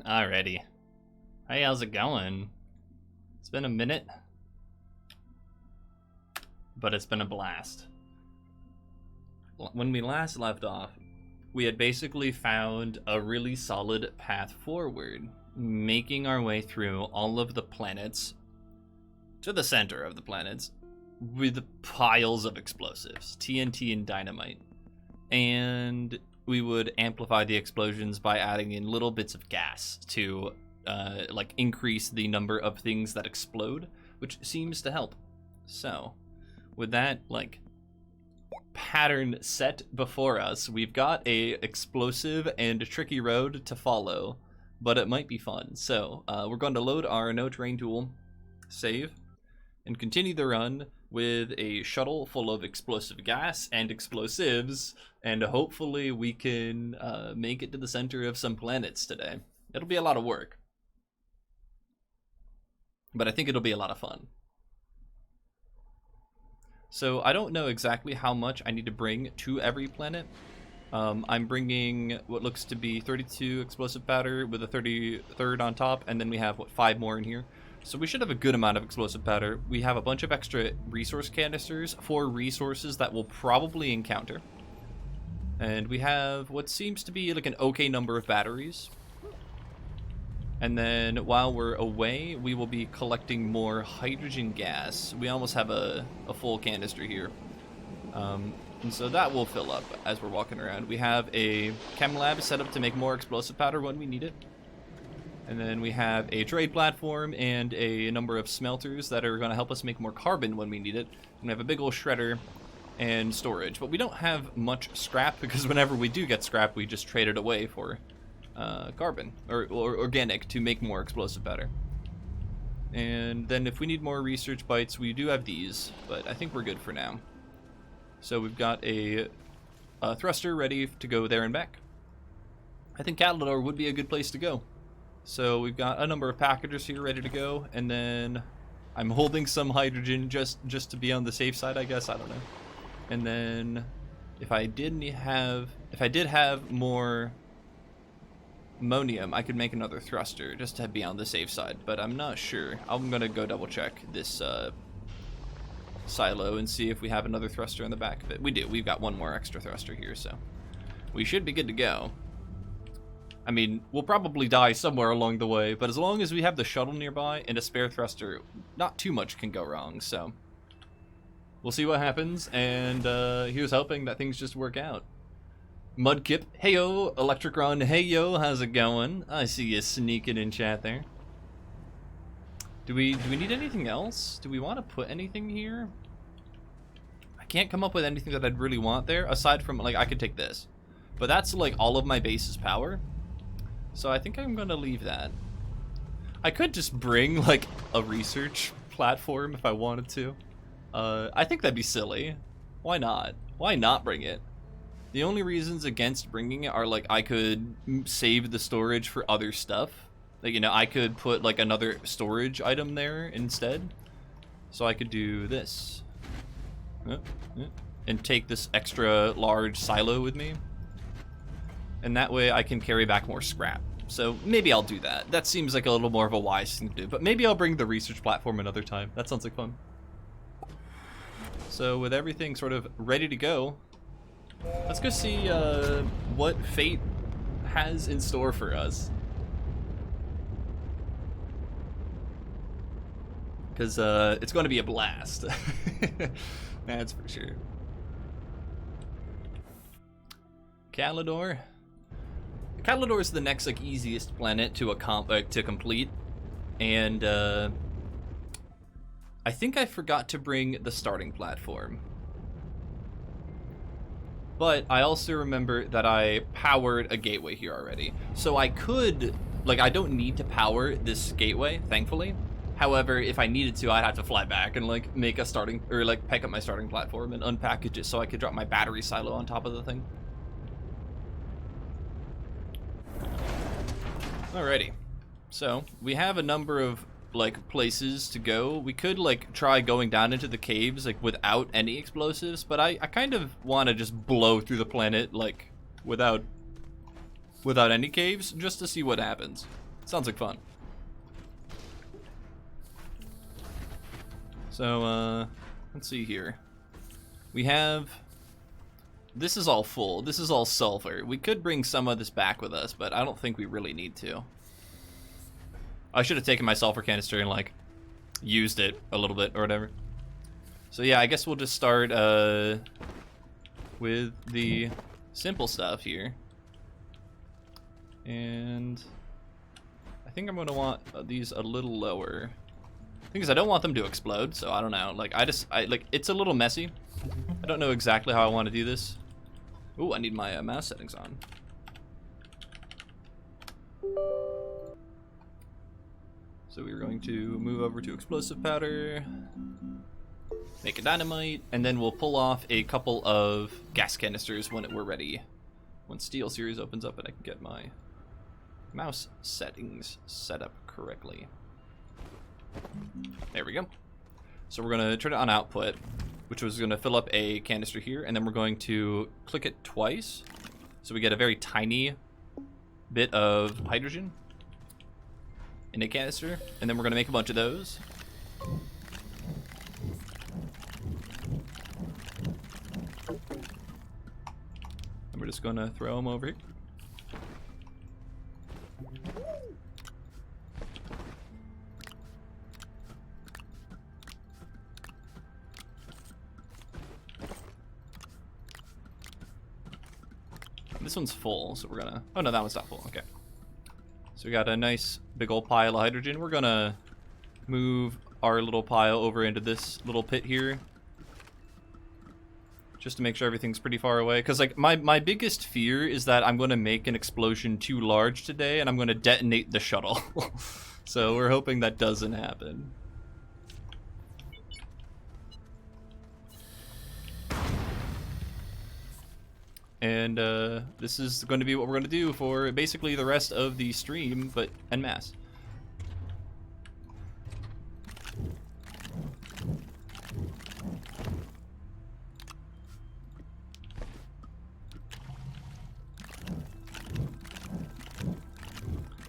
Alrighty. Hey, how's it going? It's been a minute, but it's been a blast. When we last left off, we had basically found a really solid path forward, making our way through all of the planets to the center of the planets with piles of explosives, TNT and dynamite. And we would amplify the explosions by adding in little bits of gas to increase the number of things that explode, which seems to help. So with that pattern set before us, we've got a explosive and tricky road to follow, but it might be fun. So we're going to load our no terrain tool, save, and continue the run with a shuttle full of explosive gas and explosives, and hopefully we can make it to the center of some planets today. It'll be a lot of work, but I think it'll be a lot of fun. So I don't know exactly how much I need to bring to every planet. I'm bringing what looks to be 32 explosive powder with a 33rd on top, and then we have, 5 more in here. So we should have a good amount of explosive powder. We have a bunch of extra resource canisters for resources that we'll probably encounter. And we have what seems to be an okay number of batteries. And then while we're away, we will be collecting more hydrogen gas. We almost have a full canister here. And so that will fill up as we're walking around. We have a chem lab set up to make more explosive powder when we need it. And then we have a trade platform and a number of smelters that are going to help us make more carbon when we need it. And we have a big old shredder and storage. But we don't have much scrap, because whenever we do get scrap, we just trade it away for carbon or organic to make more explosive powder. And then if we need more research bytes, we do have these, but I think we're good for now. So we've got a thruster ready to go there and back. I think Calidor would be a good place to go. So we've got a number of packagers here ready to go, and then I'm holding some hydrogen just to be on the safe side, I guess. I don't know. And then if I did have more ammonium, I could make another thruster just to be on the safe side, but I'm not sure. I'm gonna go double check this silo and see if we have another thruster in the back of it. We do. We've got one more extra thruster here, so we should be good to go. I mean, we'll probably die somewhere along the way, but as long as we have the shuttle nearby and a spare thruster, not too much can go wrong, so we'll see what happens, and here's hoping that things just work out. Mudkip, heyo. Electricron, heyo. How's it going? I see you sneaking in chat there. Do we need anything else? Do we want to put anything here? I can't come up with anything that I'd really want there, aside from, I could take this. But that's, all of my base's power. So I think I'm going to leave that. I could just bring, a research platform if I wanted to. I think that'd be silly. Why not? Why not bring it? The only reasons against bringing it are, I could save the storage for other stuff. I could put, another storage item there instead. So I could do this. And take this extra large silo with me. And that way I can carry back more scrap. So maybe I'll do that. That seems like a little more of a wise thing to do. But maybe I'll bring the research platform another time. That sounds like fun. So with everything sort of ready to go, let's go see what fate has in store for us. Because it's going to be a blast. That's for sure. Calidor. Calidor is the next easiest planet to complete, and I think I forgot to bring the starting platform. But I also remember that I powered a gateway here already. So I could, I don't need to power this gateway, thankfully. However, if I needed to, I'd have to fly back and, make a starting, or, pick up my starting platform and unpackage it so I could drop my battery silo on top of the thing. Alrighty. So, we have a number of, places to go. We could, try going down into the caves, without any explosives, but I kind of want to just blow through the planet, without any caves, just to see what happens. Sounds like fun. So, let's see here. We have... This is all full. This is all sulfur. We could bring some of this back with us, but I don't think we really need to. I should have taken my sulfur canister and, like, used it a little bit or whatever. So, yeah, I guess we'll just start, with the simple stuff here. And I think I'm going to want these a little lower. Because I don't want them to explode, so I don't know. Like, like, it's a little messy. I don't know exactly how I want to do this. Ooh, I need my mouse settings on. So we're going to move over to explosive powder, make a dynamite, and then we'll pull off a couple of gas canisters when we're ready. When Steel Series opens up and I can get my mouse settings set up correctly. There we go. So we're going to turn it on output, which was going to fill up a canister here, and then we're going to click it twice, so we get a very tiny bit of hydrogen in a canister, and then we're going to make a bunch of those. And we're just going to throw them over here. This one's full, so we're gonna... Oh no, that one's not full. Okay. So we got a nice big old pile of hydrogen. We're gonna move our little pile over into this little pit here, just to make sure everything's pretty far away. Because, like, my biggest fear is that I'm gonna make an explosion too large today, and I'm gonna detonate the shuttle. So we're hoping that doesn't happen. And this is going to be what we're going to do for basically the rest of the stream, but en masse.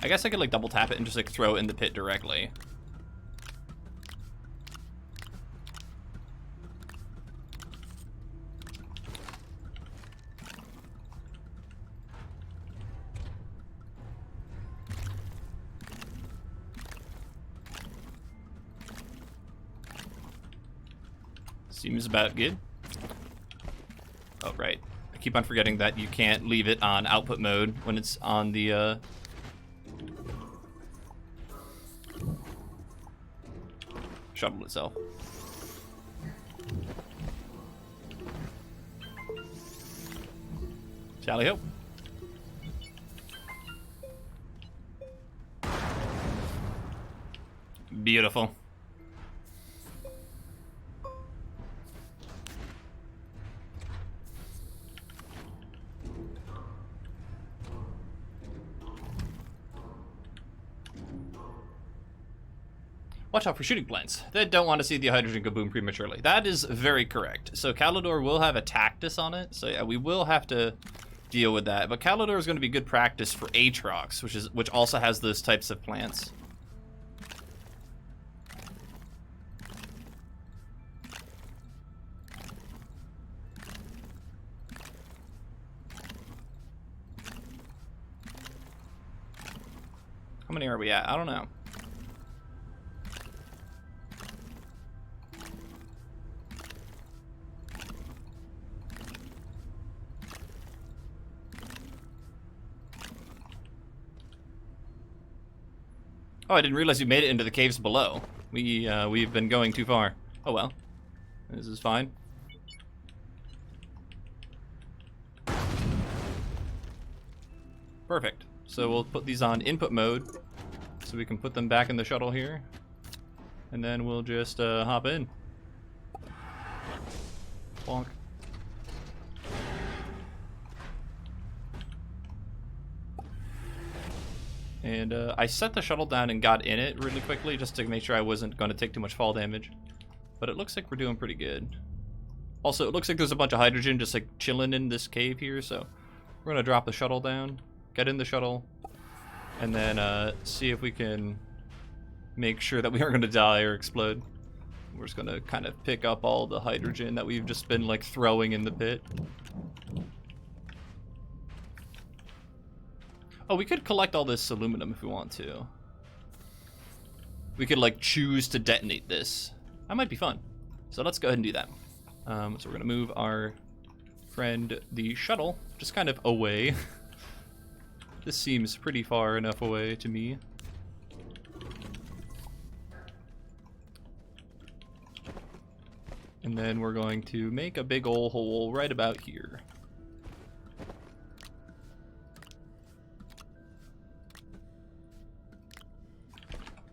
I guess I could like double tap it and just like throw it in the pit directly. Seems about good. Oh, right. I keep on forgetting that you can't leave it on output mode when it's on the, shuttle itself. Tally ho. Beautiful. Watch out for shooting plants. They don't want to see the hydrogen kaboom prematurely. That is very correct. So Calidor will have a Tactus on it. So yeah, we will have to deal with that. But Calidor is going to be good practice for Aatrox, which also has those types of plants. How many are we at? I don't know. Oh, I didn't realize you made it into the caves below. We've been going too far. Oh well. This is fine. Perfect. So we'll put these on input mode so we can put them back in the shuttle here. And then we'll just hop in. Bonk. And I set the shuttle down and got in it really quickly just to make sure I wasn't going to take too much fall damage. But it looks like we're doing pretty good. Also, it looks like there's a bunch of hydrogen just like chilling in this cave here, so we're going to drop the shuttle down, get in the shuttle, And then see if we can make sure that we aren't going to die or explode. We're just going to kind of pick up all the hydrogen that we've just been like throwing in the pit. Oh, we could collect all this aluminum if we want to. We could like choose to detonate this. That might be fun. So let's go ahead and do that. So we're going to move our friend, the shuttle, just kind of away. This seems pretty far enough away to me. And then we're going to make a big ol' hole right about here.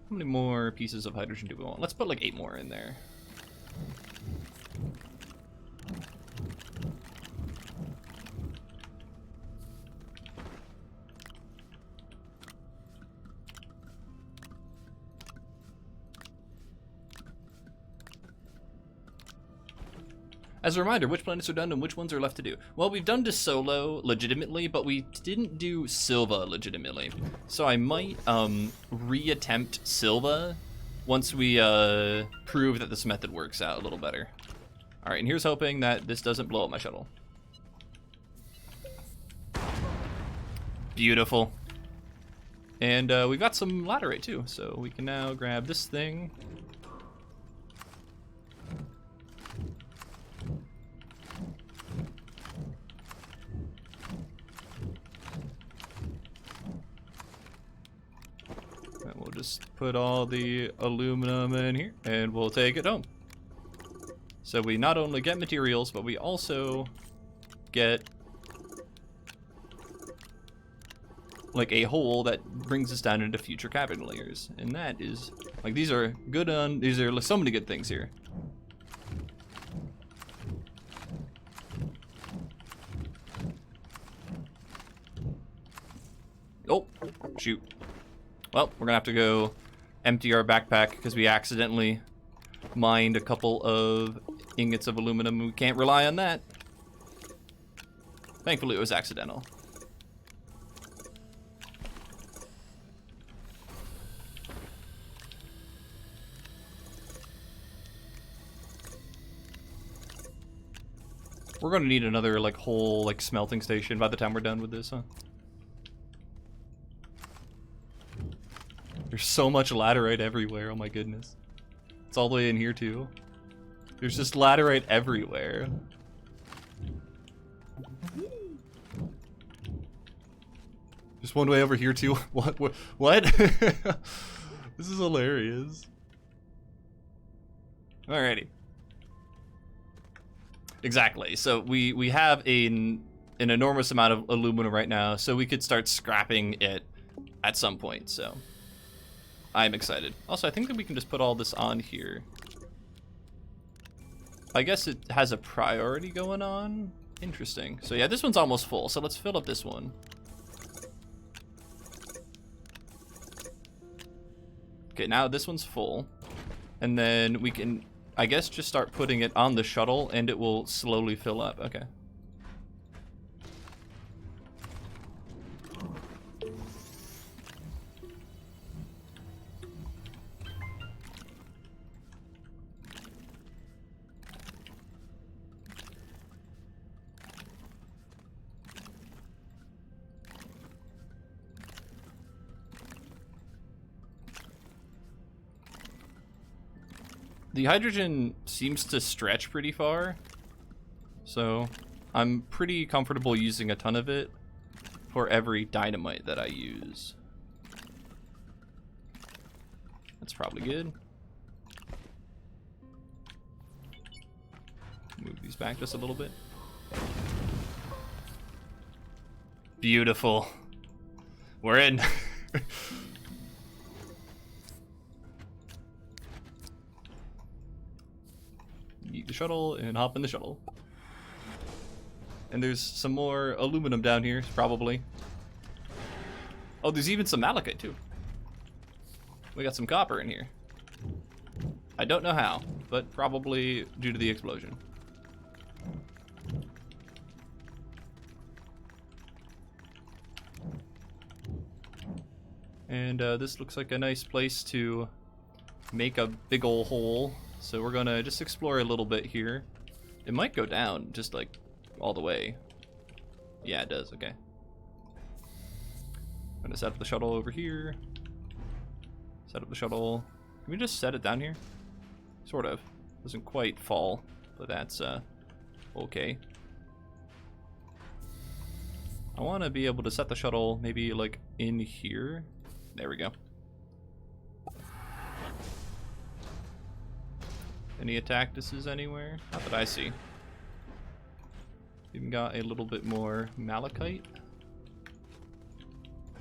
How many more pieces of hydrogen do we want? Let's put like 8 more in there. As a reminder, which planets are done and which ones are left to do? Well, we've done De Solo legitimately, but we didn't do Silva legitimately. So I might reattempt Silva once we prove that this method works out a little better. All right, and here's hoping that this doesn't blow up my shuttle. Beautiful. And we've got some laterite too, so we can now grab this thing. And we'll just put all the aluminum in here, and we'll take it home. So we not only get materials, but we also get like a hole that brings us down into future cabin layers. And that is, like, these are good on, these are so many good things here. Oh, shoot. Well, we're gonna have to go empty our backpack because we accidentally mined a couple of ingots of aluminum. We can't rely on that. Thankfully, it was accidental. We're gonna need another like whole like smelting station by the time we're done with this, huh? There's so much laterite everywhere, oh my goodness. It's all the way in here too. There's just laterite everywhere. Just one way over here too. What? This is hilarious. Alrighty. Exactly. So we have an enormous amount of aluminum right now, so we could start scrapping it at some point. So I'm excited. Also, I think that we can just put all this on here. I guess it has a priority going on. Interesting. So yeah, this one's almost full. So let's fill up this one. Okay, now this one's full. And then we can, I guess, just start putting it on the shuttle and it will slowly fill up. Okay. The hydrogen seems to stretch pretty far, so I'm pretty comfortable using a ton of it for every dynamite that I use. That's probably good. Move these back just a little bit. Beautiful. We're in. Eat the shuttle and hop in the shuttle. And there's some more aluminum down here, probably. Oh, there's even some malachite too. We got some copper in here. I don't know how, but probably due to the explosion. And this looks like a nice place to make a big ol' hole. So we're gonna just explore a little bit here. It might go down just like all the way. Yeah, it does. Okay. I'm gonna set up the shuttle over here. Set up the shuttle. Can we just set it down here? Sort of. Doesn't quite fall, but that's okay. I want to be able to set the shuttle maybe like in here. There we go. Any attack-dises anywhere? Not that I see. Even got a little bit more malachite.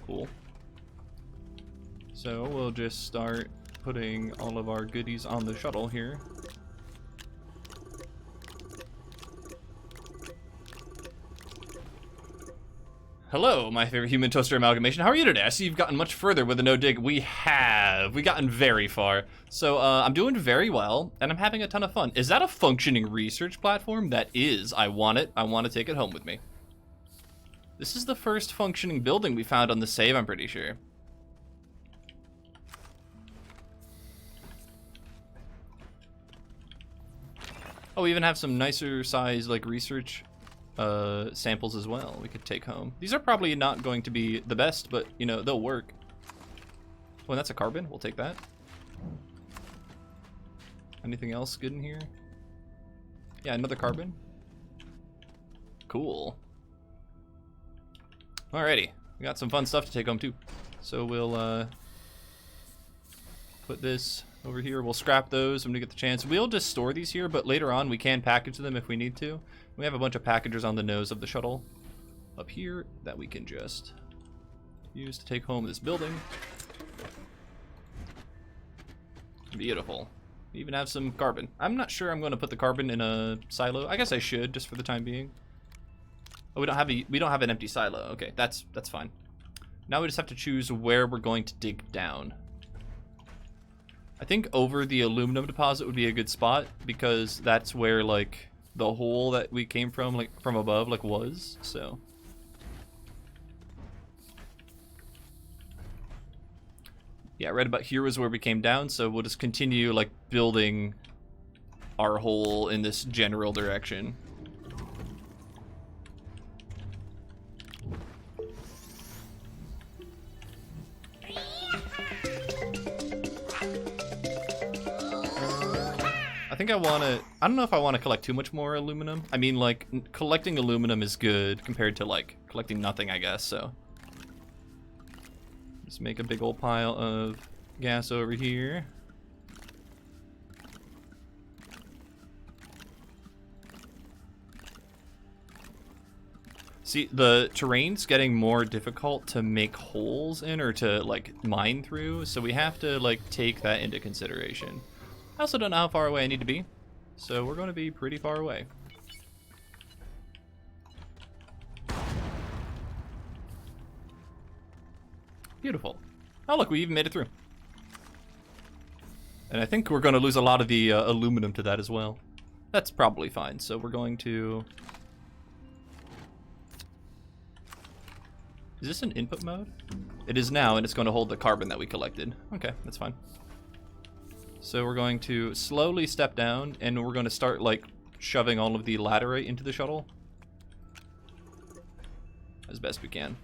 Cool. So we'll just start putting all of our goodies on the shuttle here. Hello, my favorite human toaster amalgamation. How are you today? I see you've gotten much further with the no dig. We have. We've gotten very far. So I'm doing very well, and I'm having a ton of fun. Is that a functioning research platform? That is. I want it. I want to take it home with me. This is the first functioning building we found on the save, I'm pretty sure. Oh, we even have some nicer size, like, research samples as well we could take home. These are probably not going to be the best, but, you know, they'll work. Oh, and that's a carbon. We'll take that. Anything else good in here? Yeah, another carbon. Cool. Alrighty. We got some fun stuff to take home, too. So we'll put this over here. We'll scrap those when we get the chance. We'll just store these here, but later on we can package them if we need to. We have a bunch of packagers on the nose of the shuttle up here that we can just use to take home this building. Beautiful. We even have some carbon. I'm not sure I'm going to put the carbon in a silo. I guess I should, just for the time being. Oh, we don't have an empty silo. Okay, that's fine. Now we just have to choose where we're going to dig down. I think over the aluminum deposit would be a good spot, because that's where, like, the hole that we came from, like, from above, like, was, so. Yeah, right about here was where we came down, so we'll just continue, like, building our hole in this general direction. I think I don't know if I want to collect too much more aluminum. I mean, like, collecting aluminum is good compared to, like, collecting nothing, I guess, so. Let's make a big old pile of gas over here. See, the terrain's getting more difficult to make holes in or to, like, mine through, so we have to, like, take that into consideration. I also don't know how far away I need to be, so we're going to be pretty far away. Beautiful. Oh, look, we even made it through. And I think we're going to lose a lot of the aluminum to that as well. That's probably fine, so we're going to... Is this an input mode? It is now, and it's going to hold the carbon that we collected. Okay, that's fine. So we're going to slowly step down, and we're going to start, like, shoving all of the laterite into the shuttle as best we can.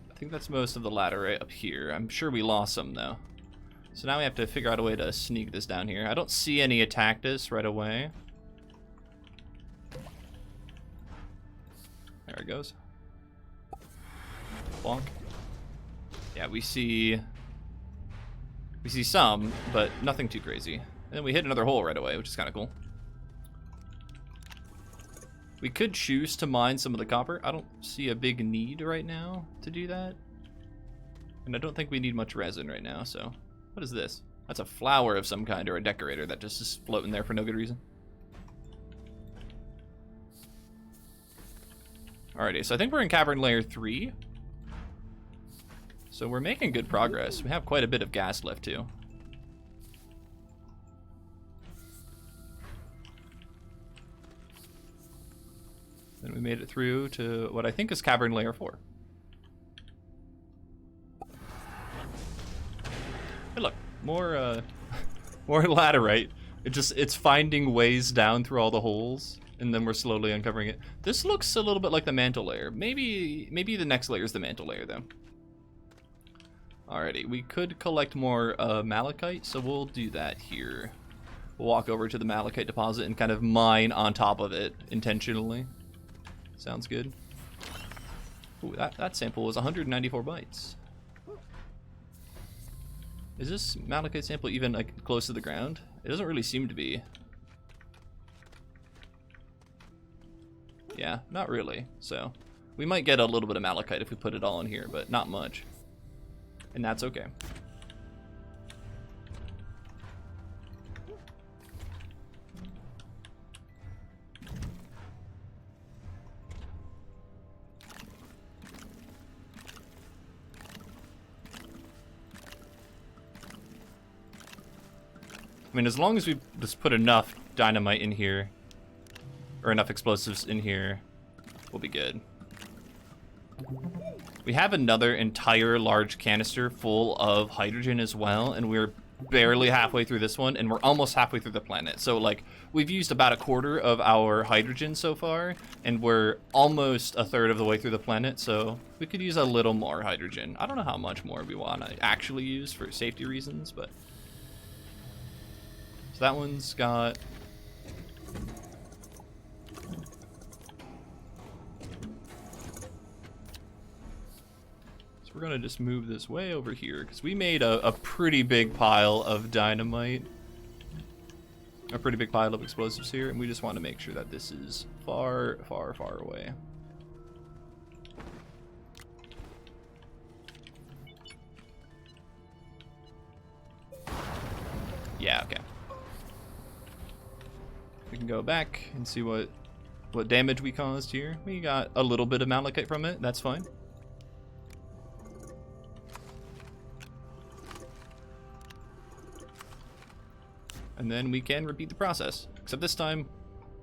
I think that's most of the laterite up here. I'm sure we lost some, though. So now we have to figure out a way to sneak this down here. I don't see any attack-dis right away. There it goes. Bonk. Yeah, we see some, but nothing too crazy. And then we hit another hole right away, which is kind of cool. We could choose to mine some of the copper. I don't see a big need right now to do that. And I don't think we need much resin right now, so... What is this? That's a flower of some kind or a decorator that just is floating there for no good reason. Alrighty, so I think we're in cavern layer 3. So we're making good progress. We have quite a bit of gas left too. Then we made it through to what I think is cavern layer 4. Hey, look, more more laterite. It's finding ways down through all the holes, and then we're slowly uncovering it. This looks a little bit like the mantle layer. Maybe the next layer is the mantle layer though. Alrighty, we could collect more malachite, so we'll do that here. We'll walk over to the malachite deposit and kind of mine on top of it intentionally. Sounds good. Ooh, that sample was 194 bytes. Is this malachite sample even like close to the ground? It doesn't really seem to be. Yeah, not really. So we might get a little bit of malachite if we put it all in here, but not much. And that's okay. I mean, as long as we just put enough dynamite in here, or enough explosives in here, we'll be good. We have another entire large canister full of hydrogen as well, and we're barely halfway through this one, and we're almost halfway through the planet. So, like, we've used about a quarter of our hydrogen so far, and we're almost a third of the way through the planet, so we could use a little more hydrogen. I don't know how much more we want to actually use for safety reasons, but... So that one's got... So we're gonna just move this way over here, because we made a pretty big pile of dynamite. A pretty big pile of explosives here, and we just want to make sure that this is far, far, far away. Yeah, okay. We can go back and see what damage we caused here. We got a little bit of malachite from it, that's fine. And then we can repeat the process, except this time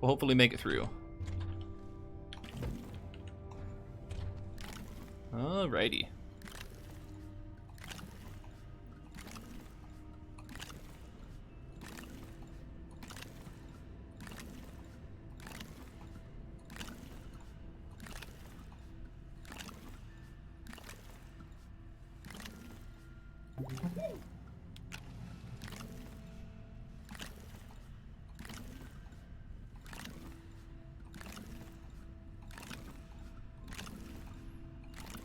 we'll hopefully make it through. Alrighty.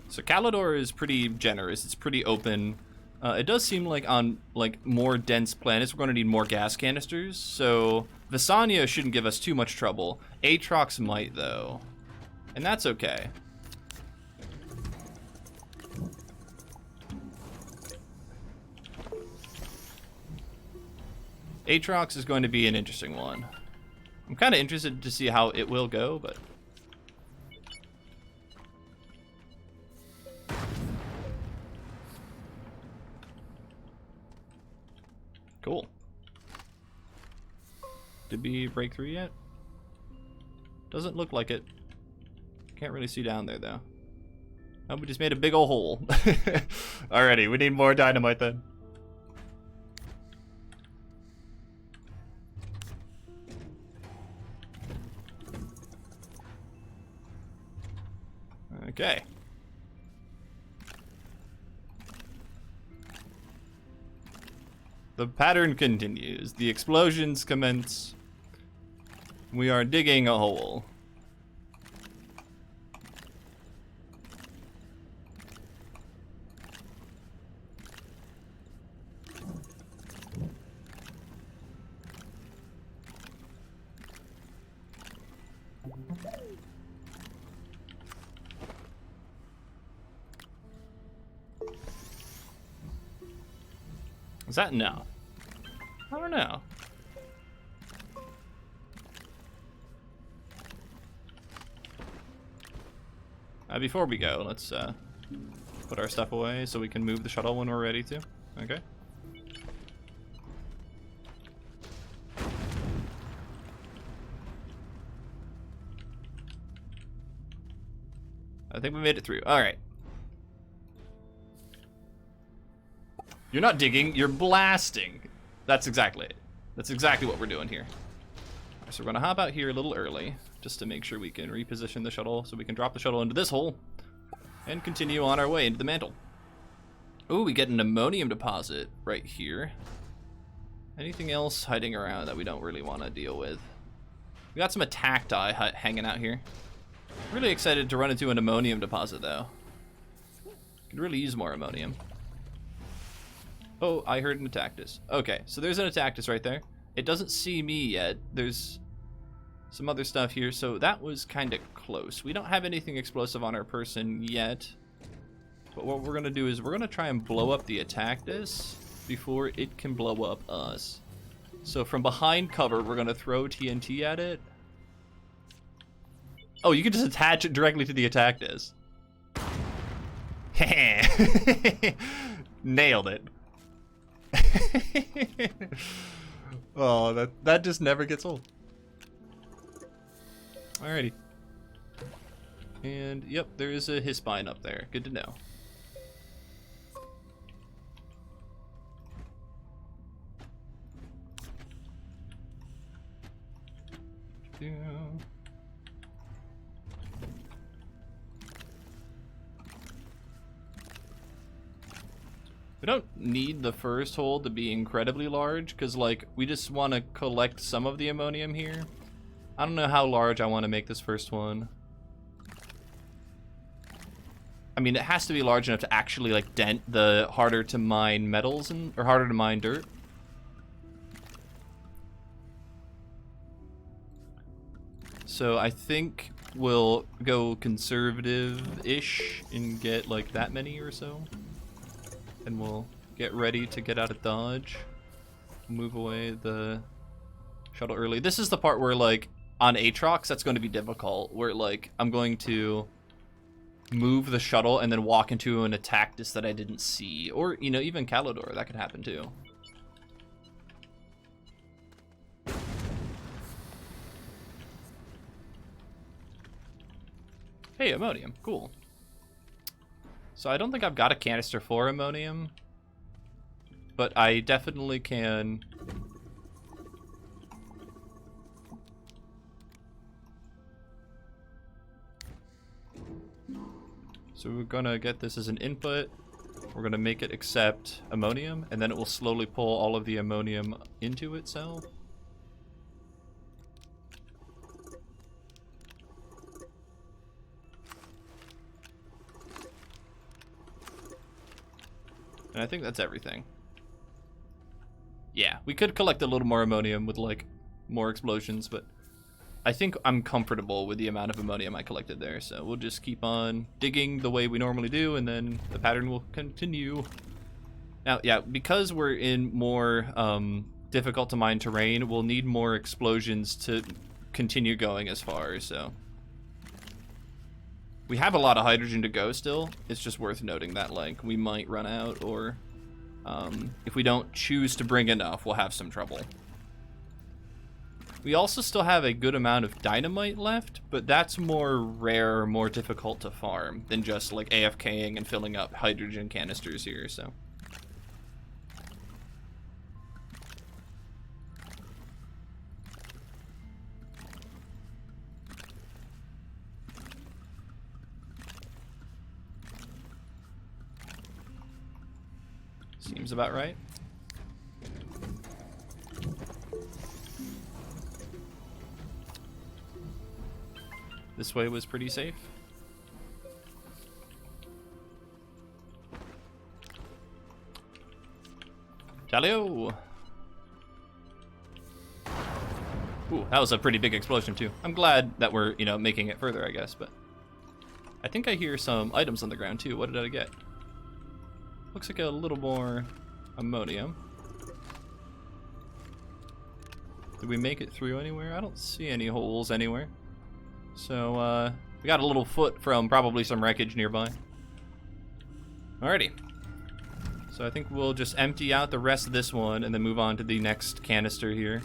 So Calidor is pretty generous. It's pretty open. It does seem like on more dense planets, we're going to need more gas canisters. So Visania shouldn't give us too much trouble. Aatrox might though, and that's okay. Aatrox is going to be an interesting one. I'm kind of interested to see how it will go, but. Cool. Did we break through yet? Doesn't look like it. Can't really see down there though. Oh, we just made a big ol' hole. Alrighty, we need more dynamite then. Okay. The pattern continues. The explosions commence. We are digging a hole. Is that no? I don't know. Before we go, let's put our stuff away so we can move the shuttle when we're ready to. Okay. I think we made it through. All right. You're not digging, you're blasting. That's exactly it. That's exactly what we're doing here. So we're gonna hop out here a little early just to make sure we can reposition the shuttle so we can drop the shuttle into this hole and continue on our way into the mantle. Oh, we get an ammonium deposit right here. Anything else hiding around that we don't really want to deal with? We got some attacti hanging out here. Really excited to run into an ammonium deposit though. Could really use more ammonium. Oh, I heard an Attactus. Okay, so there's an Attactus right there. It doesn't see me yet. There's some other stuff here, so that was kind of close. We don't have anything explosive on our person yet. But what we're going to do is we're going to try and blow up the Attactus before it can blow up us. So from behind cover, we're going to throw TNT at it. Oh, you can just attach it directly to the Attactus. Nailed it. Oh, that just never gets old. Alrighty. And yep, there is a Hispine up there. Good to know. We don't need the first hole to be incredibly large, because, like, we just want to collect some of the ammonium here. I don't know how large I want to make this first one. I mean, it has to be large enough to actually, like, dent the harder to mine metals, or harder to mine dirt. So I think we'll go conservative-ish and get, like, that many or so. And we'll get ready to get out of Dodge. Move away the shuttle early. This is the part where, like, on Aatrox, that's going to be difficult. Where, like, I'm going to move the shuttle and then walk into an Attactus that I didn't see. Or, you know, even Calidor. That could happen, too. Hey, ammonium. Cool. So I don't think I've got a canister for ammonium, but I definitely can. So we're gonna get this as an input. We're gonna make it accept ammonium, and then it will slowly pull all of the ammonium into itself. And I think that's everything. Yeah, we could collect a little more ammonium with, like, more explosions, but I think I'm comfortable with the amount of ammonium I collected there, so we'll just keep on digging the way we normally do, and then the pattern will continue. Now, yeah, because we're in more difficult to mine terrain, we'll need more explosions to continue going as far, so. We have a lot of hydrogen to go still. It's just worth noting that, like, we might run out, or if we don't choose to bring enough, we'll have some trouble. We also still have a good amount of dynamite left, but that's more rare, more difficult to farm than just, like, AFKing and filling up hydrogen canisters here, so. Seems about right. This way was pretty safe. Talio! Ooh, that was a pretty big explosion too. I'm glad that we're, you know, making it further, I guess, but I think I hear some items on the ground too. What did I get? Looks like a little more ammonium. Did we make it through anywhere? I don't see any holes anywhere. So, We got a little foot from probably some wreckage nearby. Alrighty. So I think we'll just empty out the rest of this one and then move on to the next canister here.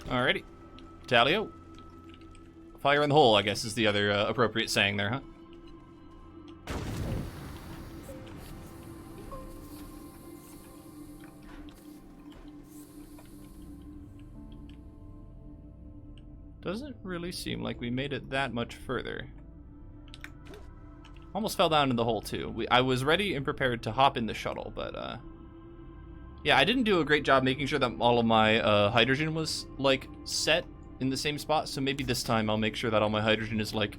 Alrighty. Talio. Fire in the hole, I guess, is the other appropriate saying there, huh? Doesn't really seem like we made it that much further. Almost fell down in the hole, too. I was ready and prepared to hop in the shuttle, but, yeah, I didn't do a great job making sure that all of my hydrogen was, like, set in the same spot, so maybe this time I'll make sure that all my hydrogen is, like,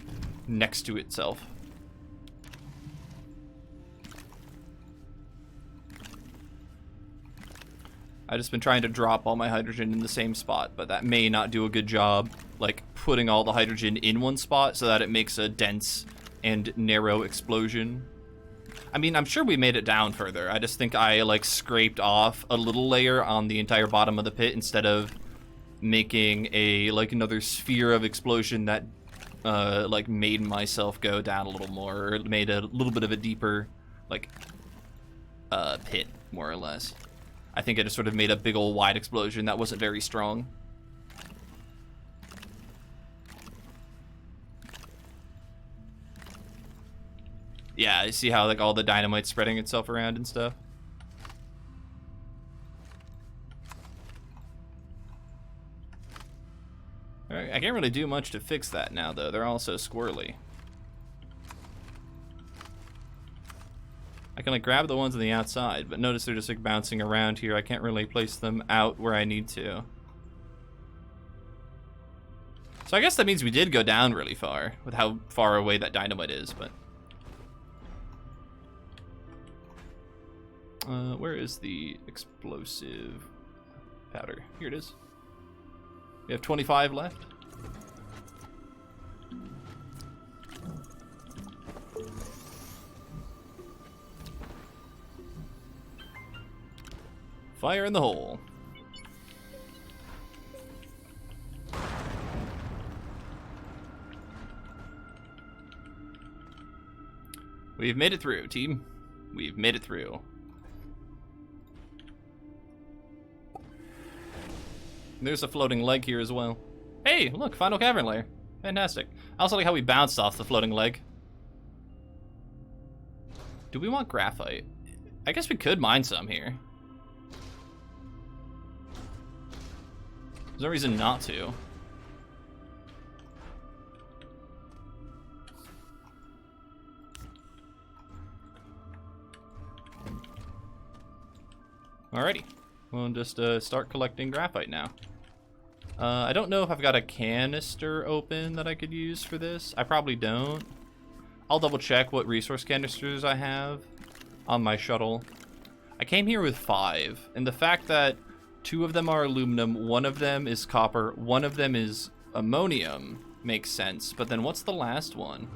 next to itself. I've just been trying to drop all my hydrogen in the same spot, but that may not do a good job, like, putting all the hydrogen in one spot so that it makes a dense and narrow explosion. I mean, I'm sure we made it down further. I just think I, like, scraped off a little layer on the entire bottom of the pit instead of making a, like, another sphere of explosion that, like, made myself go down a little more, or made a little bit of a deeper, like, pit, more or less. I think I just sort of made a big old wide explosion that wasn't very strong. Yeah, I see how, like, all the dynamite's spreading itself around and stuff. Alright, I can't really do much to fix that now, though. They're all so squirrely. I can, like, grab the ones on the outside, but notice they're just, like, bouncing around here. I can't really place them out where I need to. So I guess that means we did go down really far with how far away that dynamite is, but... where is the explosive powder? Here it is. We have 25 left. Fire in the hole. We've made it through, team. We've made it through. There's a floating leg here as well. Hey, look, final cavern layer. Fantastic. I also like how we bounced off the floating leg. Do we want graphite? I guess we could mine some here. There's no reason not to. Alrighty. We'll just start collecting graphite now. I don't know if I've got a canister open that I could use for this. I probably don't. I'll double check what resource canisters I have on my shuttle. I came here with 5, and the fact that 2 of them are aluminum, 1 of them is copper, 1 of them is ammonium makes sense. But then what's the last one?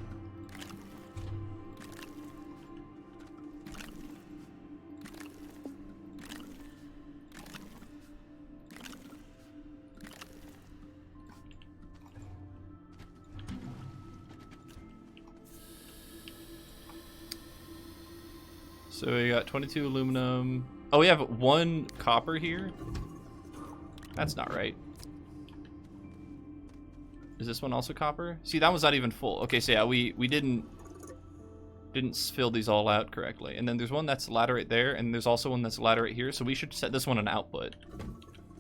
So we got 22 aluminum. Oh, we have 1 copper here? That's not right. Is this one also copper? See, that one's not even full. Okay, so yeah, we didn't fill these all out correctly. And then there's one that's laterite there, and there's also one that's laterite here, so we should set this one an output.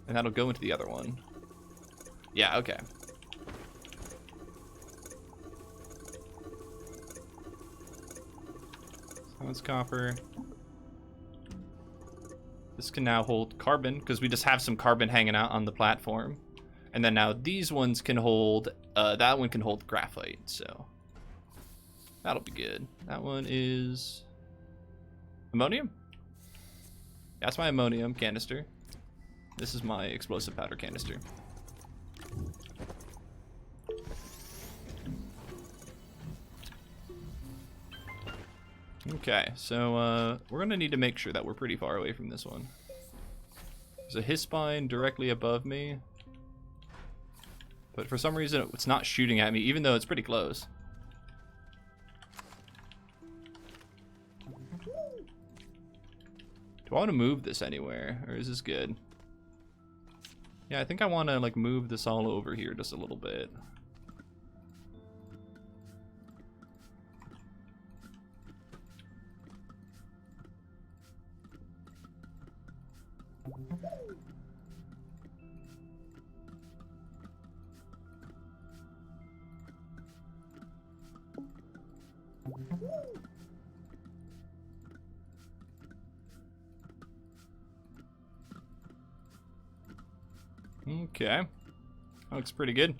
And that'll go into the other one. Yeah, okay. That's copper. This can now hold carbon, because we just have some carbon hanging out on the platform. And then now these ones can hold, that one can hold graphite, so that'll be good. That one is ammonium? That's my ammonium canister. This is my explosive powder canister. Okay, so we're gonna need to make sure that we're pretty far away from this one. There's a hiss-spine directly above me, but for some reason it's not shooting at me, even though it's pretty close. Do I want to move this anywhere, or is this good? Yeah, I think I want to like move this all over here just a little bit. Okay, that looks pretty good.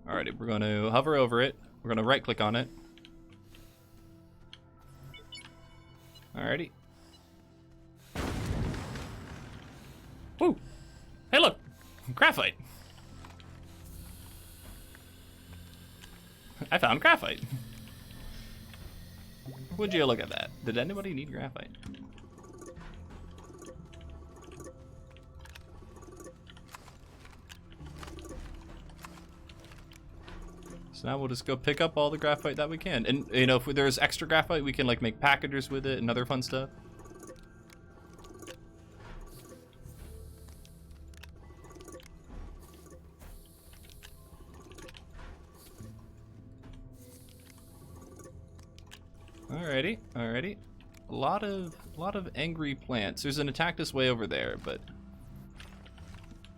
Alrighty, we're going to hover over it. We're going to right click on it. Alrighty. Woo! Hey, look! Graphite! I found graphite. Would you look at that? Did anybody need graphite? So now we'll just go pick up all the graphite that we can. And, you know, if there's extra graphite, we can, like, make packagers with it and other fun stuff. Alrighty, alrighty. A lot of angry plants. There's an attack this way over there, but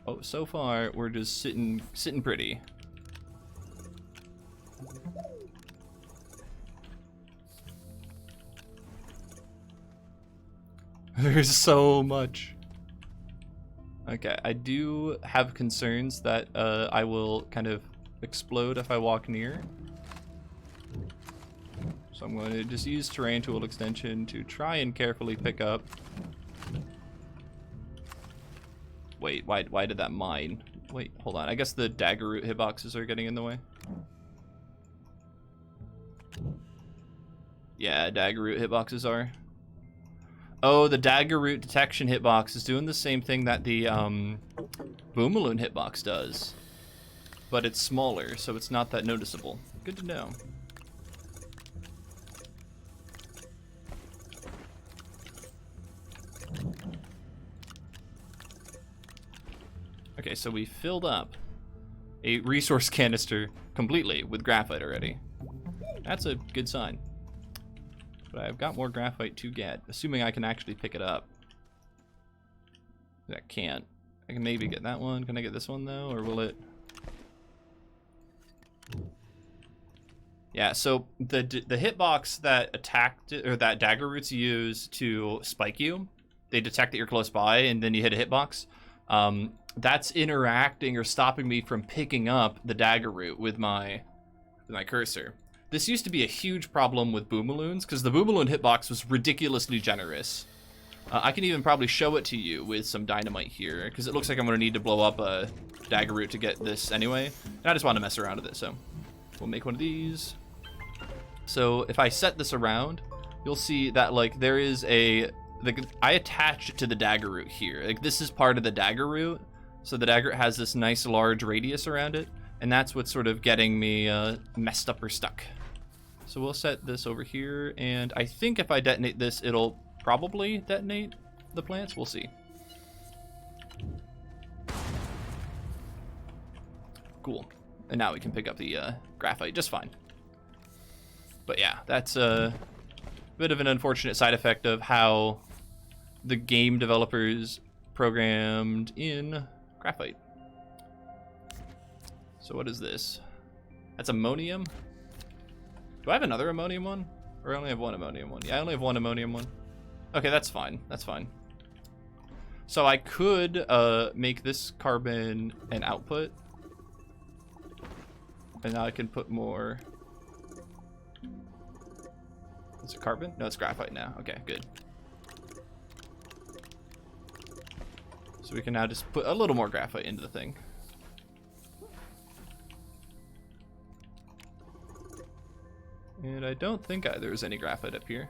oh, so far we're just sitting pretty. There's so much. Okay, I do have concerns that I will kind of explode if I walk near. So I'm going to just use terrain tool extension to try and carefully pick up. Wait, why did that mine? Wait, hold on. I guess the dagger root hitboxes are getting in the way. Yeah, dagger root hitboxes are. Oh, the dagger root detection hitbox is doing the same thing that the Boomaloon hitbox does, but it's smaller, so it's not that noticeable. Good to know. Okay, so we filled up a resource canister completely with graphite already. That's a good sign. But I've got more graphite to get, assuming I can actually pick it up. I can't. I can maybe get that one. Can I get this one though, or will it? Yeah. So the hitbox that attacked or that dagger roots use to spike you, they detect that you're close by, and then you hit a hitbox. That's interacting or stopping me from picking up the dagger root with my cursor. This used to be a huge problem with Boomaloons, because the Boomaloon hitbox was ridiculously generous. I can even probably show it to you with some dynamite here, because it looks like I'm going to need to blow up a dagger root to get this anyway. And I just want to mess around with it, so we'll make one of these. So if I set this around, you'll see that like there is I attached it to the dagger root here. Like this is part of the dagger root, so the dagger has this nice large radius around it, and that's what's sort of getting me messed up or stuck. So we'll set this over here, and I think if I detonate this, it'll probably detonate the plants. We'll see. Cool. And now we can pick up the graphite just fine. But yeah, that's a bit of an unfortunate side effect of how the game developers programmed in graphite. So what is this? That's ammonium. Do I have another ammonium one? Or I only have one ammonium one? Yeah, I only have one ammonium one. Okay, that's fine. That's fine. So I could make this carbon an output. And now I can put more. Is it carbon? No, it's graphite now. Okay, good. So we can now just put a little more graphite into the thing. And I don't think there's any graphite up here.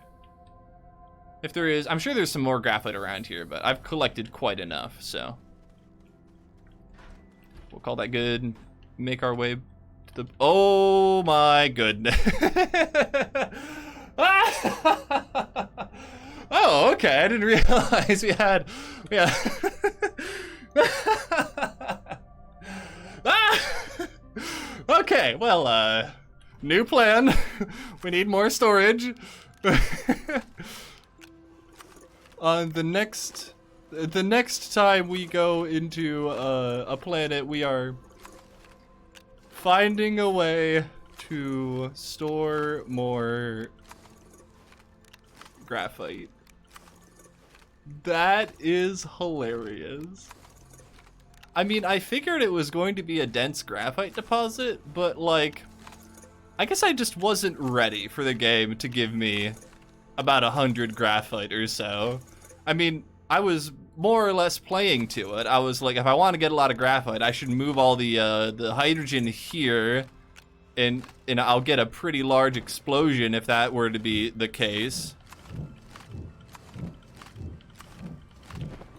If there is, I'm sure there's some more graphite around here, but I've collected quite enough, so. We'll call that good. Make our way to the, oh my goodness. Oh, okay, I didn't realize we had, okay, well, new plan. We need more storage. The next time we go into a planet, we are finding a way to store more graphite. That is hilarious. I mean, I figured it was going to be a dense graphite deposit, but like, I guess I just wasn't ready for the game to give me about 100 graphite or so. I mean, I was more or less playing to it. I was like, if I want to get a lot of graphite, I should move all the hydrogen here, and I'll get a pretty large explosion if that were to be the case.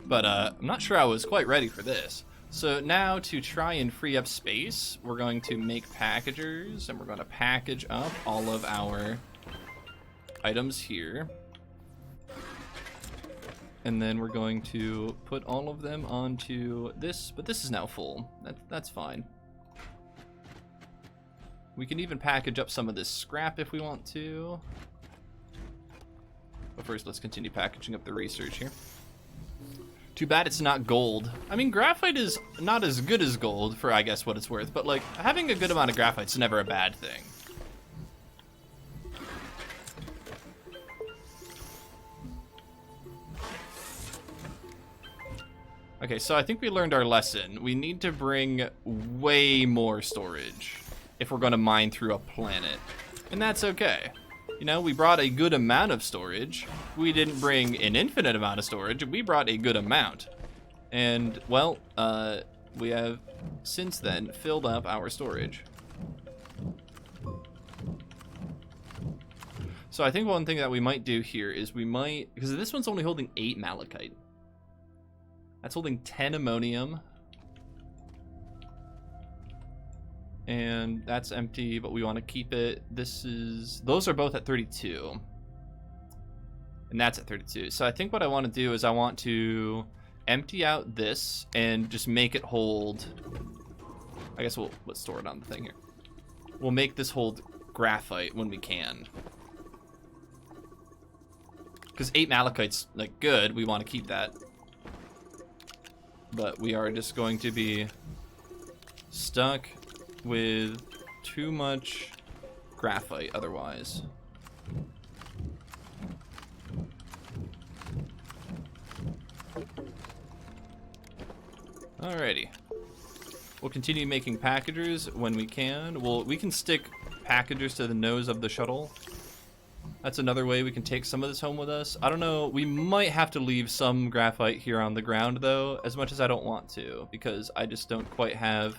But I'm not sure I was quite ready for this. So now to try and free up space, we're going to make packagers, and we're going to package up all of our items here. And then we're going to put all of them onto this, but this is now full. That's fine. We can even package up some of this scrap if we want to. But first, let's continue packaging up the research here. Too bad it's not gold. I mean, graphite is not as good as gold for, I guess, what it's worth, but like, having a good amount of graphite's never a bad thing. Okay, so I think we learned our lesson. We need to bring way more storage if we're going to mine through a planet. And that's okay. You know, we brought a good amount of storage. We didn't bring an infinite amount of storage. We brought a good amount. And, well, we have since then filled up our storage. So I think one thing that we might do here is we might, because this one's only holding 8 malachite. That's holding 10 ammonium. And that's empty, but we want to keep it. Those are both at 32. And that's at 32. So I think what I want to do is I want to empty out this and just make it hold. I guess let's store it on the thing here. We'll make this hold graphite when we can. Because 8 malachite's like good, we want to keep that. But we are just going to be stuck with too much graphite otherwise. Alrighty. We'll continue making packagers when we can. We can stick packagers to the nose of the shuttle. That's another way we can take some of this home with us. I don't know, we might have to leave some graphite here on the ground though, as much as I don't want to, because I just don't quite have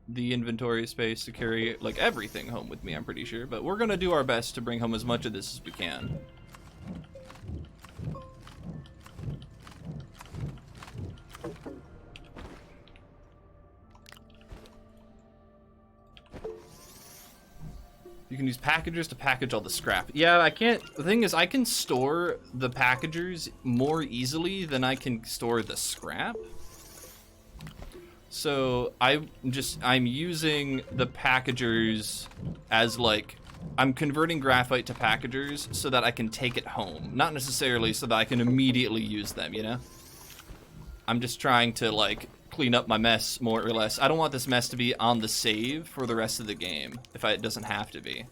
the inventory space to carry like everything home with me, I'm pretty sure. But we're gonna do our best to bring home as much of this as we can. You can use packagers to package all the scrap. Yeah, I can't. The thing is, I can store the packagers more easily than I can store the scrap. So I'm using the packagers as like, I'm converting graphite to packagers so that I can take it home. Not necessarily so that I can immediately use them, you know? I'm just trying to, like, clean up my mess, more or less. I don't want this mess to be on the save for the rest of the game, if it doesn't have to be.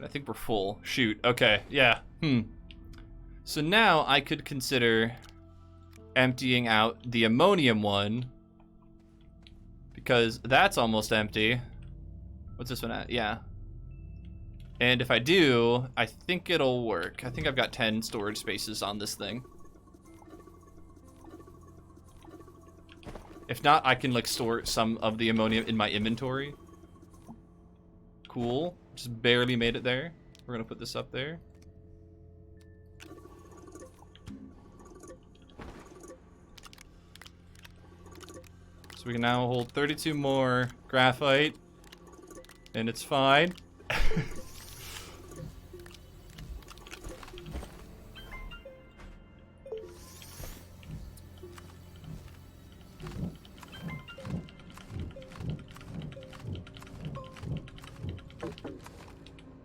I think we're full. Shoot. Okay. Yeah. So now I could consider emptying out the ammonium one, because that's almost empty. What's this one at? Yeah. And if I do, I think it'll work. I think I've got 10 storage spaces on this thing. If not, I can like store some of the ammonium in my inventory. Cool. Just barely made it there. We're gonna put this up there. So we can now hold 32 more graphite, and it's fine.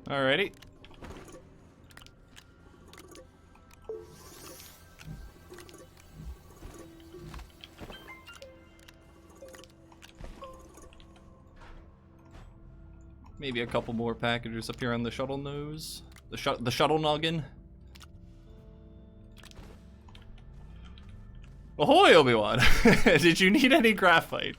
Alrighty. Maybe a couple more packages up here on the shuttle nose. The shuttle noggin. Ahoy, Obi-Wan! Did you need any graphite?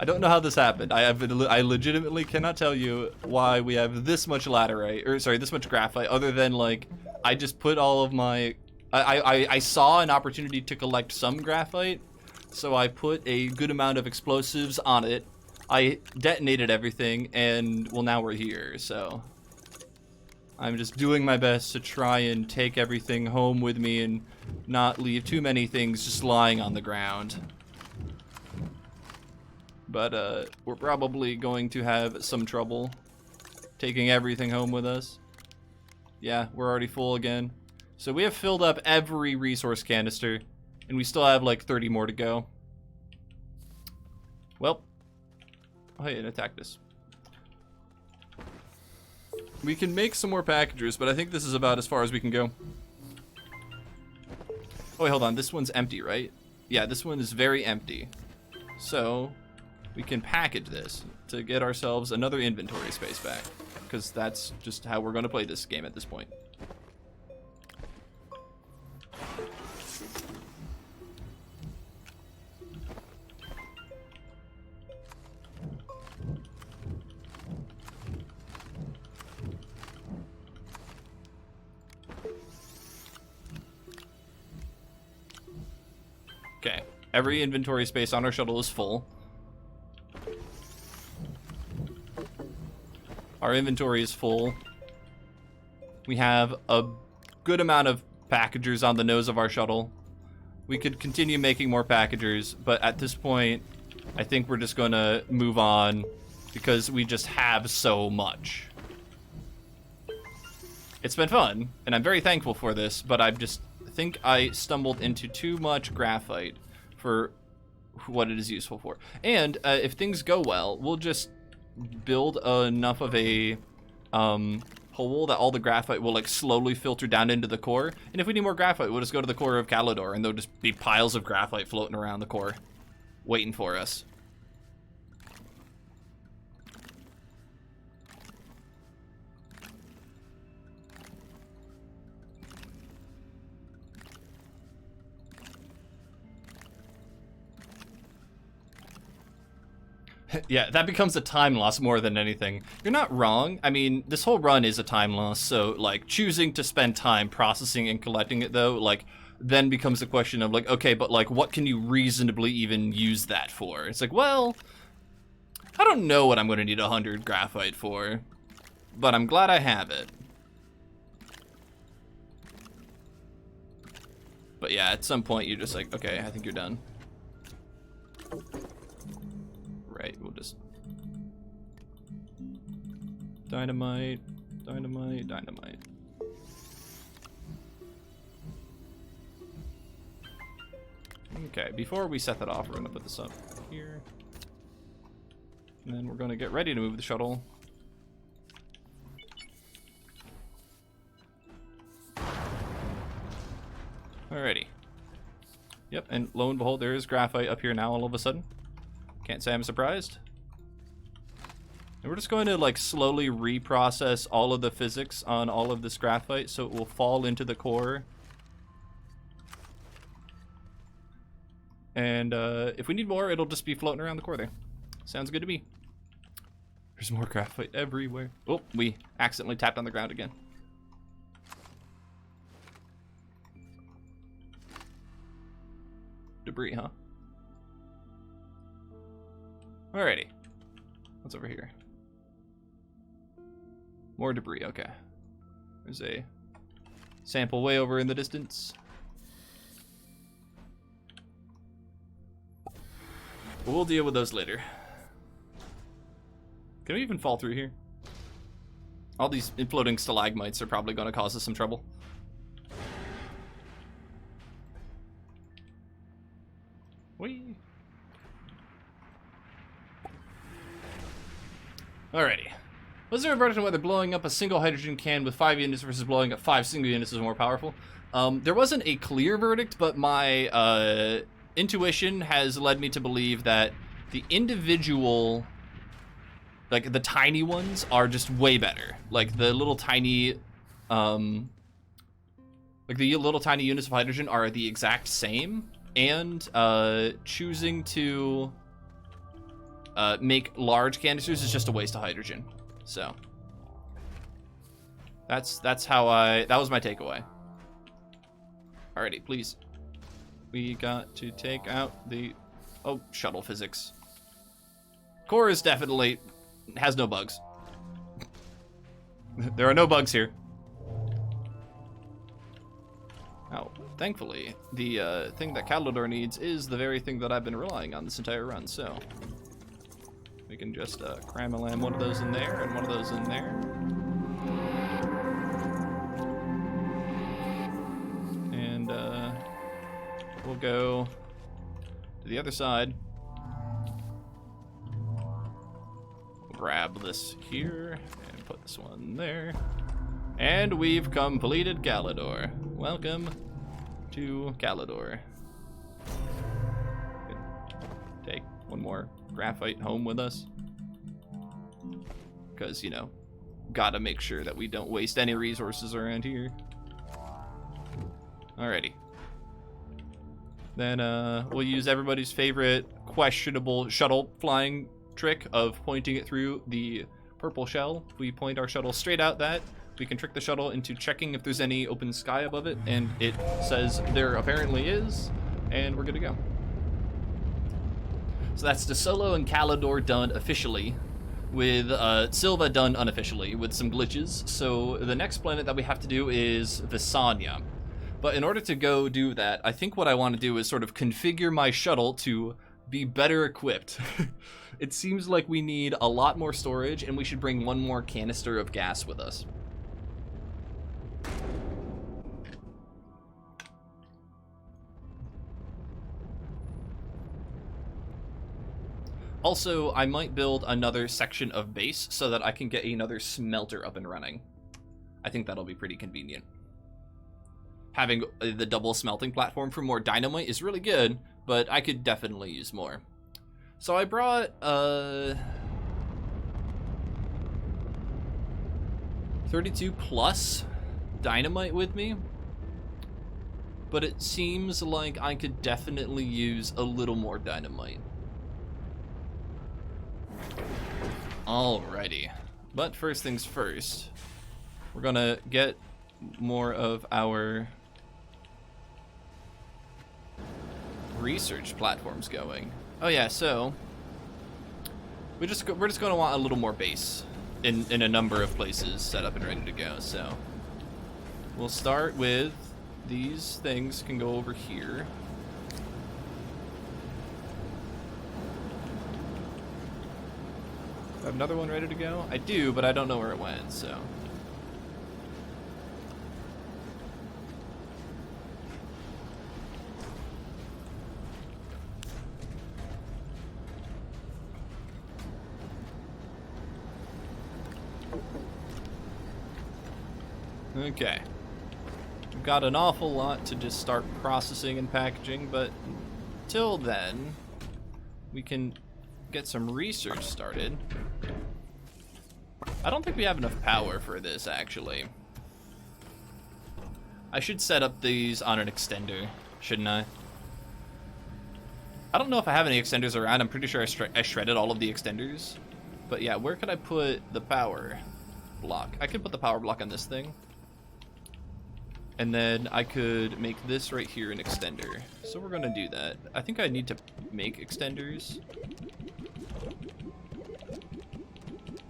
I don't know how this happened. I legitimately cannot tell you why we have this much laterite, or sorry, this much graphite, other than like, I just put all of my, I saw an opportunity to collect some graphite, so I put a good amount of explosives on it. I detonated everything, and well, now we're here, so. I'm just doing my best to try and take everything home with me and not leave too many things just lying on the ground. But we're probably going to have some trouble taking everything home with us. Yeah, we're already full again. So we have filled up every resource canister, and we still have like 30 more to go. Well, oh hey, and attack this. We can make some more packages, but I think this is about as far as we can go. Oh wait, hold on, this one's empty, right? Yeah, this one is very empty. So we can package this to get ourselves another inventory space back, because that's just how we're going to play this game at this point. Okay, every inventory space on our shuttle is full. Our inventory is full. We have a good amount of packagers on the nose of our shuttle. We could continue making more packagers, but at this point, I think we're just gonna move on because we just have so much. It's been fun, and I'm very thankful for this, but I think I stumbled into too much graphite for what it is useful for. And if things go well, we'll just build enough of a hole that all the graphite will like slowly filter down into the core. And if we need more graphite, we'll just go to the core of Calidor, and there'll just be piles of graphite floating around the core, waiting for us. Yeah, that becomes a time loss more than anything. You're not wrong. I mean, this whole run is a time loss, so, like, choosing to spend time processing and collecting it, though, like, then becomes a question of, like, okay, but, like, what can you reasonably even use that for? It's like, well, I don't know what I'm going to need 100 graphite for, but I'm glad I have it. But yeah, at some point, you're just like, okay, I think you're done. Right, we'll just dynamite, dynamite, dynamite. Okay, before we set that off, we're gonna put this up here. And then we're gonna get ready to move the shuttle. Alrighty. Yep, and lo and behold, there is graphite up here now all of a sudden. Can't say I'm surprised. And we're just going to like slowly reprocess all of the physics on all of this graphite so it will fall into the core. And if we need more, it'll just be floating around the core there. Sounds good to me. There's more graphite everywhere. Oh, we accidentally tapped on the ground again. Debris, huh? Alrighty. What's over here? More debris, okay. There's a sample way over in the distance. We'll deal with those later. Can we even fall through here? All these imploding stalagmites are probably going to cause us some trouble. Whee! Alrighty. Was there a verdict on whether blowing up a single hydrogen can with 5 units versus blowing up 5 single units is more powerful? There wasn't a clear verdict, but my intuition has led me to believe that the individual, like the tiny ones, are just way better. Like the little tiny, units of hydrogen are the exact same, and choosing to make large canisters is just a waste of hydrogen. So that's how that was my takeaway. Alrighty, please. We got to take out the shuttle physics. Core is definitely has no bugs. There are no bugs here. Now, thankfully, the thing that Calidor needs is the very thing that I've been relying on this entire run, so we can just cram-a-lam one of those in there and one of those in there. And we'll go to the other side. Grab this here and put this one there. And we've completed Calidor. Welcome to Calidor. Take one more graphite home with us. Because, you know, gotta make sure that we don't waste any resources around here. Alrighty. Then we'll use everybody's favorite questionable shuttle flying trick of pointing it through the purple shell. If we point our shuttle straight out that, we can trick the shuttle into checking if there's any open sky above it, and it says there apparently is, and we're good to go. So that's DeSolo and Calidor done officially, with Silva done unofficially, with some glitches. So the next planet that we have to do is Visanya. But in order to go do that, I think what I want to do is sort of configure my shuttle to be better equipped. It seems like we need a lot more storage, and we should bring one more canister of gas with us. Also, I might build another section of base so that I can get another smelter up and running. I think that'll be pretty convenient. Having the double smelting platform for more dynamite is really good, but I could definitely use more. So I brought 32 plus dynamite with me, but it seems like I could definitely use a little more dynamite. Alrighty, but first things first, we're gonna get more of our research platforms going. Oh yeah, so we're just going to want a little more base in a number of places set up and ready to go. So we'll start with these things can go over here. I have another one ready to go? I do, but I don't know where it went, so. Okay. We've got an awful lot to just start processing and packaging, but till then, we can get some research started. I don't think we have enough power for this, actually. I should set up these on an extender, shouldn't I? I don't know if I have any extenders around. I'm pretty sure I shredded all of the extenders. But yeah, where could I put the power block? I could put the power block on this thing. And then I could make this right here an extender. So we're gonna do that. I think I need to make extenders.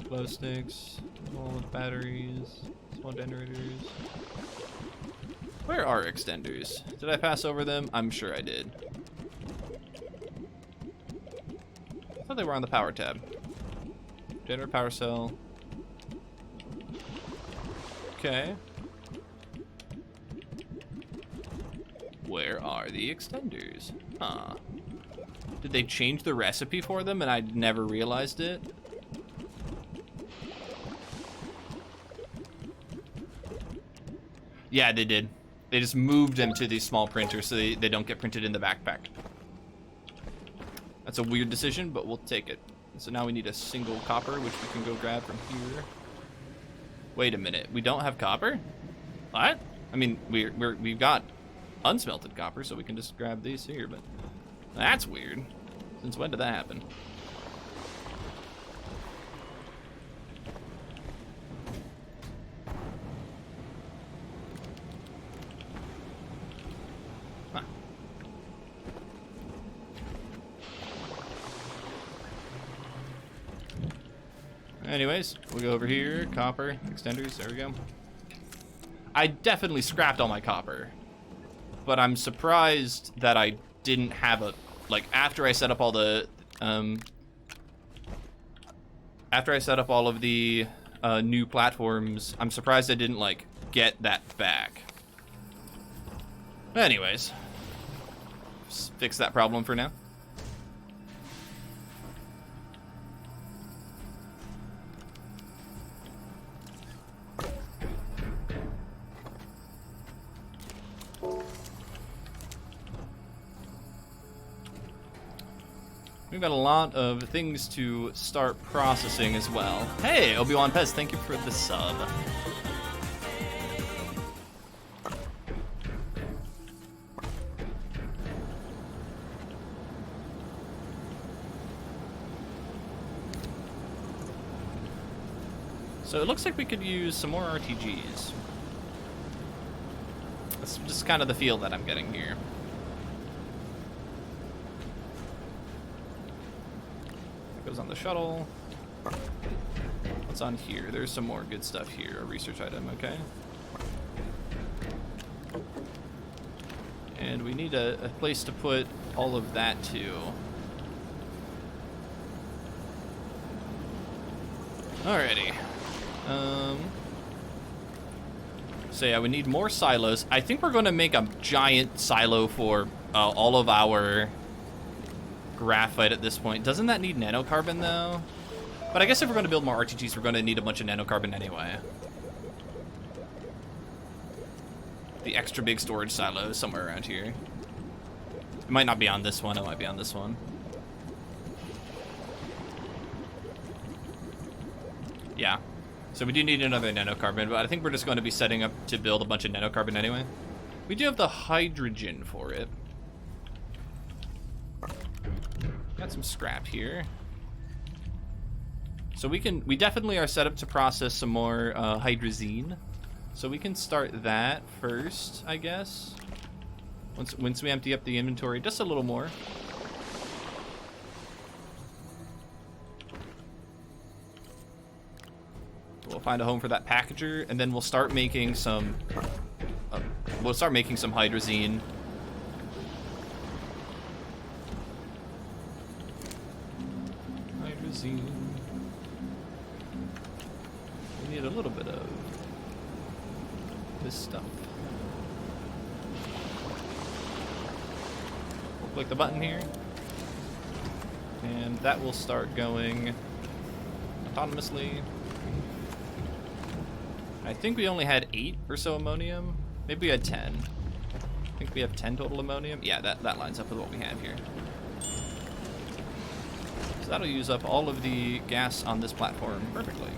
Glow sticks, small batteries, small generators. Where are extenders? Did I pass over them? I'm sure I did. I thought they were on the power tab. Generator power cell. Okay. Where are the extenders? Huh. Did they change the recipe for them and I never realized it? Yeah, they did. They just moved them to these small printers so they don't get printed in the backpack. That's a weird decision, but we'll take it. So now we need a single copper, which we can go grab from here. Wait a minute, we don't have copper? What? I mean, we've got unsmelted copper, so we can just grab these here, but that's weird. Since when did that happen? Huh. Anyways, we'll go over here, copper, extenders, there we go. I definitely scrapped all my copper, but I'm surprised that I didn't have a, like, after I set up all the, after I set up all of the new platforms, I'm surprised I didn't, like, get that back. Anyways, just fix that problem for now. We've got a lot of things to start processing as well. Hey, Obi-Wan Pez, thank you for the sub. So it looks like we could use some more RTGs. That's just kind of the feel that I'm getting here. Goes on the shuttle. What's on here? There's some more good stuff here. A research item, okay. And we need a place to put all of that to. Alrighty. So yeah, we need more silos. I think we're going to make a giant silo for all of our graphite at this point. Doesn't that need nanocarbon though? But I guess if we're going to build more RTGs, we're going to need a bunch of nanocarbon anyway. The extra big storage silo is somewhere around here. It might not be on this one. It might be on this one. Yeah. So we do need another nanocarbon, but I think we're just going to be setting up to build a bunch of nanocarbon anyway. We do have the hydrogen for it. Got some scrap here. So we definitely are set up to process some more hydrazine. So we can start that first, I guess. Once we empty up the inventory just a little more. We'll find a home for that packager, and then we'll start making some hydrazine. We need a little bit of this stuff. We'll click the button here, and that will start going autonomously. I think we only had 8 or so ammonium. Maybe we had 10. I think we have 10 total ammonium. Yeah, that lines up with what we have here. So that'll use up all of the gas on this platform perfectly.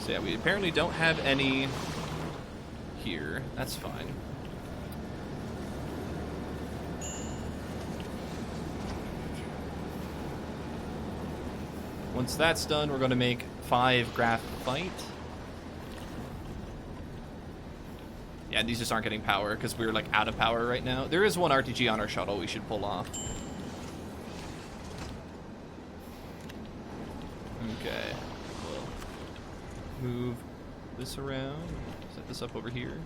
So yeah, we apparently don't have any here. That's fine. Once that's done, we're going to make 5 graphite. Yeah, these just aren't getting power because we're like out of power right now. There is 1 RTG on our shuttle we should pull off. Okay. We'll move this around. Set this up over here.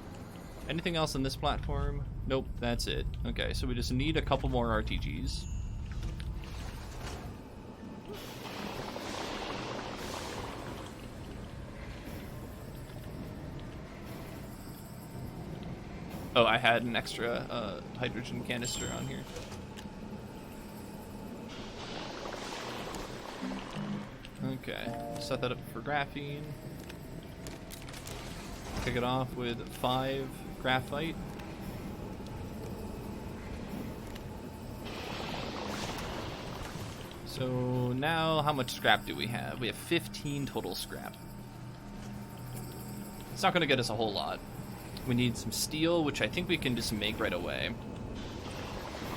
Anything else on this platform? Nope, that's it. Okay, so we just need a couple more RTGs. Oh, I had an extra hydrogen canister on here. Okay, set that up for graphene. Kick it off with 5 graphite. So now, how much scrap do we have? We have 15 total scrap. It's not going to get us a whole lot. We need some steel, which I think we can just make right away.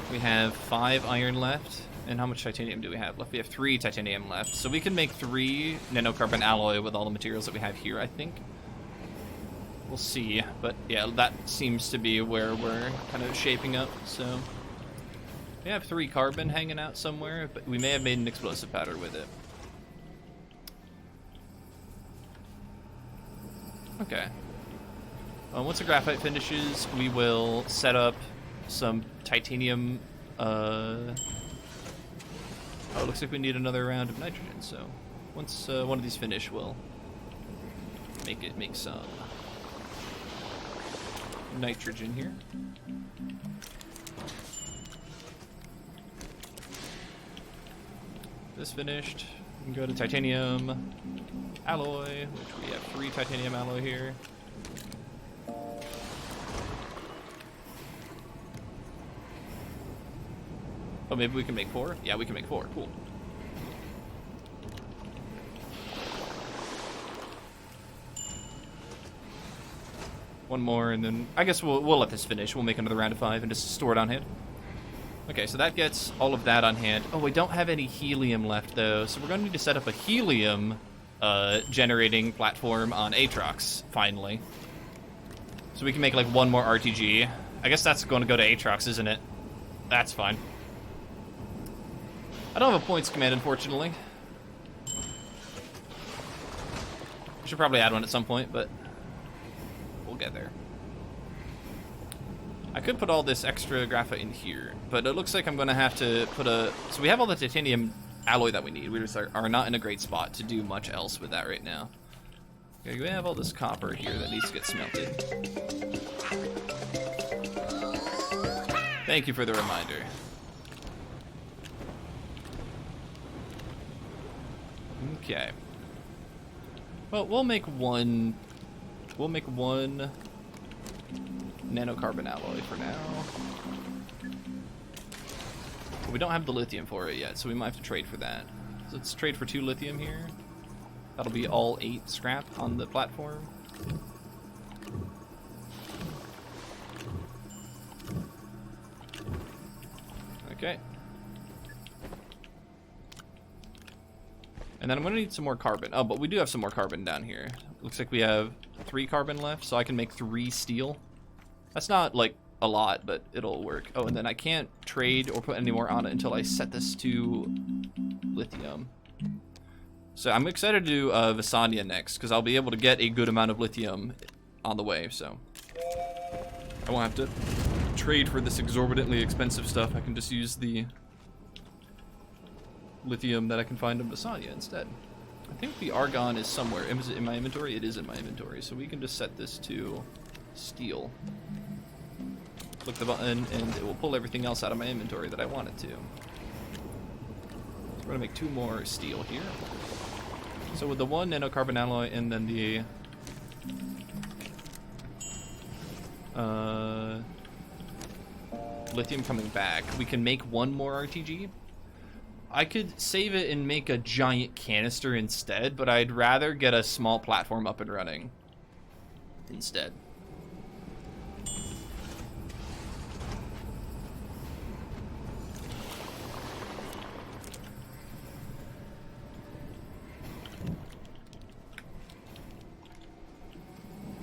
We have 5 iron left. And how much titanium do we have left? We have 3 titanium left. So we can make 3 nanocarbon alloy with all the materials that we have here, I think. We'll see. But yeah, that seems to be where we're kind of shaping up. So we have 3 carbon hanging out somewhere, but we may have made an explosive powder with it. Okay. Once the graphite finishes, we will set up some titanium. Oh, it looks like we need another round of nitrogen. So once one of these finish, we'll make some nitrogen here. This finished. We can go to titanium alloy, which we have 3 titanium alloy here. Oh, maybe we can make 4? Yeah, we can make 4. Cool. One more, and then I guess we'll let this finish. We'll make another round of 5 and just store it on hand. Okay, so that gets all of that on hand. Oh, we don't have any helium left, though, so we're going to need to set up a helium generating platform on Aatrox, finally. So we can make, like, 1 more RTG. I guess that's going to go to Aatrox, isn't it? That's fine. I don't have a points command, unfortunately. I should probably add one at some point, but we'll get there. I could put all this extra graphite in here, but it looks like I'm going to have to put a... So we have all the titanium alloy that we need. We just are not in a great spot to do much else with that right now. Okay, we have all this copper here that needs to get smelted. Thank you for the reminder. Okay. Well, we'll make one nanocarbon alloy for now. We don't have the lithium for it yet, so we might have to trade for that. So let's trade for 2 lithium here. That'll be all 8 scrap on the platform. Okay. And then I'm going to need some more carbon. Oh, but we do have some more carbon down here. Looks like we have 3 carbon left, so I can make 3 steel. That's not, like, a lot, but it'll work. Oh, and then I can't trade or put any more on it until I set this to lithium. So I'm excited to do Visanya next, because I'll be able to get a good amount of lithium on the way, so I won't have to trade for this exorbitantly expensive stuff. I can just use the lithium that I can find in Visanya instead. I think the argon is somewhere. Is it in my inventory? It is in my inventory, so we can just set this to steel. Click the button, and it will pull everything else out of my inventory that I want it to. So we're going to make 2 more steel here. So with the 1 nanocarbon alloy and then the lithium coming back, we can make 1 more RTG. I could save it and make a giant canister instead, but I'd rather get a small platform up and running instead.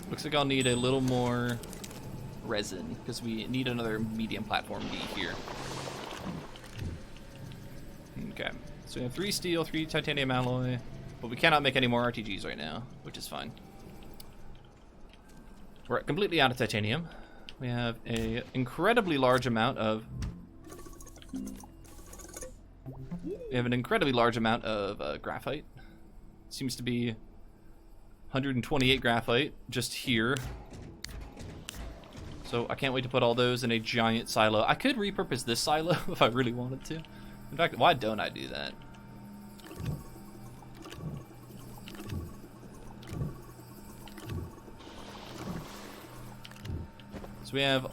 Looks like I'll need a little more resin because we need another medium platform B here. Okay, so we have 3 steel, 3 titanium alloy, but we cannot make any more RTGs right now, which is fine. We're completely out of titanium. We have an incredibly large amount of graphite. Seems to be 128 graphite just here. So I can't wait to put all those in a giant silo. I could repurpose this silo if I really wanted to. In fact, why don't I do that? So we have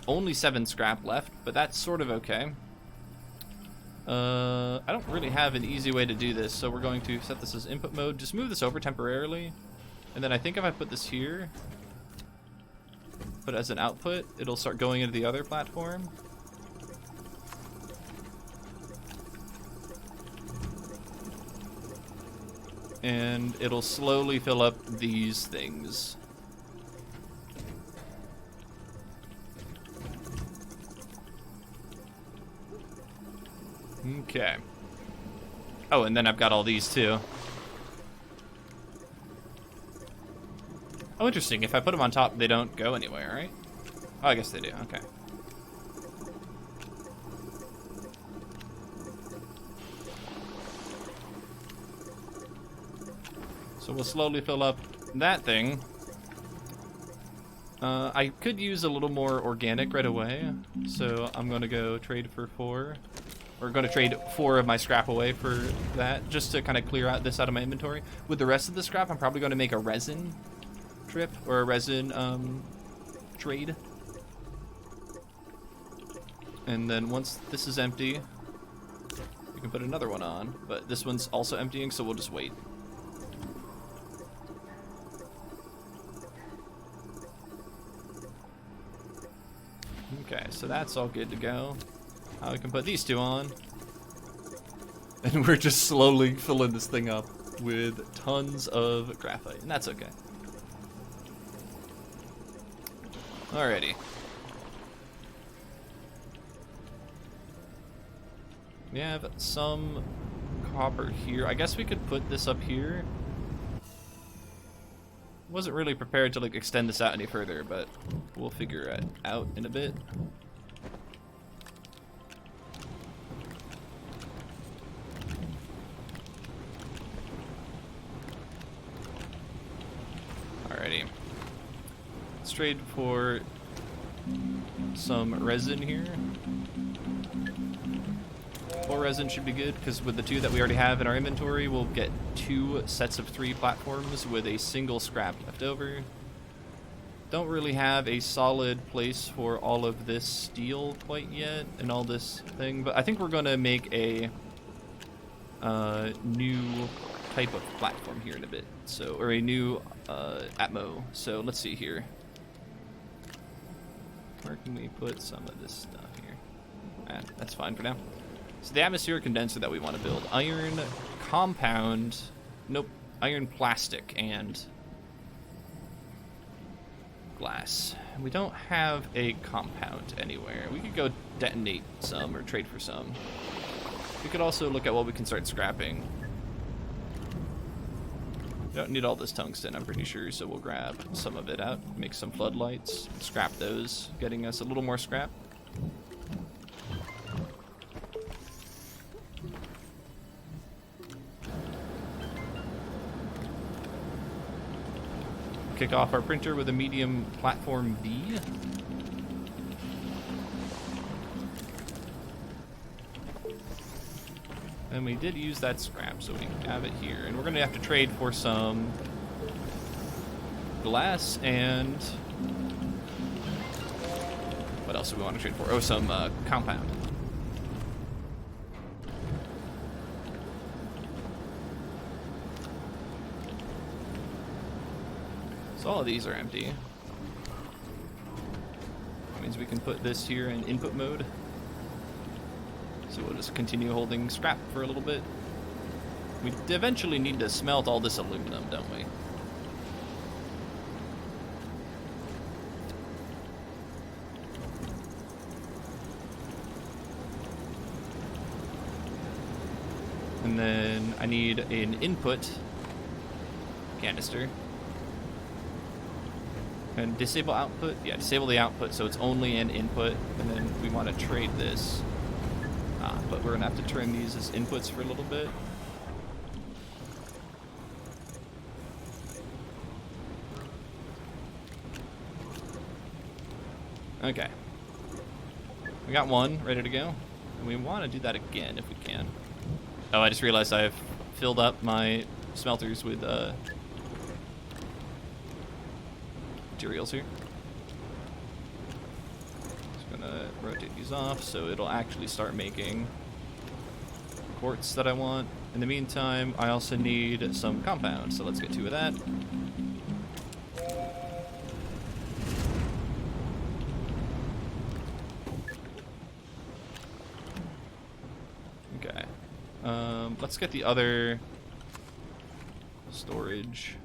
only 7 scrap left, but that's sort of okay. I don't really have an easy way to do this, so we're going to set this as input mode. Just move this over temporarily. And then I think if I put this here, put it as an output, it'll start going into the other platform. And it'll slowly fill up these things. Okay. Oh, and then I've got all these too. Oh, interesting. If I put them on top, they don't go anywhere, right? Oh, I guess they do. Okay. So we'll slowly fill up that thing. I could use a little more organic right away, so I'm going to go trade for 4. We're going to trade 4 of my scrap away for that, just to kind of clear out this out of my inventory. With the rest of the scrap, I'm probably going to make a resin trip or a resin trade. And then once this is empty, we can put another one on, but this one's also emptying, so we'll just wait. Okay, so that's all good to go. Now we can put these 2 on. And we're just slowly filling this thing up with tons of graphite, and that's okay. Alrighty. We have some copper here. I guess we could put this up here. Wasn't really prepared to like extend this out any further, but we'll figure it out in a bit. Alrighty. Let's trade for some resin here. 4 resin should be good, because with the 2 that we already have in our inventory, we'll get 2 sets of 3 platforms with a single scrap left over. Don't really have a solid place for all of this steel quite yet, and all this thing, but I think we're going to make a new type of platform here in a bit, so, or a new atmo. So let's see here. Where can we put some of this stuff here? That's fine for now. So the atmospheric condenser that we want to build, iron compound, nope, iron plastic and glass. We don't have a compound anywhere. We could go detonate some or trade for some. We could also look at what we can start scrapping. We don't need all this tungsten, I'm pretty sure, so we'll grab some of it out, make some floodlights, scrap those, getting us a little more scrap. Kick off our printer with a medium platform B. And we did use that scrap, so we have it here. And we're going to have to trade for some glass and... What else do we want to trade for? Oh, some compound. So all of these are empty. That means we can put this here in input mode. So we'll just continue holding scrap for a little bit. We eventually need to smelt all this aluminum, don't we? And then I need an input canister. And disable output? Yeah, disable the output so it's only an input. And then we want to trade this. But we're going to have to turn these as inputs for a little bit. Okay. We got one ready to go. And we want to do that again if we can. Oh, I just realized I've filled up my smelters with materials here. Just gonna rotate these off so it'll actually start making quartz that I want. In the meantime, I also need some compound, so let's get 2 of that. Okay. Let's get the other storage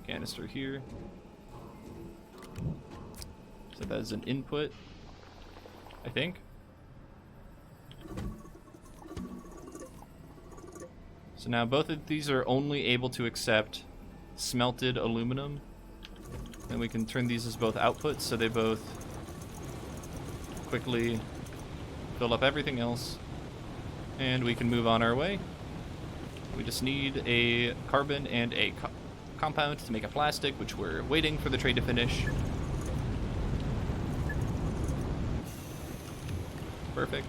canister here. So that is an input, I think. So now both of these are only able to accept smelted aluminum. And we can turn these as both outputs so they both quickly fill up everything else. And we can move on our way. We just need a carbon and a compound to make a plastic, which we're waiting for the trade to finish. Perfect.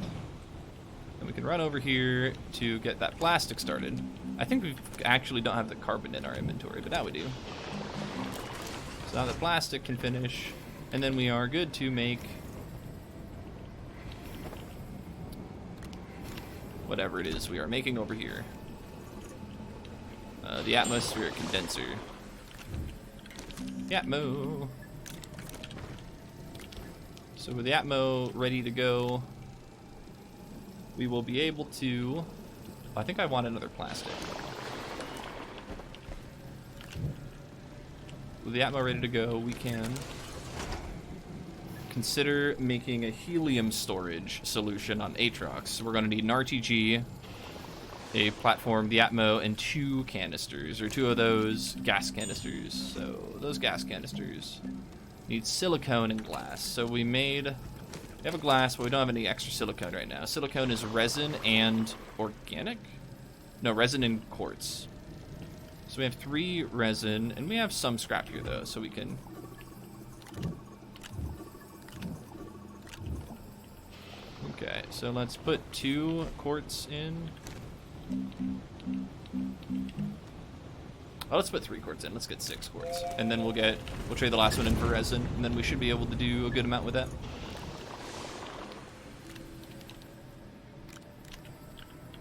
And we can run over here to get that plastic started. I think we actually don't have the carbon in our inventory, but now we do. So now the plastic can finish, and then we are good to make whatever it is we are making over here. The atmospheric condenser. Atmo. So with the Atmo ready to go, we will be able to... I think I want another plastic. With the Atmo ready to go, we can consider making a helium storage solution on Aatrox. So we're going to need an RTG, a platform, the Atmo, and 2 canisters, or 2 of those gas canisters. So those gas canisters need silicone and glass. So we have a glass, but we don't have any extra silicone right now. Silicone is resin and organic? No, resin and quartz. So we have 3 resin, and we have some scrap here though, so we can... Okay, so let's put 2 quartz in. Oh, let's put 3 quartz in. Let's get 6 quartz. And then we'll trade the last one in for resin, and then we should be able to do a good amount with that.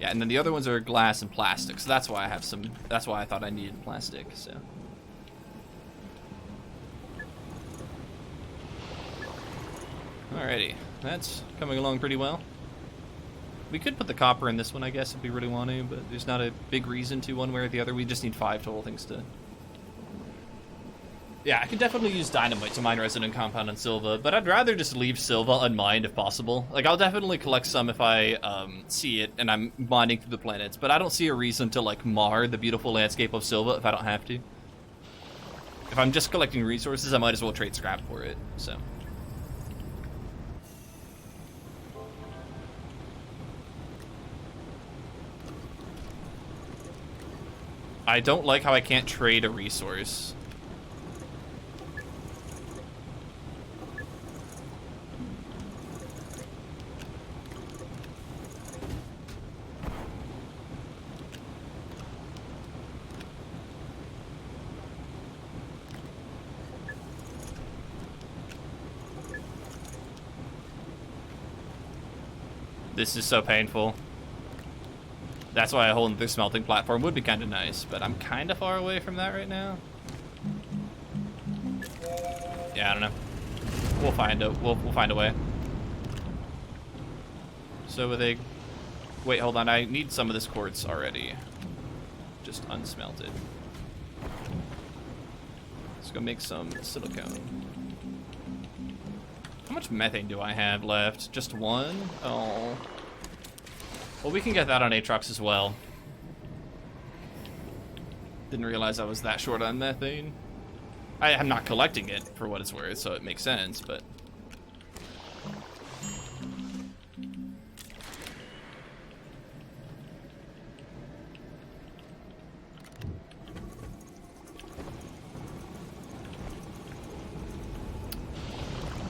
Yeah, and then the other ones are glass and plastic, so that's why I have some, that's why I thought I needed plastic, so. Alrighty, that's coming along pretty well. We could put the copper in this one, I guess, if we really want to, but there's not a big reason to one way or the other. We just need 5 total things to... Yeah, I could definitely use dynamite to mine resin and compound on Silva, but I'd rather just leave Silva unmined if possible. Like, I'll definitely collect some if I see it and I'm mining through the planets, but I don't see a reason to, like, mar the beautiful landscape of Silva if I don't have to. If I'm just collecting resources, I might as well trade scrap for it, so... I don't like how I can't trade a resource. This is so painful. That's why a whole other smelting platform would be kind of nice, but I'm kind of far away from that right now. Yeah, I don't know. We'll find a way. So with a... Wait, hold on. I need some of this quartz already. Just unsmelted. Let's go make some silicone. How much methane do I have left? Just one? Oh. Well, we can get that on Aatrox as well. Didn't realize I was that short on methane. I'm not collecting it for what it's worth, so it makes sense, but...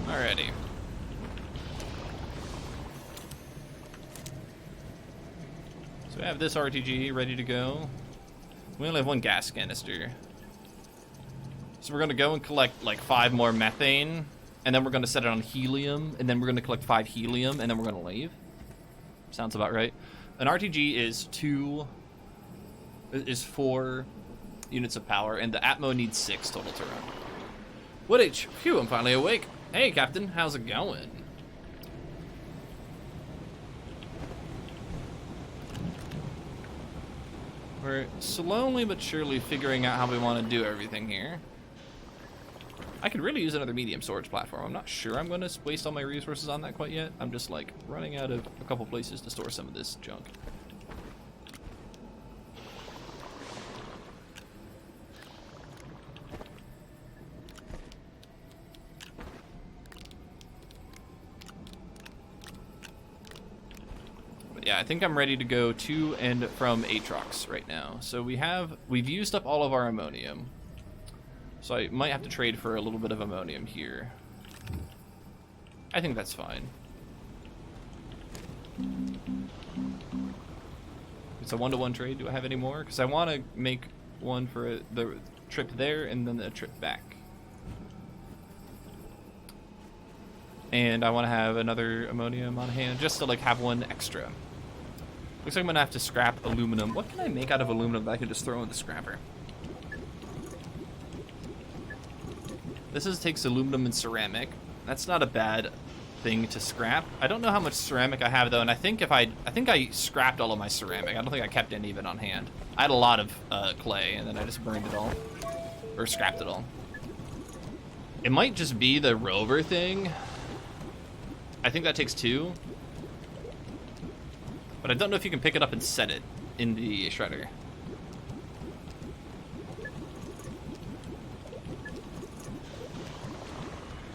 Alrighty. So I have this RTG ready to go. We only have one gas canister. So we're gonna go and collect like 5 more methane, and then we're gonna set it on helium, and then we're gonna collect 5 helium, and then we're gonna leave. Sounds about right. An RTG is 4 units of power, and the Atmo needs 6 total to run. What H? Phew, I'm finally awake. Hey, Captain, how's it going? We're slowly but surely figuring out how we want to do everything here. I could really use another medium storage platform. I'm not sure I'm going to waste all my resources on that quite yet. I'm just like running out of a couple places to store some of this junk. Yeah, I think I'm ready to go to and from Aatrox right now. So we've used up all of our ammonium. So I might have to trade for a little bit of ammonium here. I think that's fine. It's a 1-to-1 trade. Do I have any more? Because I want to make one for the trip there and then the trip back. And I want to have another ammonium on hand just to like have one extra. Looks like I'm gonna have to scrap aluminum. What can I make out of aluminum that I can just throw in the scrapper? This takes aluminum and ceramic. That's not a bad thing to scrap. I don't know how much ceramic I have though, and I think I scrapped all of my ceramic. I don't think I kept any of it on hand. I had a lot of clay, and then I just burned it all, or scrapped it all. It might just be the rover thing. I think that takes 2. But I don't know if you can pick it up and set it in the shredder.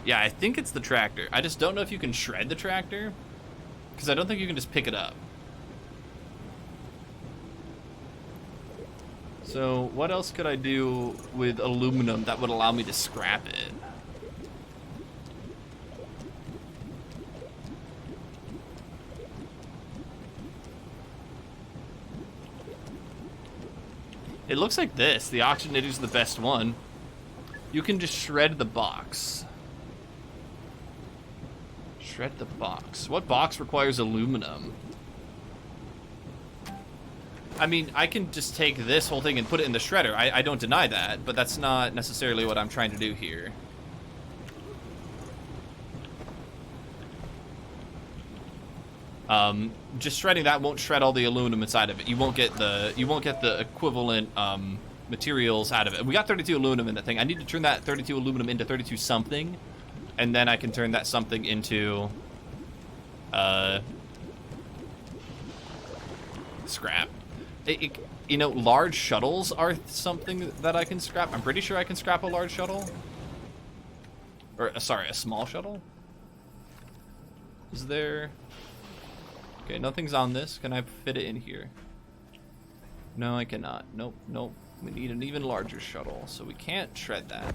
Yeah, I think it's the tractor. I just don't know if you can shred the tractor, because I don't think you can just pick it up. So what else could I do with aluminum that would allow me to scrap it? It looks like this. The oxygenator is the best one. You can just shred the box. Shred the box. What box requires aluminum? I mean, I can just take this whole thing and put it in the shredder. I don't deny that, but that's not necessarily what I'm trying to do here. Just shredding that won't shred all the aluminum inside of it. You won't get the equivalent materials out of it. We got 32 aluminum in that thing. I need to turn that 32 aluminum into 32 something, and then I can turn that something into scrap. You know, large shuttles are something that I can scrap. I'm pretty sure I can scrap a large shuttle. Or, sorry, a small shuttle? Is there... Okay, nothing's on this. Can I fit it in here? No, I cannot. Nope, nope. We need an even larger shuttle, so we can't shred that.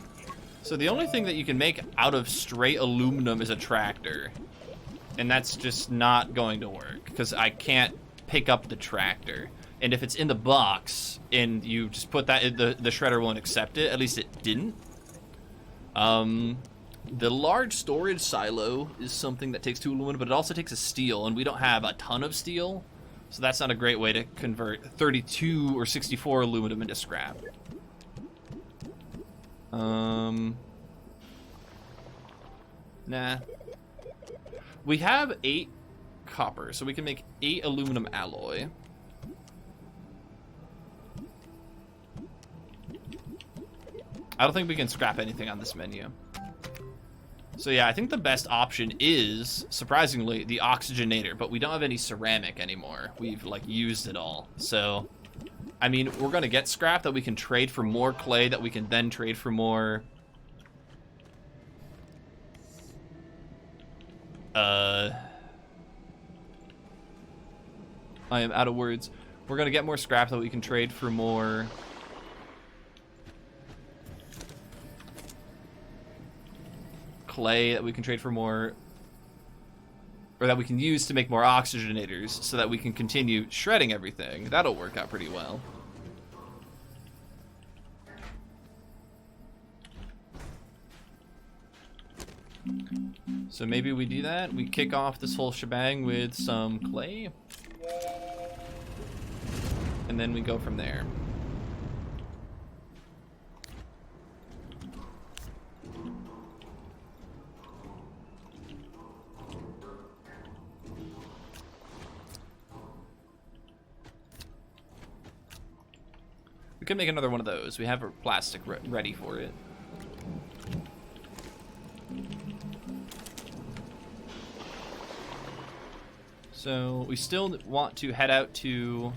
So the only thing that you can make out of straight aluminum is a tractor. And that's just not going to work, because I can't pick up the tractor. And if it's in the box, and you just put that in, the shredder won't accept it. At least it didn't. The large storage silo is something that takes 2 aluminum, but it also takes a steel, and we don't have a ton of steel, so that's not a great way to convert 32 or 64 aluminum into scrap. Nah. We have 8 copper, so we can make 8 aluminum alloy. I don't think we can scrap anything on this menu. So yeah, I think the best option is, surprisingly, the oxygenator, but we don't have any ceramic anymore. We've, like, used it all. So, I mean, we're gonna get scrap that we can trade for more clay, that we can then trade for more... I am out of words. We're gonna get more scrap that we can trade for more... clay that we can trade for more, or that we can use to make more oxygenators so that we can continue shredding everything. That'll work out pretty well. So maybe we do that. We kick off this whole shebang with some clay, and then we go from there. We could make another one of those. We have a plastic ready for it. So we still want to head out to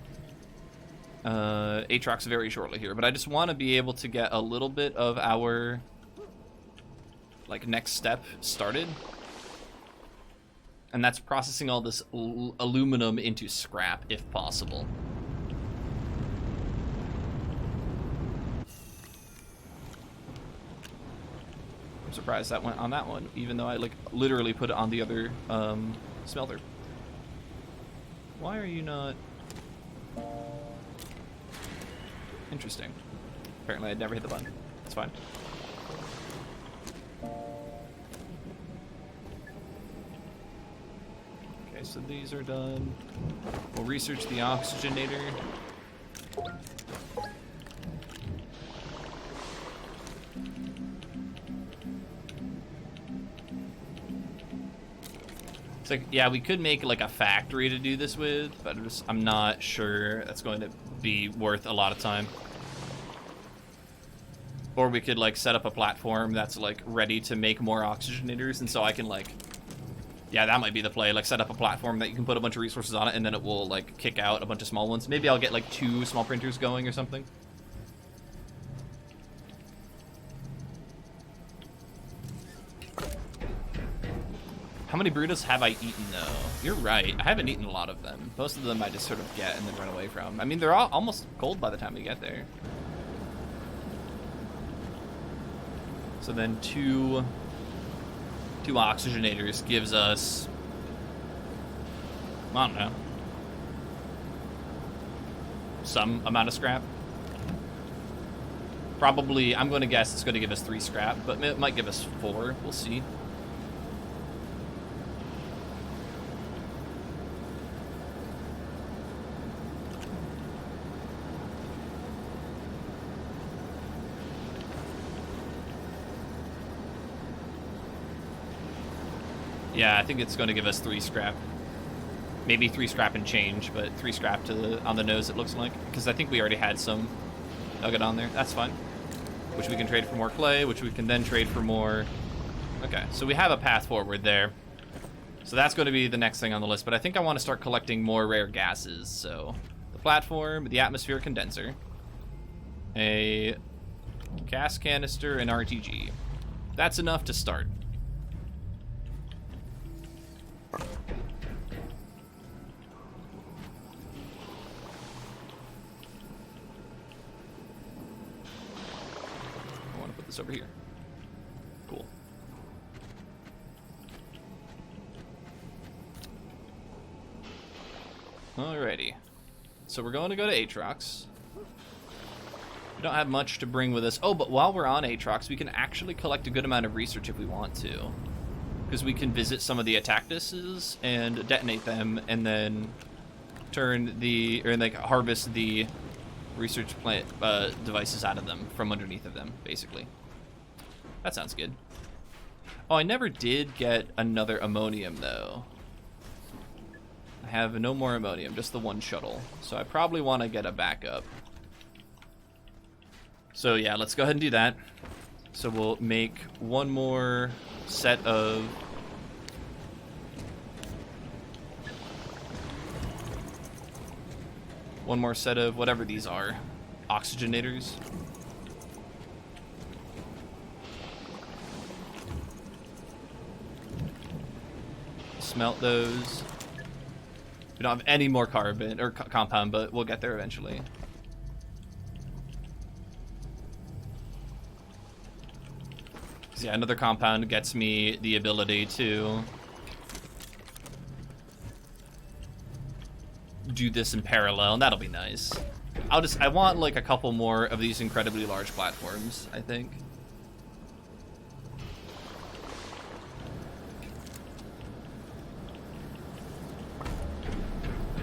Aatrox very shortly here, but I just want to be able to get a little bit of our like next step started, and that's processing all this aluminum into scrap if possible. I'm surprised that went on that one, even though I like literally put it on the other smelter. Why are you not? Interesting. Apparently I'd never hit the button. It's fine. Okay, so these are done. We'll research the oxygenator. It's like, yeah, we could make like a factory to do this with, but I'm not sure that's going to be worth a lot of time. Or we could like set up a platform that's like ready to make more oxygenators, and so I can like, yeah, that might be the play. Like set up a platform that you can put a bunch of resources on it, and then it will like kick out a bunch of small ones. Maybe I'll get like 2 small printers going or something. How many burritos have I eaten, though? You're right. I haven't eaten a lot of them. Most of them I just sort of get and then run away from. I mean, they're all almost cold by the time we get there. So then two oxygenators gives us, I don't know, some amount of scrap. Probably, I'm going to guess it's going to give us 3 scrap, but it might give us 4. We'll see. Yeah, I think it's going to give us 3 scrap. Maybe 3 scrap and change, but 3 scrap on the nose, it looks like. Because I think we already had some nugget on there. That's fine. Which we can trade for more clay, which we can then trade for more... Okay, so we have a path forward there. So that's going to be the next thing on the list. But I think I want to start collecting more rare gases. So the platform, the atmospheric condenser, a gas canister, and RTG. That's enough to start. Over here. Cool. Alrighty. So we're going to go to Aatrox. We don't have much to bring with us. Oh, but while we're on Aatrox, we can actually collect a good amount of research if we want to. Because we can visit some of the Attactuses and detonate them, and then turn the, or like harvest the research plant devices out of them, from underneath of them, basically. That sounds good. Oh, I never did get another ammonium, though. I have no more ammonium, just the one shuttle. So I probably want to get a backup. So yeah, let's go ahead and do that. So we'll make one more set of... one more set of whatever these are. Oxygenators. Smelt those. We don't have any more carbon or compound, but we'll get there eventually. So yeah, another compound gets me the ability to do this in parallel, and that'll be nice. I want like a couple more of these incredibly large platforms, I think.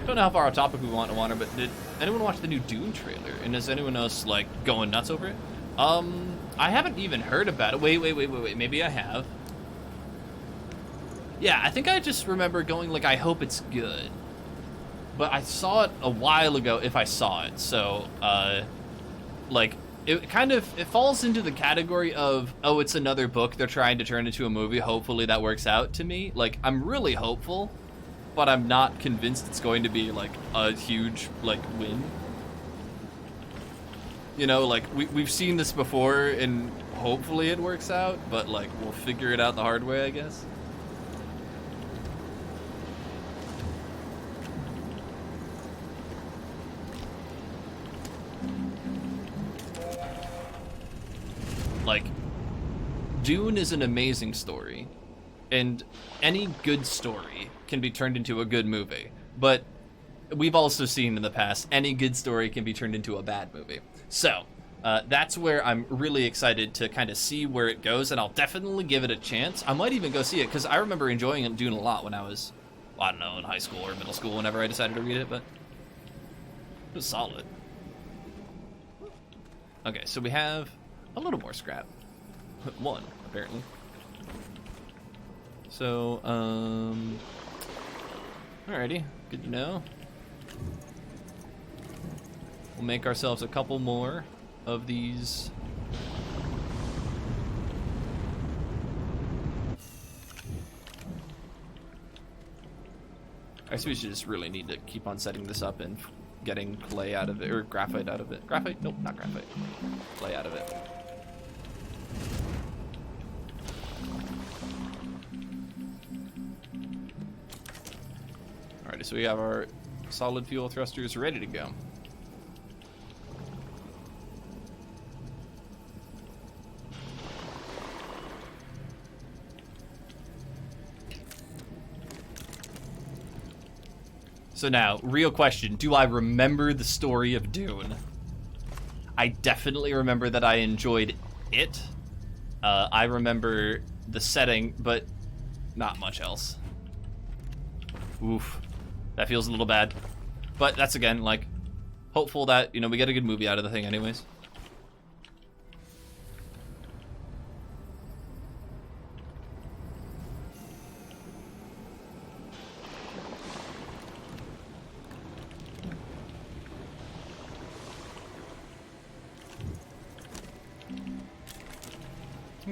Don't know how far off topic we want to wander, but did anyone watch the new Dune trailer? And is anyone else like going nuts over it? I haven't even heard about it. Wait. Maybe I have. Yeah, I think I just remember going like, I hope it's good. But I saw it a while ago, if I saw it. So, like, it falls into the category of, oh, it's another book they're trying to turn into a movie. Hopefully that works out to me. Like, I'm really hopeful, but I'm not convinced it's going to be like a huge like win. You know, like we've seen this before, and hopefully it works out, but like we'll figure it out the hard way, I guess. Like, Dune is an amazing story, and any good story can be turned into a good movie. But we've also seen in the past, any good story can be turned into a bad movie. So, that's where I'm really excited to kind of see where it goes, and I'll definitely give it a chance. I might even go see it, because I remember enjoying Dune a lot when I was, well, I don't know, in high school or middle school, whenever I decided to read it, but it was solid. Okay, so we have a little more scrap. One, apparently. So, alrighty, good to know. We'll make ourselves a couple more of these. I guess we should just really need to keep on setting this up and getting clay out of it, or graphite out of it. Graphite? Nope, not graphite. Clay out of it. Alrighty, so we have our solid fuel thrusters ready to go. So now, real question, do I remember the story of Dune? I definitely remember that I enjoyed it. I remember the setting, but not much else. Oof. That feels a little bad. But that's, again, like, hopeful that, you know, we get a good movie out of the thing anyways.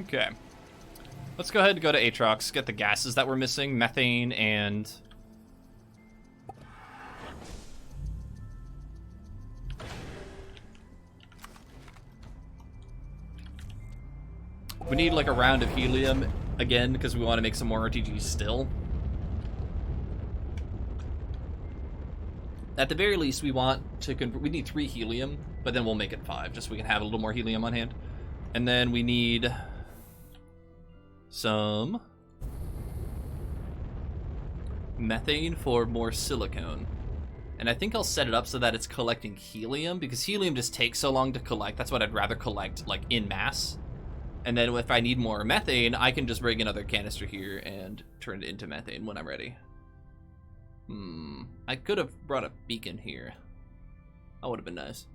Okay. Let's go ahead and go to Aatrox, get the gases that we're missing, methane and... we need like a round of helium again because we want to make some more RTGs still. At the very least, we want to convert. We need 3 helium, but then we'll make it 5 just so we can have a little more helium on hand. And then we need some methane for more silicone. And I think I'll set it up so that it's collecting helium, because helium just takes so long to collect. That's what I'd rather collect, like, in mass. And then if I need more methane, I can just bring another canister here and turn it into methane when I'm ready. I could have brought a beacon here. That would have been nice.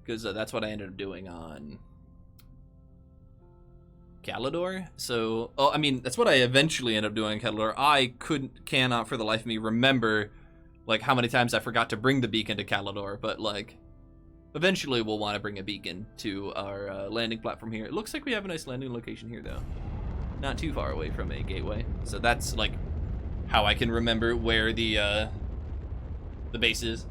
Because that's what I ended up doing on Calidor. So, oh, I mean, that's what I eventually ended up doing on Calidor. I cannot for the life of me remember, like, how many times I forgot to bring the beacon to Calidor, but, like, eventually we'll want to bring a beacon to our landing platform here. It looks like we have a nice landing location here, though. Not too far away from a gateway. So that's, like, how I can remember where the base is.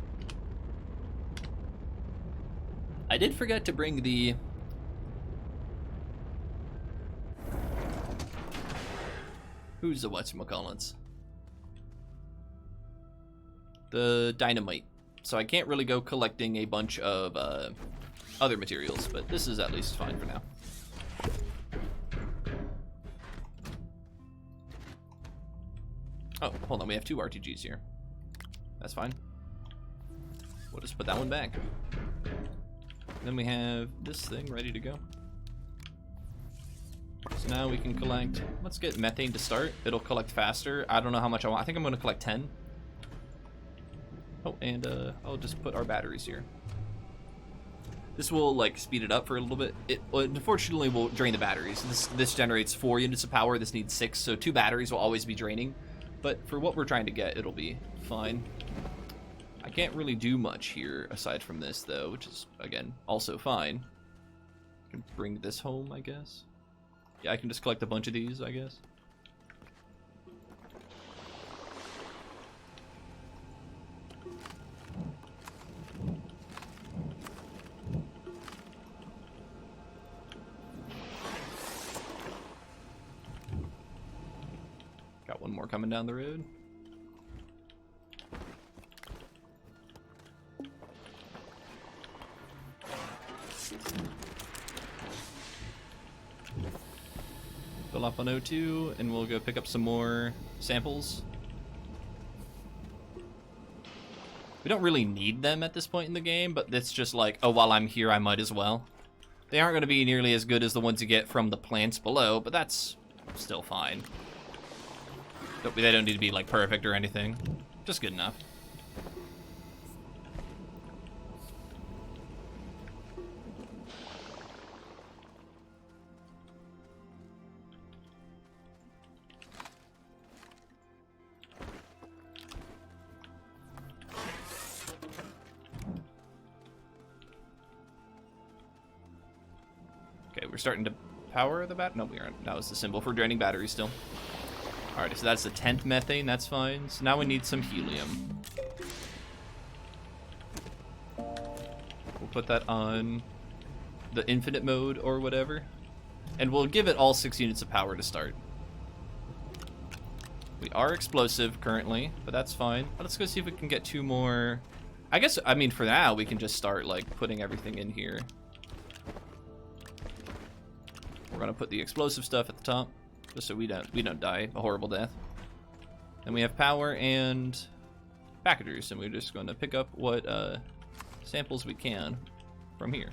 I did forget to bring the... Who's the whatchamacallits? The dynamite. So I can't really go collecting a bunch of other materials, but this is at least fine for now. Oh, hold on, we have 2 RTGs here. That's fine. We'll just put that one back. Then we have this thing ready to go. So now we can collect, let's get methane to start. It'll collect faster. I don't know how much I want. I think I'm gonna collect 10. Oh, and I'll just put our batteries here. This will like speed it up for a little bit. It unfortunately will drain the batteries. This generates 4 units of power. This needs 6, so 2 batteries will always be draining. But for what we're trying to get, it'll be fine. I can't really do much here aside from this though, which is again also fine. I can bring this home, I guess. Yeah, I can just collect a bunch of these, I guess. Got one more coming down the road. Fill up on O2, and we'll go pick up some more samples. We don't really need them at this point in the game, but it's just like, oh, while I'm here, I might as well. They aren't going to be nearly as good as the ones you get from the plants below, but that's still fine. They don't need to be, like, perfect or anything. Just good enough. Okay, we're starting to power the bat. No, we aren't. That was the symbol for draining batteries still. Alright, so that's the 10th methane, that's fine. So now we need some helium. We'll put that on the infinite mode or whatever. And we'll give it all 6 units of power to start. We are explosive currently, but that's fine. Let's go see if we can get 2 more. I guess, I mean, for now, we can just start, like, putting everything in here. We're gonna put the explosive stuff at the top, just so we don't die a horrible death. And we have power and packagers, and we're just going to pick up what samples we can from here.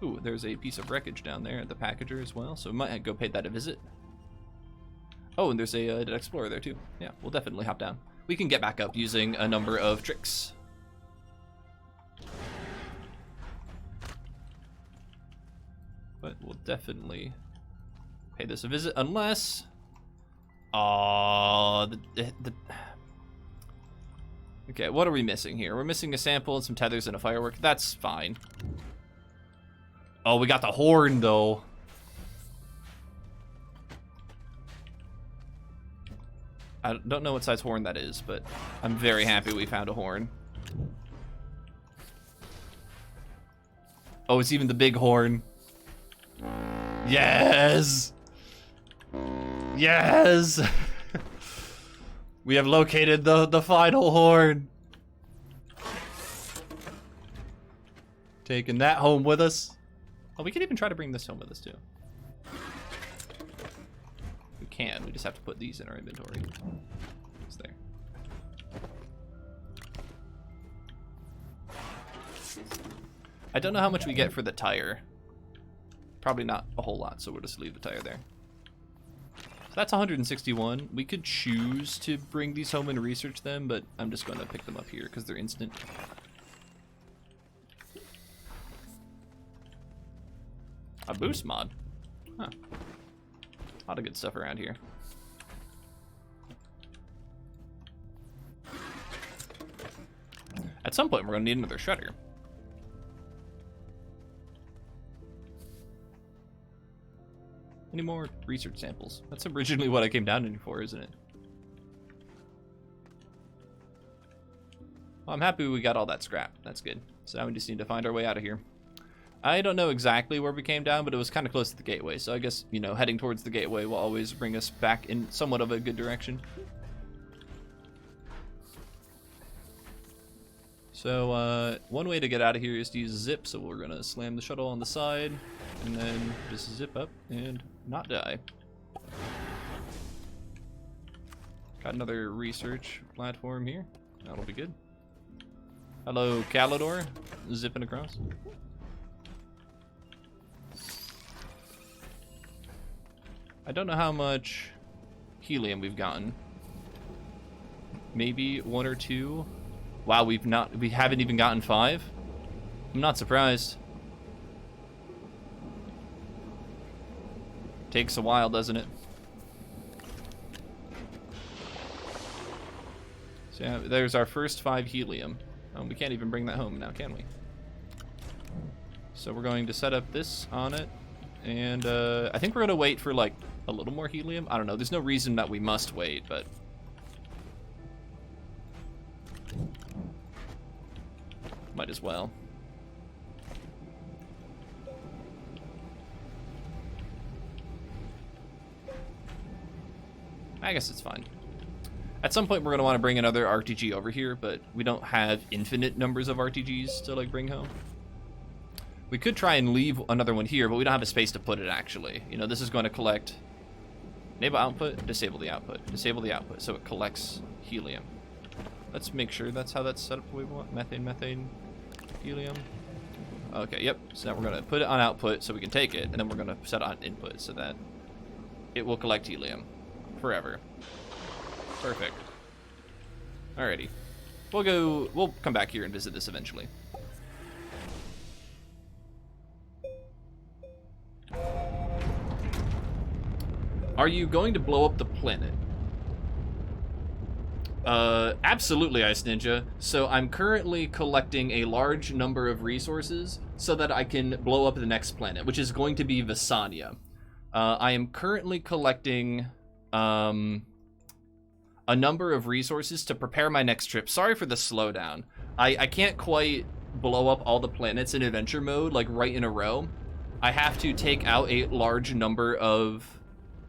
Ooh, there's a piece of wreckage down there at the packager as well, so we might go pay that a visit. Oh, and there's a an explorer there too. Yeah, we'll definitely hop down. We can get back up using a number of tricks. But we'll definitely pay this a visit, unless... Okay, what are we missing here? We're missing a sample and some tethers and a firework. That's fine. Oh, we got the horn, though. I don't know what size horn that is, but I'm very happy we found a horn. Oh, it's even the big horn. Yes! Yes! We have located the final horn. Taking that home with us. Oh, we can even try to bring this home with us too. We can, we just have to put these in our inventory. It's there. I don't know how much we get for the tire. Probably not a whole lot, so we'll just leave the tire there. So that's 161. We could choose to bring these home and research them, but I'm just going to pick them up here because they're instant. A boost mod. Huh. A lot of good stuff around here. At some point, we're going to need another shredder. Any more research samples? That's originally what I came down in for, isn't it? Well, I'm happy we got all that scrap. That's good. So now we just need to find our way out of here. I don't know exactly where we came down, but it was kind of close to the gateway. So I guess, you know, heading towards the gateway will always bring us back in somewhat of a good direction. So one way to get out of here is to use zip. So we're going to slam the shuttle on the side and then just zip up and not die. Got another research platform here. That'll be good. Hello, Calidor. Zipping across. I don't know how much helium we've gotten. Maybe 1 or 2. Wow, we haven't even gotten 5. I'm not surprised. Takes a while, doesn't it? So yeah, there's our first 5 helium. We can't even bring that home now, can we? So we're going to set up this on it. And I think we're going to wait for like a little more helium. I don't know. There's no reason that we must wait, but... might as well. I guess it's fine. At some point, we're going to want to bring another RTG over here, but we don't have infinite numbers of RTGs to like bring home. We could try and leave another one here, but we don't have a space to put it, actually. You know, this is going to collect... enable output, disable the output. Disable the output, so it collects helium. Let's make sure that's how that's set up the way we want. Methane, methane, helium. Okay, yep. So now we're going to put it on output so we can take it, and then we're going to set it on input so that it will collect helium forever. Perfect. Alrighty. We'll come back here and visit this eventually. Are you going to blow up the planet? Absolutely, Ice Ninja. So I'm currently collecting a large number of resources so that I can blow up the next planet, which is going to be Visania. I am currently collecting a number of resources to prepare my next trip. Sorry for the slowdown. I can't quite blow up all the planets in adventure mode, like right in a row. I have to take out a large number of...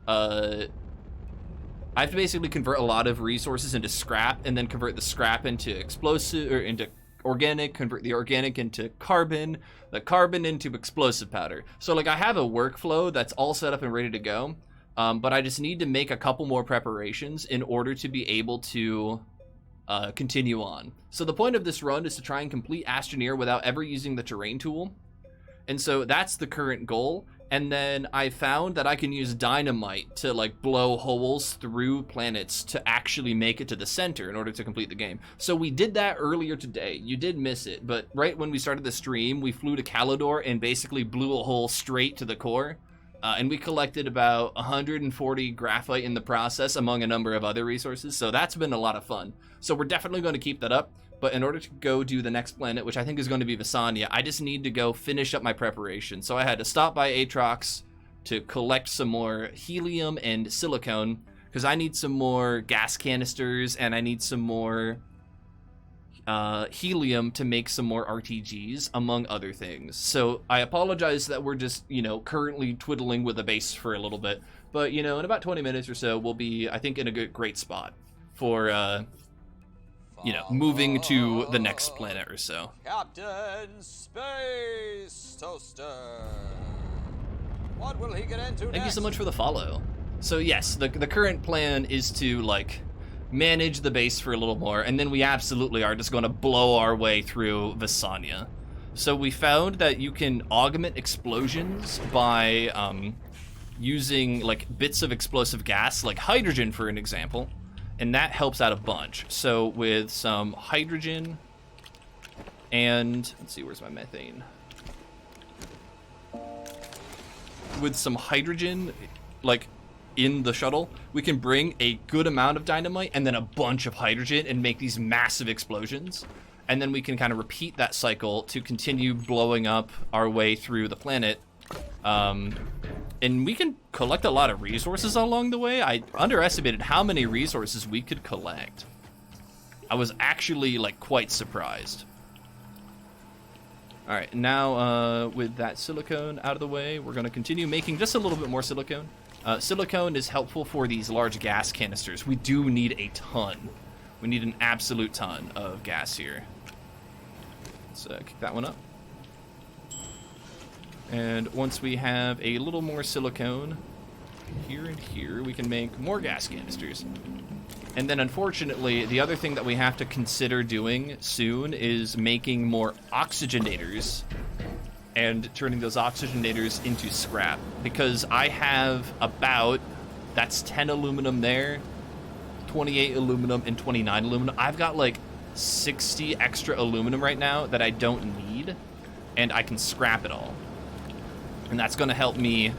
I have to basically convert a lot of resources into scrap, and then convert the scrap into explosive, or into organic, convert the organic into carbon, the carbon into explosive powder. So like I have a workflow that's all set up and ready to go, but I just need to make a couple more preparations in order to be able to continue on. So the point of this run is to try and complete Astroneer without ever using the terrain tool. And so that's the current goal. And then I found that I can use dynamite to like blow holes through planets to actually make it to the center in order to complete the game. So we did that earlier today. You did miss it, but right when we started the stream, we flew to Calidor and basically blew a hole straight to the core. And we collected about 140 graphite in the process, among a number of other resources. So that's been a lot of fun. So we're definitely going to keep that up. But in order to go do the next planet, which I think is going to be Visania, I just need to go finish up my preparation. So I had to stop by Aatrox to collect some more helium and silicone, because I need some more gas canisters, and I need some more helium to make some more RTGs, among other things. So I apologize that we're just, you know, currently twiddling with the base for a little bit. But, you know, in about 20 minutes or so, we'll be, I think, in a great spot for... you know, moving to the next planet or so. Captain Space Toaster. What will he get into next? Thank you so much for the follow. So yes, the current plan is to like manage the base for a little more, and then we absolutely are just going to blow our way through Visania. So we found that you can augment explosions by using like bits of explosive gas, like hydrogen for an example, and that helps out a bunch. So with some hydrogen and, let's see, where's my methane? With some hydrogen, like in the shuttle, we can bring a good amount of dynamite and then a bunch of hydrogen and make these massive explosions. And then we can kind of repeat that cycle to continue blowing up our way through the planet. And we can collect a lot of resources along the way. I underestimated how many resources we could collect. I was actually like quite surprised. All right, now with that silicone out of the way, we're gonna continue making just a little bit more silicone. Silicone is helpful for these large gas canisters. We do need a ton. We need an absolute ton of gas here. Let's kick that one up. And once we have a little more silicone here and here, we can make more gas canisters. And then unfortunately, the other thing that we have to consider doing soon is making more oxygenators and turning those oxygenators into scrap. Because I have about, that's 10 aluminum there, 28 aluminum, and 29 aluminum. I've got like 60 extra aluminum right now that I don't need, and I can scrap it all. And that's going to help me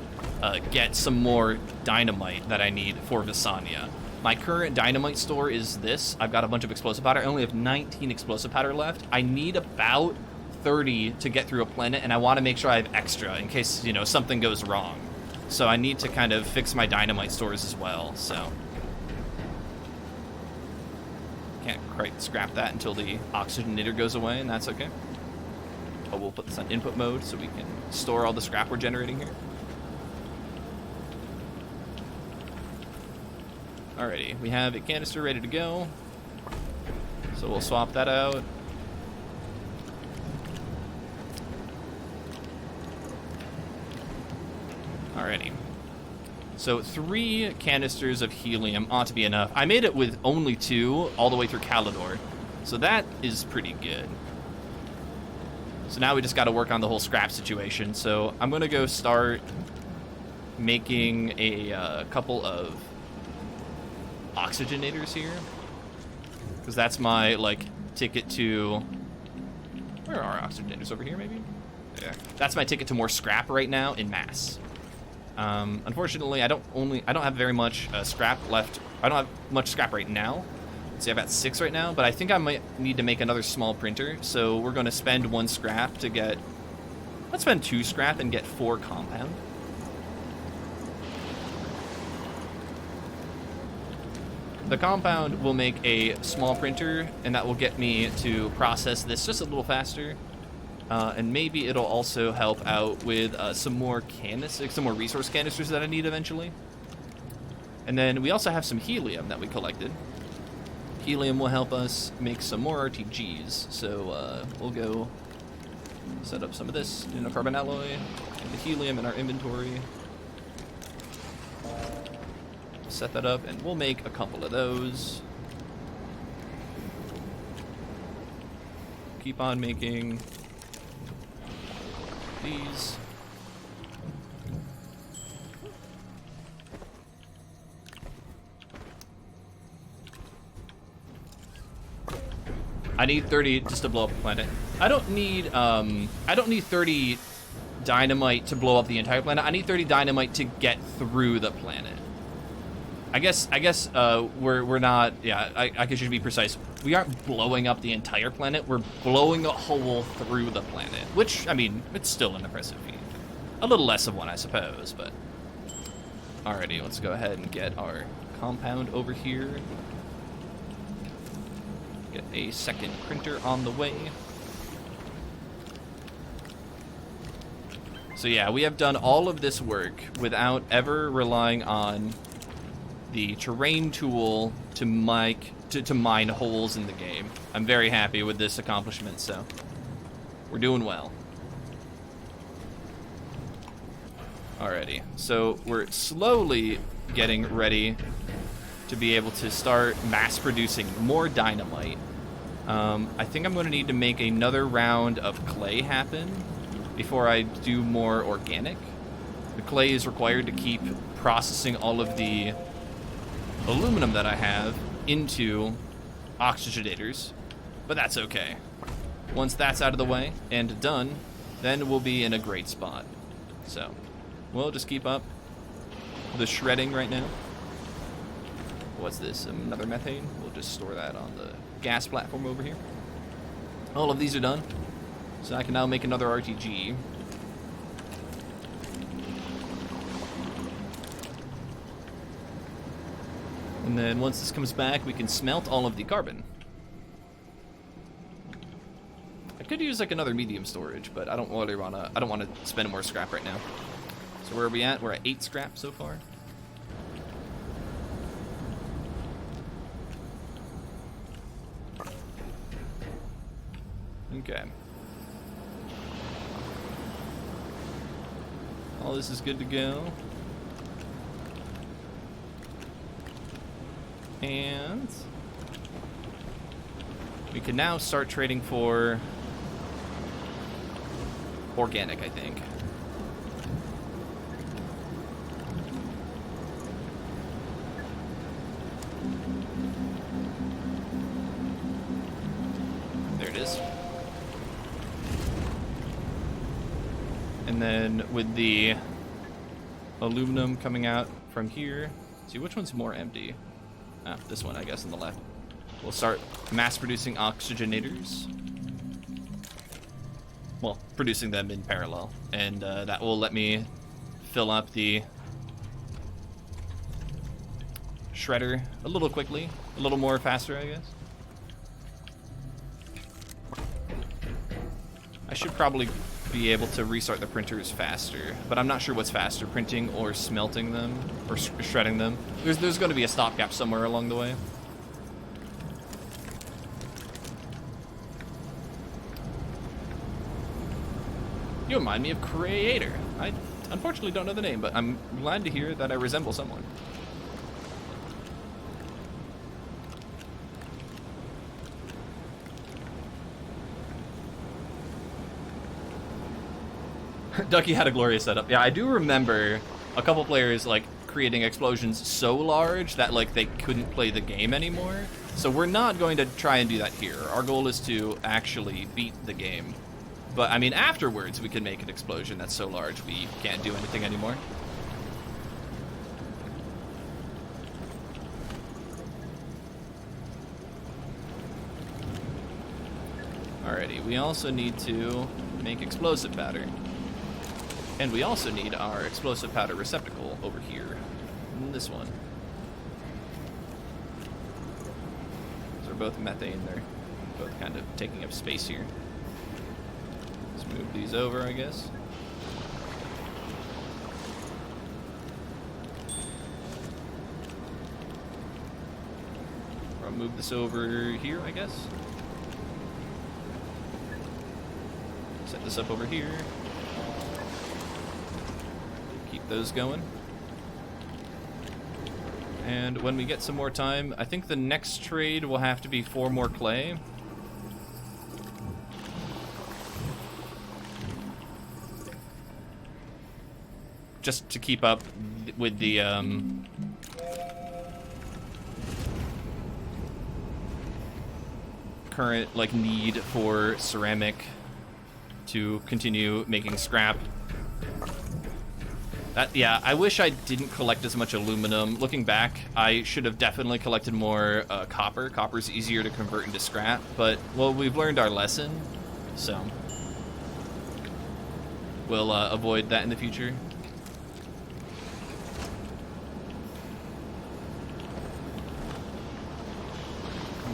get some more dynamite that I need for Visanya. My current dynamite store is this. I've got a bunch of explosive powder. I only have 19 explosive powder left. I need about 30 to get through a planet, and I want to make sure I have extra in case, you know, something goes wrong. So I need to kind of fix my dynamite stores as well, so. Can't quite scrap that until the oxygenator goes away, and that's okay. But we'll put this on input mode so we can store all the scrap we're generating here. Alrighty, we have a canister ready to go. So we'll swap that out. Alrighty. So 3 canisters of helium ought to be enough. I made it with only 2 all the way through Calidor. So that is pretty good. So now we just got to work on the whole scrap situation. So I'm going to go start making a couple of oxygenators here. Because that's my, like, ticket to... Where are oxygenators? Over here, maybe? Yeah. That's my ticket to more scrap right now in mass. Unfortunately, I don't have very much scrap left. I don't have much scrap right now. See, I've got 6 right now, but I think I might need to make another small printer. So we're going to spend 1 scrap to get... Let's spend 2 scrap and get 4 compound. The compound will make a small printer, and that will get me to process this just a little faster. And maybe it'll also help out with some more canisters, some more resource canisters that I need eventually. And then we also have some helium that we collected. Helium will help us make some more RTGs. So we'll go set up some of this in a carbon alloy and the helium in our inventory. Set that up, and we'll make a couple of those. Keep on making these. I need 30 just to blow up a planet. I don't need 30 dynamite to blow up the entire planet. I need 30 dynamite to get through the planet. I guess we're not, yeah, I should be precise. We aren't blowing up the entire planet, we're blowing a hole through the planet, which, I mean, it's still an impressive feat. A little less of one, I suppose, but... Alrighty, let's go ahead and get our compound over here. Get a second printer on the way. So yeah, we have done all of this work without ever relying on the terrain tool to mine holes in the game. I'm very happy with this accomplishment, so we're doing well. Alrighty, so we're slowly getting ready to be able to start mass producing more dynamite. I think I'm going to need to make another round of clay happen before I do more organic. The clay is required to keep processing all of the aluminum that I have into oxygenators, but that's okay. Once that's out of the way and done, then we'll be in a great spot. So, we'll just keep up the shredding right now. What's this? Another methane? We'll just store that on the gas platform over here. All of these are done, so I can now make another RTG. And then once this comes back, we can smelt all of the carbon. I could use like another medium storage, but I don't really wanna. I don't want to spend more scrap right now. So where are we at? We're at 8 scrap so far. Okay. All this is good to go. And we can now start trading for organic, I think. There it is. And then with the aluminum coming out from here, see which one's more empty. Ah, this one, I guess, on the left. We'll start mass producing oxygenators. Well, producing them in parallel. And that will let me fill up the shredder a little quickly. A little more faster, I guess. I should probably be able to restart the printers faster, but I'm not sure what's faster, printing or smelting them, or shredding them. There's going to be a stopgap somewhere along the way. You remind me of Creator. I unfortunately don't know the name, but I'm glad to hear that I resemble someone. Ducky had a glorious setup. Yeah, I do remember a couple players like creating explosions so large that like they couldn't play the game anymore. So we're not going to try and do that here. Our goal is to actually beat the game. But I mean, afterwards we can make an explosion that's so large we can't do anything anymore. Alrighty, we also need to make explosive powder. And we also need our explosive powder receptacle over here. This one. These are both methane. They're both kind of taking up space here. Let's move these over, I guess. I'll move this over here, I guess. Set this up over here. Those going. And when we get some more time, I think the next trade will have to be 4 more clay. Just to keep up with the current like need for ceramic to continue making scrap. Yeah, I wish I didn't collect as much aluminum. Looking back, I should have definitely collected more copper. Copper's easier to convert into scrap, but, well, we've learned our lesson, so we'll avoid that in the future.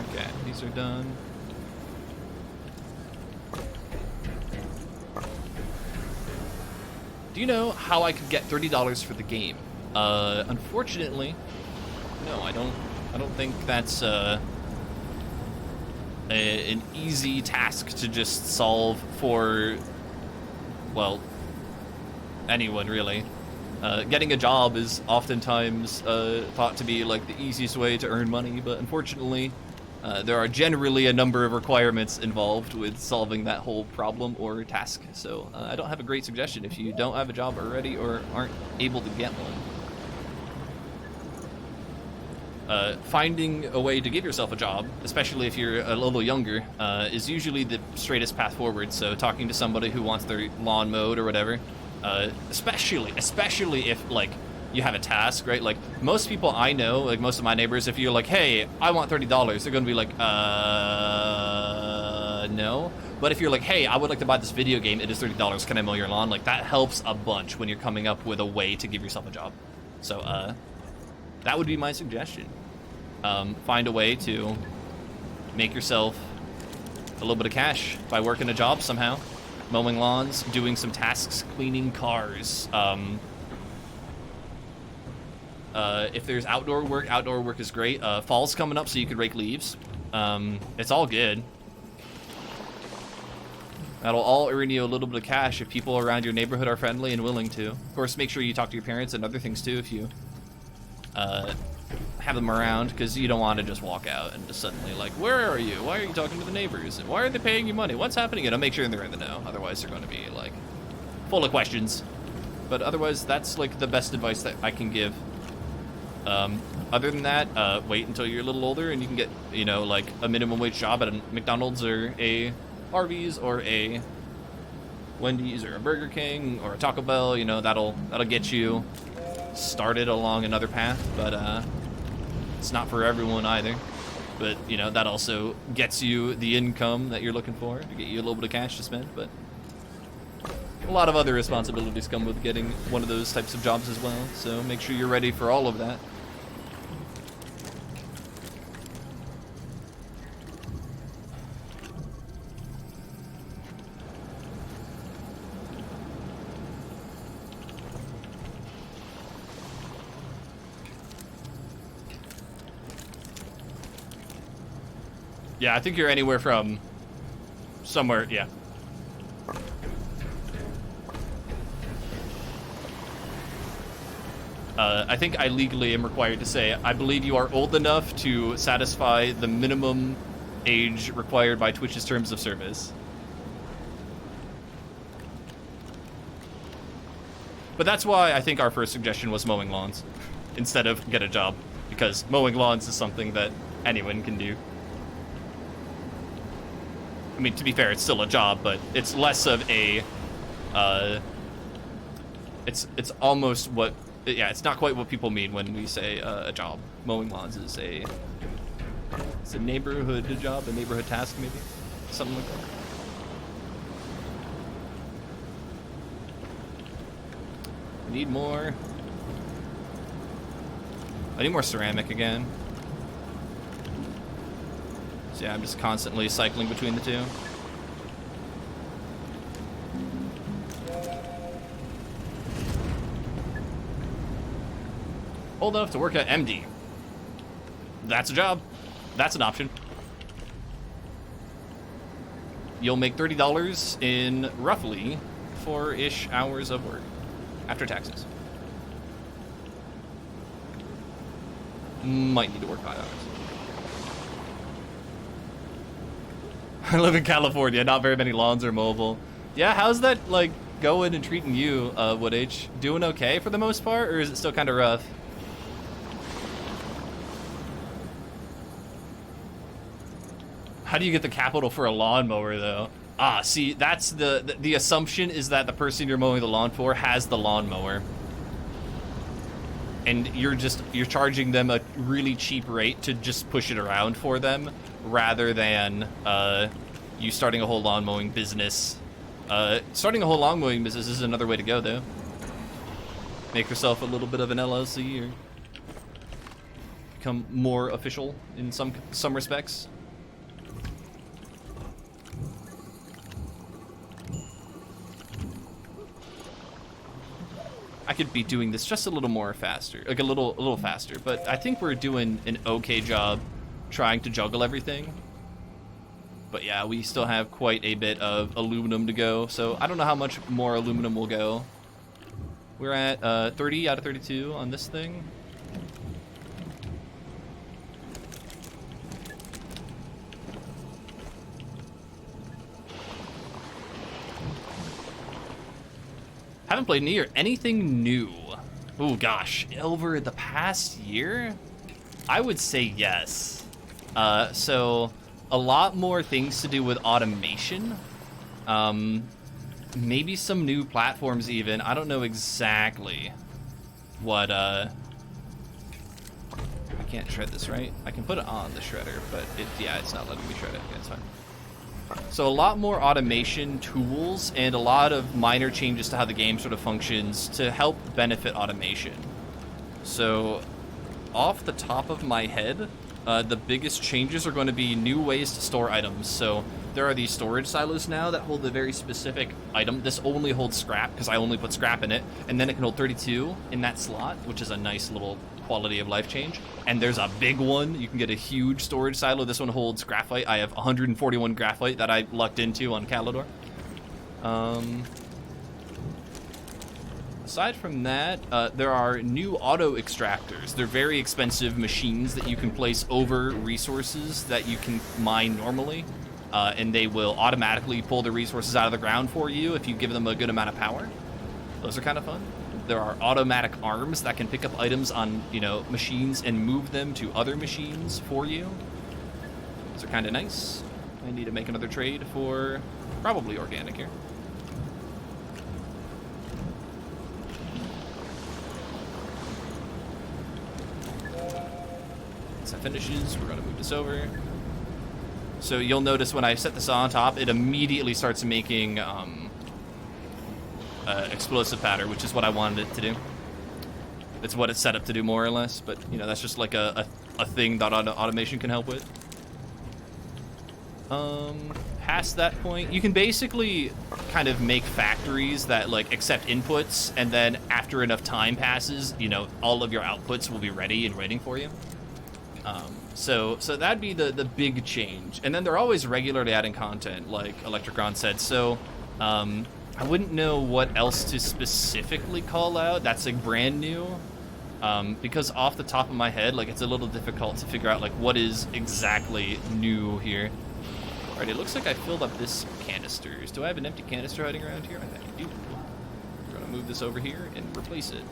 Okay, these are done. Do you know how I could get $30 for the game? Unfortunately, no, I don't think that's an easy task to just solve for, well, anyone really. Getting a job is oftentimes thought to be like the easiest way to earn money, but unfortunately, There are generally a number of requirements involved with solving that whole problem or task. So I don't have a great suggestion if you don't have a job already or aren't able to get one. Finding a way to give yourself a job, especially if you're a little younger, is usually the straightest path forward. So talking to somebody who wants their lawn mowed or whatever, especially if like you have a task, right? Like most people I know, like most of my neighbors, if you're like, hey, I want $30, they're gonna be like, no. But if you're like, hey, I would like to buy this video game, it is $30, can I mow your lawn? Like that helps a bunch when you're coming up with a way to give yourself a job. So that would be my suggestion. Find a way to make yourself a little bit of cash by working a job somehow. Mowing lawns, doing some tasks, cleaning cars. If there's outdoor work is great. Fall's coming up, so you could rake leaves. It's all good. That'll all earn you a little bit of cash if people around your neighborhood are friendly and willing to. Of course, make sure you talk to your parents and other things too if you have them around, because you don't want to just walk out and just suddenly like, where are you? Why are you talking to the neighbors? And why are they paying you money? What's happening? Make sure they're in the know. Otherwise, they're going to be like full of questions. But otherwise, that's like the best advice that I can give. Other than that, wait until you're a little older and you can get, like a minimum wage job at a McDonald's or a Harvey's or a Wendy's or a Burger King or a Taco Bell. That'll get you started along another path, but it's not for everyone either. But that also gets you the income that you're looking for to get you a little bit of cash to spend. But a lot of other responsibilities come with getting one of those types of jobs as well, so make sure you're ready for all of that. Yeah, I think you're anywhere from somewhere, yeah. I think I legally am required to say, I believe you are old enough to satisfy the minimum age required by Twitch's terms of service. But that's why I think our first suggestion was mowing lawns instead of get a job, because mowing lawns is something that anyone can do. I mean, to be fair, it's still a job, but it's less of a, it's almost what, yeah, it's not quite what people mean when we say a job. Mowing lawns is it's a neighborhood job, a neighborhood task, maybe, something like that. I need more ceramic again. So yeah, I'm just constantly cycling between the two. Old enough to work at MD. That's a job. That's an option. You'll make $30 in roughly 4-ish hours of work after taxes. Might need to work 5 hours. I live in California, not very many lawns are mowable. Yeah, how's that, like, going and treating you, Wood H? Doing okay for the most part, or is it still kind of rough? How do you get the capital for a lawnmower, though? Ah, see, that's the assumption is that the person you're mowing the lawn for has the lawnmower. And you're charging them a really cheap rate to just push it around for them, rather than you starting a whole lawn mowing business. Starting a whole lawn mowing business is another way to go, though. Make yourself a little bit of an LLC or become more official in some respects. I could be doing this just a little more faster, like a little faster, but I think we're doing an okay job trying to juggle everything. But yeah, we still have quite a bit of aluminum to go, so I don't know how much more aluminum will go. We're at 30 out of 32 on this thing. Haven't played in a year. Anything new? Oh gosh, over the past year? I would say yes. So a lot more things to do with automation. Maybe some new platforms even. I don't know exactly what, I can't shred this, right? I can put it on the shredder, but yeah, it's not letting me shred it. Okay, it's fine. So a lot more automation tools and a lot of minor changes to how the game sort of functions to help benefit automation. So off the top of my head, the biggest changes are going to be new ways to store items. So there are these storage silos now that hold a very specific item. This only holds scrap because I only put scrap in it, and then it can hold 32 in that slot, which is a nice little quality of life change. And there's a big one. You can get a huge storage silo. This one holds graphite. I have 141 graphite that I lucked into on Calidor. Aside from that, there are new auto extractors. They're very expensive machines that you can place over resources that you can mine normally, and they will automatically pull the resources out of the ground for you if you give them a good amount of power. Those are kind of fun. There are automatic arms that can pick up items on, machines and move them to other machines for you. Those are kind of nice. I need to make another trade for probably organic here. Once that finishes, we're going to move this over. So you'll notice when I set this on top, it immediately starts making explosive powder, which is what I wanted it to do. It's what it's set up to do, more or less, but that's just like a thing that automation can help with. Past that point, you can basically kind of make factories that like accept inputs, and then after enough time passes, all of your outputs will be ready and waiting for you. So that'd be the big change. And then they're always regularly adding content, like Electricron said. So I wouldn't know what else to specifically call out. That's like brand new. Because off the top of my head, like it's a little difficult to figure out like what is exactly new here. All right, it looks like I filled up this canisters. Do I have an empty canister hiding around here? I think I do. We're gonna move this over here and replace it.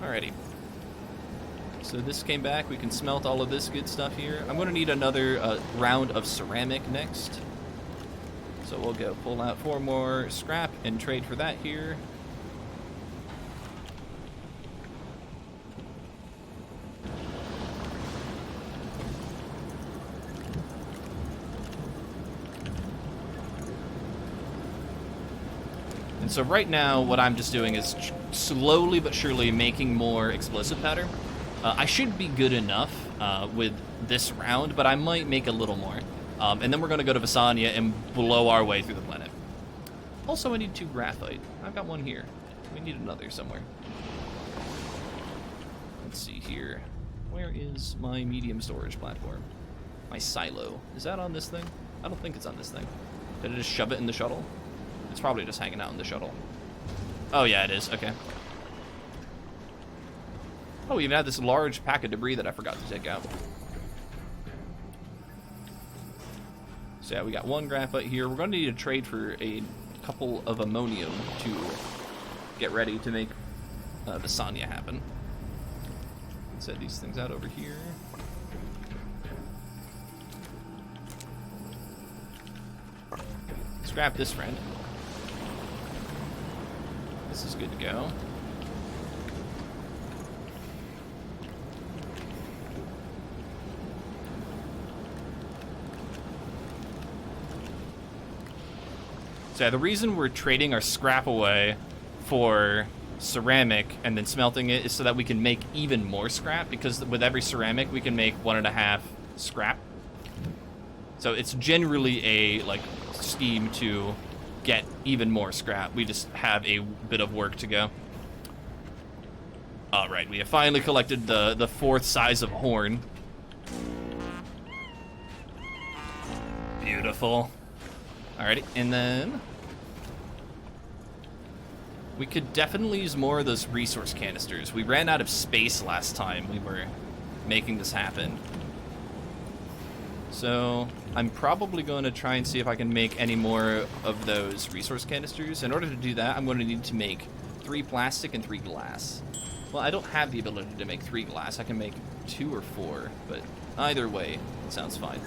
Alrighty. So this came back. We can smelt all of this good stuff here. I'm gonna need another round of ceramic next. So we'll go pull out 4 more scrap and trade for that here. And so right now, what I'm just doing is slowly but surely making more explosive powder. I should be good enough with this round, but I might make a little more. And then we're going to go to Visanya and blow our way through the planet. Also, I need 2 graphite. I've got 1 here. We need another somewhere. Let's see here. Where is my medium storage platform? My silo. Is that on this thing? I don't think it's on this thing. Did I just shove it in the shuttle? It's probably just hanging out in the shuttle. Oh, yeah, it is. Okay. Oh, we even had this large pack of debris that I forgot to take out. So yeah, we got 1 graphite here. We're going to need to trade for a couple of ammonium to get ready to make Visanya happen. Let's set these things out over here. Scrap this, friend. This is good to go. So yeah, the reason we're trading our scrap away for ceramic and then smelting it is so that we can make even more scrap, because with every ceramic we can make 1.5 scrap. So it's generally a like scheme to get even more scrap. We just have a bit of work to go. All right, we have finally collected the 4th size of horn. Beautiful. Alrighty, and then we could definitely use more of those resource canisters. We ran out of space last time we were making this happen. So I'm probably going to try and see if I can make any more of those resource canisters. In order to do that, I'm going to need to make 3 plastic and 3 glass. Well, I don't have the ability to make 3 glass. I can make 2 or 4, but either way, it sounds fine.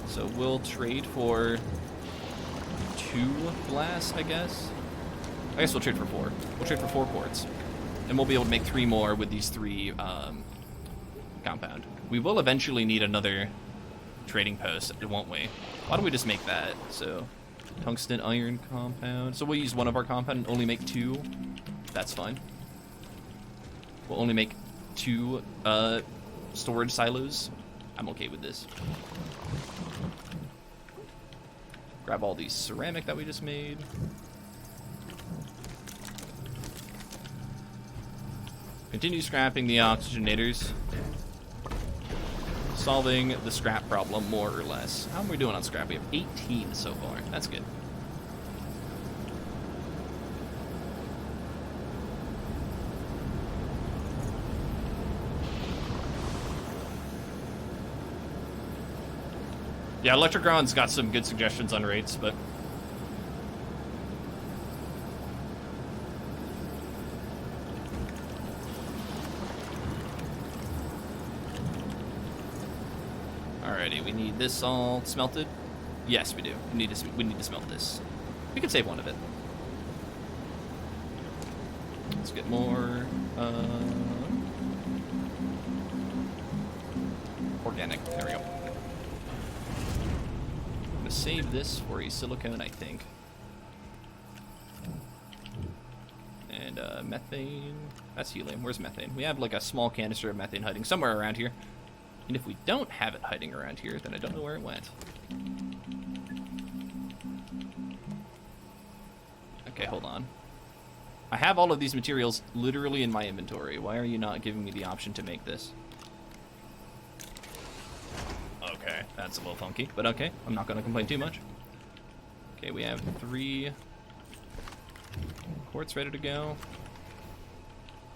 So we'll trade for 2 glass, I guess. I guess we'll trade for 4. We'll trade for 4 quartz. And we'll be able to make 3 more with these 3 compound. We will eventually need another trading post, won't we? Why don't we just make that? So, tungsten iron compound. So we'll use one of our compound and only make 2. That's fine. We'll only make 2 storage silos. I'm okay with this. Grab all these ceramic that we just made. Continue scrapping the oxygenators. Solving the scrap problem, more or less. How are we doing on scrap? We have 18 so far. That's good. Yeah, Electrogron's got some good suggestions on rates, but... Alrighty, we need this all smelted. Yes, we do. We need to smelt this. We can save one of it. Let's get more organic. There we go. I'm gonna save this for a silicone, I think. And methane. That's helium. Where's methane? We have like a small canister of methane hiding somewhere around here. And if we don't have it hiding around here, then I don't know where it went. Okay, hold on. I have all of these materials literally in my inventory. Why are you not giving me the option to make this? Okay, that's a little funky, but okay. I'm not going to complain too much. Okay, we have 3 quartz ready to go.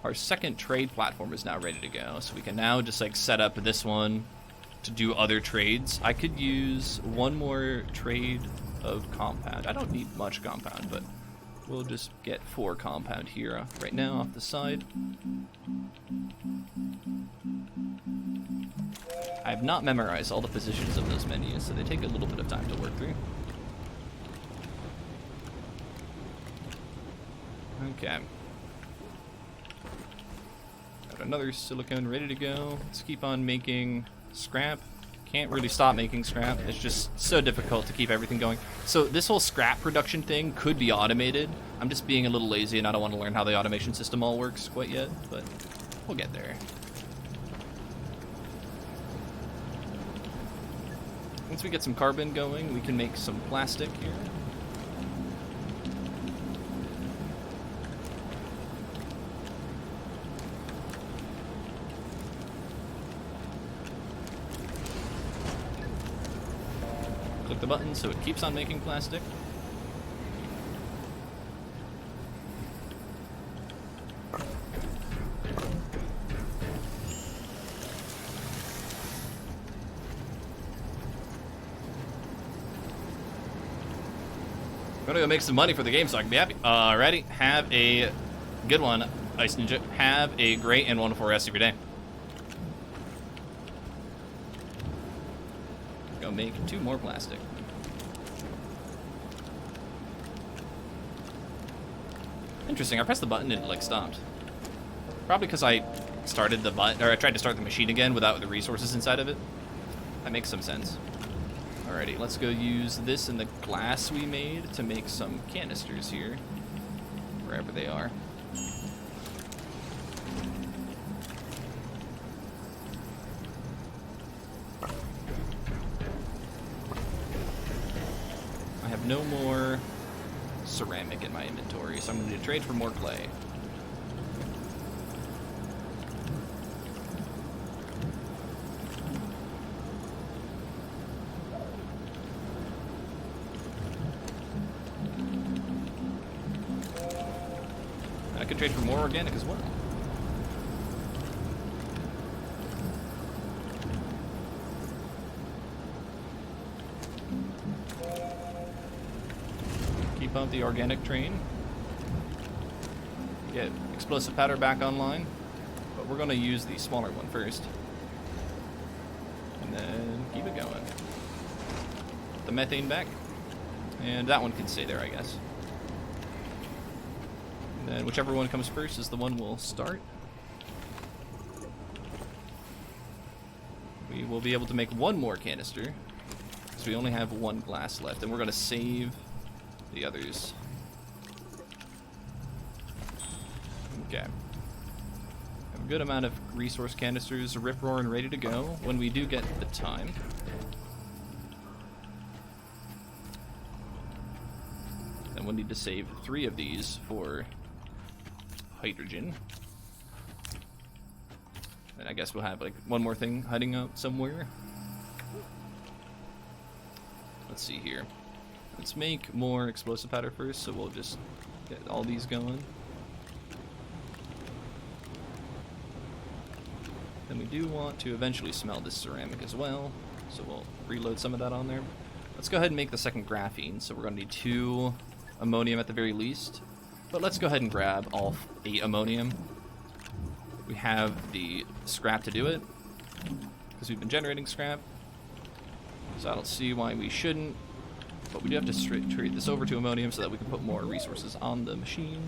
Our second trade platform is now ready to go, so we can now just like set up this one to do other trades. I could use 1 more trade of compound. I don't need much compound, but we'll just get 4 compound here right now off the side. I have not memorized all the positions of those menus, so they take a little bit of time to work through. Okay. Got another silicone ready to go. Let's keep on making scrap. Can't really stop making scrap. It's just so difficult to keep everything going. So this whole scrap production thing could be automated. I'm just being a little lazy and I don't want to learn how the automation system all works quite yet, but we'll get there. Once we get some carbon going, we can make some plastic here. Click the button so it keeps on making plastic. I'm gonna go make some money for the game so I can be happy. Alrighty, have a good one, Ice Ninja. Have a great and wonderful rest of your day. Go make 2 more plastic. Interesting, I pressed the button and it like stopped. Probably because I started the button, or I tried to start the machine again without the resources inside of it. That makes some sense. Alrighty, let's go use this and the glass we made to make some canisters here, wherever they are. I have no more ceramic in my inventory, so I'm going to trade for more clay. I could trade for more organic as well. pump the organic train. Get explosive powder back online. But we're going to use the smaller one first. And then keep it going. Put the methane back. And that one can stay there, I guess. And then whichever one comes first is the one we'll start. We will be able to make one more canister. So we only have one glass left. And we're going to save the others. Okay. Have a good amount of resource canisters rip-roaring ready to go when we do get the time. Then we'll need to save 3 of these for hydrogen. And I guess we'll have like one more thing hiding out somewhere. Let's see here. Let's make more explosive powder first, so we'll just get all these going. Then we do want to eventually smell this ceramic as well, so we'll reload some of that on there. Let's go ahead and make the second graphene, so we're going to need 2 ammonium at the very least. But let's go ahead and grab all 8 ammonium. We have the scrap to do it, because we've been generating scrap. So I don't see why we shouldn't, but we do have to trade this over to ammonium so that we can put more resources on the machine,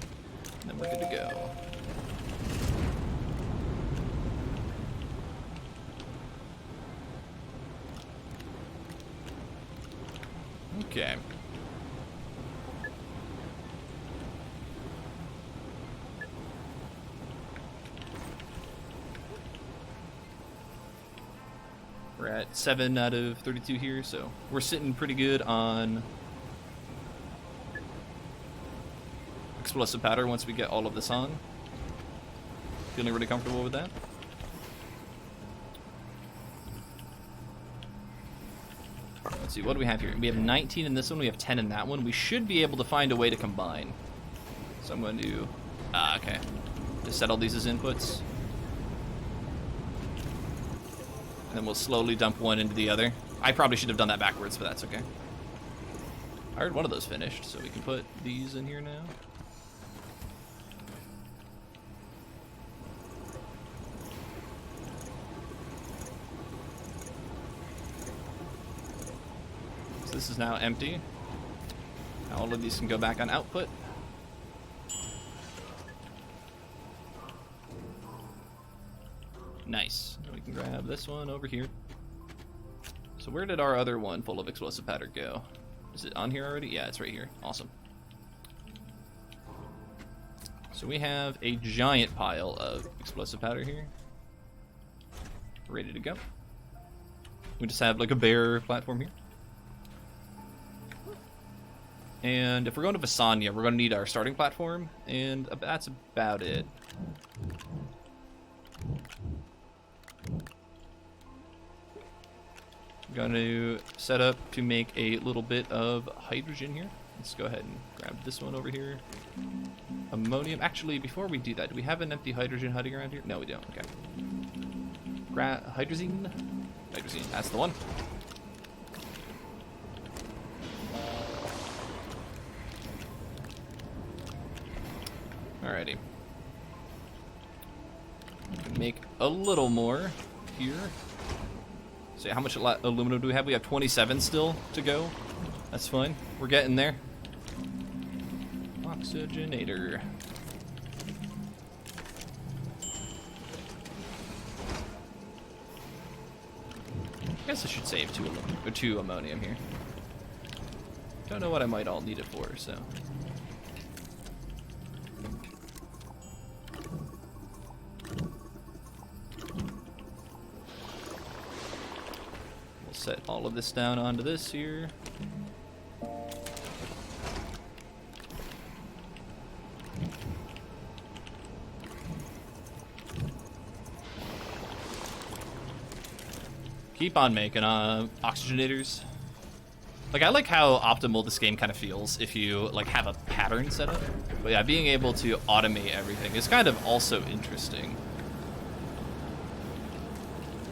and then we're good to go. Okay. We're at 7 out of 32 here, so we're sitting pretty good on explosive powder once we get all of this on. Feeling really comfortable with that. Let's see, what do we have here? We have 19 in this one, we have 10 in that one. We should be able to find a way to combine. So I'm going to, okay. Just set all these as inputs. And then we'll slowly dump one into the other. I probably should have done that backwards, but that's okay. I heard one of those finished, so we can put these in here now. So this is now empty. Now all of these can go back on output. Nice. We can grab this one over here. So where did our other one full of explosive powder go? Is it on here already? Yeah, it's right here. Awesome. So we have a giant pile of explosive powder here. Ready to go. We just have like a bare platform here. And if we're going to Vasanya, we're going to need our starting platform, and that's about it. I'm going to set up to make a little bit of hydrogen here. Let's go ahead and grab this one over here. Ammonium. Actually, before we do that, do we have an empty hydrogen hiding around here? No, we don't. Okay. Hydrazine? Hydrazine, that's the one. Alrighty. We can make a little more here. So how much aluminum do we have? We have 27 still to go. That's fine. We're getting there. Oxygenator. I guess I should save 2 ammonium here. Don't know what I might all need it for, so. Set all of this down onto this here. Keep on making oxygenators. Like, I like how optimal this game kind of feels if you like have a pattern set up. But yeah, being able to automate everything is kind of also interesting.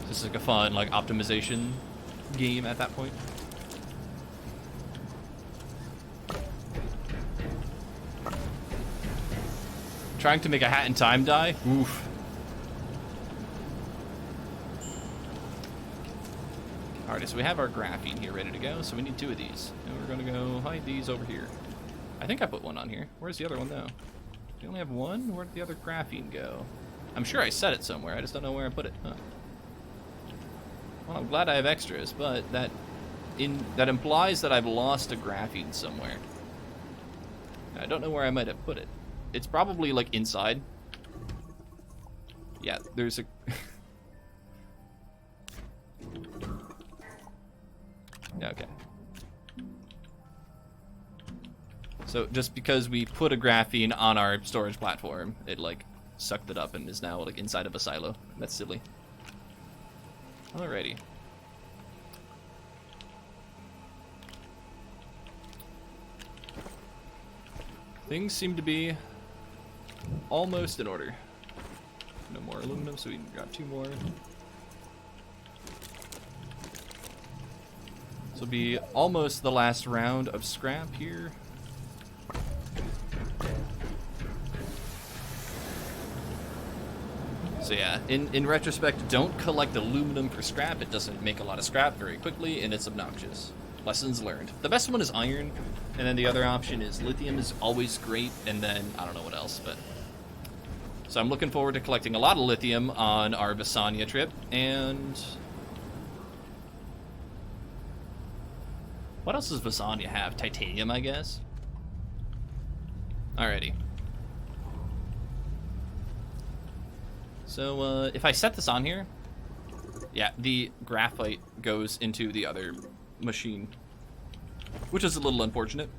Just like a fun like optimization game at that point. Trying to make a hat in time die? Oof. Alright, so we have our graphene here ready to go, so we need 2 of these. And we're gonna go hide these over here. I think I put one on here. Where's the other one, though? Do you only have one? Where did the other graphene go? I'm sure I set it somewhere, I just don't know where I put it. Huh. Well, I'm glad I have extras, but that implies that I've lost a graphene somewhere. I don't know where I might have put it. It's probably, like, inside. Yeah, there's a... Yeah, okay. So, just because we put a graphene on our storage platform, it, like, sucked it up and is now, like, inside of a silo. That's silly. Alrighty. Things seem to be almost in order. No more aluminum, so we can grab 2 more. This will be almost the last round of scrap here. So yeah, in retrospect, don't collect aluminum for scrap. It doesn't make a lot of scrap very quickly, and it's obnoxious. Lessons learned. The best one is iron, and then the other option is lithium is always great, and then I don't know what else, but... So I'm looking forward to collecting a lot of lithium on our Visanya trip, and... What else does Visanya have? Titanium, I guess? Alrighty. So, if I set this on here... Yeah, the graphite goes into the other machine, which is a little unfortunate.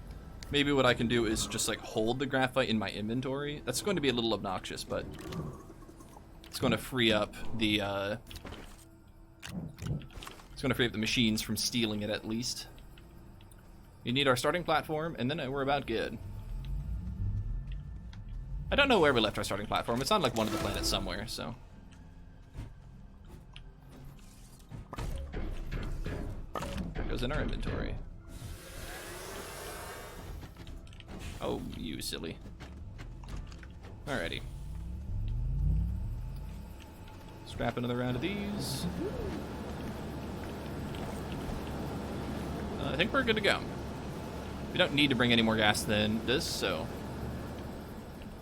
Maybe what I can do is just like hold the graphite in my inventory. That's going to be a little obnoxious, but it's going to free up the machines from stealing it at least. We need our starting platform, and then we're about good. I don't know where we left our starting platform. It's on like one of the planets somewhere, so. Goes in our inventory. Oh, you silly. Alrighty. Scrap another round of these. I think we're good to go. We don't need to bring any more gas than this, so...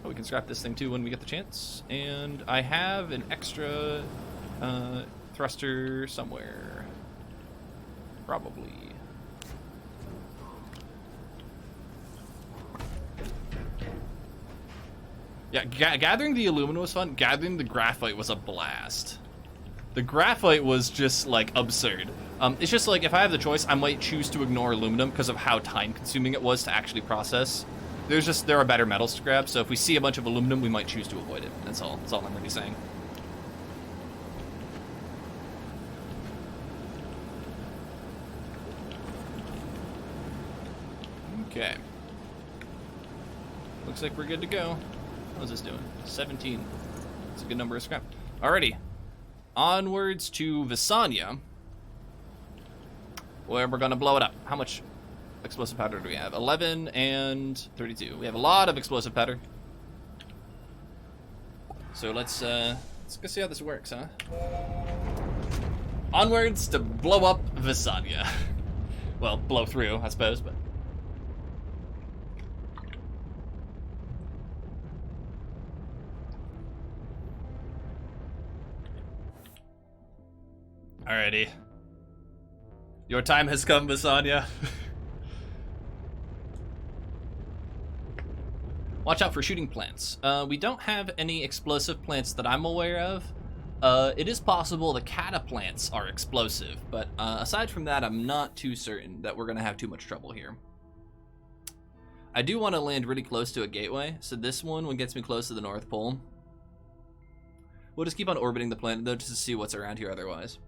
Oh, we can scrap this thing too when we get the chance. And I have an extra thruster somewhere. Probably. Yeah, gathering the aluminum was fun. Gathering the graphite was a blast. The graphite was just, like, absurd. It's just, like, if I have the choice, I might choose to ignore aluminum because of how time-consuming it was to actually process. There are better metals to grab, so if we see a bunch of aluminum, we might choose to avoid it. That's all I'm really saying. Okay. Looks like we're good to go. How's this doing? 17. That's a good number of scrap. Alrighty. Onwards to Visanya, where we're gonna blow it up. How much explosive powder do we have? 11 and 32. We have a lot of explosive powder. So let's go see how this works, huh? Onwards to blow up Visanya. Well, blow through, I suppose, but... Alrighty. Your time has come, Visanya. Watch out for shooting plants. We don't have any explosive plants that I'm aware of. It is possible the cataplants are explosive, but aside from that, I'm not too certain that we're going to have too much trouble here. I do want to land really close to a gateway, so this one gets me close to the North Pole. We'll just keep on orbiting the planet, though, just to see what's around here otherwise.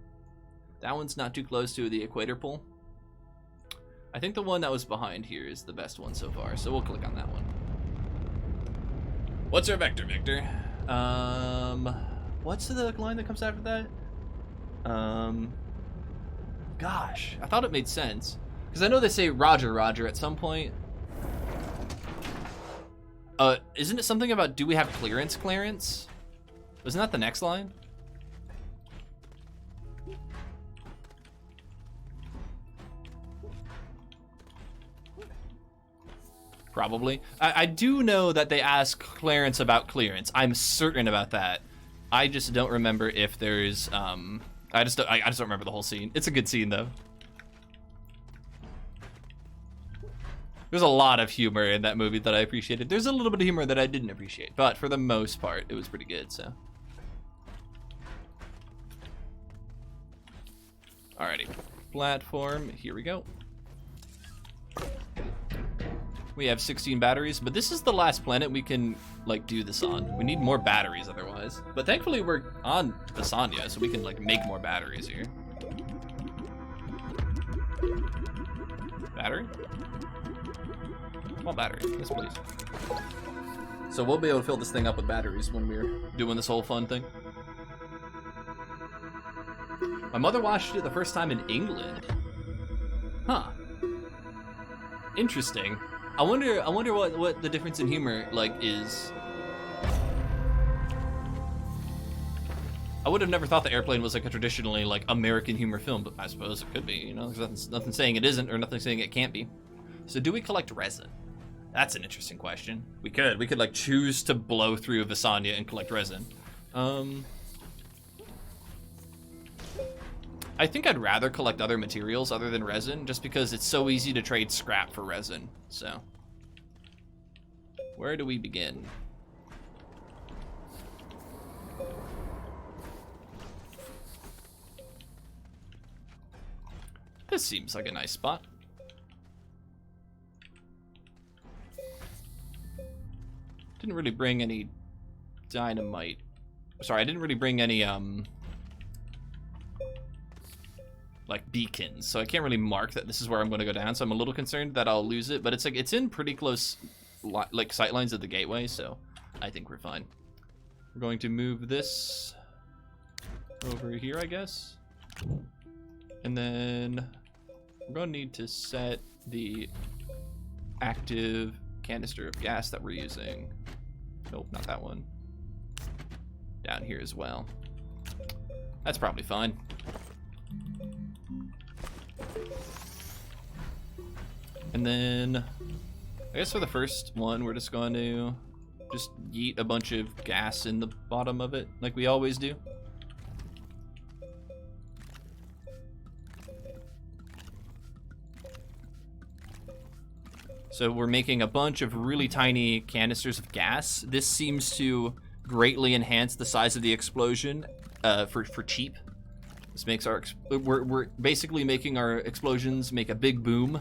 That one's not too close to the equator pole. I think the one that was behind here is the best one so far, so we'll click on that one. What's our vector, Victor? What's the line that comes after that? Gosh, I thought it made sense. Because I know they say Roger, Roger at some point. Isn't it something about do we have clearance? Isn't that the next line? Probably. I do know that they ask Clarence about clearance. I'm certain about that. I just don't remember if there's I just don't remember the whole scene. It's a good scene though. There's a lot of humor in that movie that I appreciated. There's a little bit of humor that I didn't appreciate, but for the most part, it was pretty good, so. Alrighty, platform, here we go. We have 16 batteries, but this is the last planet we can, like, do this on. We need more batteries otherwise. But thankfully we're on Basania, so we can, like, make more batteries here. Battery? Small battery, yes please. So we'll be able to fill this thing up with batteries when we're doing this whole fun thing. My mother watched it the first time in England. Huh. Interesting. I wonder what the difference in humor like is. I would have never thought The Airplane was like a traditionally like American humor film, but I suppose it could be, you know, there's nothing saying it isn't or nothing saying it can't be. So do we collect resin? That's an interesting question. We could like choose to blow through Visanya and collect resin. I think I'd rather collect other materials other than resin, just because it's so easy to trade scrap for resin. So, where do we begin? This seems like a nice spot. Didn't really bring any dynamite. Sorry, I didn't really bring any like beacons, so I can't really mark that this is where I'm going to go down, so I'm a little concerned that I'll lose it, but it's like it's in pretty close like sightlines of the gateway, so I think we're fine. We're going to move this over here, I guess, and then we're going to need to set the active canister of gas that we're using. Nope, not that one. Down here as well. That's probably fine. And then, I guess for the first one, we're just going to just yeet a bunch of gas in the bottom of it, like we always do. So we're making a bunch of really tiny canisters of gas. This seems to greatly enhance the size of the explosion for cheap. This makes our, we're basically making our explosions make a big boom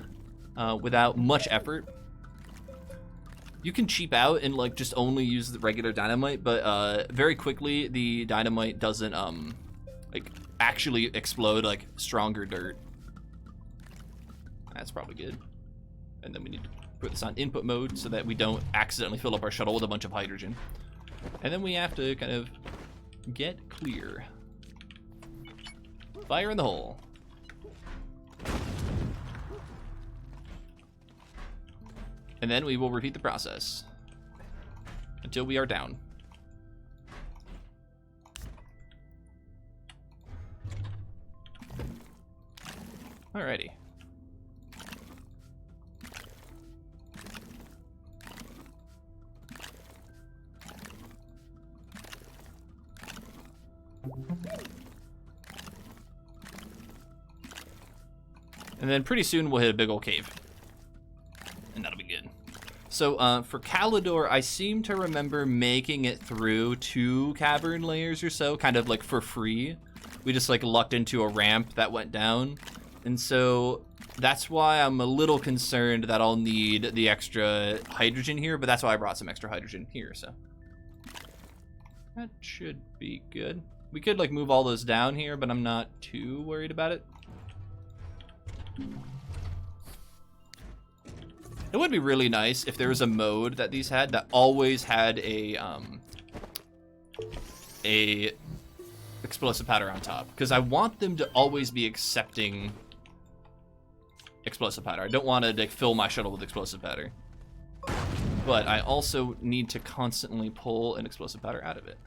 without much effort. You can cheap out and like just only use the regular dynamite, but very quickly the dynamite doesn't like actually explode like stronger dirt. That's probably good. And then we need to put this on input mode so that we don't accidentally fill up our shuttle with a bunch of hydrogen. And then we have to kind of get clear. Fire in the hole. And then we will repeat the process until we are down. Alrighty. And then pretty soon we'll hit a big old cave. And that'll be good. So for Calidor, I seem to remember making it through 2 cavern layers or so, kind of like for free. We just like lucked into a ramp that went down. And so that's why I'm a little concerned that I'll need the extra hydrogen here, but that's why I brought some extra hydrogen here, so. That should be good. We could like move all those down here, but I'm not too worried about it. It would be really nice if there was a mode that these had that always had a explosive powder on top, because I want them to always be accepting explosive powder. I don't want to like fill my shuttle with explosive powder. but I also need to constantly pull an explosive powder out of it.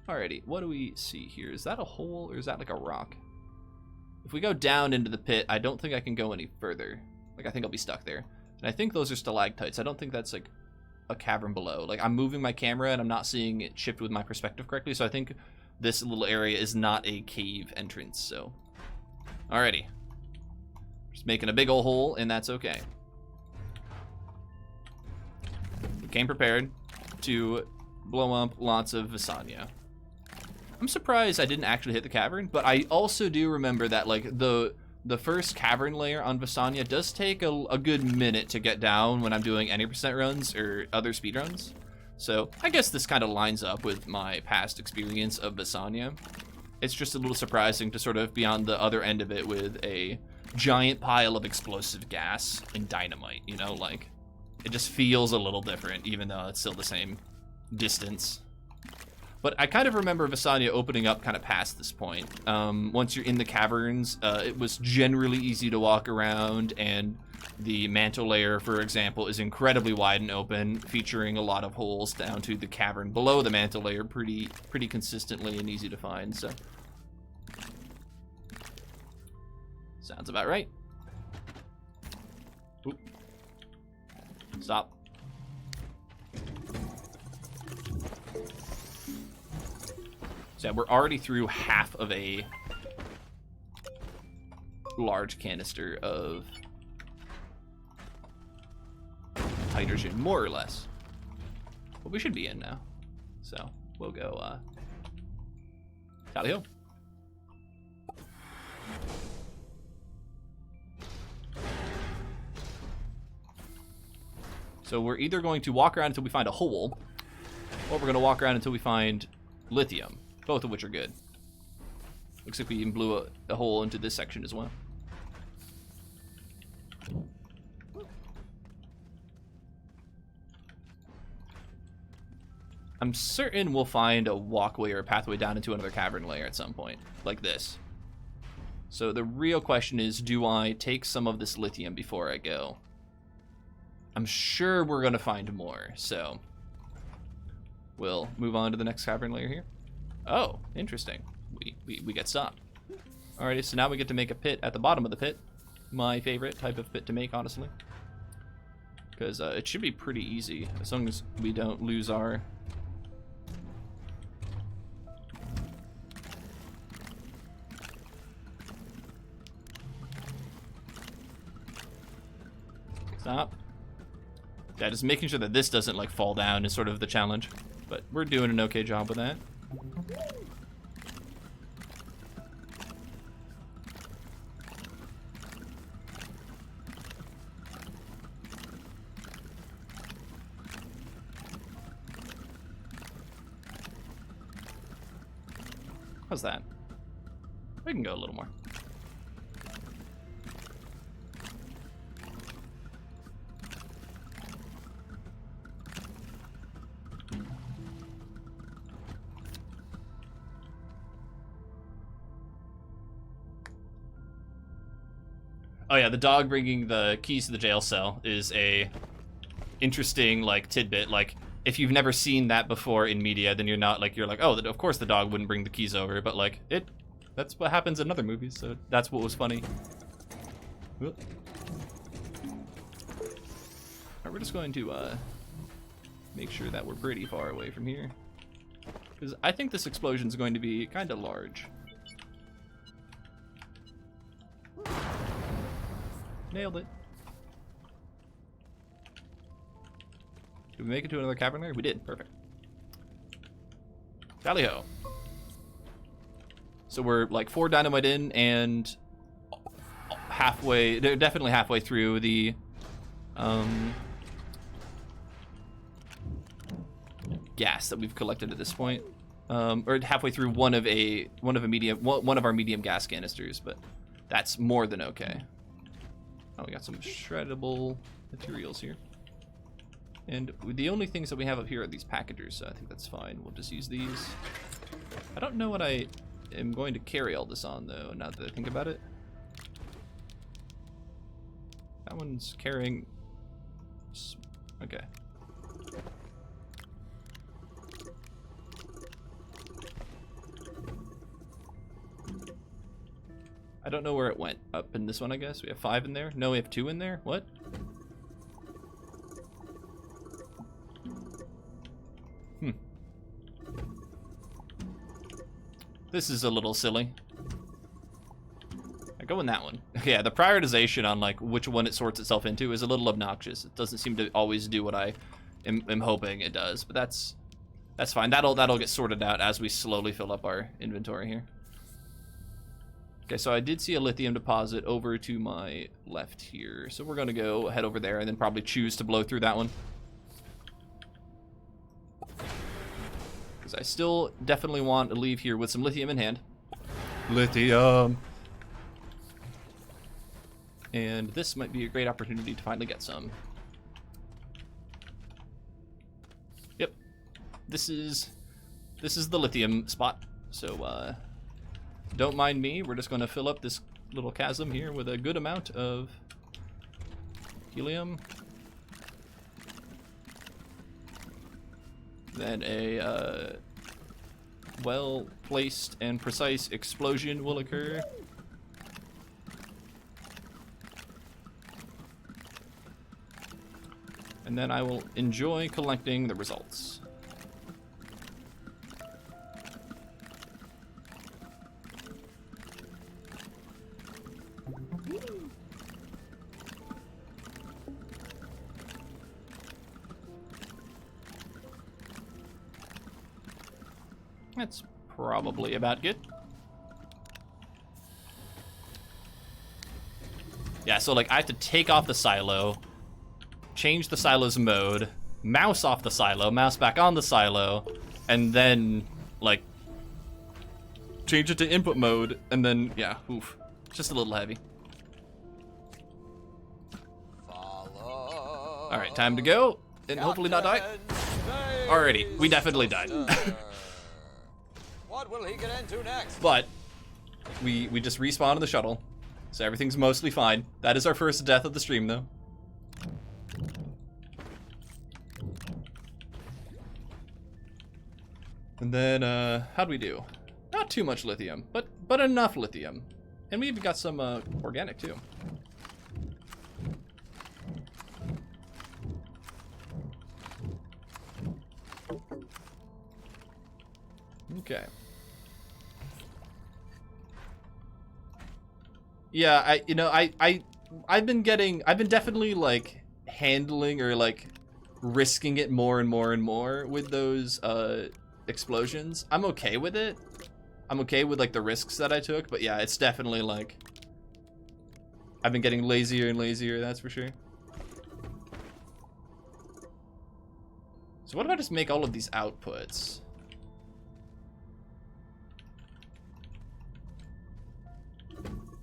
Alrighty, what do we see here? Is that a hole or is that like a rock? If we go down into the pit, I don't think I can go any further. Like, I think I'll be stuck there. And I think those are stalactites. I don't think that's like a cavern below. Like, I'm moving my camera and I'm not seeing it shift with my perspective correctly, so I think this little area is not a cave entrance, so. Alrighty. Just making a big old hole, and that's okay. We came prepared to blow up lots of Visanya. I'm surprised I didn't actually hit the cavern, but I also do remember that like the first cavern layer on Visanya does take a good minute to get down when I'm doing any percent runs or other speed runs. So I guess this kind of lines up with my past experience of Visanya. It's just a little surprising to sort of be on the other end of it with a giant pile of explosive gas and dynamite, you know, like it just feels a little different even though it's still the same distance. But I kind of remember Visanya opening up kind of past this point. Once you're in the caverns, it was generally easy to walk around, and the mantle layer, for example, is incredibly wide and open, featuring a lot of holes down to the cavern below the mantle layer pretty consistently and easy to find, so. Sounds about right. Oop. Stop. So yeah, we're already through half of a large canister of hydrogen, more or less. But we should be in now. So we'll go tally ho. So we're either going to walk around until we find a hole, or we're going to walk around until we find lithium. Both of which are good. Looks like we even blew a hole into this section as well. I'm certain we'll find a walkway or a pathway down into another cavern layer at some point, like this. So the real question is, do I take some of this lithium before I go? I'm sure we're going to find more, so we'll move on to the next cavern layer here. Oh, interesting. We get stopped. Alrighty, so now we get to make a pit at the bottom of the pit. My favorite type of pit to make, honestly. Because it should be pretty easy, as long as we don't lose our... Stop. Yeah, just making sure that this doesn't like fall down is sort of the challenge. But we're doing an okay job with that. How's that? We can go a little more. Oh yeah, the dog bringing the keys to the jail cell is a interesting like tidbit. Like, if you've never seen that before in media, then you're like, oh, of course the dog wouldn't bring the keys over, but like that's what happens in other movies, so that's what was funny. Alright, we're just going to make sure that we're pretty far away from here, because I think this explosion is going to be kind of large. Nailed it. Did we make it to another cavern layer? We did. Perfect. Tally ho. So we're like 4 dynamite in and halfway, they're definitely halfway through the gas that we've collected at this point. Or halfway through one of our medium gas canisters, but that's more than okay. Oh, we got some shreddable materials here. And the only things that we have up here are these packagers, so I think that's fine. We'll just use these. I don't know what I am going to carry all this on, though, now that I think about it. That one's carrying Okay. I don't know where it went. Up in this one, I guess. We have 5 in there. No, we have 2 in there. What? This is a little silly. I go in that one. Yeah, the prioritization on like which one it sorts itself into is a little obnoxious. It doesn't seem to always do what I am hoping it does, but that's fine. That'll get sorted out as we slowly fill up our inventory here. Okay, so I did see a lithium deposit over to my left here, so we're gonna go head over there and then probably choose to blow through that one. I still definitely want to leave here with some lithium in hand. Lithium! And this might be a great opportunity to finally get some. Yep. This is the lithium spot. So, don't mind me. We're just going to fill up this little chasm here with a good amount of helium. Then a well-placed and precise explosion will occur. And then I will enjoy collecting the results. That's probably about good. Yeah, so like I have to take off the silo, change the silo's mode, mouse off the silo, mouse back on the silo, and then like change it to input mode, and then yeah, oof. Just a little heavy. Alright, time to go, and hopefully not die. Alrighty, we definitely died. What will he get into next? But we just respawned in the shuttle, so everything's mostly fine. That is our first death of the stream, though. And then, how'd we do? Not too much lithium, but enough lithium. And we even got some organic, too. Okay. Yeah, I've been definitely like handling or like risking it more and more and more with those explosions. I'm okay with it. I'm okay with like the risks that I took, but yeah, it's definitely like I've been getting lazier and lazier, that's for sure. So what if I just make all of these outputs?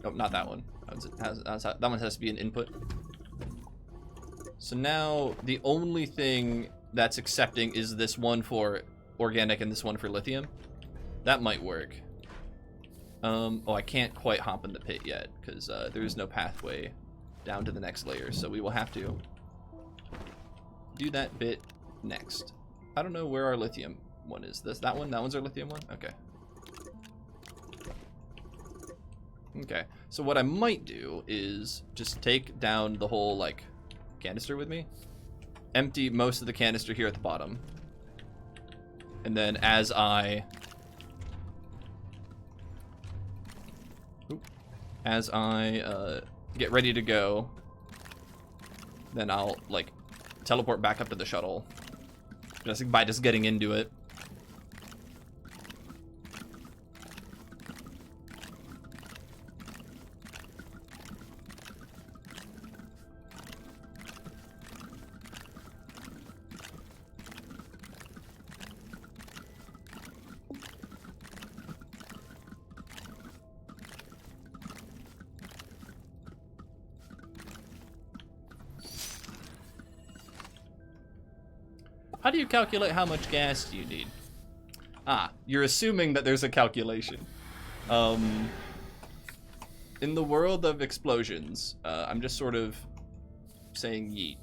Oh, not that one. That one has to be an input. So now the only thing that's accepting is this one for organic and this one for lithium. That might work. Oh, I can't quite hop in the pit yet because there is no pathway down to the next layer. So we will have to do that bit next. I don't know where our lithium one is. That one? That one's our lithium one? Okay. Okay, so what I might do is just take down the whole, like, canister with me. Empty most of the canister here at the bottom. And then as I get ready to go, then I'll, like, teleport back up to the shuttle. Just by just getting into it. How do you calculate how much gas do you need? Ah, you're assuming that there's a calculation. In the world of explosions, I'm just sort of saying yeet.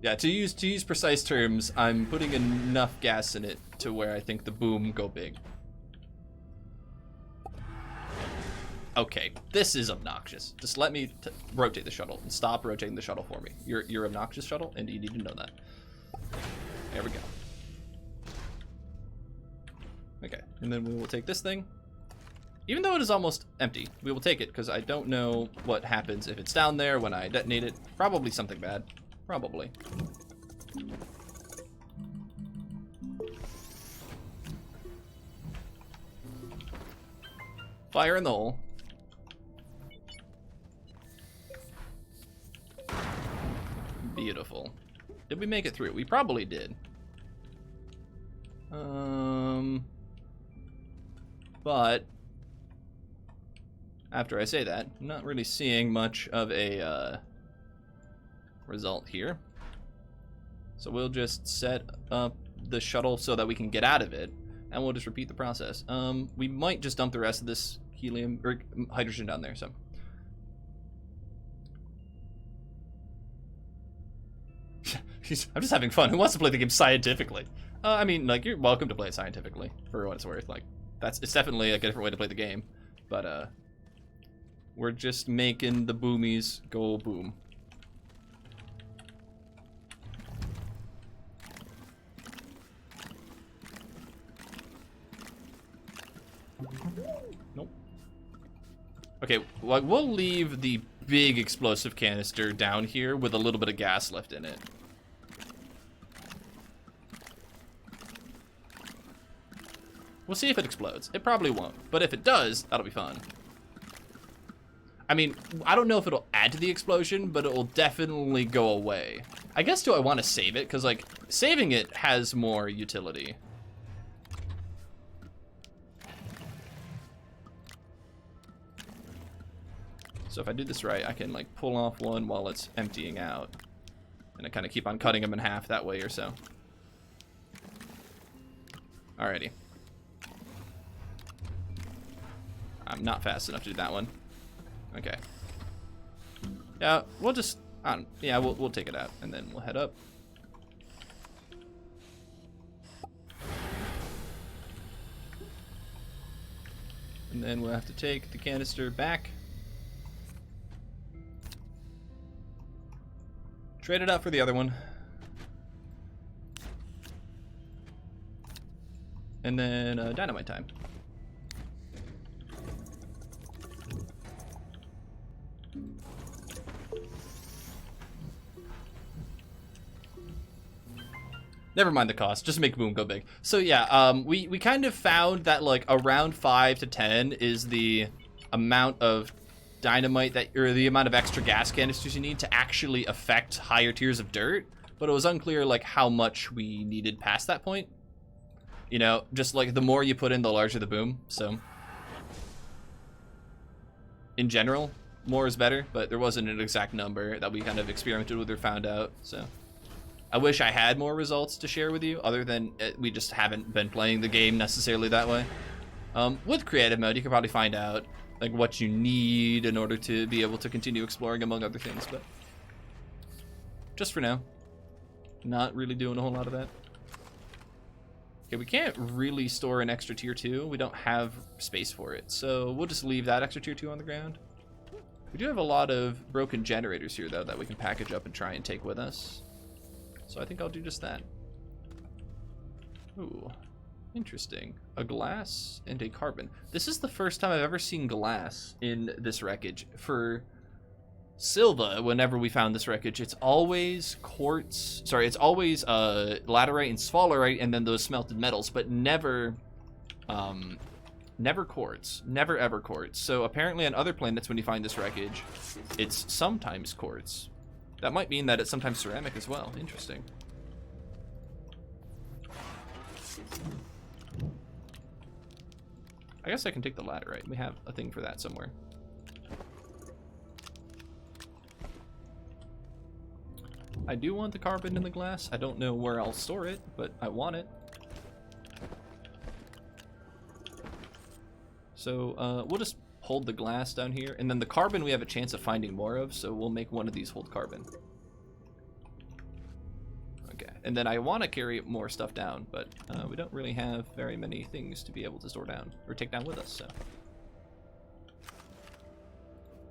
Yeah, to use precise terms, I'm putting enough gas in it to where I think the boom go big. Okay, this is obnoxious. Just let me rotate the shuttle and stop rotating the shuttle for me. You're obnoxious, shuttle, and you need to know that. There we go. Okay, and then we will take this thing. Even though it is almost empty, we will take it because I don't know what happens if it's down there when I detonate it. Probably something bad. Probably. Fire in the hole. Beautiful. Did we make it through? We probably did. But after I say that, I'm not really seeing much of a result here. So we'll just set up the shuttle so that we can get out of it, and we'll just repeat the process. We might just dump the rest of this helium or hydrogen down there. So I'm just having fun. Who wants to play the game scientifically? I mean, like, you're welcome to play it scientifically for what it's worth. Like, it's definitely like a different way to play the game, but we're just making the boomies go boom. Nope. Okay, well, we'll leave the big explosive canister down here with a little bit of gas left in it. We'll see if it explodes. It probably won't, but if it does, that'll be fun. I mean, I don't know if it'll add to the explosion, but it will definitely go away. I guess, do I want to save it? Because, like, saving it has more utility. So if I do this right, I can, like, pull off one while it's emptying out. And I kind of keep on cutting them in half that way or so. Alrighty. I'm not fast enough to do that one. Okay. Yeah, we'll just, yeah, we'll take it out and then we'll head up. And then we'll have to take the canister back. Trade it out for the other one. And then dynamite time. Never mind the cost, just make boom go big. So yeah, we kind of found that like around 5 to 10 is the amount of dynamite that, or the amount of extra gas canisters you need to actually affect higher tiers of dirt, but it was unclear like how much we needed past that point. You know, just like the more you put in, the larger the boom. So in general, more is better, but there wasn't an exact number that we kind of experimented with or found out. So I wish I had more results to share with you, other than we just haven't been playing the game necessarily that way. With creative mode, you can probably find out like what you need in order to be able to continue exploring, among other things, but just for now, not really doing a whole lot of that. Okay, we can't really store an extra tier 2. We don't have space for it, so we'll just leave that extra tier 2 on the ground. We do have a lot of broken generators here, though, that we can package up and try and take with us. So I think I'll do just that. Ooh, interesting. A glass and a carbon. This is the first time I've ever seen glass in this wreckage. For Silva, whenever we found this wreckage, it's always quartz. Sorry, it's always laterite and sphalerite, and then those smelted metals, but never, never quartz. Never ever quartz. So apparently on other planets, when you find this wreckage, it's sometimes quartz. That might mean that it's sometimes ceramic as well. Interesting. I guess I can take the laterite. We have a thing for that somewhere. I do want the carbon in the glass. I don't know where I'll store it, but I want it. So we'll just hold the glass down here, and then the carbon we have a chance of finding more of, so we'll make one of these hold carbon. Okay, and then I want to carry more stuff down, but we don't really have very many things to be able to store down or take down with us, so.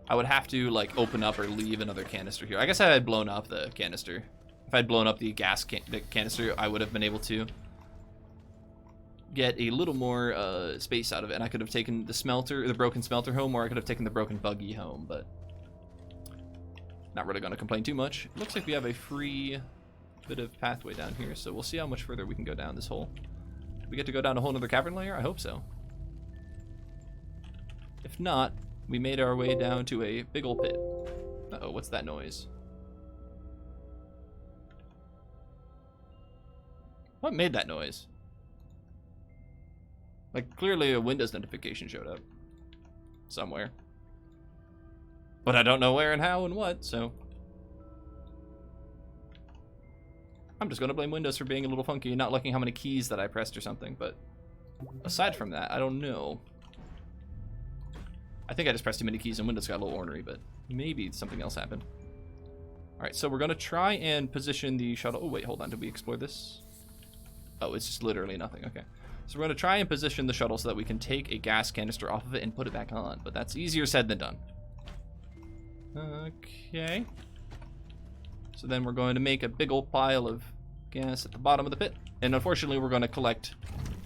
I would have to, like, open up or leave another canister here. I guess I had blown up the canister. If I'd blown up the gas canister, I would have been able to get a little more space out of it, and I could have taken the broken smelter home, or I could have taken the broken buggy home, but not really going to complain too much. It looks like we have a free bit of pathway down here, so we'll see how much further we can go down this hole. Do we get to go down a whole other cavern layer? I hope so. If not, we made our way down to a big old pit. Uh-oh, what's that noise? What made that noise? Like, clearly a Windows notification showed up somewhere. But I don't know where and how and what, so I'm just gonna blame Windows for being a little funky and not liking how many keys that I pressed or something, but aside from that, I don't know. I think I just pressed too many keys and Windows got a little ornery, but maybe something else happened. Alright, so we're gonna try and position the shuttle. Oh wait, hold on, did we explore this? Oh, it's just literally nothing, okay. So we're gonna try and position the shuttle so that we can take a gas canister off of it and put it back on, but that's easier said than done. Okay. So then we're going to make a big old pile of gas at the bottom of the pit. And unfortunately, we're going to collect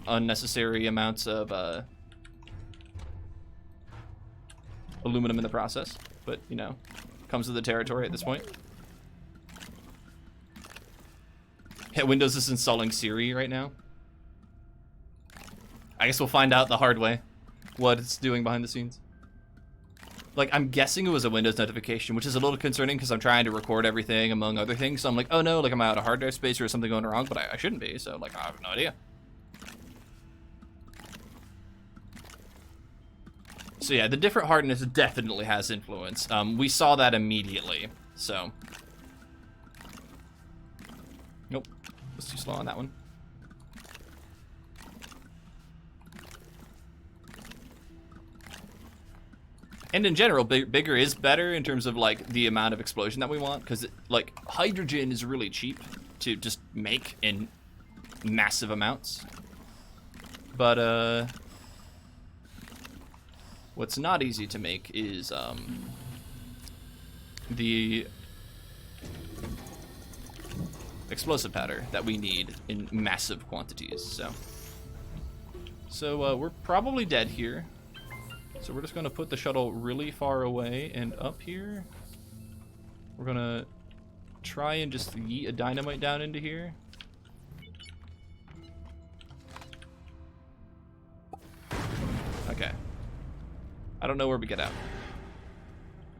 unnecessary amounts of aluminum in the process. But, you know, comes with the territory at this point. Yeah, Windows is installing Siri right now. I guess we'll find out the hard way what it's doing behind the scenes. Like, I'm guessing it was a Windows notification, which is a little concerning because I'm trying to record everything, among other things. So I'm like, oh no, like, am I out of hard drive space or is something going wrong? But I shouldn't be, so, like, I have no idea. So yeah, the different hardness definitely has influence. We saw that immediately, so. Nope, was too slow on that one. And in general, bigger is better in terms of, like, the amount of explosion that we want, because, like, hydrogen is really cheap to just make in massive amounts. But, what's not easy to make is, the explosive powder that we need in massive quantities, so we're probably dead here. So we're just going to put the shuttle really far away and up here. We're going to try and just yeet a dynamite down into here. Okay. I don't know where we get out.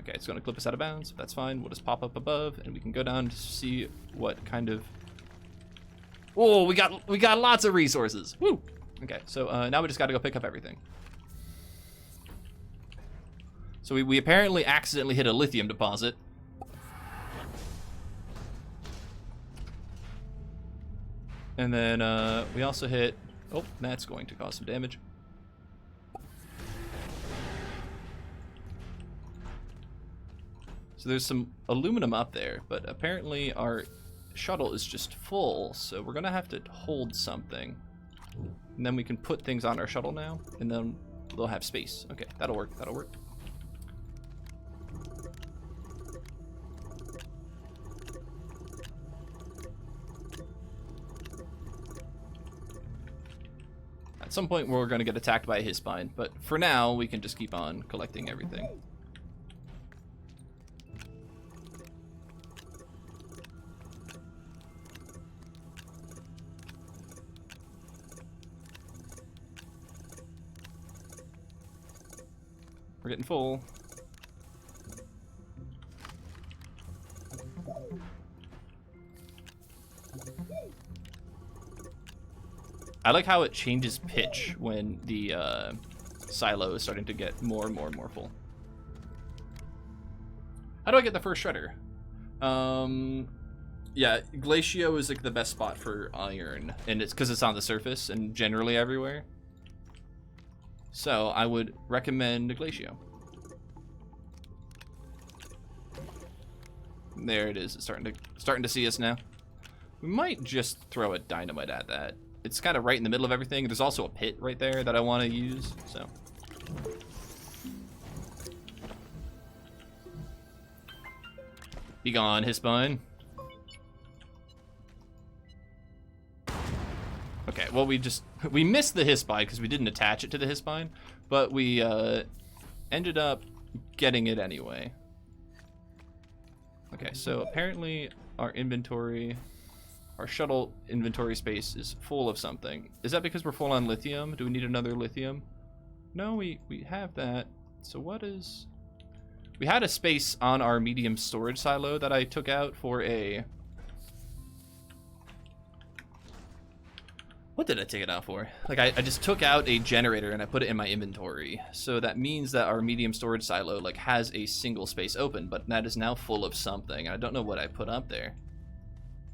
Okay, it's going to clip us out of bounds. That's fine. We'll just pop up above and we can go down to see what kind of... Oh, we got lots of resources. Woo! Okay, so now we just got to go pick up everything. So we apparently accidentally hit a lithium deposit. And then we also hit... Oh, that's going to cause some damage. So there's some aluminum up there, but apparently our shuttle is just full, so we're going to have to hold something. And then we can put things on our shuttle now, and then they'll have space. Okay, that'll work, that'll work. At some point we're going to get attacked by a Hisspine, but for now we can just keep on collecting everything. We're getting full. I like how it changes pitch when the silo is starting to get more and more and more full. How do I get the first shredder? Yeah, Glacio is like the best spot for iron, and it's because it's on the surface and generally everywhere. So I would recommend Glacio. There it is. It's starting to see us now. We might just throw a dynamite at that. It's kind of right in the middle of everything. There's also a pit right there that I want to use, so. Be gone, Hispine. Okay, well we missed the Hispine because we didn't attach it to the Hispine, but we ended up getting it anyway. Okay, so apparently our inventory, our shuttle inventory space is full of something. Is that because we're full on lithium? Do we need another lithium? No, we have that. So what is... We had a space on our medium storage silo that I took out for a... What did I take it out for? Like, I just took out a generator and I put it in my inventory. So that means that our medium storage silo, like, has a single space open, but that is now full of something. I don't know what I put up there.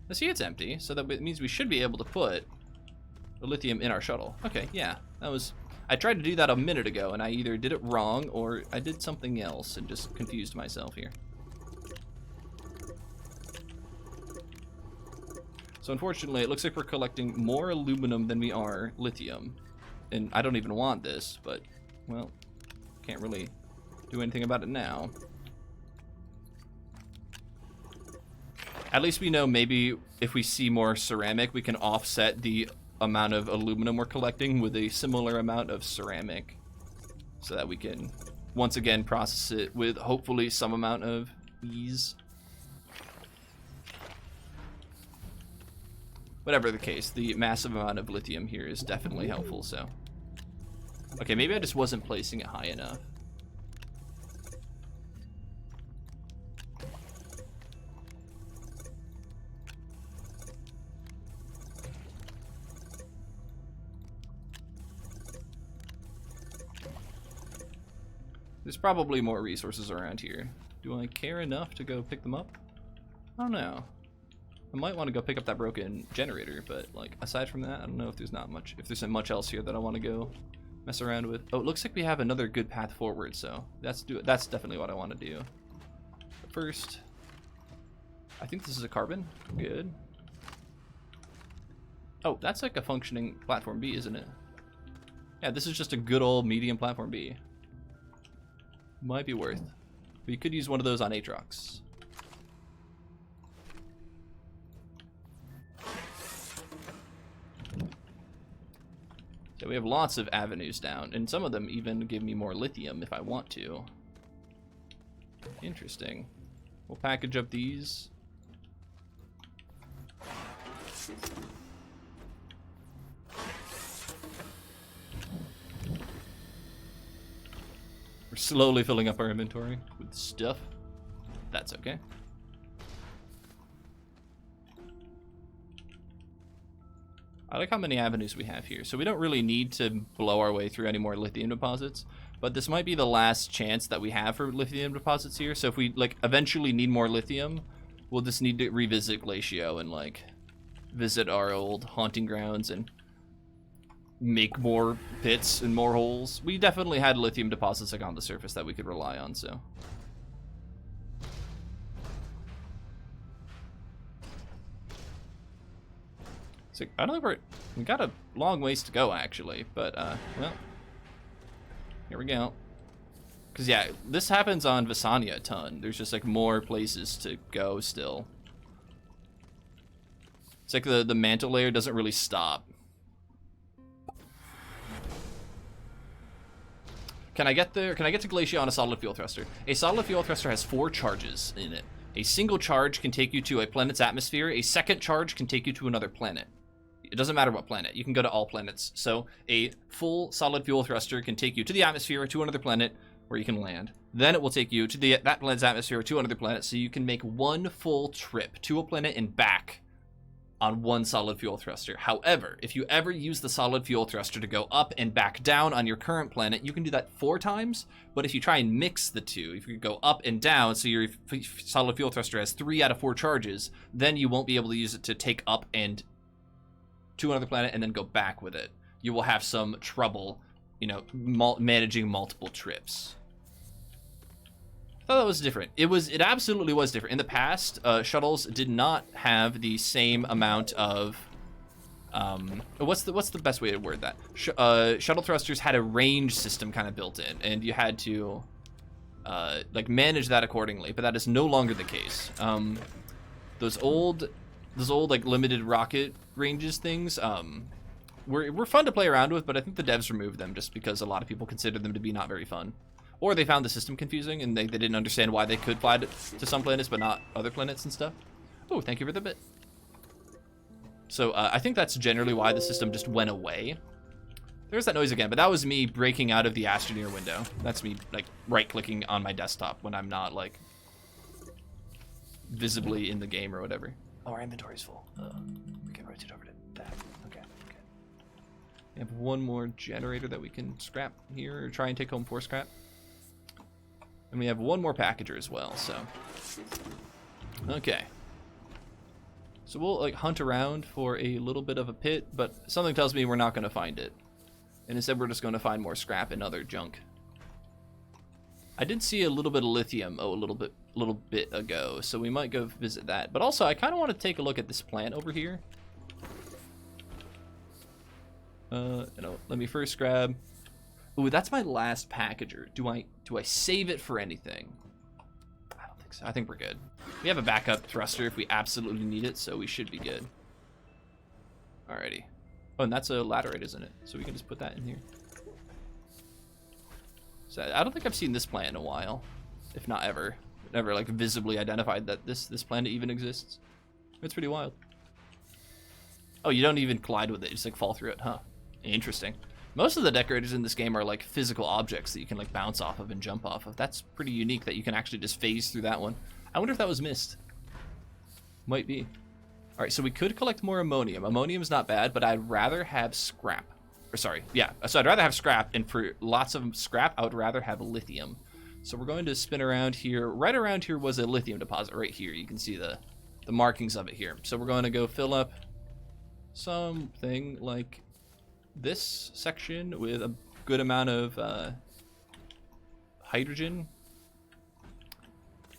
I see it's empty, so that means we should be able to put the lithium in our shuttle. Okay, yeah, that was... I tried to do that a minute ago, and I either did it wrong or I did something else and just confused myself here. So unfortunately, it looks like we're collecting more aluminum than we are lithium. And I don't even want this, but, well, can't really do anything about it now. At least we know maybe if we see more ceramic, we can offset the amount of aluminum we're collecting with a similar amount of ceramic, so that we can once again process it with hopefully some amount of ease. Whatever the case, the massive amount of lithium here is definitely helpful, so. Okay, maybe I just wasn't placing it high enough. There's probably more resources around here. Do I care enough to go pick them up? I don't know. I might want to go pick up that broken generator, but like aside from that, I don't know if there's much else here that I want to go mess around with. Oh, it looks like we have another good path forward, so that's definitely what I want to do. But first, I think this is a carbon. Good. Oh, that's like a functioning platform B, isn't it? Yeah, this is just a good old medium platform B. Might be worth. We could use one of those on Aatrox. So we have lots of avenues down, and some of them even give me more lithium if I want to. Interesting. We'll package up these. We're slowly filling up our inventory with stuff. That's okay. I like how many avenues we have here. So we don't really need to blow our way through any more lithium deposits, but this might be the last chance that we have for lithium deposits here. So if we like eventually need more lithium, we'll just need to revisit Glacio and like visit our old haunting grounds and make more pits and more holes. We definitely had lithium deposits like on the surface that we could rely on, so. So I don't think we got a long ways to go actually, but well, here we go. Cause yeah, this happens on Visania a ton. There's just like more places to go still. It's like the mantle layer doesn't really stop. Can I get there? Can I get to Glacia on a solid fuel thruster? A solid fuel thruster has 4 charges in it. A single charge can take you to a planet's atmosphere. A second charge can take you to another planet. It doesn't matter what planet. You can go to all planets. So a full solid fuel thruster can take you to the atmosphere or to another planet where you can land. Then it will take you to that planet's atmosphere or to another planet, so you can make one full trip to a planet and back on one solid fuel thruster. However, if you ever use the solid fuel thruster to go up and back down on your current planet, you can do that 4 times, but if you try and mix the two, if you go up and down, so your solid fuel thruster has 3 out of 4 charges, then you won't be able to use it to take up and to another planet and then go back with it. You will have some trouble, you know, managing multiple trips. thought that was different. It absolutely was different. In the past, shuttles did not have the same amount of what's the best way to word that? Shuttle thrusters had a range system kind of built in, and you had to like manage that accordingly. But that is no longer the case. Those old like limited rocket ranges things were fun to play around with, but I think the devs removed them just because a lot of people consider them to be not very fun. Or they found the system confusing and they didn't understand why they could fly to some planets but not other planets and stuff. Oh, thank you for the bit. So I think that's generally why the system just went away. There's that noise again, but that was me breaking out of the Astroneer window. That's me like right-clicking on my desktop when I'm not like visibly in the game or whatever. Oh, our inventory's full. We can rotate over to that. Okay. We have one more generator that we can scrap here, or try and take home for scrap. And we have one more packager as well, so. Okay. So we'll like hunt around for a little bit of a pit, but something tells me we're not going to find it. And instead we're just going to find more scrap and other junk. I did see a little bit of lithium, a little bit ago, so we might go visit that. But also, I kind of want to take a look at this plant over here. Let me first grab. Ooh, that's my last packager. Do I save it for anything? I don't think so. I think we're good. We have a backup thruster if we absolutely need it, so we should be good. Alrighty. Oh, and that's a laterite, isn't it? So we can just put that in here. So I don't think I've seen this plant in a while, if not ever. Never like visibly identified that this planet even exists. It's pretty wild. Oh, you don't even collide with it; you just like fall through it, huh? Interesting. Most of the decorators in this game are like physical objects that you can like bounce off of and jump off of. That's pretty unique that you can actually just phase through that one. I wonder if that was missed. Might be. All right, so we could collect more ammonium. Ammonium's not bad, but I'd rather have scrap. Or sorry, yeah. So I'd rather have scrap, and for lots of scrap, I would rather have lithium. So we're going to spin around here. Right around here was a lithium deposit right here. You can see the markings of it here. So we're going to go fill up something like this section with a good amount of hydrogen.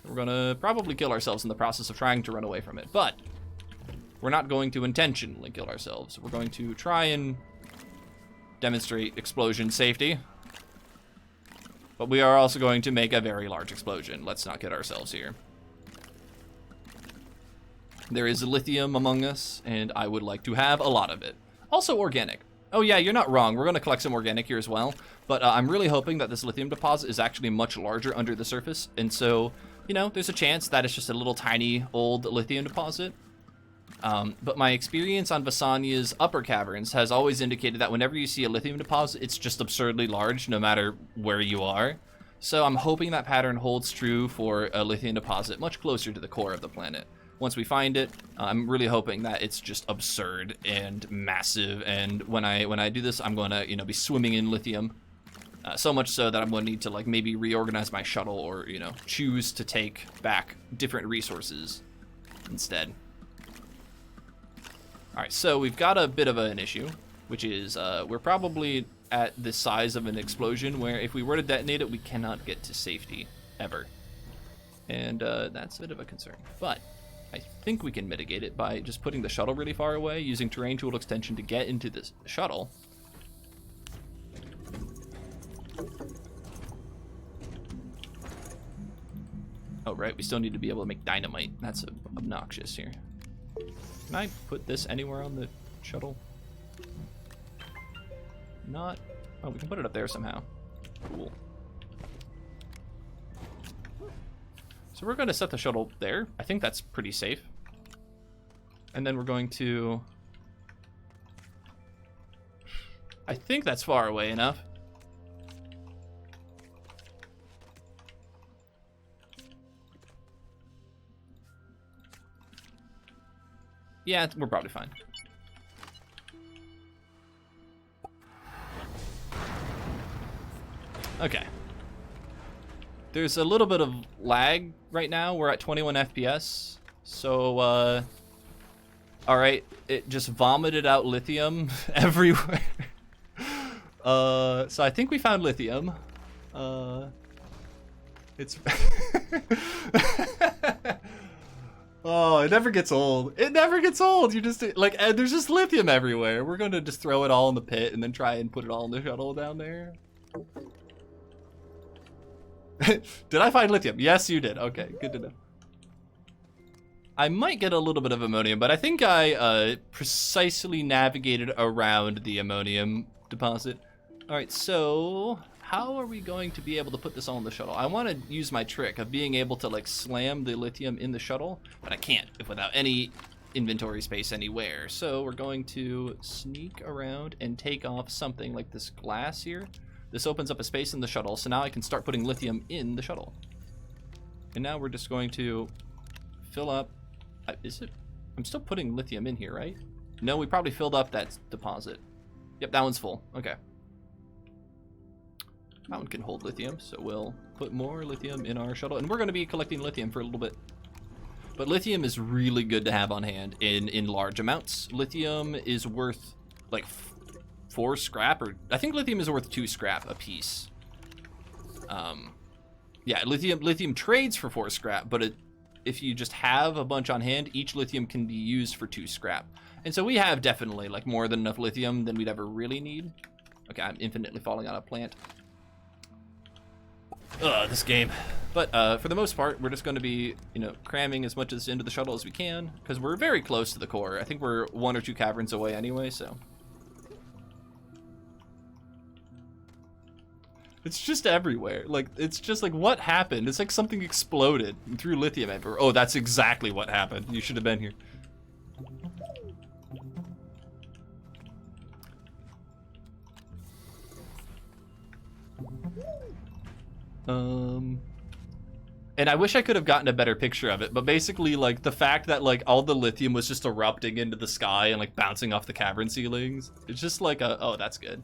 We're going to probably kill ourselves in the process of trying to run away from it, but we're not going to intentionally kill ourselves. We're going to try and demonstrate explosion safety. But we are also going to make a very large explosion. Let's not kid ourselves here. There is lithium among us, and I would like to have a lot of it. Also organic. Oh yeah, you're not wrong. We're going to collect some organic here as well. But I'm really hoping that this lithium deposit is actually much larger under the surface. And so, you know, there's a chance that it's just a little tiny old lithium deposit. But my experience on Vasania's upper caverns has always indicated that whenever you see a lithium deposit, it's just absurdly large no matter where you are. So I'm hoping that pattern holds true for a lithium deposit much closer to the core of the planet. Once we find it, I'm really hoping that it's just absurd and massive, and when I do this, I'm going to, you know, be swimming in lithium. So much so that I'm going to need to like maybe reorganize my shuttle or, you know, choose to take back different resources instead. All right, so we've got a bit of an issue, which is we're probably at the size of an explosion where if we were to detonate it, we cannot get to safety ever. And that's a bit of a concern. But I think we can mitigate it by just putting the shuttle really far away, using terrain tool extension to get into this shuttle. Oh, right, we still need to be able to make dynamite. That's obnoxious here. Can I put this anywhere on the shuttle? Not. Oh, we can put it up there somehow. Cool. So we're going to set the shuttle there. I think that's pretty safe. And then we're going to... I think that's far away enough. Yeah, we're probably fine. Okay. There's a little bit of lag right now. We're at 21 FPS. So, alright, it just vomited out lithium everywhere. So I think we found lithium. It's oh, it never gets old. It never gets old. You just like there's just lithium everywhere. We're gonna just throw it all in the pit and then try and put it all in the shuttle down there. Did I find lithium? Yes, you did. Okay, good to know. I might get a little bit of ammonium, but I think I precisely navigated around the ammonium deposit. All right, so how are we going to be able to put this all in the shuttle? I want to use my trick of being able to like slam the lithium in the shuttle, but I can't without any inventory space anywhere. So we're going to sneak around and take off something like this glass here. This opens up a space in the shuttle, so now I can start putting lithium in the shuttle. And now we're just going to fill up. Is it? I'm still putting lithium in here, right? No, we probably filled up that deposit. Yep, that one's full. Okay. That one can hold lithium, so we'll put more lithium in our shuttle. And we're going to be collecting lithium for a little bit. But lithium is really good to have on hand in large amounts. Lithium is worth like 4 scrap, or I think lithium is worth 2 scrap a piece. Yeah, lithium trades for 4 scrap, but if you just have a bunch on hand, each lithium can be used for 2 scrap. And so we have definitely like more than enough lithium than we'd ever really need. Okay, I'm infinitely falling on a plant. Ugh, this game. But for the most part, we're just going to be, you know, cramming as much into the shuttle as we can, because we're very close to the core. I think we're 1 or 2 caverns away anyway, so. It's just everywhere. Like, it's just like, what happened? It's like something exploded and threw lithium everywhere. Oh, that's exactly what happened. You should have been here. And I wish I could have gotten a better picture of it, but basically, like, the fact that, like, all the lithium was just erupting into the sky and, like, bouncing off the cavern ceilings, it's just like oh, that's good.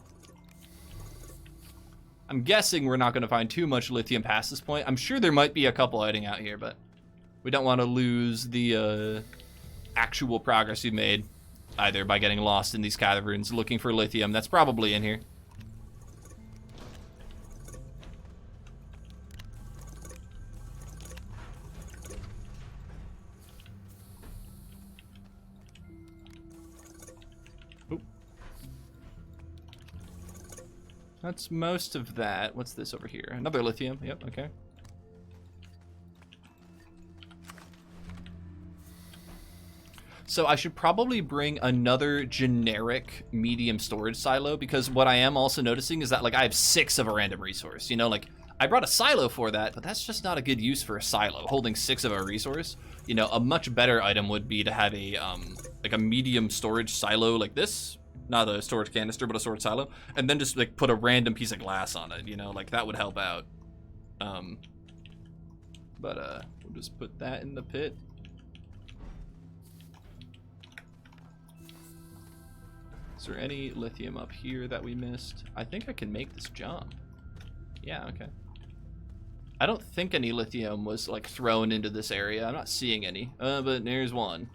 I'm guessing we're not going to find too much lithium past this point. I'm sure there might be a couple hiding out here, but we don't want to lose the actual progress we made, either by getting lost in these caverns looking for lithium. That's probably in here. That's most of that. What's this over here? Another lithium. Yep, okay. So I should probably bring another generic medium storage silo, because what I am also noticing is that, like, I have 6 of a random resource. You know, like, I brought a silo for that, but that's just not a good use for a silo, holding 6 of a resource. You know, a much better item would be to have a, like a medium storage silo like this. Not a storage canister, but a storage silo, and then just like put a random piece of glass on it, you know, like that would help out. But we'll just put that in the pit. Is there any lithium up here that we missed? I think I can make this jump. Yeah, okay. I don't think any lithium was like thrown into this area. I'm not seeing any, but there's one.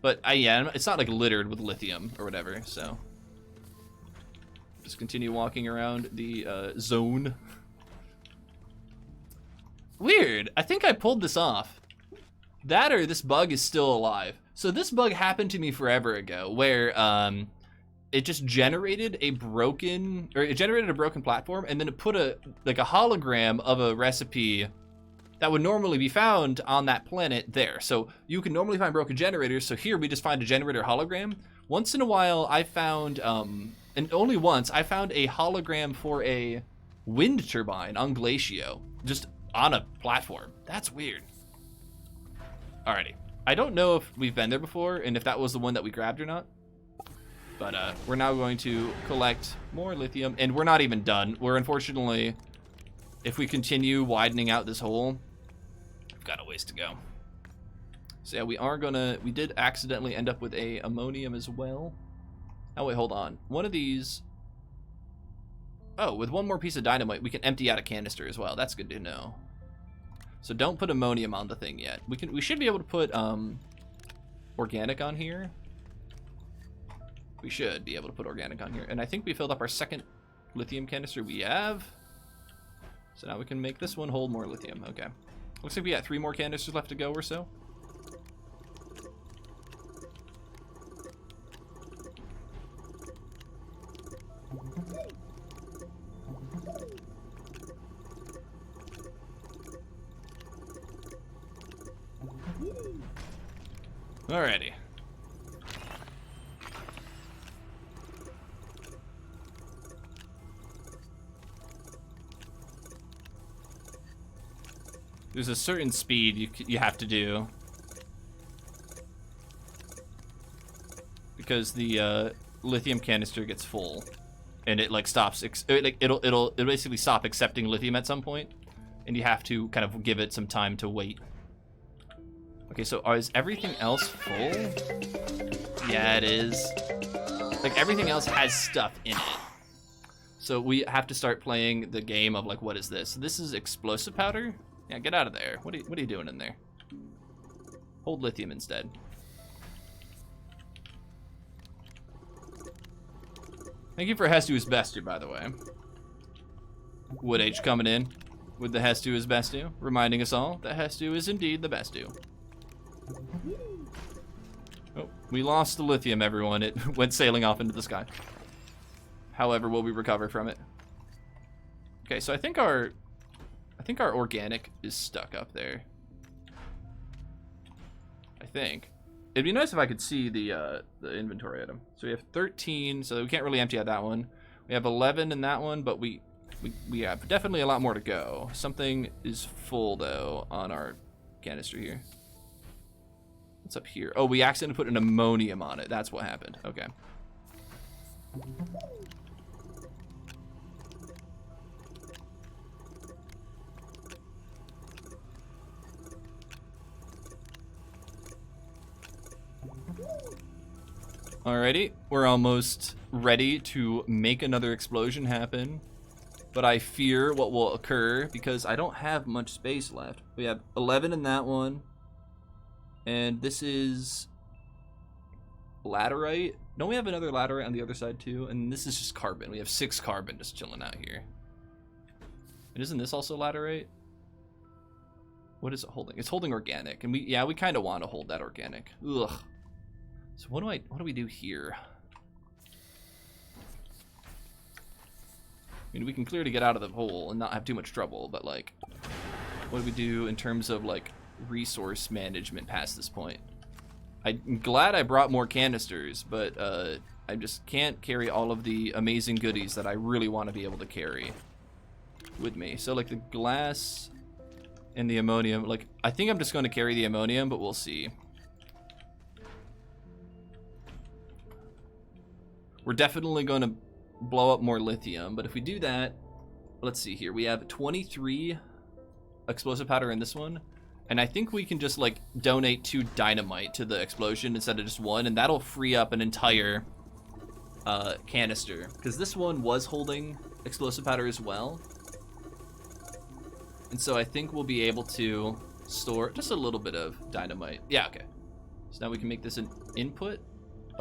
But yeah, it's not like littered with lithium or whatever, so. Just continue walking around the zone. Weird. I think I pulled this off. That or this bug is still alive. So this bug happened to me forever ago, where it just generated a broken platform, and then it put a hologram of a recipe that would normally be found on that planet there. So you can normally find broken generators. So here we just find a generator hologram. Once in a while, I found and only once, I found a hologram for a wind turbine on Glacio, just on a platform. That's weird. Alrighty. I don't know if we've been there before and if that was the one that we grabbed or not. But we're now going to collect more lithium, and we're not even done. We're unfortunately, if we continue widening out this hole, we've got a ways to go. So yeah, we did accidentally end up with a ammonium as well. Oh wait, hold on. One of these, oh, with one more piece of dynamite, we can empty out a canister as well. That's good to know. So don't put ammonium on the thing yet. We should be able to put organic on here. We should be able to put organic on here. And I think we filled up our second lithium canister we have. So now we can make this one hold more lithium. Okay. Looks like we got 3 more canisters left to go or so. Alrighty. There's a certain speed you have to do because the lithium canister gets full, and it like stops. It'll basically stop accepting lithium at some point, and you have to kind of give it some time to wait. Okay, so is everything else full? Yeah, it is. Like everything else has stuff in it. So we have to start playing the game of like, what is this? This is explosive powder. Yeah, get out of there. What are you doing in there? Hold lithium instead. Thank you for Hestu is Bestu, by the way. Wood H coming in with the Hestu is Bestu, reminding us all that Hestu is indeed the Bestu. Oh, we lost the lithium, everyone. It went sailing off into the sky. However, will we recover from it? Okay, so I think our organic is stuck up there. I think. It'd be nice if I could see the inventory item. So we have 13, so we can't really empty out that one. We have 11 in that one, but we have definitely a lot more to go. Something is full though on our canister here. What's up here? Oh, we accidentally put an ammonium on it. That's what happened. Okay. Alrighty, we're almost ready to make another explosion happen, but I fear what will occur because I don't have much space left. We have 11 in that one, and this is laterite. Don't we have another laterite on the other side too? And this is just carbon. We have 6 carbon just chilling out here. And isn't this also laterite? What is it holding? It's holding organic, and we kind of want to hold that organic. Ugh. So what do we do here? I mean, we can clearly get out of the hole and not have too much trouble, but like, what do we do in terms of like resource management past this point? I'm glad I brought more canisters, but I just can't carry all of the amazing goodies that I really want to be able to carry with me. So like the glass and the ammonium, like I think I'm just going to carry the ammonium, but we'll see. We're definitely going to blow up more lithium, but if we do that, let's see here. We have 23 explosive powder in this one, and I think we can just like donate 2 dynamite to the explosion instead of just 1, and that'll free up an entire canister, because this one was holding explosive powder as well. And so I think we'll be able to store just a little bit of dynamite. Yeah, okay. So now we can make this an input.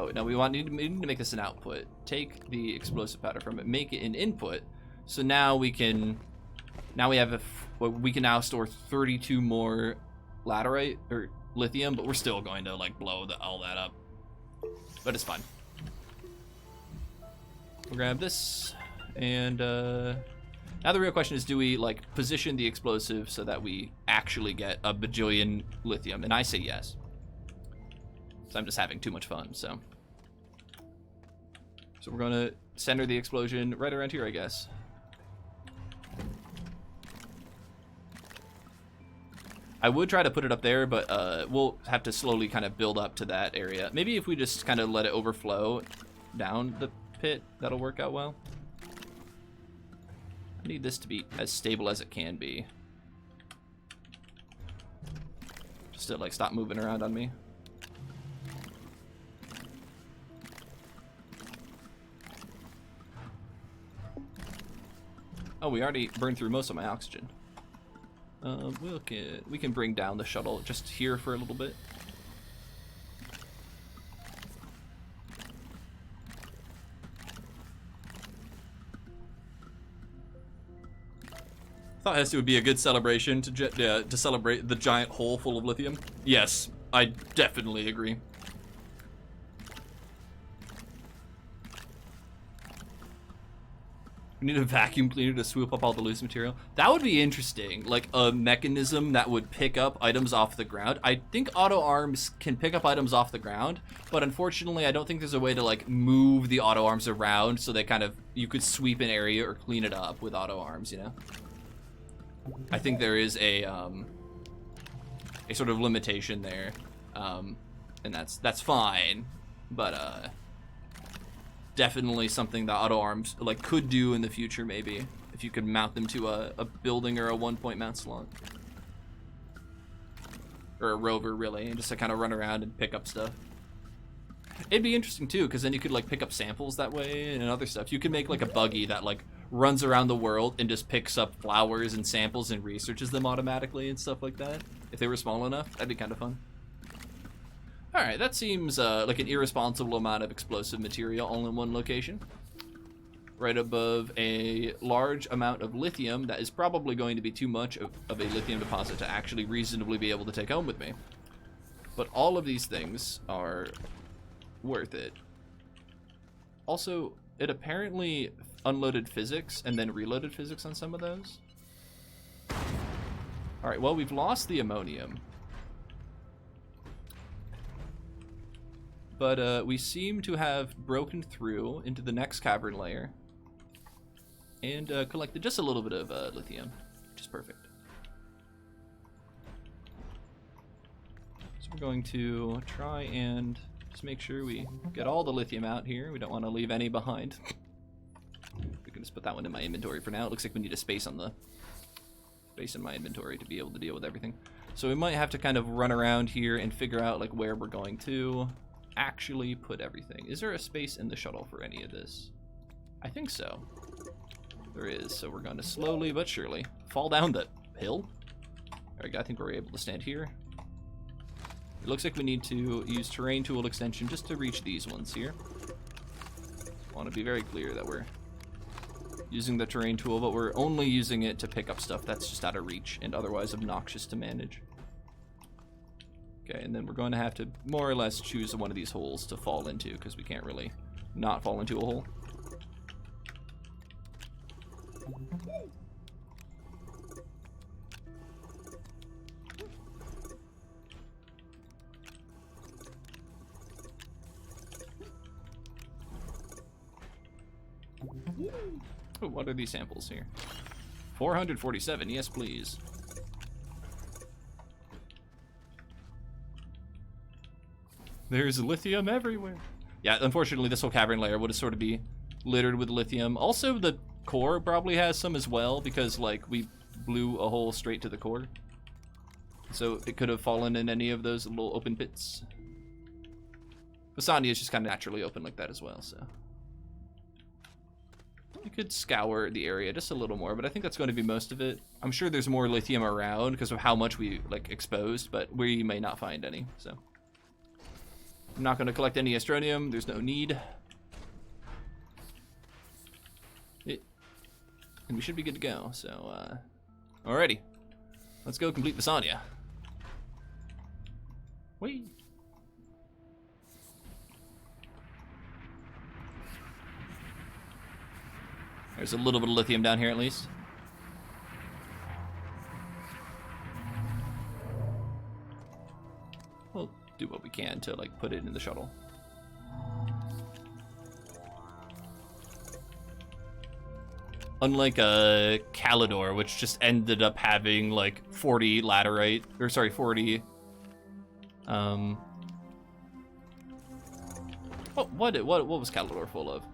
Oh, no, we need to make this an output. Take the explosive powder from it, make it an input. So now we can, we can now store 32 more laterite or lithium, but we're still going to like blow all that up. But it's fine. We'll grab this, and now the real question is, do we like position the explosive so that we actually get a bajillion lithium? And I say yes. So I'm just having too much fun, so we're gonna center the explosion right around here, I guess. I would try to put it up there, but we'll have to slowly kind of build up to that area. Maybe if we just kind of let it overflow down the pit, that'll work out well. I need this to be as stable as it can be. Just to like stop moving around on me. Oh, we already burned through most of my oxygen. We can bring down the shuttle just here for a little bit. thought this would be a good celebration to celebrate the giant hole full of lithium. Yes, I definitely agree. We need a vacuum cleaner to swoop up all the loose material. That would be interesting, like a mechanism that would pick up items off the ground. I think auto arms can pick up items off the ground, but unfortunately I don't think there's a way to like move the auto arms around so they kind of, you could sweep an area or clean it up with auto arms, you know? I think there is a sort of limitation there, and that's fine, but definitely something that auto arms like could do in the future, maybe if you could mount them to a building or a 1-point mount slot or a rover, really, and just to kind of run around and pick up stuff. It'd be interesting too, because then you could like pick up samples that way and other stuff. You could make like a buggy that like runs around the world and just picks up flowers and samples and researches them automatically and stuff like that. If they were small enough, that'd be kind of fun. All right, that seems like an irresponsible amount of explosive material all in one location. Right above a large amount of lithium that is probably going to be too much of a lithium deposit to actually reasonably be able to take home with me. But all of these things are worth it. Also, it apparently unloaded physics and then reloaded physics on some of those. All right, well, we've lost the ammonium. But we seem to have broken through into the next cavern layer and collected just a little bit of lithium, which is perfect. So we're going to try and just make sure we get all the lithium out here. We don't want to leave any behind. We can just put that one in my inventory for now. It looks like we need a space on the space in my inventory to be able to deal with everything. So we might have to kind of run around here and figure out like where we're going to actually put everything. Is there a space in the shuttle for any of this? I think so. There is, so we're going to slowly but surely fall down the hill. There we go, I think we're able to stand here. It looks like we need to use terrain tool extension just to reach these ones here. I want to be very clear that we're using the terrain tool, but we're only using it to pick up stuff that's just out of reach and otherwise obnoxious to manage. Okay, and then we're going to have to more or less choose one of these holes to fall into because we can't really not fall into a hole. Oh, what are these samples here? 447, yes please. There's lithium everywhere. Yeah, unfortunately this whole cavern layer would sort of be littered with lithium. Also the core probably has some as well because like we blew a hole straight to the core. So it could have fallen in any of those little open pits. Vasania is just kind of naturally open like that as well, so. You could scour the area just a little more, but I think that's going to be most of it. I'm sure there's more lithium around because of how much we like exposed, but we may not find any, so. I'm not going to collect any astronium. There's no need. And we should be good to go, so, alrighty. Let's go complete Vasania. Wait. There's a little bit of lithium down here at least. We'll do what we can to like put it in the shuttle. Unlike Calidor, which just ended up having like 40 laterite, or sorry, 40. What was Calidor full of?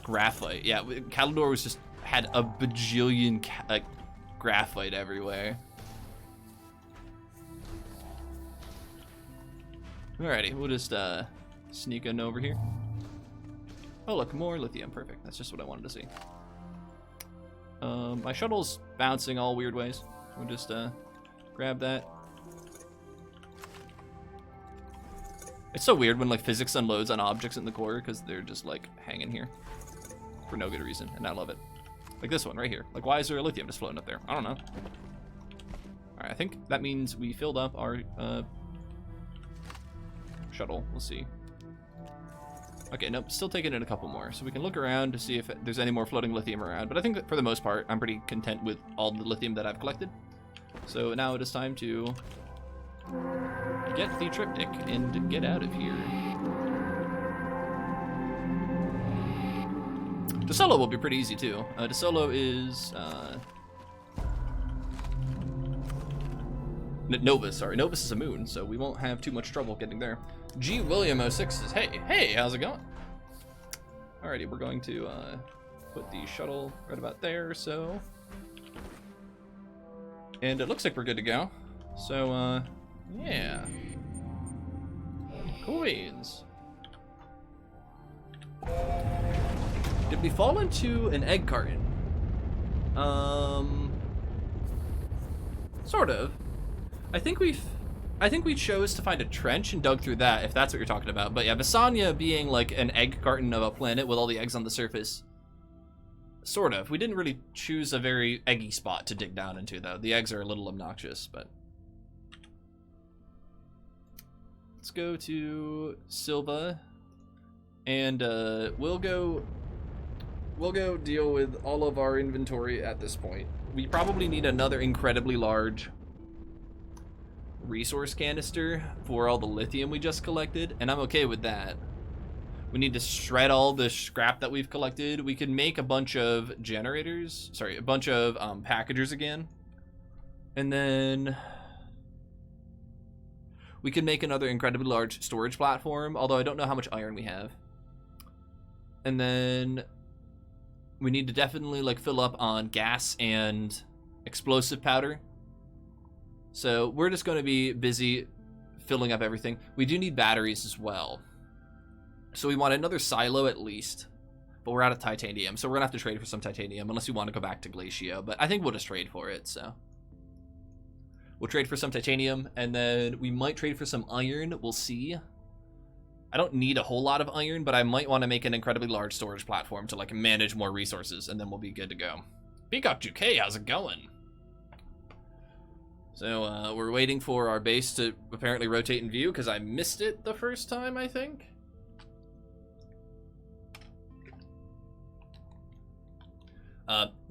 Graphite. Yeah, Calidor was just had a bajillion graphite everywhere. Alrighty, we'll just sneak on over here. Oh look, more lithium. Perfect. That's just what I wanted to see. My shuttle's bouncing all weird ways. We'll just grab that. It's so weird when like physics unloads on objects in the core because they're just like hanging here for no good reason, and I love it. Like this one right here. Like, why is there a lithium just floating up there? I don't know. All right, I think that means we filled up our shuttle. We'll see. Okay, nope, still taking in a couple more. So we can look around to see if there's any more floating lithium around. But I think that for the most part, I'm pretty content with all the lithium that I've collected. So now it is time to get the triptych and get out of here. DeSolo will be pretty easy too. DeSolo is Novus, sorry. Novus is a moon, so we won't have too much trouble getting there. G William 06 says, hey, how's it going? Alrighty, we're going to put the shuttle right about there, so. And it looks like we're good to go. So, yeah. Cool beans. Did we fall into an egg carton? Sort of. I think we chose to find a trench and dug through that, if that's what you're talking about. But yeah, Visanya being like an egg carton of a planet with all the eggs on the surface. Sort of. We didn't really choose a very eggy spot to dig down into, though. The eggs are a little obnoxious, but. Let's go to Silva. And we'll go deal with all of our inventory at this point. We probably need another incredibly large resource canister for all the lithium we just collected, and I'm okay with that. We need to shred all the scrap that we've collected. We can make a bunch of generators, sorry, a bunch of packagers again, and then we can make another incredibly large storage platform, although I don't know how much iron we have. And then we need to definitely like fill up on gas and explosive powder. So we're just going to be busy filling up everything. We do need batteries as well. So we want another silo at least. But we're out of titanium, so we're going to have to trade for some titanium unless we want to go back to Glacio. But I think we'll just trade for it, so. We'll trade for some titanium, and then we might trade for some iron. We'll see. I don't need a whole lot of iron, but I might want to make an incredibly large storage platform to like manage more resources, and then we'll be good to go. Peacock 2K, how's it going? So we're waiting for our base to apparently rotate in view because I missed it the first time, I think.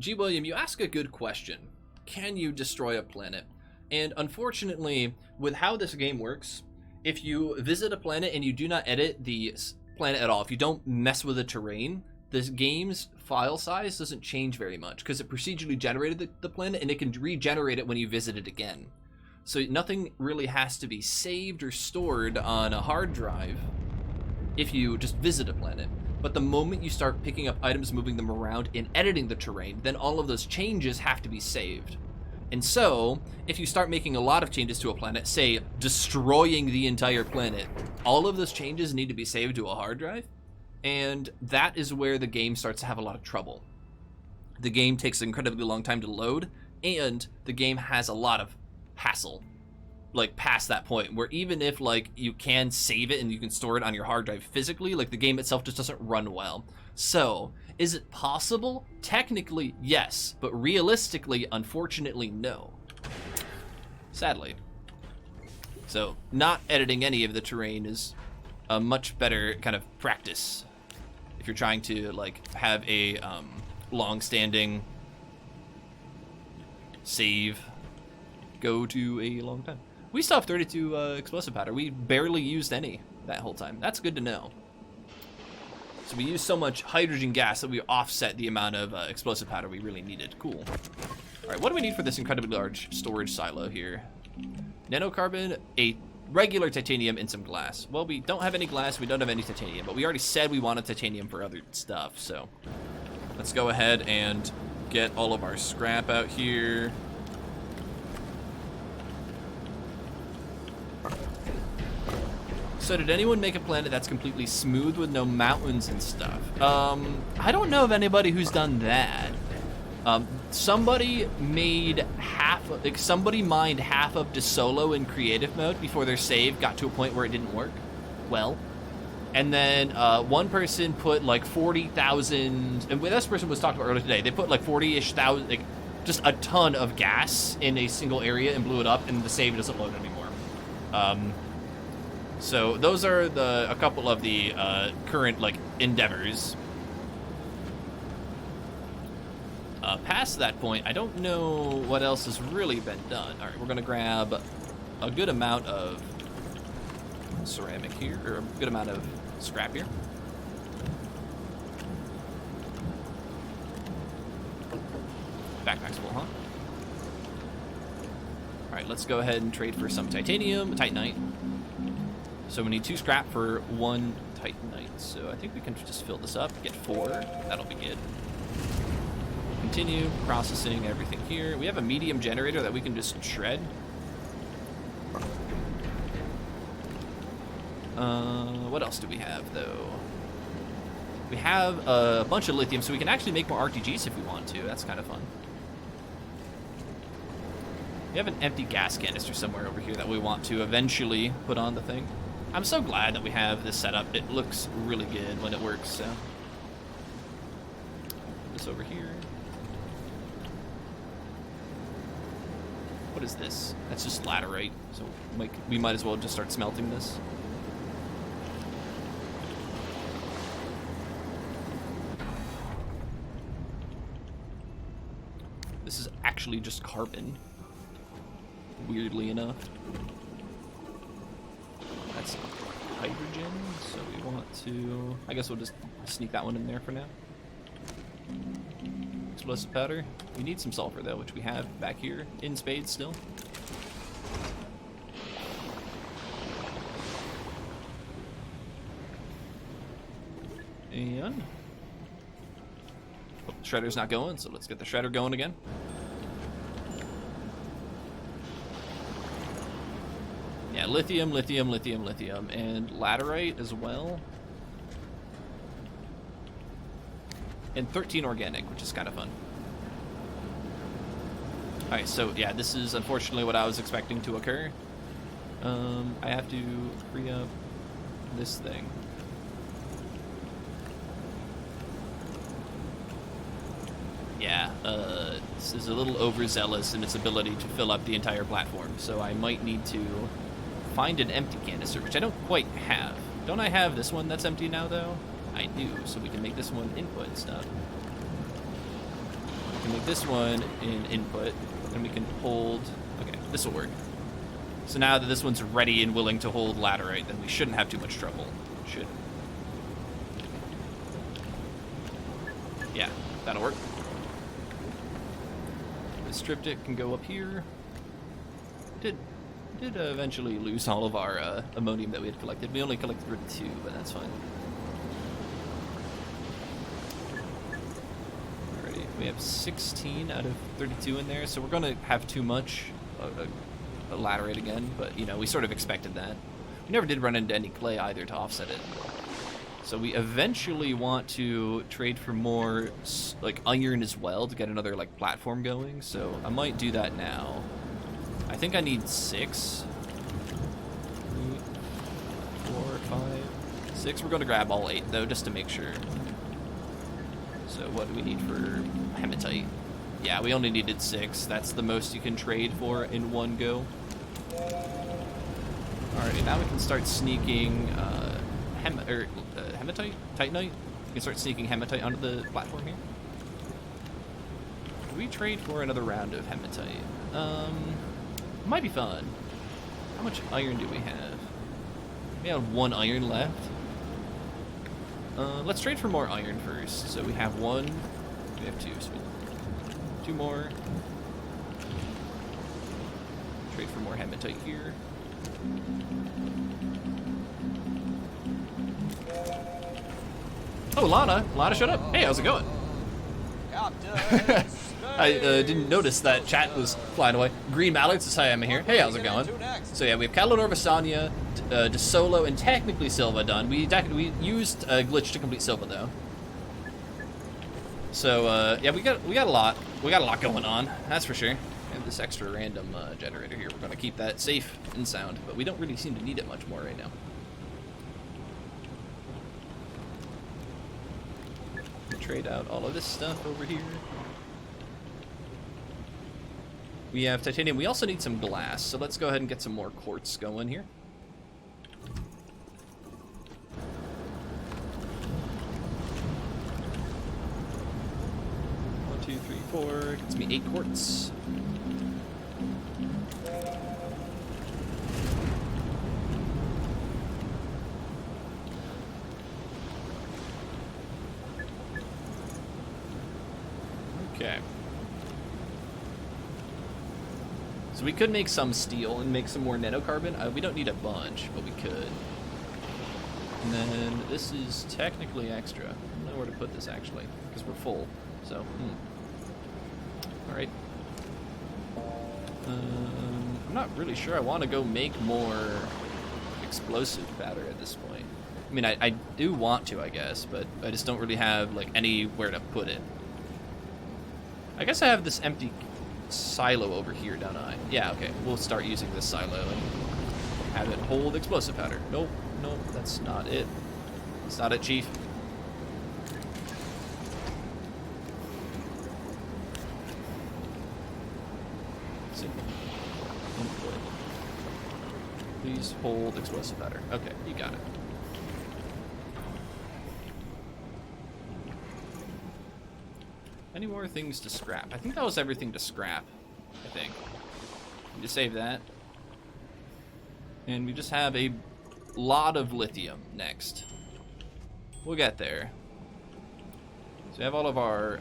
G. William, you ask a good question. Can you destroy a planet? And unfortunately, with how this game works, if you visit a planet and you do not edit the planet at all, if you don't mess with the terrain, this game's file size doesn't change very much because it procedurally generated the planet and it can regenerate it when you visit it again. So nothing really has to be saved or stored on a hard drive if you just visit a planet. But the moment you start picking up items, moving them around, and editing the terrain, then all of those changes have to be saved. And so, if you start making a lot of changes to a planet, say destroying the entire planet, all of those changes need to be saved to a hard drive. And that is where the game starts to have a lot of trouble. The game takes an incredibly long time to load, and the game has a lot of hassle, like past that point, where even if like you can save it and you can store it on your hard drive physically, like the game itself just doesn't run well. So, is it possible? Technically, yes, but realistically, unfortunately, no. Sadly. So, not editing any of the terrain is a much better kind of practice if you're trying to like have a long-standing save go to a long time. We still have 32 explosive powder. We barely used any that whole time. That's good to know. So we used so much hydrogen gas that we offset the amount of explosive powder we really needed. Cool. All right, what do we need for this incredibly large storage silo here? Nanocarbon, a regular titanium, and some glass. Well, we don't have any glass, we don't have any titanium, but we already said we wanted titanium for other stuff, so let's go ahead and get all of our scrap out here. So did anyone make a planet that's completely smooth with no mountains and stuff? I don't know of anybody who's done that. Somebody made somebody mined half of DeSolo in creative mode before their save got to a point where it didn't work. Well, And then one person put like 40,000, and this person was talking about earlier today, they put like 40-ish thousand, like just a ton of gas in a single area and blew it up, and the save doesn't load anymore. So those are a couple of the current like endeavors. Past that point, I don't know what else has really been done. All right, we're gonna grab a good amount of ceramic here, or a good amount of scrap here. Backpack's full, huh? All right, let's go ahead and trade for some titanium, titanite. So we need 2 scrap for 1 titanite. So I think we can just fill this up, get 4. That'll be good. Continue processing everything here. We have a medium generator that we can just shred. What else do we have, though? We have a bunch of lithium, so we can actually make more RTGs if we want to. That's kind of fun. We have an empty gas canister somewhere over here that we want to eventually put on the thing. I'm so glad that we have this set up. It looks really good when it works, so. This over here. What is this? That's just laterite, so we might as well just start smelting this. This is actually just carbon, weirdly enough. That's hydrogen, so we want to... I guess we'll just sneak that one in there for now. Explosive powder. We need some sulfur, though, which we have back here in spades still. And... oh, the shredder's not going, so let's get the shredder going again. Yeah, lithium, lithium, lithium, lithium, and laterite as well. And 13 organic, which is kind of fun. Alright, so yeah, this is unfortunately what I was expecting to occur. I have to free up this thing. Yeah, this is a little overzealous in its ability to fill up the entire platform, so I might need to find an empty canister, which I don't quite have. Don't I have this one that's empty now, though? I do, so we can make this one input and stuff. We can make this one in input, and we can hold... okay, this will work. So now that this one's ready and willing to hold laterite, then we shouldn't have too much trouble. Should. Yeah, that'll work. This triptych can go up here. Did eventually lose all of our ammonium that we had collected. We only collected 2, but that's fine. Alrighty, we have 16 out of 32 in there, so we're gonna have too much laterite again, but you know, we sort of expected that. We never did run into any clay either to offset it. So we eventually want to trade for more like iron as well to get another like platform going, so I might do that now. I think I need 6. 3, 4, 5, 6. We're going to grab all 8 though, just to make sure. So what do we need for hematite? Yeah, we only needed 6. That's the most you can trade for in one go. Alrighty, now we can start sneaking hematite? Titanite? We can start sneaking hematite onto the platform here. Do we trade for another round of hematite? Might be fun. How much iron do we have? We have 1 iron left. Let's trade for more iron first. So we have 1. We have 2. Sweet. 2 more. Trade for more hematite here. Oh, Lana. Lana showed up. Hey, how's it going? Captain I didn't notice that chat was flying away. Green Mallards is hi, I'm here. Hey, how's it going? So yeah, we have Catalor, Vasania, De Solo, and technically Silva done. We used a glitch to complete Silva though. So yeah, we got a lot. We got a lot going on. That's for sure. And this extra random generator here, we're gonna keep that safe and sound, but we don't really seem to need it much more right now. trade out all of this stuff over here. We have titanium. We also need some glass, so let's go ahead and get some more quartz going here. One, two, three, four. Gets me 8 quartz. Okay. So we could make some steel and make some more nanocarbon. We don't need a bunch, but we could. And then this is technically extra. I don't know where to put this actually, because we're full. So, all right. I'm not really sure I want to go make more explosive powder at this point. I mean, I do want to, I guess, but I just don't really have like anywhere to put it. I guess I have this empty silo over here, don't I? Yeah, okay. We'll start using this silo and have it hold explosive powder. Nope, nope, that's not it. That's not it, Chief. Let's see. Input. Please hold explosive powder. Okay, you got it. Any more things to scrap? I think that was everything to scrap, I think. Need to save that. And we just have a lot of lithium next. We'll get there. So we have all of our,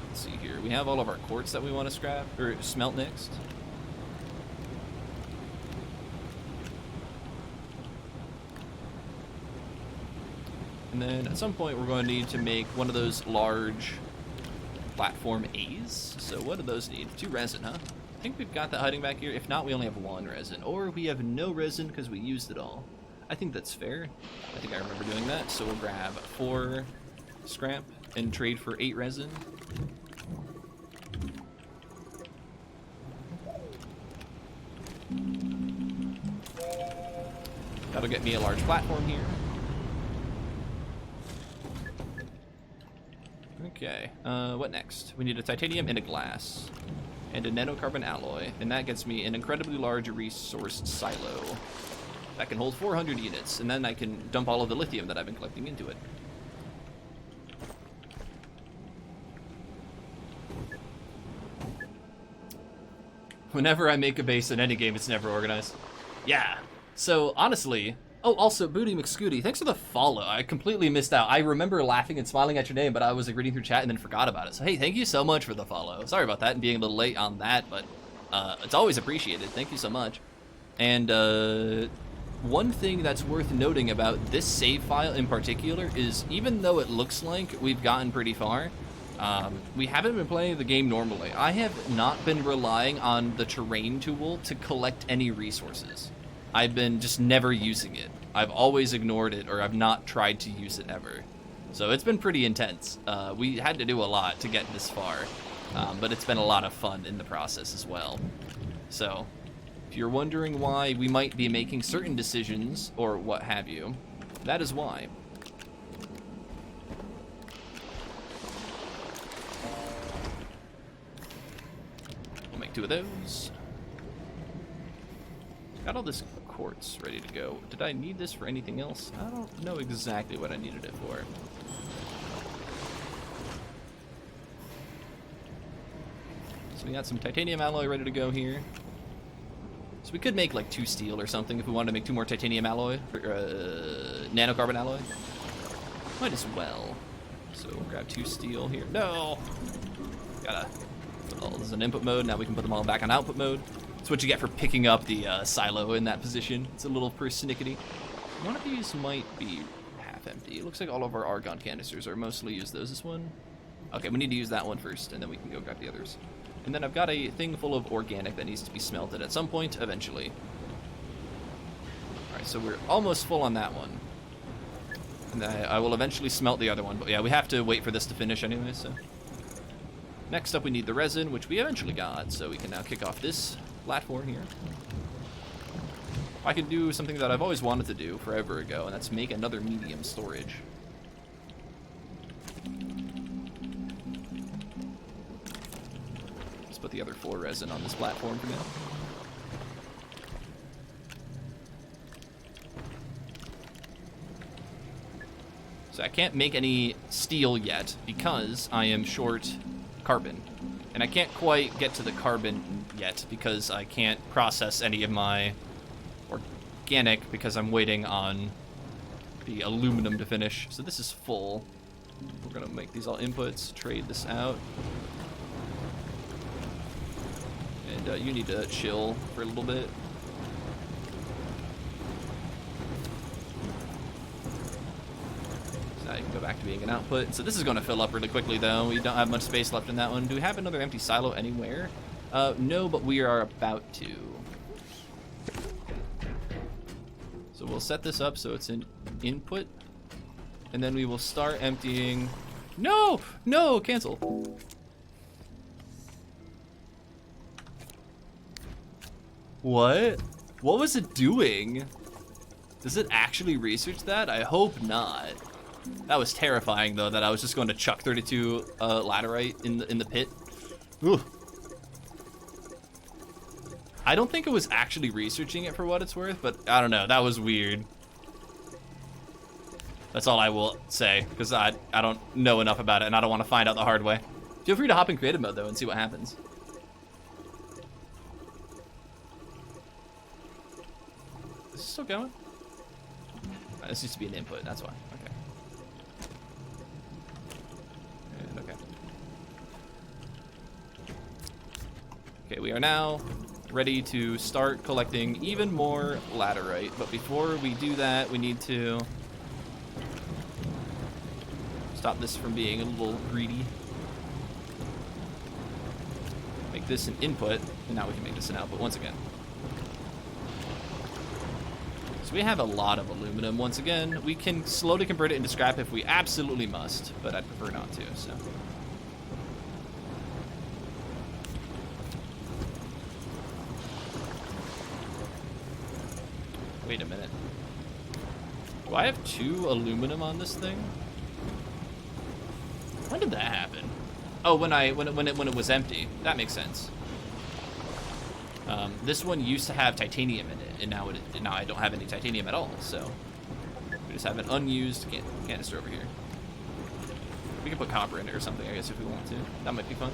let's see here. We have all of our quartz that we want to scrap, or smelt next. And then at some point we're going to need to make one of those large platform A's. So what do those need? 2 resin, huh? I think we've got that hiding back here. If not, we only have 1 resin. Or we have no resin because we used it all. I think that's fair. I think I remember doing that. So we'll grab 4 scrap and trade for 8 resin. That'll get me a large platform here. Okay, what next? We need a titanium and a glass, and a nanocarbon alloy, and that gets me an incredibly large resource silo that can hold 400 units, and then I can dump all of the lithium that I've been collecting into it. Whenever I make a base in any game, it's never organized. Yeah, so honestly... Oh, also, Booty McScooty, thanks for the follow. I completely missed out. I remember laughing and smiling at your name, but I was like, reading through chat and then forgot about it. So, hey, thank you so much for the follow. Sorry about that and being a little late on that, but it's always appreciated. Thank you so much. And one thing that's worth noting about this save file in particular is even though it looks like we've gotten pretty far, we haven't been playing the game normally. I have not been relying on the terrain tool to collect any resources. I've been just never using it. I've always ignored it, or I've not tried to use it ever. So it's been pretty intense. We had to do a lot to get this far, but it's been a lot of fun in the process as well. So if you're wondering why we might be making certain decisions, or what have you, that is why. We'll make 2 of those. Got all this quartz ready to go. Did I need this for anything else? I don't know exactly what I needed it for. So we got some titanium alloy ready to go here. So we could make like 2 steel or something if we wanted to make 2 more titanium alloy, or nanocarbon alloy. Might as well. So we'll grab 2 steel here. No! Gotta put all this is in input mode. Now we can put them all back on output mode. That's what you get for picking up the silo in that position. It's a little persnickety. One of these might be half empty. It looks like all of our argon canisters are mostly used. This one? Okay, we need to use that one first, and then we can go grab the others. And then I've got a thing full of organic that needs to be smelted at some point, eventually. Alright, so we're almost full on that one. And I will eventually smelt the other one, but yeah, we have to wait for this to finish anyway, so... Next up we need the resin, which we eventually got, so we can now kick off this platform here. I could do something that I've always wanted to do forever ago, and that's make another medium storage. Let's put the other 4 resin on this platform for now. So I can't make any steel yet because I am short carbon. And I can't quite get to the carbon yet because I can't process any of my organic because I'm waiting on the aluminum to finish. So this is full. We're gonna make these all inputs, trade this out. And you need to chill for a little bit. So now you can go back to being an output. So this is gonna fill up really quickly though. We don't have much space left in that one. Do we have another empty silo anywhere? No, but we are about to. So we'll set this up so it's an input, and then we will start emptying. No, no, cancel. What? What was it doing? Does it actually research that? I hope not. That was terrifying though, that I was just going to chuck 32 laterite in the pit. Ooh. I don't think it was actually researching it for what it's worth, but I don't know, that was weird. That's all I will say, because I don't know enough about it and I don't want to find out the hard way. Feel free to hop in creative mode though and see what happens. Is this still going? This used to be an input, that's why. Okay. And okay. Okay, we are now ready to start collecting even more laterite, but before we do that, we need to stop this from being a little greedy. Make this an input, and now we can make this an output once again. So we have a lot of aluminum once again. We can slowly convert it into scrap if we absolutely must, but I'd prefer not to, so. Wait a minute. Do I have 2 aluminum on this thing? When did that happen? Oh, when it was empty. That makes sense. This one used to have titanium in it, and now I don't have any titanium at all. So we just have an unused canister over here. We can put copper in it or something, I guess, if we want to. That might be fun.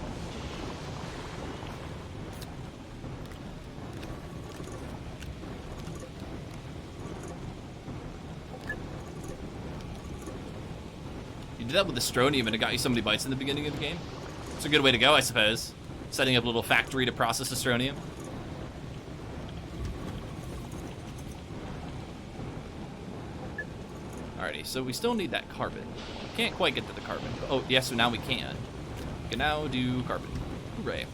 You did that with Astroneer and it got you so many bites in the beginning of the game. It's a good way to go, I suppose. Setting up a little factory to process Astroneer. Alrighty, so we still need that carbon. We can't quite get to the carbon. Oh, yes, so now we can. We can now do carbon. Hooray.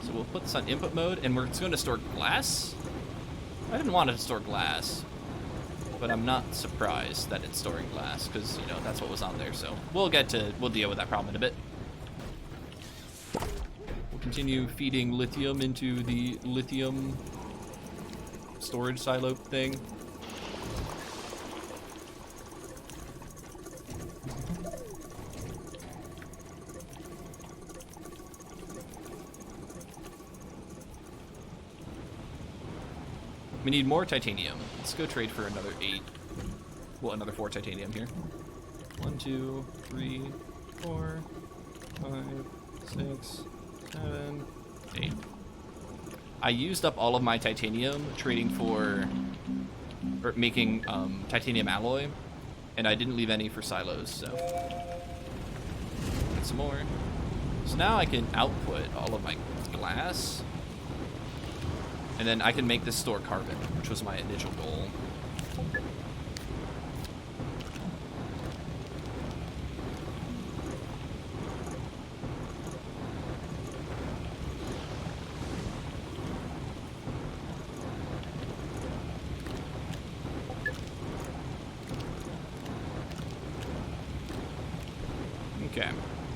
So we'll put this on input mode, and we're going to store glass? I didn't want it to store glass, but I'm not surprised that it's storing glass, because, you know, that's what was on there, so we'll deal with that problem in a bit. We'll continue feeding lithium into the lithium storage silo thing. We need more titanium. Let's go trade for another 8. Well, another 4 titanium here. 1, 2, 3, 4, 5, 6, 7, 8. I used up all of my titanium trading for, or making titanium alloy, and I didn't leave any for silos, so. Get some more. So now I can output all of my glass. And then I can make this store carbon, which was my initial goal. Okay,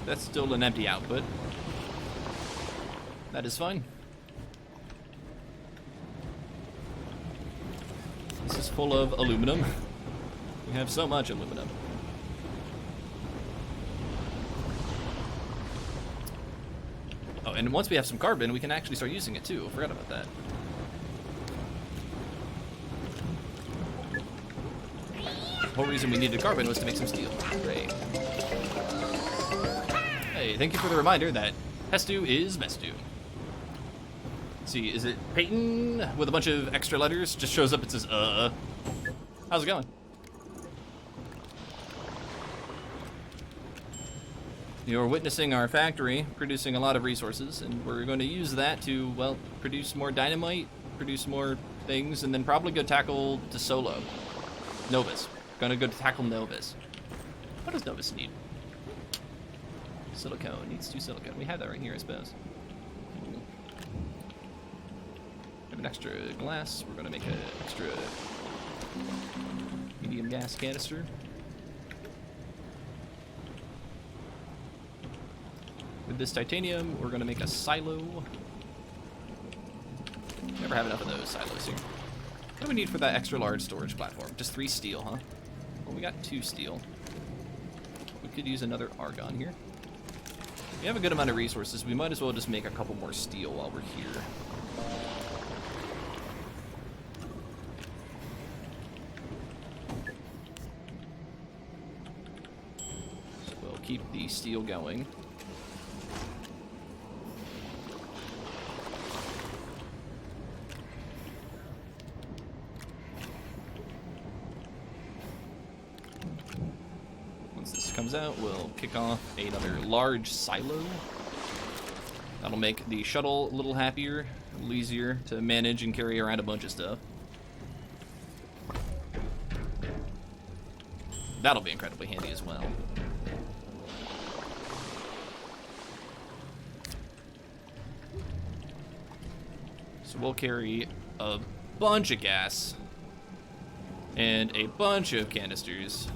that's still an empty output. That is fine. This is full of aluminum. We have so much aluminum. Oh, and once we have some carbon, we can actually start using it too. I forgot about that. The whole reason we needed carbon was to make some steel. Great. Hey, thank you for the reminder that Hestu is Mestu. Let's see, is it Peyton with a bunch of extra letters? Just shows up, it says, How's it going? You're witnessing our factory producing a lot of resources, and we're going to use that to, well, produce more dynamite, produce more things, and then probably go tackle Solo. Novus. Gonna go tackle Novus. What does Novus need? Silicone. Needs 2 silicone. We have that right here, I suppose. Cool. We have an extra glass. We're gonna make an extra medium gas canister. With this titanium, we're gonna make a silo. Never have enough of those silos here. What do we need for that extra large storage platform? Just 3 steel, huh? Well, we got 2 steel. We could use another argon here. We have a good amount of resources. We might as well just make a couple more steel while we're here. So we'll keep the steel going. Comes out, we'll kick off another large silo. That'll make the shuttle a little happier, a little easier to manage and carry around a bunch of stuff. That'll be incredibly handy as well. So we'll carry a bunch of gas and a bunch of canisters.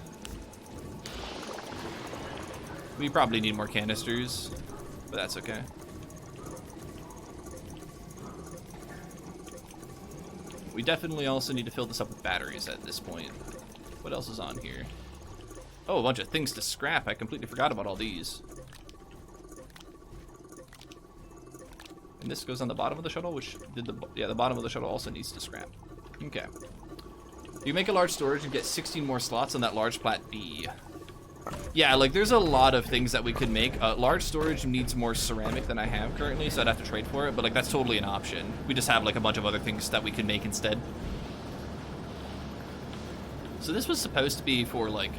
We probably need more canisters, but that's okay. We definitely also need to fill this up with batteries at this point. What else is on here? Oh, a bunch of things to scrap. I completely forgot about all these. And this goes on the bottom of the shuttle, which did the bottom of the shuttle also needs to scrap. Okay. You make a large storage and get 16 more slots on that large plat B. Yeah, like there's a lot of things that we could make. Large storage needs more ceramic than I have currently, so I'd have to trade for it, but like that's totally an option. We just have like a bunch of other things that we could make instead. So this was supposed to be for like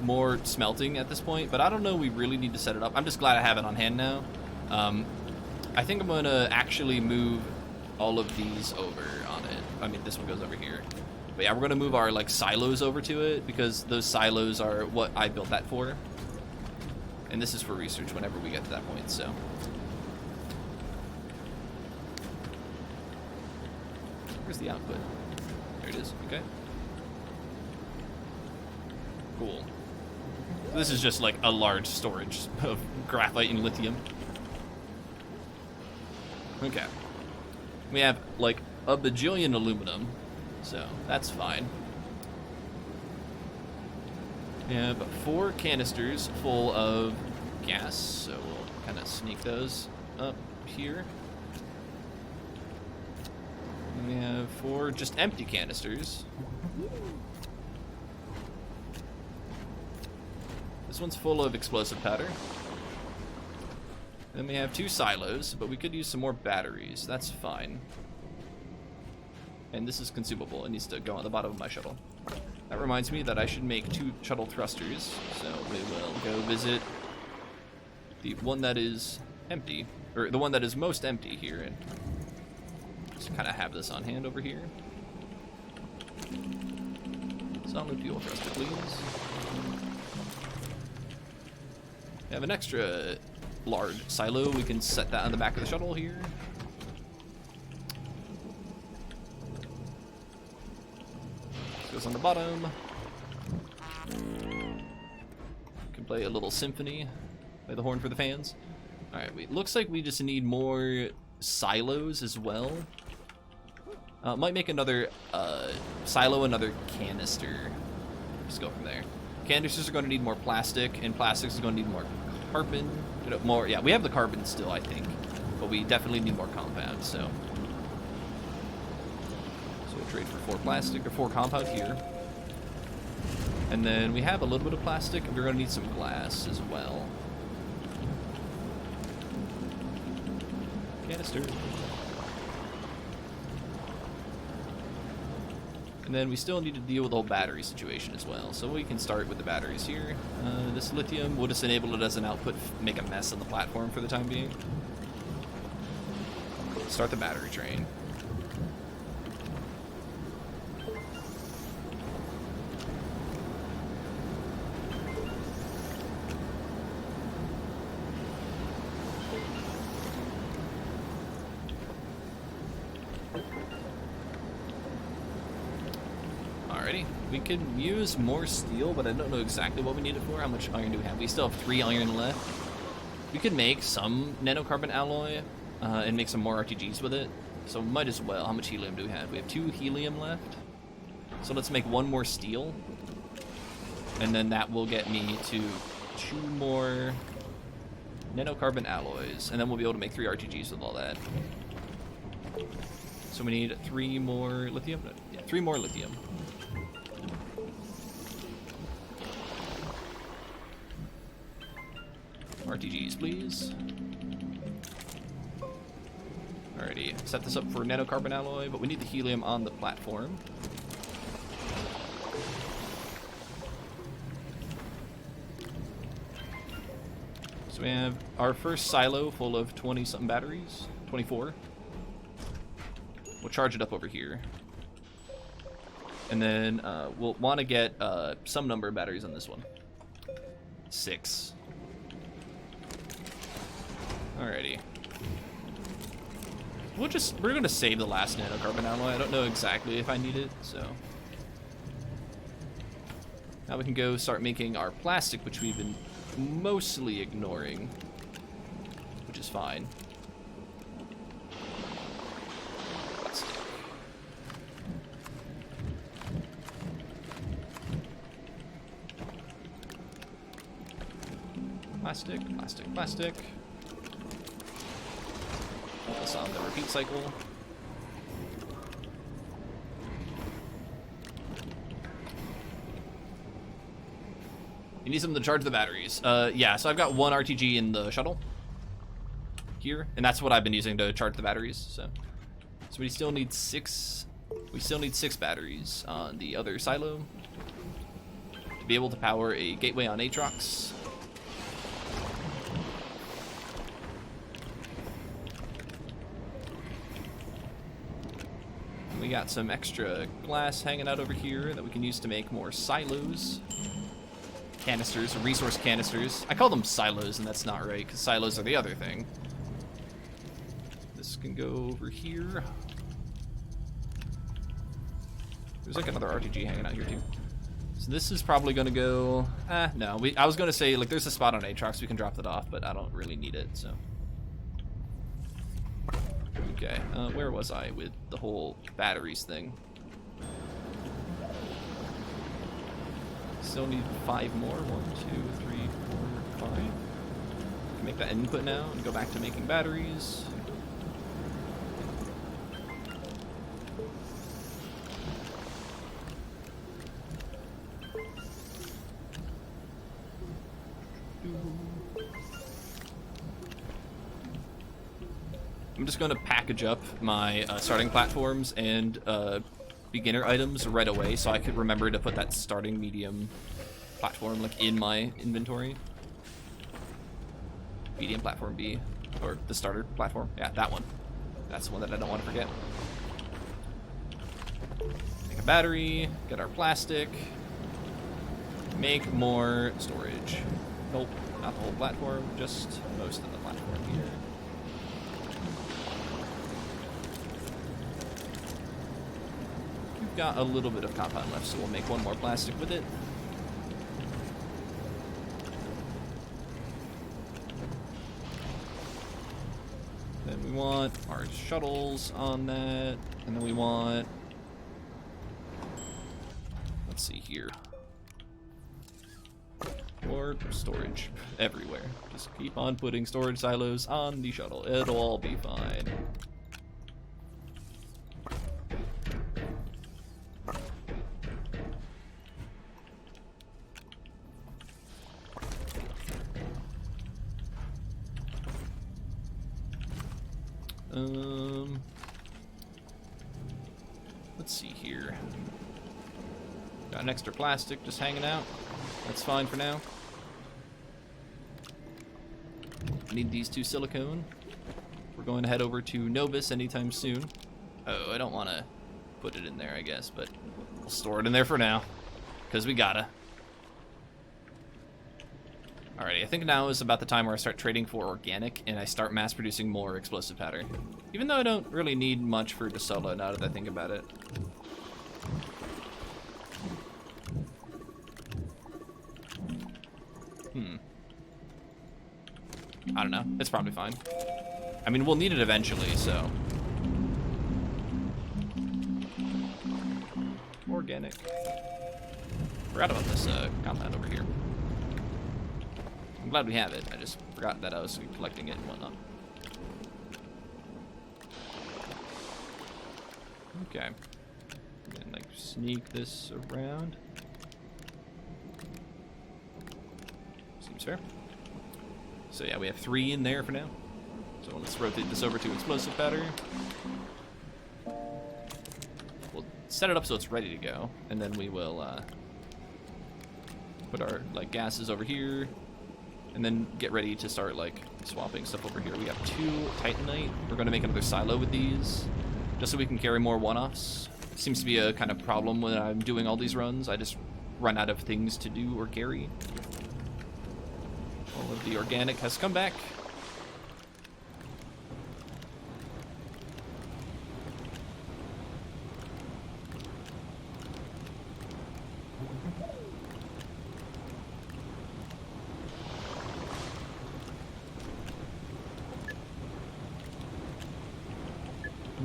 more smelting at this point, but I don't know, we really need to set it up. I'm just glad I have it on hand now. I think I'm gonna actually move all of these over on it. I mean, this one goes over here. But yeah, we're gonna move our like silos over to it because those silos are what I built that for. And this is for research whenever we get to that point, so. Where's the output? There it is, okay. Cool. So this is just like a large storage of graphite and lithium. Okay. We have like a bajillion aluminum. So, that's fine. We have 4 canisters full of gas, so we'll kind of sneak those up here. And we have 4 just empty canisters. This one's full of explosive powder. And then we have 2 silos, but we could use some more batteries. That's fine. And this is consumable. It needs to go on the bottom of my shuttle. That reminds me that I should make 2 shuttle thrusters. So we will go visit the one that is empty, or the one that is most empty here, and just kind of have this on hand over here. Solid fuel thruster, please. We have an extra large silo. We can set that on the back of the shuttle here. Goes on the bottom. Can play a little symphony. Play the horn for the fans. Alright, looks like we just need more silos as well. Might make another silo, another canister. Just go from there. Canisters are going to need more plastic, and plastics is going to need more carbon. More, yeah, we have the carbon still, I think, but we definitely need more compound. So we'll trade for 4 plastic or 4 compound here, and then we have a little bit of plastic, and we're going to need some glass as well. Canister. And then we still need to deal with the whole battery situation as well. So we can start with the batteries here. This lithium will just enable it as an output, make a mess on the platform for the time being. Start the battery train. Alrighty, we can use more steel, but I don't know exactly what we need it for. How much iron do we have? We still have 3 iron left. We could make some nanocarbon alloy and make some more RTGs with it. So might as well. How much helium do we have? We have 2 helium left. So let's make 1 more steel. And then that will get me to 2 more nanocarbon alloys. And then we'll be able to make 3 RTGs with all that. So we need 3 more lithium? Yeah, 3 more lithium. RTGs, please. Alrighty, set this up for nanocarbon alloy, but we need the helium on the platform. So we have our first silo full of 20-something batteries, 24. We'll charge it up over here. And then we'll want to get some number of batteries on this one. 6. Alrighty. We're gonna save the last nanocarbon alloy. I don't know exactly if I need it, so. Now we can go start making our plastic, which we've been mostly ignoring, which is fine. Plastic, plastic, plastic. Put this on the repeat cycle. You need something to charge the batteries. Yeah, so I've got 1 RTG in the shuttle here, and that's what I've been using to charge the batteries. So we still need 6. We still need 6 batteries on the other silo to be able to power a gateway on Aatrox. We got some extra glass hanging out over here that we can use to make more silos. Canisters, resource canisters. I call them silos, and that's not right, because silos are the other thing. This can go over here. There's like another RTG hanging out here, too. So this is probably going to go... no. I was going to say, like, there's a spot on Aatrox, we can drop that off, but I don't really need it, so... Okay, where was I with the whole batteries thing? Still need 5 more. 1, 2, 3, 4, 5. Can make that input now and go back to making batteries. I'm just going to package up my starting platforms and beginner items right away so I could remember to put that starting medium platform like in my inventory. Medium platform B, or the starter platform. Yeah, that one. That's the one that I don't want to forget. Make a battery, get our plastic, make more storage. Nope, not the whole platform, just most of the platform here. Got a little bit of compound left, so we'll make 1 more plastic with it. Then we want our shuttles on that, and then we want, let's see here, more storage everywhere. Just keep on putting storage silos on the shuttle. It'll all be fine. Let's see here. Got an extra plastic just hanging out. That's fine for now. Need these 2 silicone. We're going to head over to Novus anytime soon. Oh, I don't want to put it in there, I guess, but we'll store it in there for now, because we gotta. Alrighty, I think now is about the time where I start trading for organic and I start mass producing more explosive powder. Even though I don't really need much for DeSolo now that I think about it. I don't know. It's probably fine. I mean, we'll need it eventually, so. Organic. Forgot about this compound over here. I'm glad we have it. I just forgot that I was collecting it and whatnot. Okay. And like sneak this around. Seems fair. So yeah, we have 3 in there for now. So let's rotate this over to explosive powder. We'll set it up so it's ready to go, and then we will put our like gases over here, and then get ready to start like swapping stuff over here. We have 2 Titanite. We're going to make another silo with these, just so we can carry more one-offs. Seems to be a kind of problem when I'm doing all these runs. I just run out of things to do or carry. All of the organic has come back.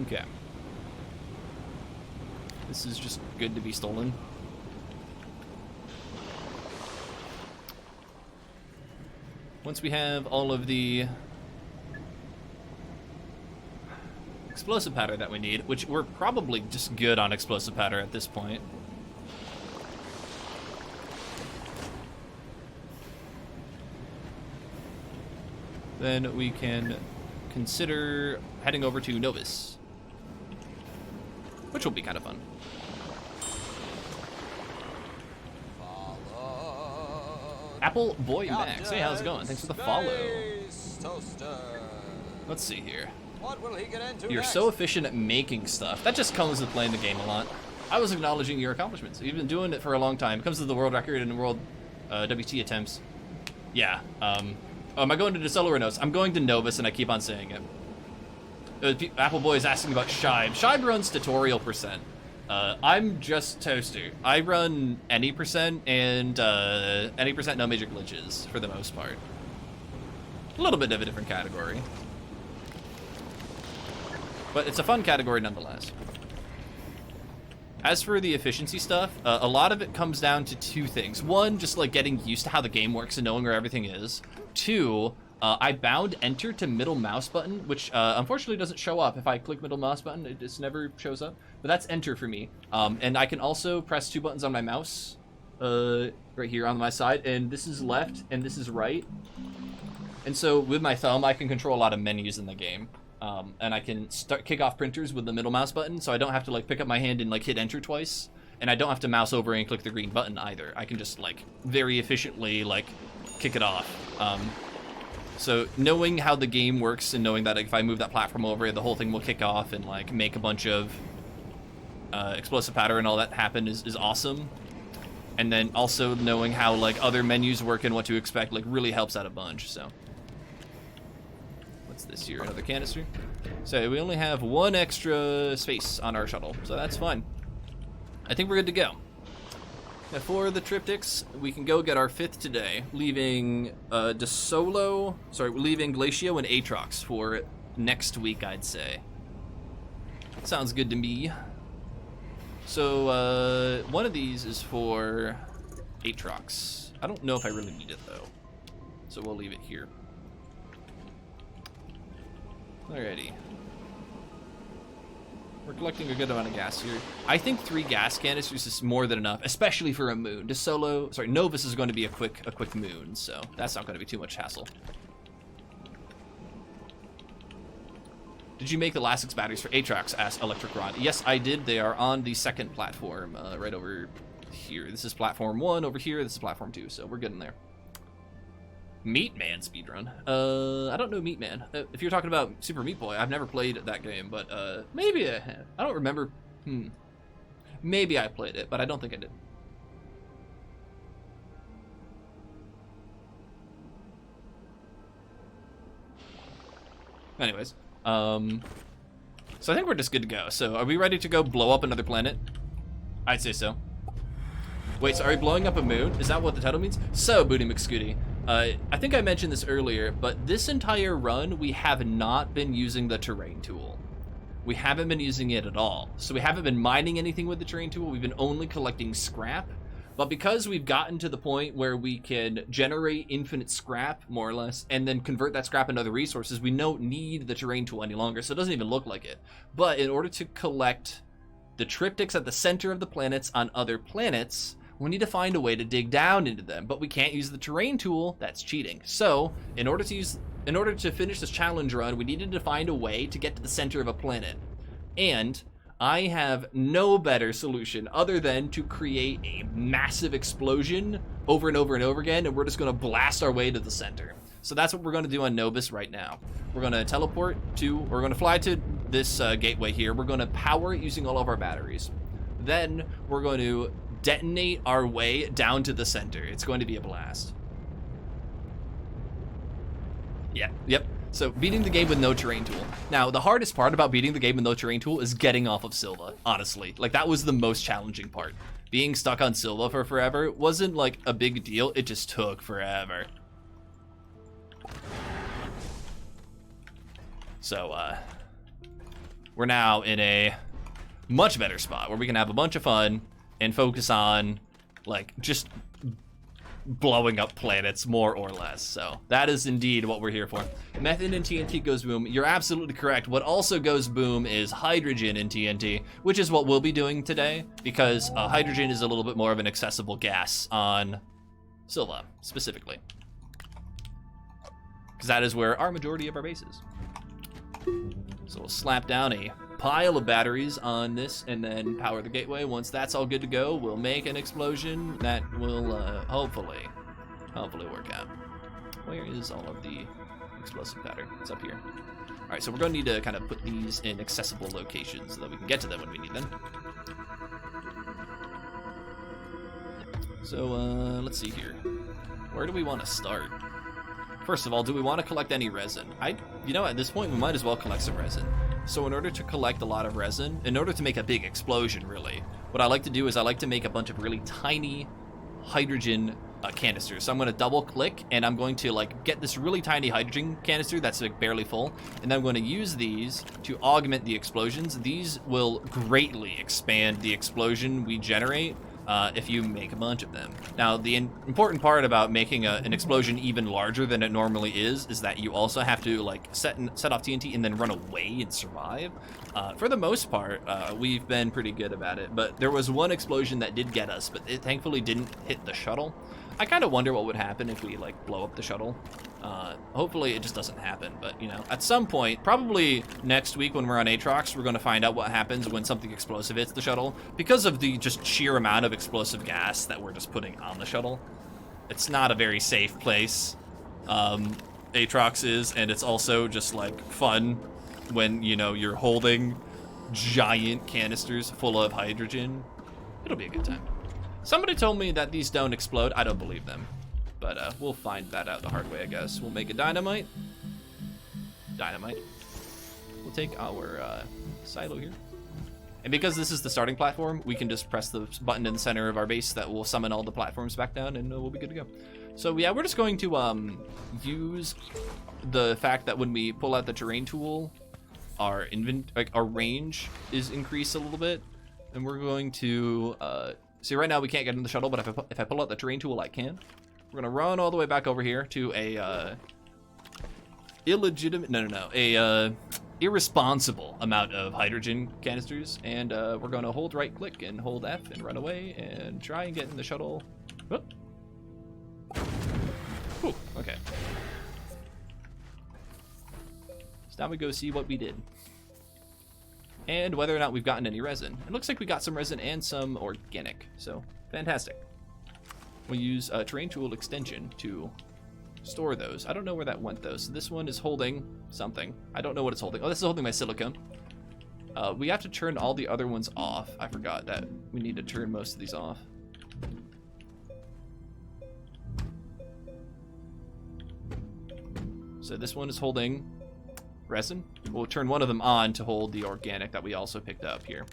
Okay. This is just good to be stolen. Once we have all of the explosive powder that we need, which we're probably just good on explosive powder at this point. Then we can consider heading over to Novus, which will be kind of fun. Apple Boy Max, hey, how's it going? Thanks for the follow. Let's see here. What will he get into You're next? so efficient at making stuff. That just comes with playing the game a lot. I was acknowledging your accomplishments. You've been doing it for a long time. It comes to the world record and world WT attempts. Yeah. Oh, am I going to DeSolo or Novus? I'm going to Novus, and I keep on saying it. Apple Boy is asking about Shibe. Shibe runs tutorial percent. I'm just Toaster. I run any percent and any percent no major glitches for the most part. A little bit of a different category, but it's a fun category nonetheless. As for the efficiency stuff, a lot of it comes down to 2 things. 1, just like getting used to how the game works and knowing where everything is. 2, I bound enter to middle mouse button, which unfortunately doesn't show up. If I click middle mouse button, it just never shows up. But that's enter for me. And I can also press 2 buttons on my mouse, right here on my side. And this is left, and this is right. And so with my thumb, I can control a lot of menus in the game. And I can kick off printers with the middle mouse button, so I don't have to like pick up my hand and like hit enter twice. And I don't have to mouse over and click the green button either. I can just like very efficiently like kick it off. So knowing how the game works and knowing that like, if I move that platform over, the whole thing will kick off and like make a bunch of explosive powder and all that happen is awesome. And then also knowing how like other menus work and what to expect like really helps out a bunch. So what's this here? Another canister. So we only have 1 extra space on our shuttle, so that's fine. I think we're good to go. Now for the triptychs, we can go get our 5th today, leaving leaving Glacio and Aatrox for next week, I'd say. Sounds good to me. So, one of these is for Aatrox. I don't know if I really need it, though. So we'll leave it here. Alrighty. We're collecting a good amount of gas here. I think 3 gas canisters is more than enough, especially for a moon. Novus is going to be a quick moon, so that's not going to be too much hassle. Did you make the last 6 batteries for Aatrox? Asked Electric Rod. Yes, I did. They are on the second platform, right over here. This is platform 1 over here. This is platform 2, so we're good in there. Meat Man speedrun. I don't know Meat Man. If you're talking about Super Meat Boy, I've never played that game, but maybe I have. I don't remember. Maybe I played it, but I don't think I did. Anyways, so I think we're just good to go. So are we ready to go blow up another planet? I'd say so. Wait, so are we blowing up a moon? Is that what the title means? So, Booty McScooty, I think I mentioned this earlier, but this entire run, we have not been using the terrain tool. We haven't been using it at all. So we haven't been mining anything with the terrain tool. We've been only collecting scrap. But because we've gotten to the point where we can generate infinite scrap, more or less, and then convert that scrap into other resources, we don't need the terrain tool any longer, so it doesn't even look like it. But in order to collect the triptychs at the center of the planets on other planets, we need to find a way to dig down into them, but we can't use the terrain tool. That's cheating. So, in order to finish this challenge run, we needed to find a way to get to the center of a planet. And I have no better solution other than to create a massive explosion over and over and over again, and we're just going to blast our way to the center. So that's what we're going to do on Novus right now. We're going to we're going to fly to this gateway here. We're going to power it using all of our batteries. Then we're going to detonate our way down to the center. It's going to be a blast. Yep. So beating the game with no terrain tool. Now, the hardest part about beating the game with no terrain tool is getting off of Silva, honestly. Like, that was the most challenging part. Being stuck on Silva for forever wasn't like a big deal. It just took forever. So, we're now in a much better spot where we can have a bunch of fun and focus on, like, just blowing up planets, more or less. So that is indeed what we're here for. Methane in TNT goes boom. You're absolutely correct. What also goes boom is hydrogen in TNT, which is what we'll be doing today, because hydrogen is a little bit more of an accessible gas on Silva, specifically. Because that is where our majority of our base is. So we'll slap down a pile of batteries on this and then power the gateway. Once that's all good to go, we'll make an explosion that will hopefully work out. Where is all of the explosive powder? It's up here. All right, so we're going to need to kind of put these in accessible locations so that we can get to them when we need them. So let's see here. Where do we want to start? First of all, do we want to collect any resin? You know, at this point, we might as well collect some resin. So in order to collect a lot of resin, in order to make a big explosion, really, what I like to do is I like to make a bunch of really tiny hydrogen canisters. So I'm going to double click and I'm going to like get this really tiny hydrogen canister that's like barely full. And then I'm going to use these to augment the explosions. These will greatly expand the explosion we generate if you make a bunch of them. Now, the important part about making an explosion even larger than it normally is that you also have to like set off TNT and then run away and survive. For the most part, we've been pretty good about it, but there was one explosion that did get us, but it thankfully didn't hit the shuttle. I kind of wonder what would happen if we like blow up the shuttle. Hopefully it just doesn't happen, but you know, at some point, probably next week when we're on Aatrox, we're going to find out what happens when something explosive hits the shuttle, because of the just sheer amount of explosive gas that we're just putting on the shuttle. It's not a very safe place, Aatrox is, and it's also just like fun when, you know, you're holding giant canisters full of hydrogen. It'll be a good time. Somebody told me that these don't explode. I don't believe them. But we'll find that out the hard way, I guess. We'll make a dynamite. We'll take our silo here. And because this is the starting platform, we can just press the button in the center of our base that will summon all the platforms back down, and we'll be good to go. So yeah, we're just going to use the fact that when we pull out the terrain tool, our range is increased a little bit, and we're going to see right now we can't get in the shuttle, but if I pull out the terrain tool, I can. We're gonna run all the way back over here to a irresponsible amount of hydrogen canisters, and we're gonna hold right click and hold F and run away and try and get in the shuttle. Whoop. Whew, okay. So now we go see what we did. And whether or not we've gotten any resin. It looks like we got some resin and some organic, so fantastic. We'll use a terrain tool extension to store those. I don't know where that went though. So this one is holding something. I don't know what it's holding. Oh, this is holding my silicone. We have to turn all the other ones off. I forgot that we need to turn most of these off. So this one is holding resin. We'll turn one of them on to hold the organic that we also picked up here.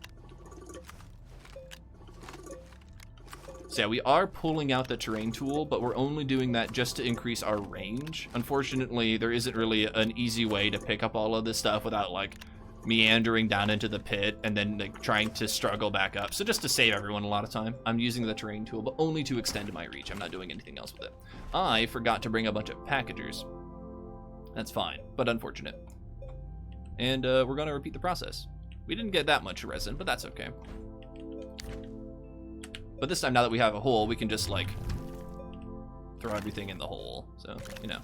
So yeah, we are pulling out the terrain tool, but we're only doing that just to increase our range. Unfortunately, there isn't really an easy way to pick up all of this stuff without like meandering down into the pit and then like trying to struggle back up. So just to save everyone a lot of time, I'm using the terrain tool, but only to extend my reach. I'm not doing anything else with it. I forgot to bring a bunch of packagers. That's fine, but unfortunate. And we're gonna repeat the process. We didn't get that much resin, but that's okay. But this time, now that we have a hole, we can just like throw everything in the hole. So, you know.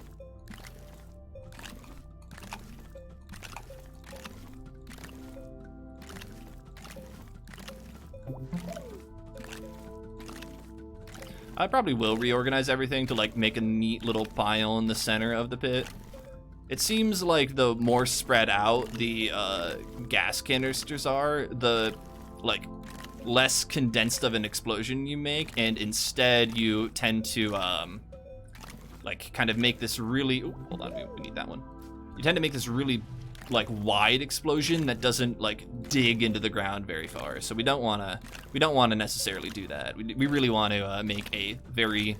I probably will reorganize everything to like make a neat little pile in the center of the pit. It seems like the more spread out the gas canisters are, the like less condensed of an explosion you make, and instead you tend to like kind of make this really, ooh, hold on, we need that one. You tend to make this really like wide explosion that doesn't like dig into the ground very far. So we don't want to necessarily do that. We really want to make a very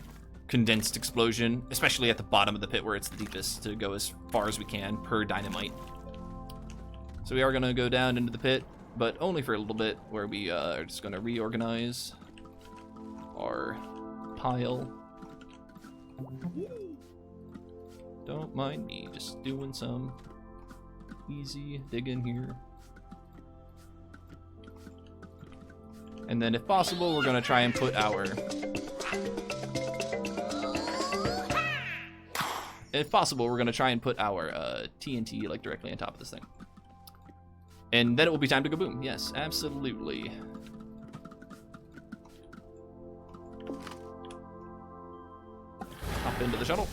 condensed explosion, especially at the bottom of the pit where it's the deepest, to go as far as we can per dynamite. So we are going to go down into the pit, but only for a little bit, where we are just going to reorganize our pile. Don't mind me, just doing some easy digging here. And then if possible, we're going to try and put our... If possible, we're going to try and put our TNT like directly on top of this thing. And then it will be time to go boom. Yes, absolutely. Hop into the shuttle.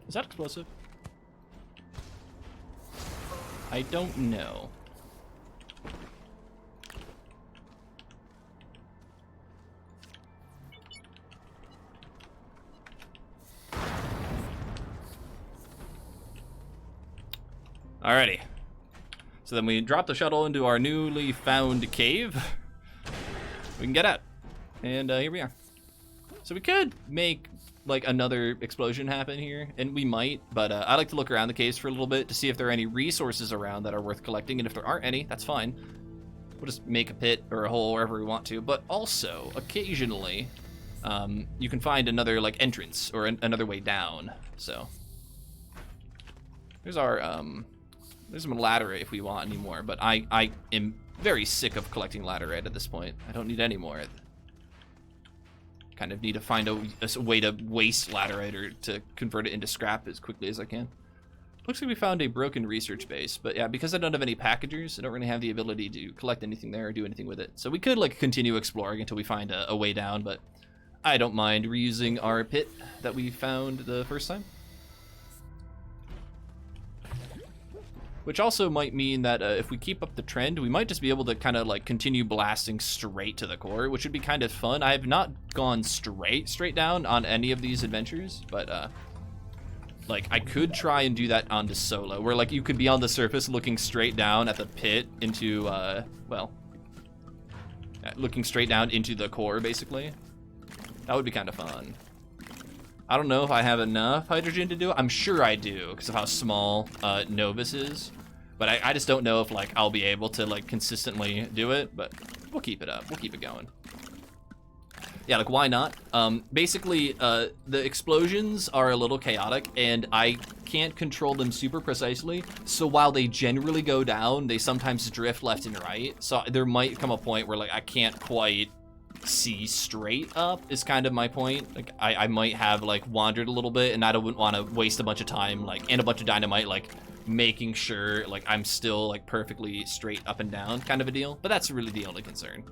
Is that explosive? I don't know. Alrighty. So then we drop the shuttle into our newly found cave. We can get out. And here we are. So we could make like another explosion happen here, and we might, but I like to look around the caves for a little bit to see if there are any resources around that are worth collecting, and if there aren't any, that's fine. We'll just make a pit or a hole wherever we want to, but also, occasionally, you can find another like entrance or another way down, so. There's our, there's some laterite if we want any more, but I am very sick of collecting laterite at this point. I don't need any more. Kind of need to find a way to waste laterite or to convert it into scrap as quickly as I can. Looks like we found a broken research base, but yeah, because I don't have any packagers, I don't really have the ability to collect anything there or do anything with it. So we could like continue exploring until we find a way down, but I don't mind reusing our pit that we found the first time. Which also might mean that if we keep up the trend, we might just be able to kind of like continue blasting straight to the core, which would be kind of fun. I have not gone straight down on any of these adventures, but Like, I could try and do that onto solo, where, like, you could be on the surface looking straight down at the pit into, looking straight down into the core, basically. That would be kind of fun. I don't know if I have enough hydrogen to do it. I'm sure I do, because of how small Novus is. But I just don't know if, like, I'll be able to, like, consistently do it, but we'll keep it up. We'll keep it going. Yeah, like, why not? Basically, the explosions are a little chaotic, and I can't control them super precisely, so while they generally go down, they sometimes drift left and right, so there might come a point where, like, I can't quite see straight up, is kind of my point. Like, I might have, like, wandered a little bit, and I don't want to waste a bunch of time, like, and a bunch of dynamite, like, making sure, like, I'm still, like, perfectly straight up and down kind of a deal, but that's really the only concern.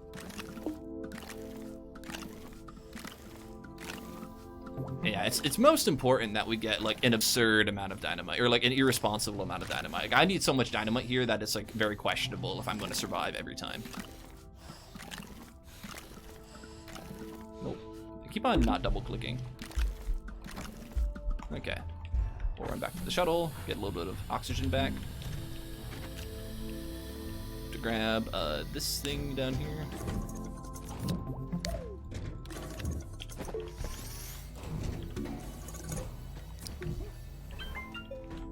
Yeah, it's most important that we get, like, an absurd amount of dynamite, or, like, an irresponsible amount of dynamite. Like, I need so much dynamite here that it's, like, very questionable if I'm going to survive every time. Nope. I keep on not double-clicking. Okay. We'll run back to the shuttle, get a little bit of oxygen back. To grab this thing down here.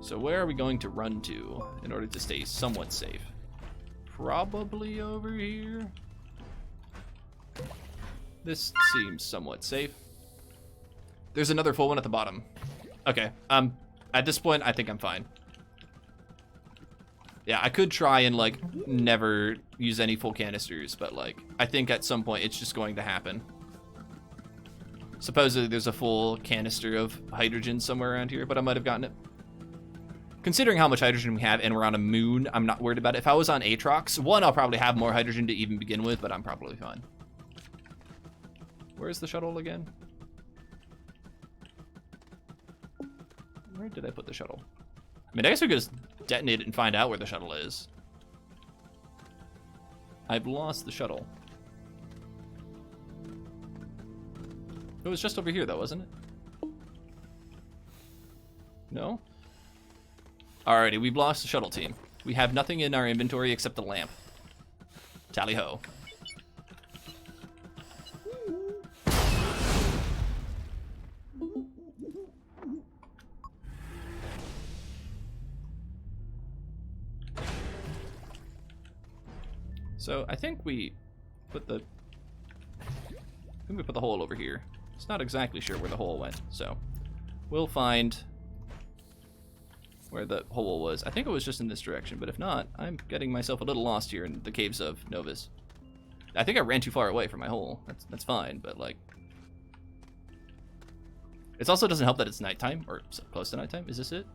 So where are we going to run to in order to stay somewhat safe? Probably over here. This seems somewhat safe. There's another full one at the bottom. Okay, at this point, I think I'm fine. Yeah, I could try and, like, never use any full canisters, but, like, I think at some point it's just going to happen. Supposedly there's a full canister of hydrogen somewhere around here, but I might have gotten it. Considering how much hydrogen we have and we're on a moon, I'm not worried about it. If I was on Aatrox, one, I'll probably have more hydrogen to even begin with, but I'm probably fine. Where's the shuttle again? Where did I put the shuttle? I mean, I guess we could just detonate it and find out where the shuttle is. I've lost the shuttle. It was just over here, though, wasn't it? No? Alrighty, we've lost the shuttle team. We have nothing in our inventory except the lamp. Tally-ho. So I think we put the hole over here. It's not exactly sure where the hole went, so we'll find where the hole was. I think it was just in this direction, but if not, I'm getting myself a little lost here in the caves of Novus. I think I ran too far away from my hole. That's fine, but, like, it also doesn't help that it's nighttime, or close to nighttime. Is this it?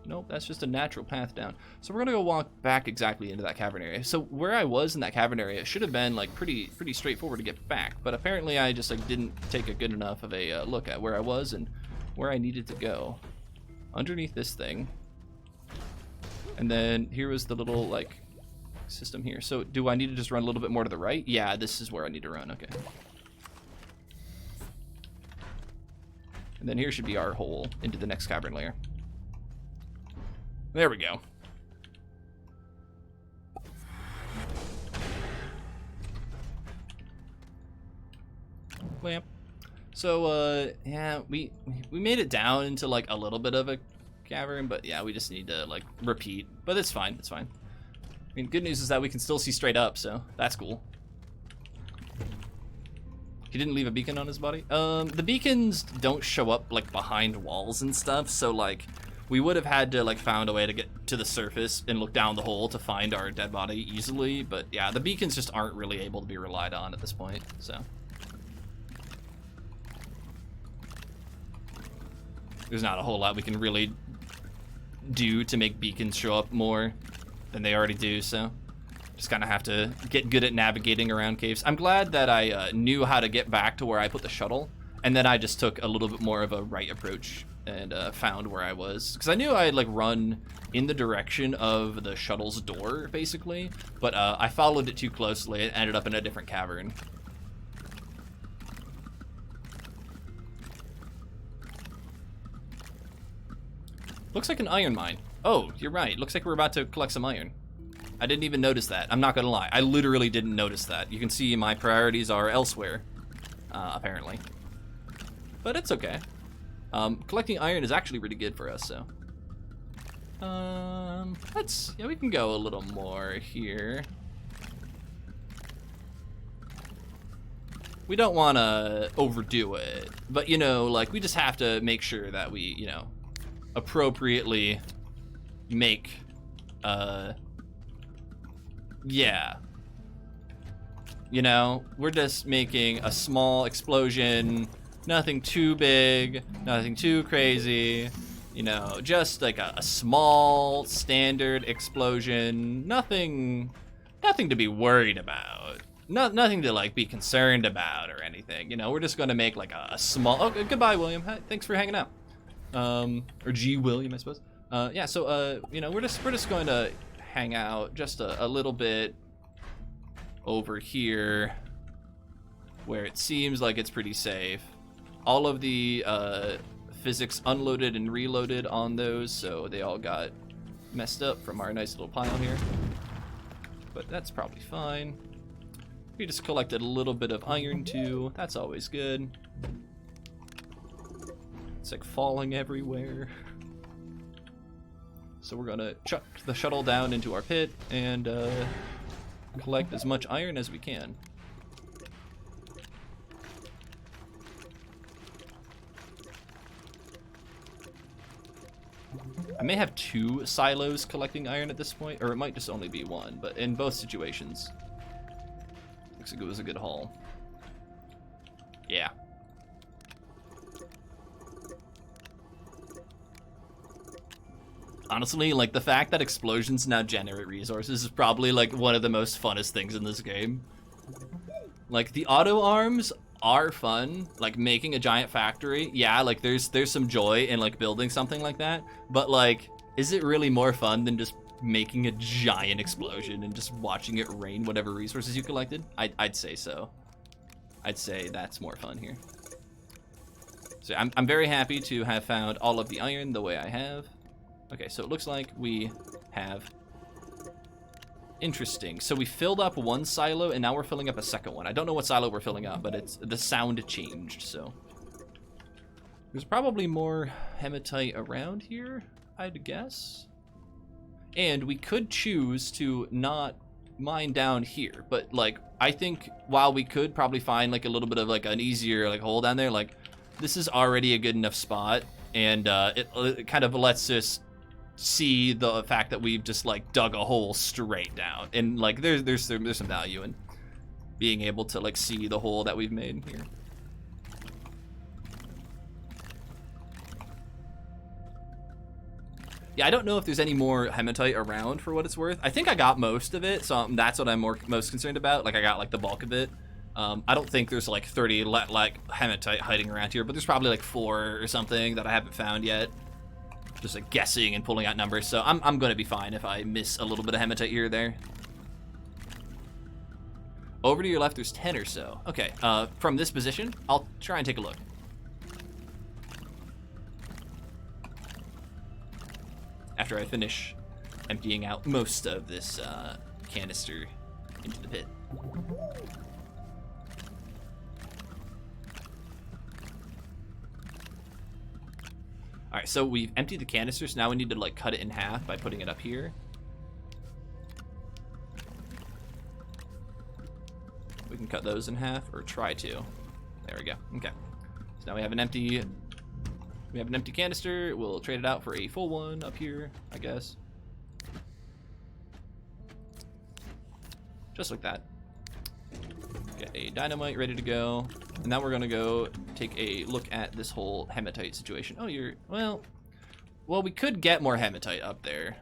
Nope, that's just a natural path down. So we're gonna go walk back exactly into that cavern area. So where I was in that cavern area should have been, like, pretty straightforward to get back, but apparently I just, like, didn't take a good enough of a look at where I was and where I needed to go. Underneath this thing. And then here was the little, like, system here. So do I need to just run a little bit more to the right? Yeah, this is where I need to run. Okay. And then here should be our hole into the next cavern layer. There we go. Lamp. So, yeah, we made it down into, like, a little bit of a cavern, but yeah, we just need to, like, repeat. But it's fine, it's fine. I mean, good news is that we can still see straight up, so that's cool. He didn't leave a beacon on his body? The beacons don't show up, like, behind walls and stuff, so, like, we would have had to, like, found a way to get to the surface and look down the hole to find our dead body easily, but yeah, the beacons just aren't really able to be relied on at this point, so. There's not a whole lot we can really do to make beacons show up more than they already do, so just kind of have to get good at navigating around caves. I'm glad that I knew how to get back to where I put the shuttle, and then I just took a little bit more of a right approach and found where I was, because I knew I had, like, run in the direction of the shuttle's door, basically, but I followed it too closely and ended up in a different cavern. Looks like an iron mine. Oh, you're right. Looks like we're about to collect some iron. I didn't even notice that. I'm not gonna lie. I literally didn't notice that. You can see my priorities are elsewhere, apparently. But it's okay. Collecting iron is actually really good for us, so. Yeah, we can go a little more here. We don't want to overdo it, but you know, like we just have to make sure that we, you know, appropriately make, yeah. You know, we're just making a small explosion, nothing too big, nothing too crazy, you know, just like a small standard explosion, nothing to be worried about. Nothing to like be concerned about or anything. You know, we're just gonna make like a small. Oh, goodbye, William. Thanks for hanging out. Or G. William, I suppose. Yeah. So, you know, we're just going to hang out just a little bit over here, where it seems like it's pretty safe. All of the physics unloaded and reloaded on those, so they all got messed up from our nice little pile here. But that's probably fine. We just collected a little bit of iron too. That's always good. It's like falling everywhere. So we're gonna chuck the shuttle down into our pit and collect as much iron as we can. I may have 2 silos collecting iron at this point, or it might just only be 1, but in both situations, looks like it was a good haul. Yeah. Honestly, like the fact that explosions now generate resources is probably like one of the most funnest things in this game. Like the auto arms are fun, like making a giant factory. Yeah, like there's some joy in like building something like that, but like, is it really more fun than just making a giant explosion and just watching it rain whatever resources you collected? I'd say so. I'd say that's more fun here. So I'm very happy to have found all of the iron the way I have. Okay, so it looks like we have... Interesting. So we filled up 1 silo, and now we're filling up a second one. I don't know what silo we're filling up, but it's the sound changed, so... There's probably more hematite around here, I'd guess. And we could choose to not mine down here, but, like, I think while we could probably find, like, a little bit of, like, an easier, like, hole down there, like, this is already a good enough spot, and it kind of lets us see the fact that we've just like dug a hole straight down, and like there's some value in being able to like see the hole that we've made here. Yeah, I don't know if there's any more hematite around for what it's worth. I think I got most of it, so that's what I'm most concerned about. Like I got like the bulk of it. I don't think there's like 30 like hematite hiding around here, but there's probably like 4 or something that I haven't found yet. Just like guessing and pulling out numbers, so I'm gonna be fine if I miss a little bit of hematite here or there. Over to your left, there's 10 or so. Okay, from this position, I'll try and take a look. After I finish emptying out most of this canister into the pit. All right, so we've emptied the canisters. Now we need to like cut it in half by putting it up here. We can cut those in half, or try to. There we go. Okay. So now we have an empty canister. We'll trade it out for a full one up here, I guess. Just like that. Get a dynamite ready to go. And now we're gonna go take a look at this whole hematite situation. Oh, well, we could get more hematite up there,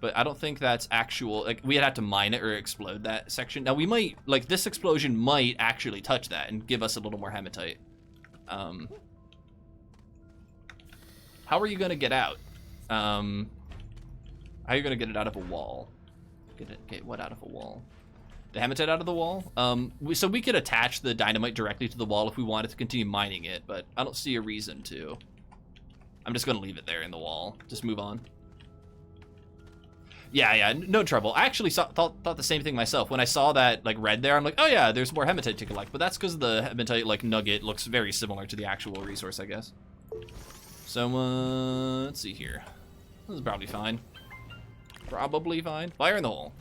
but I don't think that's actual, like we'd have to mine it or explode that section. Now we might, like this explosion might actually touch that and give us a little more hematite. How are you gonna get out? How are you gonna get it out of a wall? Get what out of a wall? The hematite out of the wall? So we could attach the dynamite directly to the wall if we wanted to continue mining it, but I don't see a reason to. I'm just gonna leave it there in the wall. Just move on. Yeah, no trouble. I actually thought the same thing myself. When I saw that like red there, I'm like, oh yeah, there's more hematite to collect. But that's because the hematite like nugget looks very similar to the actual resource, I guess. So let's see here. This is probably fine. Probably fine. Fire in the hole.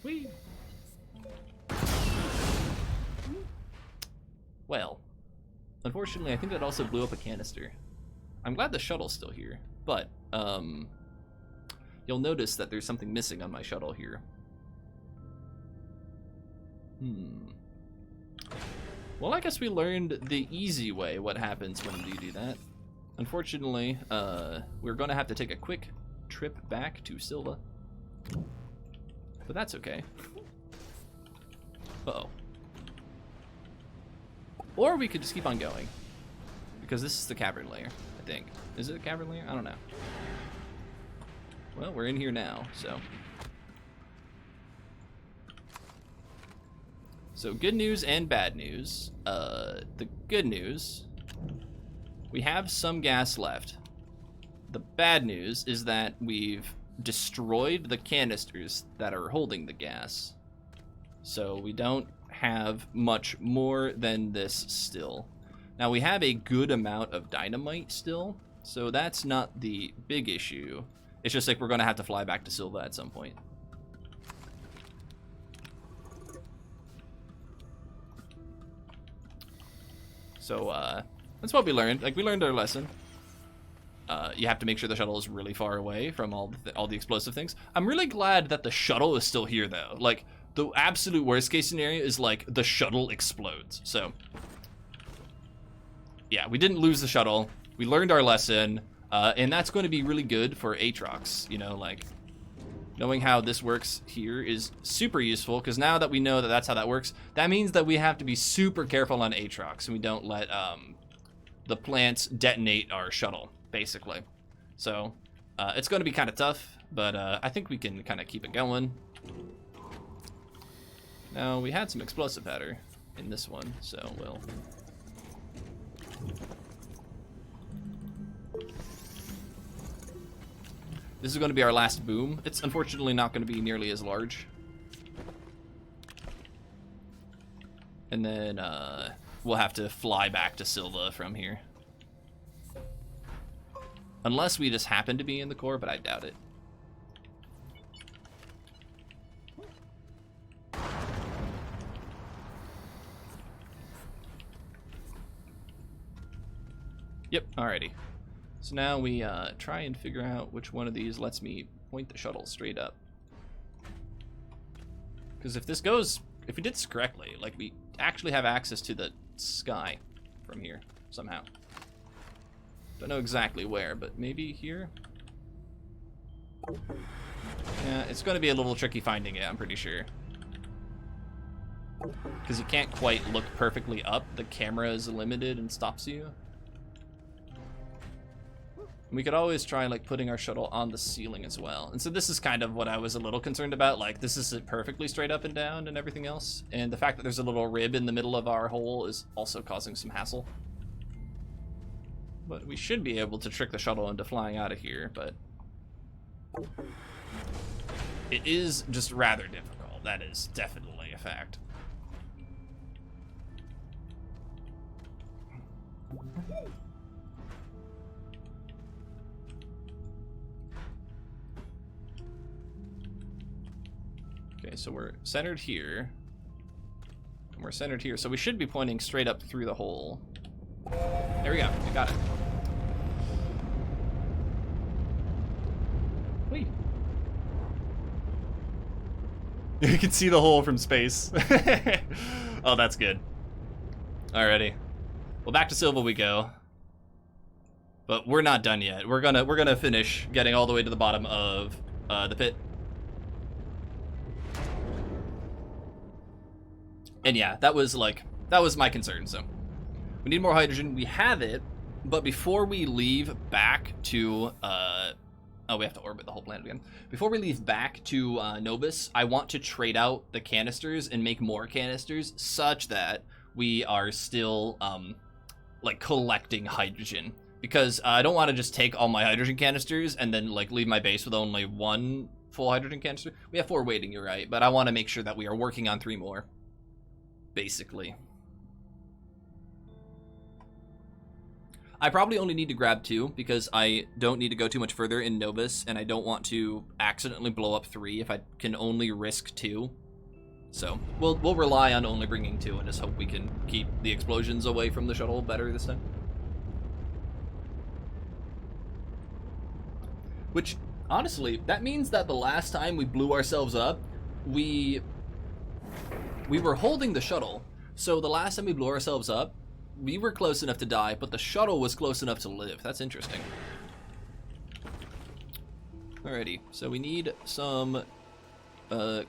Whee. Well, unfortunately, I think that also blew up a canister. I'm glad the shuttle's still here, but you'll notice that there's something missing on my shuttle here. Well, I guess we learned the easy way what happens when you do that. Unfortunately, we're going to have to take a quick trip back to Silva. But that's okay. Uh-oh. Or we could just keep on going. Because this is the cavern layer, I think. Is it a cavern layer? I don't know. Well, we're in here now, so. So good news and bad news. The good news, we have some gas left. The bad news is that we've destroyed the canisters that are holding the gas. So we don't have much more than this still. Now we have a good amount of dynamite still, so that's not the big issue. It's just like we're gonna have to fly back to Silva at some point. So that's what we learned. Like, we learned our lesson. You have to make sure the shuttle is really far away from all the explosive things. I'm really glad that the shuttle is still here, though. Like, the absolute worst case scenario is like the shuttle explodes. So yeah, we didn't lose the shuttle. We learned our lesson, and that's going to be really good for Aatrox. You know, like, knowing how this works here is super useful, because now that we know that that's how that works, that means that we have to be super careful on Aatrox, and we don't let the plants detonate our shuttle, basically. So it's going to be kind of tough, but I think we can kind of keep it going. Now, we had some explosive powder in this one, so we'll... This is going to be our last boom. It's unfortunately not going to be nearly as large. And then we'll have to fly back to Silva from here. Unless we just happen to be in the core, but I doubt it. Yep, alrighty. So now we try and figure out which one of these lets me point the shuttle straight up. Because if we did this correctly, like, we actually have access to the sky from here somehow. Don't know exactly where, but maybe here? Yeah, it's going to be a little tricky finding it, I'm pretty sure. Because you can't quite look perfectly up. The camera is limited and stops you. We could always try, like, putting our shuttle on the ceiling as well. And so this is kind of what I was a little concerned about. Like, this isn't perfectly straight up and down and everything else. And the fact that there's a little rib in the middle of our hole is also causing some hassle. But we should be able to trick the shuttle into flying out of here, but... it is just rather difficult. That is definitely a fact. Okay, so we're centered here. And we're centered here, so we should be pointing straight up through the hole. There we go, we got it. Wait. You can see the hole from space. Oh, that's good. Alrighty. Well, back to Silva we go. But we're not done yet. We're gonna finish getting all the way to the bottom of the pit. And yeah, that was my concern, so. We need more hydrogen, we have it, but before we leave back to, oh, we have to orbit the whole planet again. Before we leave back to Nobis, I want to trade out the canisters and make more canisters such that we are still, like, collecting hydrogen. because I don't want to just take all my hydrogen canisters and then like leave my base with only 1 full hydrogen canister. We have 4 waiting, you're right, but I want to make sure that we are working on 3 more, basically. I probably only need to grab 2 because I don't need to go too much further in Novus, and I don't want to accidentally blow up 3 if I can only risk 2. So we'll rely on only bringing 2 and just hope we can keep the explosions away from the shuttle better this time. Which, honestly, that means that the last time we blew ourselves up, we were holding the shuttle. So the last time we blew ourselves up, we were close enough to die, but the shuttle was close enough to live. That's interesting. Alrighty, so we need some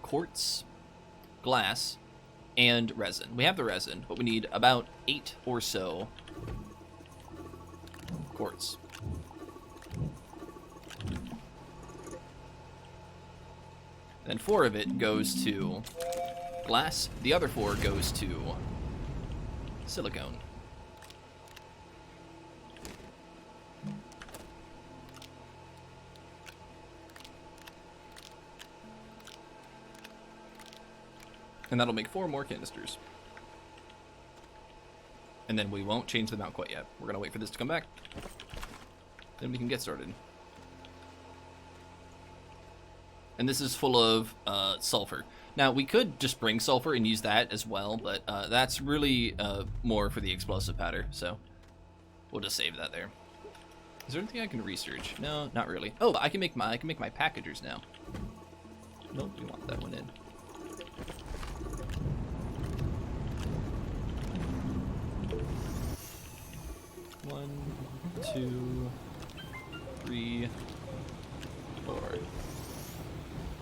quartz, glass, and resin. We have the resin, but we need about 8 or so quartz. Then 4 of it goes to glass. The other 4 goes to silicone. And that'll make 4 more canisters. And then we won't change them out quite yet. We're gonna wait for this to come back. Then we can get started. And this is full of sulfur. Now, we could just bring sulfur and use that as well, but that's really more for the explosive powder, so we'll just save that there. Is there anything I can research? No, not really. Oh, I can make my packagers now. Nope, we want that one in. One, 2, 3, 4.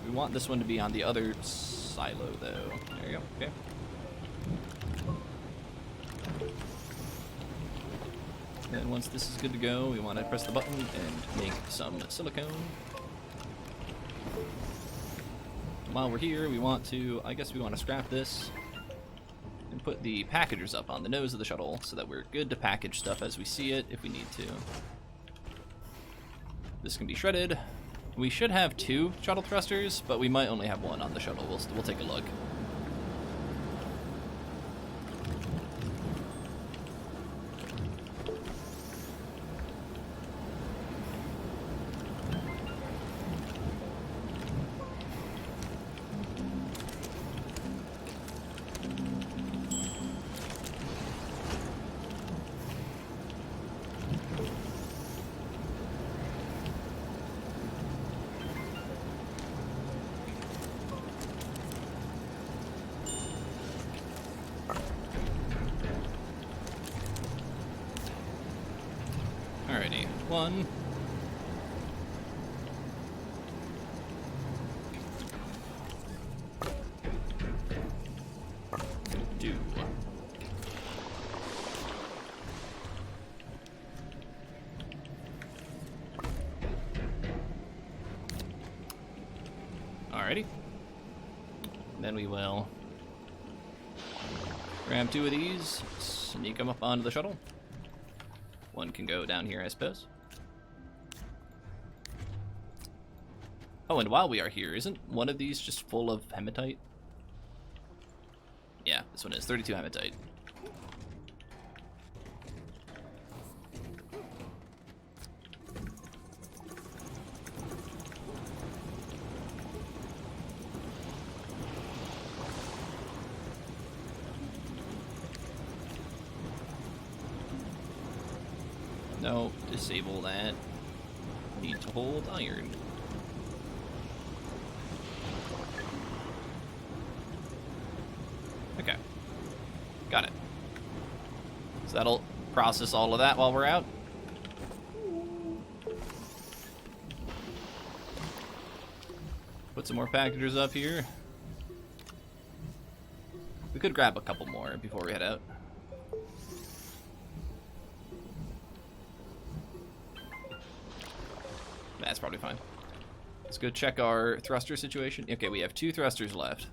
We want this one to be on the other silo, though. There you go. Okay. And once this is good to go, we want to press the button and make some silicone. While we're here, we want to, I guess we want to scrap this and put the packagers up on the nose of the shuttle so that we're good to package stuff as we see it if we need to. This can be shredded. We should have 2 shuttle thrusters, but we might only have 1 on the shuttle. We'll take a look. Alrighty, 1. 2. Alrighty. Then we will grab 2 of these, sneak them up onto the shuttle. 1 can go down here, I suppose. Oh, and while we are here, isn't one of these just full of hematite? Yeah, this one is 32 hematite. No, disable that. Need to hold iron. Okay. Got it. So that'll process all of that while we're out. Put some more packagers up here. We could grab a couple more before we head out. That's probably fine. Let's go check our thruster situation. Okay, we have 2 thrusters left.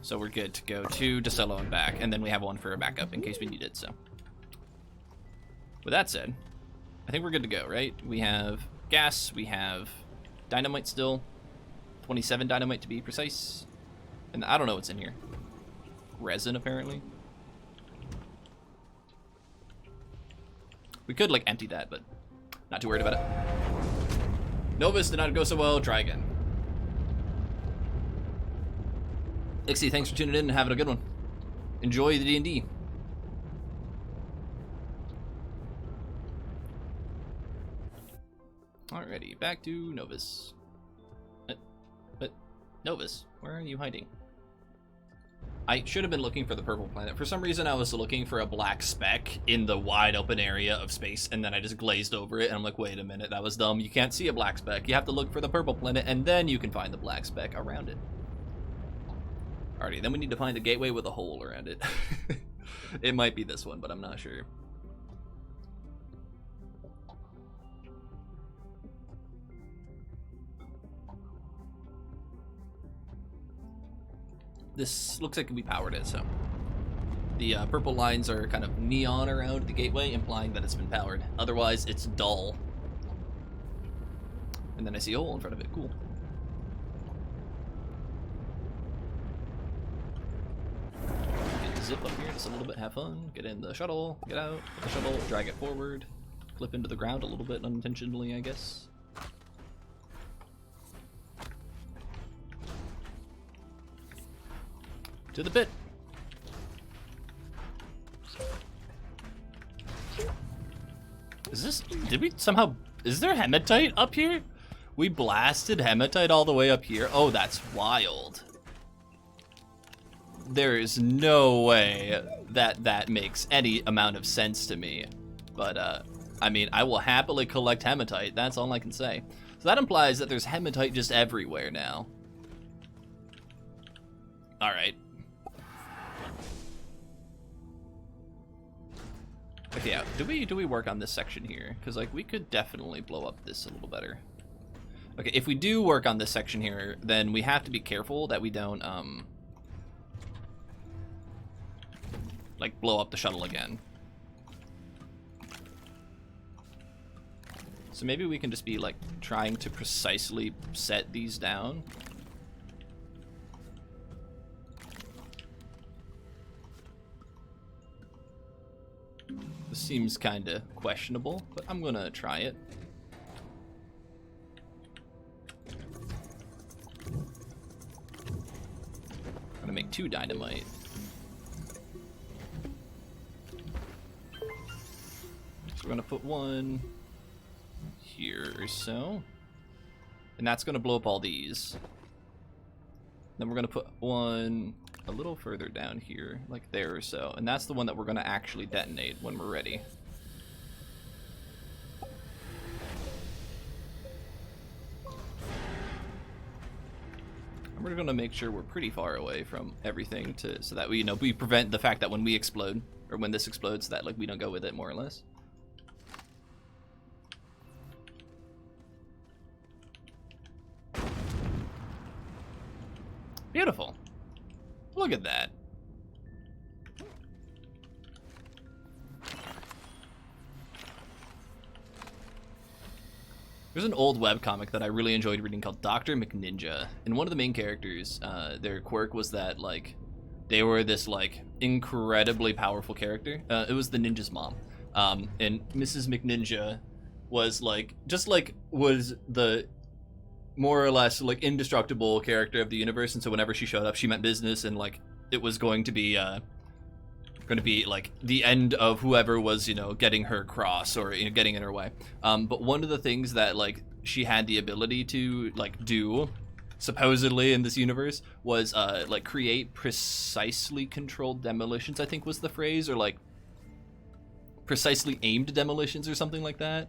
So we're good to go to DeSello and back, and then we have 1 for a backup in case we need it, so. With that said, I think we're good to go, right? We have gas, we have dynamite still. 27 dynamite to be precise. And I don't know what's in here. Resin, apparently. We could, like, empty that, but not too worried about it. Novus did not go so well. Try again. Ixie, thanks for tuning in and having a good one. Enjoy the D&D. Alrighty, back to Novus. But Novus, where are you hiding? I should have been looking for the purple planet. For some reason, I was looking for a black speck in the wide open area of space, and then I just glazed over it, and I'm like, wait a minute, that was dumb. You can't see a black speck. You have to look for the purple planet, and then you can find the black speck around it. Alrighty, then we need to find a gateway with a hole around it. It might be this one, but I'm not sure. This looks like we powered it, so. The purple lines are kind of neon around the gateway, implying that it's been powered. Otherwise, it's dull. And then I see a hole in front of it. Cool. Zip up here just a little bit, have fun. Get in the shuttle, get out, the shuttle, drag it forward, clip into the ground a little bit unintentionally, I guess. To the pit. Did we somehow, is there hematite up here? We blasted hematite all the way up here? Oh, that's wild. There is no way that makes any amount of sense to me. But, I mean, I will happily collect hematite. That's all I can say. So that implies that there's hematite just everywhere now. Alright. Okay, yeah, do we work on this section here? Because, like, we could definitely blow up this a little better. Okay, if we do work on this section here, then we have to be careful that we don't, like, blow up the shuttle again. So maybe we can just be, like, trying to precisely set these down. This seems kind of questionable, but I'm gonna try it. I'm gonna make 2 dynamite. So we're gonna put 1 here or so. And that's gonna blow up all these. Then we're gonna put 1 a little further down here, like there or so. And that's the one that we're gonna actually detonate when we're ready. And we're gonna make sure we're pretty far away from everything so that we, we prevent the fact that when we explode, or when this explodes, that like we don't go with it, more or less. Beautiful. Look at that. There's an old webcomic that I really enjoyed reading called Dr. McNinja. And one of the main characters, their quirk was that, like, they were this, like, incredibly powerful character. It was the ninja's mom. And Mrs. McNinja was, like, was the more or less, like, indestructible character of the universe. And so whenever she showed up, she meant business, and, like, it was going to be like the end of whoever was, getting her cross or getting in her way. But one of the things that like she had the ability to like do supposedly in this universe was like create precisely controlled demolitions, I think was the phrase, or like precisely aimed demolitions or something like that.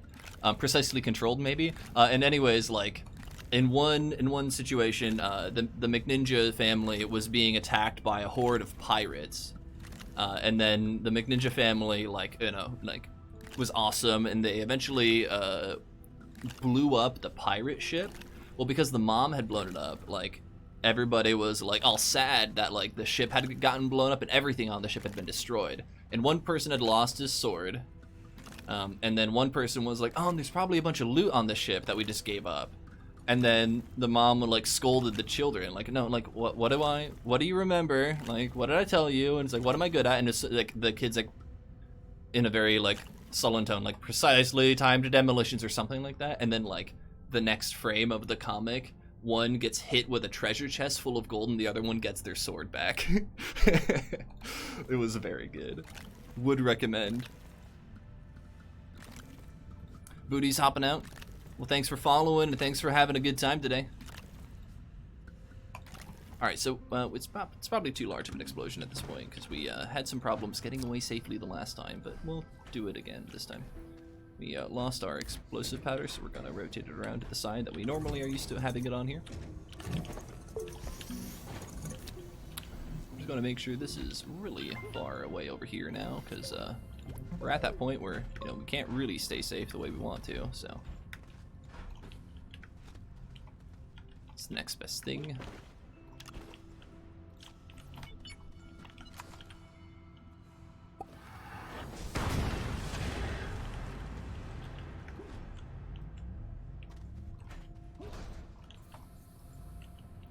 Precisely controlled maybe. And anyways, like in one situation, the McNinja family was being attacked by a horde of pirates. And then the McNinja family, like, was awesome, and they eventually blew up the pirate ship. Well, because the mom had blown it up, like, everybody was, like, all sad that, like, the ship had gotten blown up and everything on the ship had been destroyed. And one person had lost his sword, And then one person was like, oh, there's probably a bunch of loot on the ship that we just gave up. And then the mom would like scolded the children, like, no, like, what do you remember? Like, what did I tell you? And it's like, what am I good at? And it's like the kid's like in a very like sullen tone, like precisely timed demolitions or something like that. And then like the next frame of the comic, one gets hit with a treasure chest full of gold and the other one gets their sword back. It was very good. Would recommend. Booty's hopping out. Well, thanks for following and thanks for having a good time today. All right, so it's probably too large of an explosion at this point because we had some problems getting away safely the last time, but we'll do it again this time. We lost our explosive powder, so we're gonna rotate it around to the side that we normally are used to having it on here. I'm just gonna make sure this is really far away over here now because we're at that point where, you know, we can't really stay safe the way we want to, so. It's the next best thing.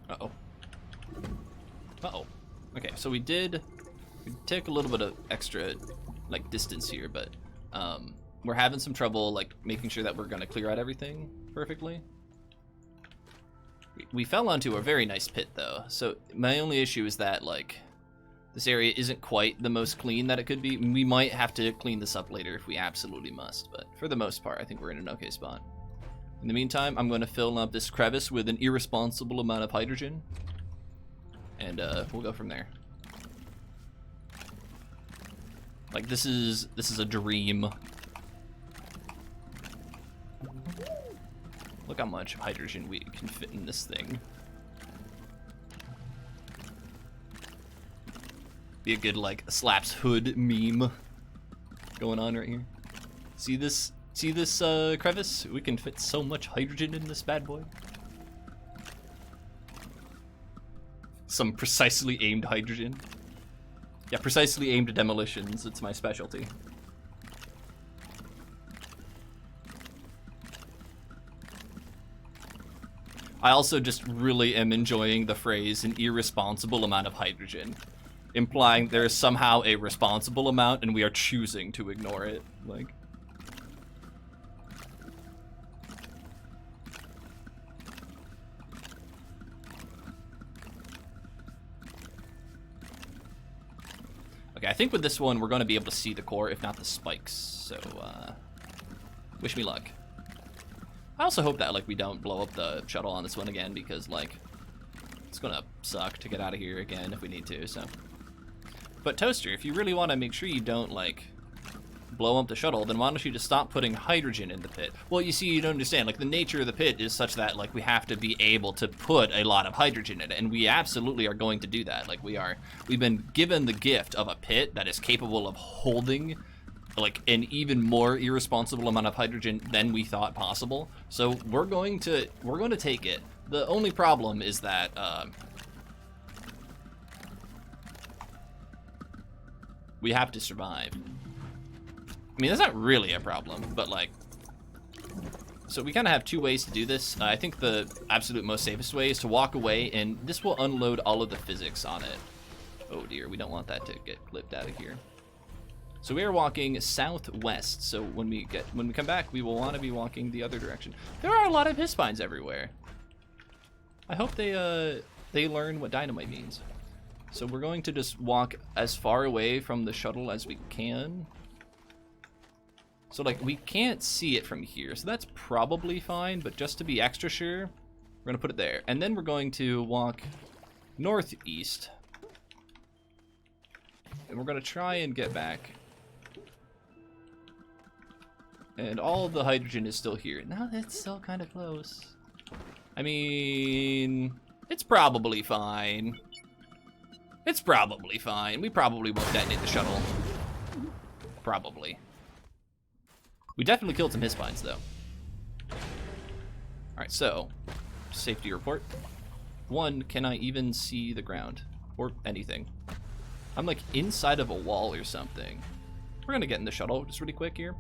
Uh-oh. Uh-oh. Okay, so we took a little bit of extra, like, distance here, but we're having some trouble, like, making sure that we're gonna clear out everything perfectly. We fell onto a very nice pit, though, so my only issue is that, like, this area isn't quite the most clean that it could be. We might have to clean this up later if we absolutely must, but for the most part, I think we're in an okay spot. In the meantime, I'm going to fill up this crevice with an irresponsible amount of hydrogen, and we'll go from there. Like, this is a dream. Look how much hydrogen we can fit in this thing. Be a good, like, slaps hood meme going on right here. See this crevice? We can fit so much hydrogen in this bad boy. Some precisely aimed hydrogen. Yeah, precisely aimed demolitions. It's my specialty. I also just really am enjoying the phrase an irresponsible amount of hydrogen, implying there is somehow a responsible amount and we are choosing to ignore it. Like, okay, I think with this one we're going to be able to see the core, if not the spikes. So, wish me luck. I also hope that, like, we don't blow up the shuttle on this one again because, like, it's gonna suck to get out of here again if we need to, so. But Toaster, if you really want to make sure you don't, like, blow up the shuttle, then why don't you just stop putting hydrogen in the pit? Well, you see, you don't understand. Like, the nature of the pit is such that, like, we have to be able to put a lot of hydrogen in it, and we absolutely are going to do that. Like, we've been given the gift of a pit that is capable of holding, like, an even more irresponsible amount of hydrogen than we thought possible. So we're going to take it. The only problem is that we have to survive. I mean, that's not really a problem, but, like, so we kind of have two ways to do this. I think the absolute most safest way is to walk away, and this will unload all of the physics on it. Oh dear, we don't want that to get clipped out of here. So we are walking southwest, so when we come back, we will want to be walking the other direction. There are a lot of hisspines everywhere. I hope they learn what dynamite means. So we're going to just walk as far away from the shuttle as we can. So, like, we can't see it from here, so that's probably fine, but just to be extra sure, we're gonna put it there. And then we're going to walk northeast. And we're gonna try and get back. And all of the hydrogen is still here. Now that's still kind of close. I mean, it's probably fine. It's probably fine. We probably won't detonate the shuttle. Probably. We definitely killed some hisspines, though. Alright, so, safety report. 1, can I even see the ground? Or anything? I'm, like, inside of a wall or something. We're gonna get in the shuttle just really quick here.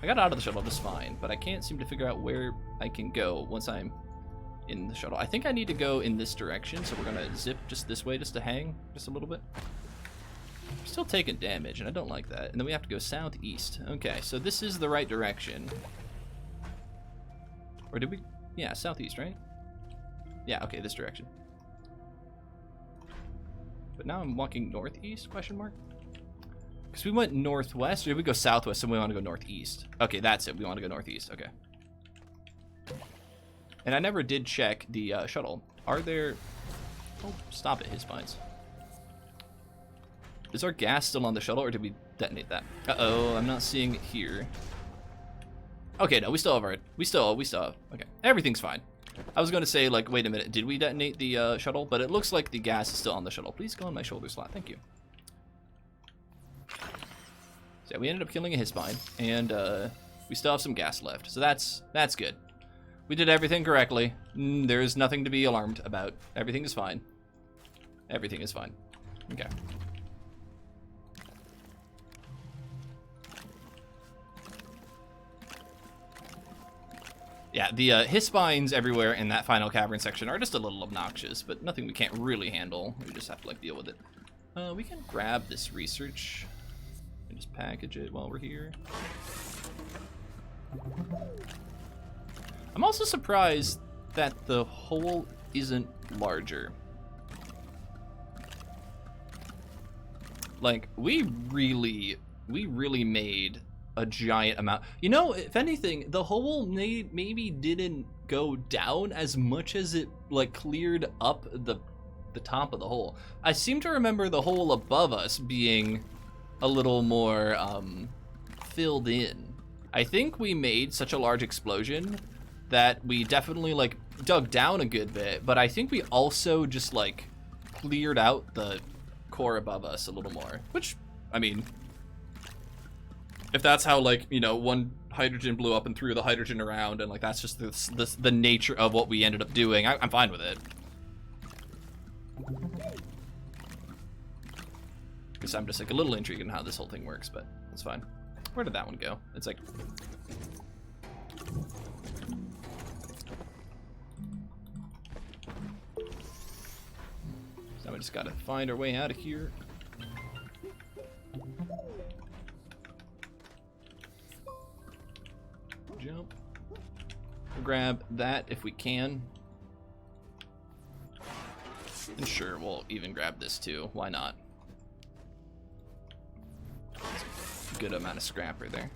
I got out of the shuttle just fine, but I can't seem to figure out where I can go once I'm in the shuttle. I think I need to go in this direction, so we're gonna zip just this way just to hang just a little bit. We're still taking damage, and I don't like that. And then we have to go southeast. Okay, so this is the right direction. Or did we? Yeah, southeast, right? Yeah, okay, this direction. But now I'm walking northeast, question mark? Because we went northwest, or did we go southwest and we want to go northeast? Okay, that's it. We want to go northeast. Okay. And I never did check the shuttle. Are there... Oh, stop it, his spines. Is our gas still on the shuttle, or did we detonate that? Uh-oh, I'm not seeing it here. Okay, no, we still have our... We still have... Okay, everything's fine. I was going to say, like, wait a minute, did we detonate the shuttle? But it looks like the gas is still on the shuttle. Please go on my shoulder slot. Thank you. So yeah, we ended up killing a his spine, and we still have some gas left. So that's good. We did everything correctly. There's nothing to be alarmed about. Everything is fine. Everything is fine. Okay. Yeah, the his spines everywhere in that final cavern section are just a little obnoxious, but nothing we can't really handle. We just have to, like, deal with it. We can grab this research and just package it while we're here. I'm also surprised that the hole isn't larger. Like, we really made a giant amount. You know, if anything, the hole maybe didn't go down as much as it, like, cleared up the top of the hole. I seem to remember the hole above us being a little more filled in. I think we made such a large explosion that we definitely, like, dug down a good bit, but I think we also just, like, cleared out the core above us a little more, which, I mean, if that's how, like, you know, one hydrogen blew up and threw the hydrogen around, and, like, that's just the nature of what we ended up doing, I'm fine with it. Because I'm just, like, a little intrigued in how this whole thing works, but that's fine. Where did that one go? It's like... So we just gotta find our way out of here. Jump. We'll grab that if we can. And sure, we'll even grab this too. Why not? That's a good amount of scrap right there.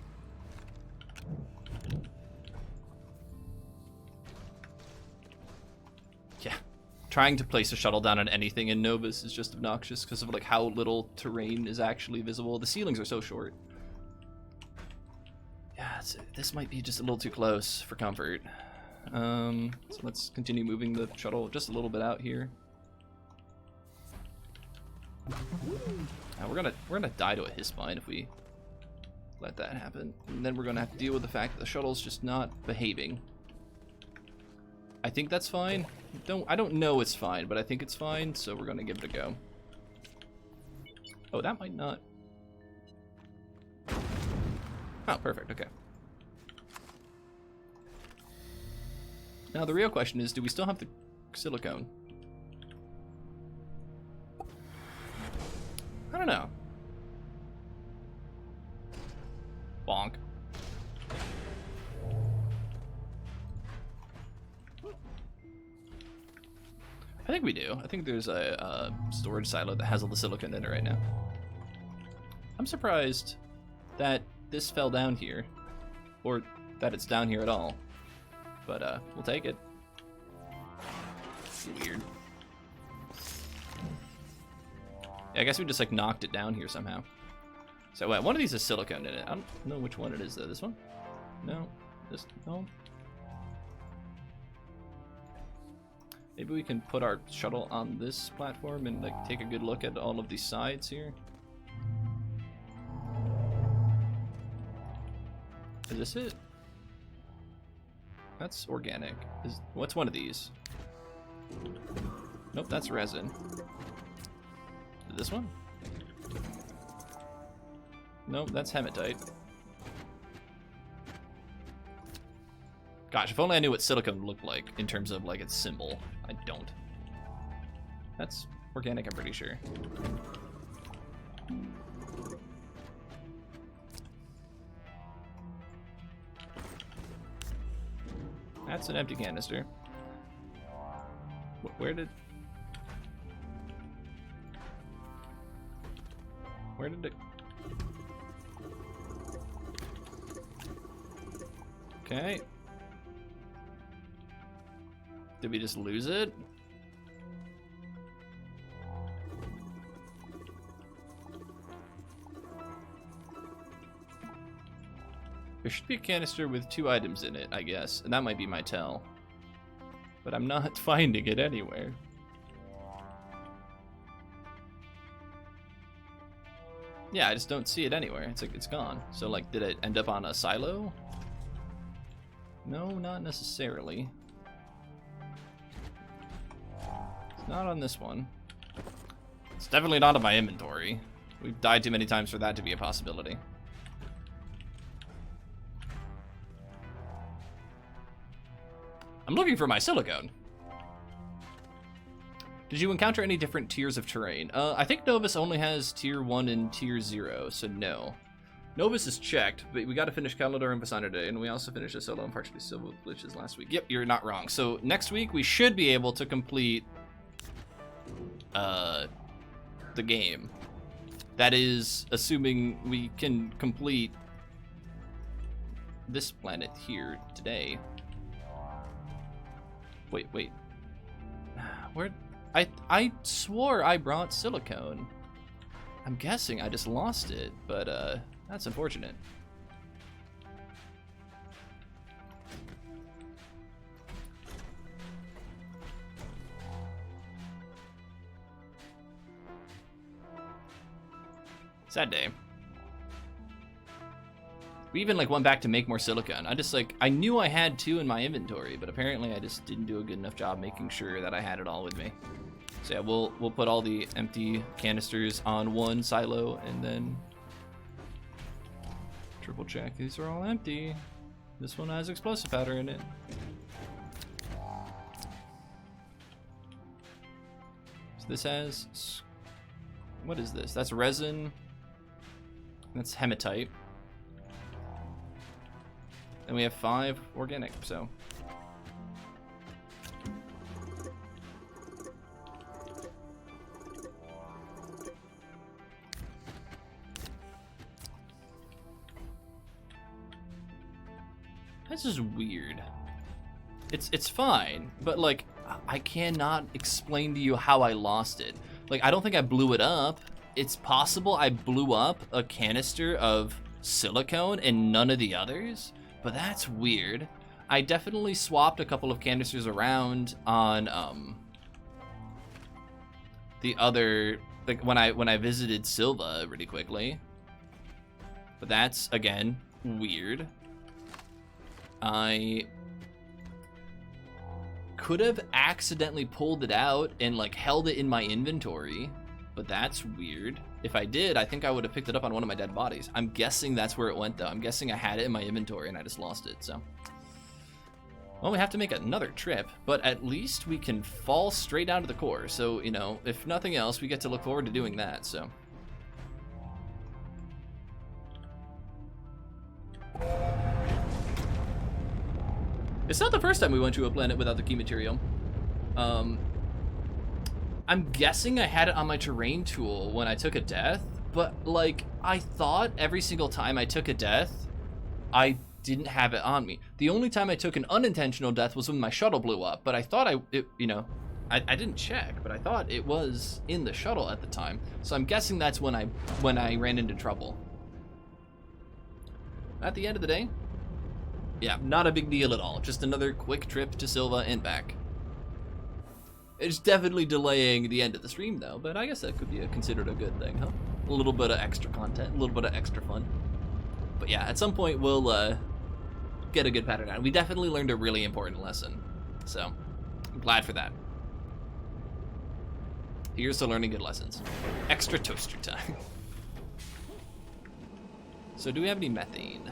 Yeah. Trying to place a shuttle down on anything in Novus is just obnoxious because of, like, how little terrain is actually visible. The ceilings are so short. Yeah, this might be just a little too close for comfort. So let's continue moving the shuttle just a little bit out here. We're gonna die to a his spine if we let that happen, and then we're gonna have to deal with the fact that the shuttle's just not behaving. I think that's fine. I don't know it's fine, but I think it's fine, so we're gonna give it a go. Oh, that might not. Oh, perfect, okay. Now the real question is, do we still have the silicone? I don't know. Bonk. I think we do. I think there's a storage silo that has all the silicone in it right now. I'm surprised that this fell down here, or that it's down here at all. But we'll take it. Weird. Yeah, I guess we just, like, knocked it down here somehow. So wait, one of these has silicone in it. I don't know which one it is though. This one? No. This? No. Maybe we can put our shuttle on this platform and, like, take a good look at all of these sides here. Is this it? That's organic. What's one of these? Nope, that's resin. This one? Nope, that's hematite. Gosh, if only I knew what silicone looked like in terms of like its symbol. I don't. That's organic, I'm pretty sure. That's an empty canister. Where did it? Okay. Did we just lose it? There should be a canister with 2 items in it, I guess, and that might be my tell. But I'm not finding it anywhere. Yeah, I just don't see it anywhere. It's like it's gone. So like, did it end up on a silo? No, not necessarily. It's not on this one. It's definitely not in my inventory. We've died too many times for that to be a possibility. I'm looking for my silicone. Did you encounter any different tiers of terrain? I think Novus only has tier 1 and tier 0, so no. Novus is checked, but we got to finish Calendar and Basana today, and we also finished a solo and partially civil glitches last week. Yep, you're not wrong. So next week we should be able to complete the game. That is assuming we can complete this planet here today. Wait. Where? I swore I brought silicone. I'm guessing I just lost it, but that's unfortunate. Sad day. We even like went back to make more silicone. I knew I had 2 in my inventory, but apparently I just didn't do a good enough job making sure that I had it all with me. So yeah, we'll put all the empty canisters on one silo and then triple check. These are all empty. This one has explosive powder in it. So this has, what is this? That's resin. That's hematite. And we have 5 organic, so. This is weird. It's fine, but like, I cannot explain to you how I lost it. Like, I don't think I blew it up. It's possible I blew up a canister of silicone and none of the others. But that's weird. I definitely swapped a couple of canisters around on the other, like when I visited Silva really quickly. But that's again weird. I could have accidentally pulled it out and like held it in my inventory, but that's weird. If I did, I think I would have picked it up on one of my dead bodies. I'm guessing that's where it went, though. I'm guessing I had it in my inventory and I just lost it, so. Well, we have to make another trip, but at least we can fall straight down to the core. So, you know, if nothing else, we get to look forward to doing that, so. It's not the first time we went to a planet without the key material. I'm guessing I had it on my terrain tool when I took a death, but like I thought every single time I took a death, I didn't have it on me. The only time I took an unintentional death was when my shuttle blew up, but I thought I didn't check, but I thought it was in the shuttle at the time. So I'm guessing that's when I ran into trouble. At the end of the day, yeah, not a big deal at all. Just another quick trip to Silva and back. It's definitely delaying the end of the stream, though, but I guess that could be considered a good thing, huh? A little bit of extra content, a little bit of extra fun. But yeah, at some point we'll get a good pattern out. We definitely learned a really important lesson, so I'm glad for that. Here's to learning good lessons. Extra toaster time. So do we have any methane?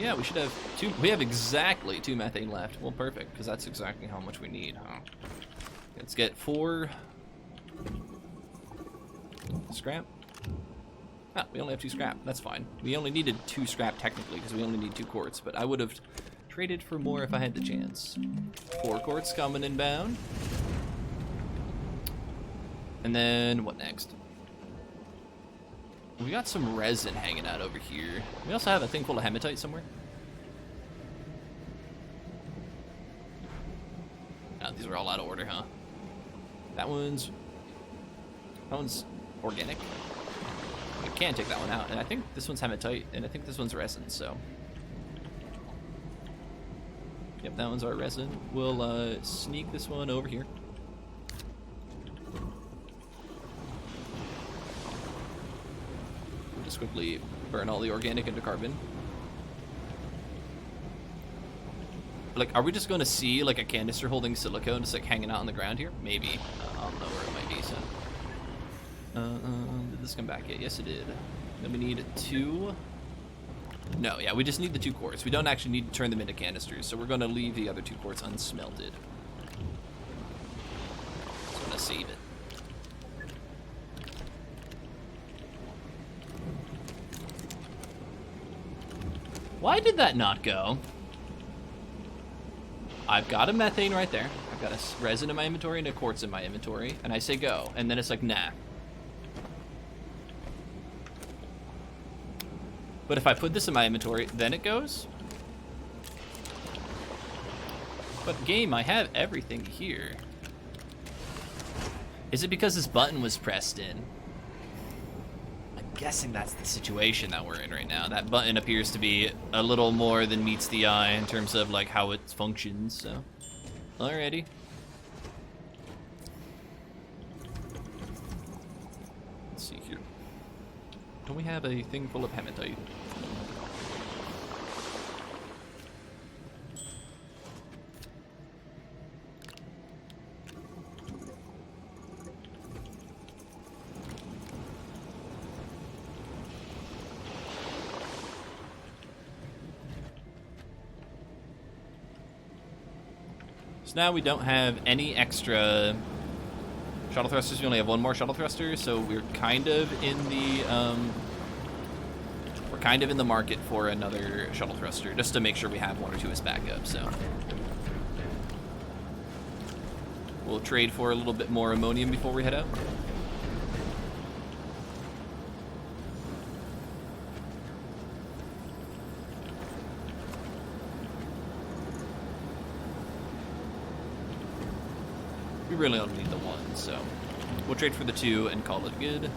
Yeah, we should have 2. We have exactly 2 methane left. Well, perfect, because that's exactly how much we need, huh? Let's get 4 scrap. Ah, we only have 2 scrap. That's fine. We only needed 2 scrap technically, because we only need 2 quartz, but I would have traded for more if I had the chance. 4 quartz coming inbound. And then, what next? We got some resin hanging out over here. We also have a thing full of hematite somewhere. Oh, these are all out of order, huh? That one's organic. We can take that one out, and I think this one's hematite, and I think this one's resin, so. Yep, that one's our resin. We'll sneak this one over here. Just quickly burn all the organic into carbon. Like, are we just going to see like a canister holding silicone just like hanging out on the ground here? Maybe. I don't know where it might be. So, did this come back yet? Yes, it did. Then we need 2. No, yeah, we just need the 2 quartz. We don't actually need to turn them into canisters, so we're going to leave the other 2 quartz unsmelted. So I'm going to save it. Why did that not go? I've got a methane right there. I've got a resin in my inventory and a quartz in my inventory, and I say go, and then it's like, nah. But if I put this in my inventory, then it goes? But game, I have everything here. Is it because this button was pressed in? I'm guessing that's the situation that we're in right now. That button appears to be a little more than meets the eye in terms of like how it functions, so. Alrighty. Let's see here. Don't we have a thing full of hematite? So now we don't have any extra shuttle thrusters. We only have 1 more shuttle thruster, so we're kind of in the market for another shuttle thruster, just to make sure we have 1 or 2 as backup. So we'll trade for a little bit more ammonium before we head out. We really only need the 1, so we'll trade for the 2 and call it good.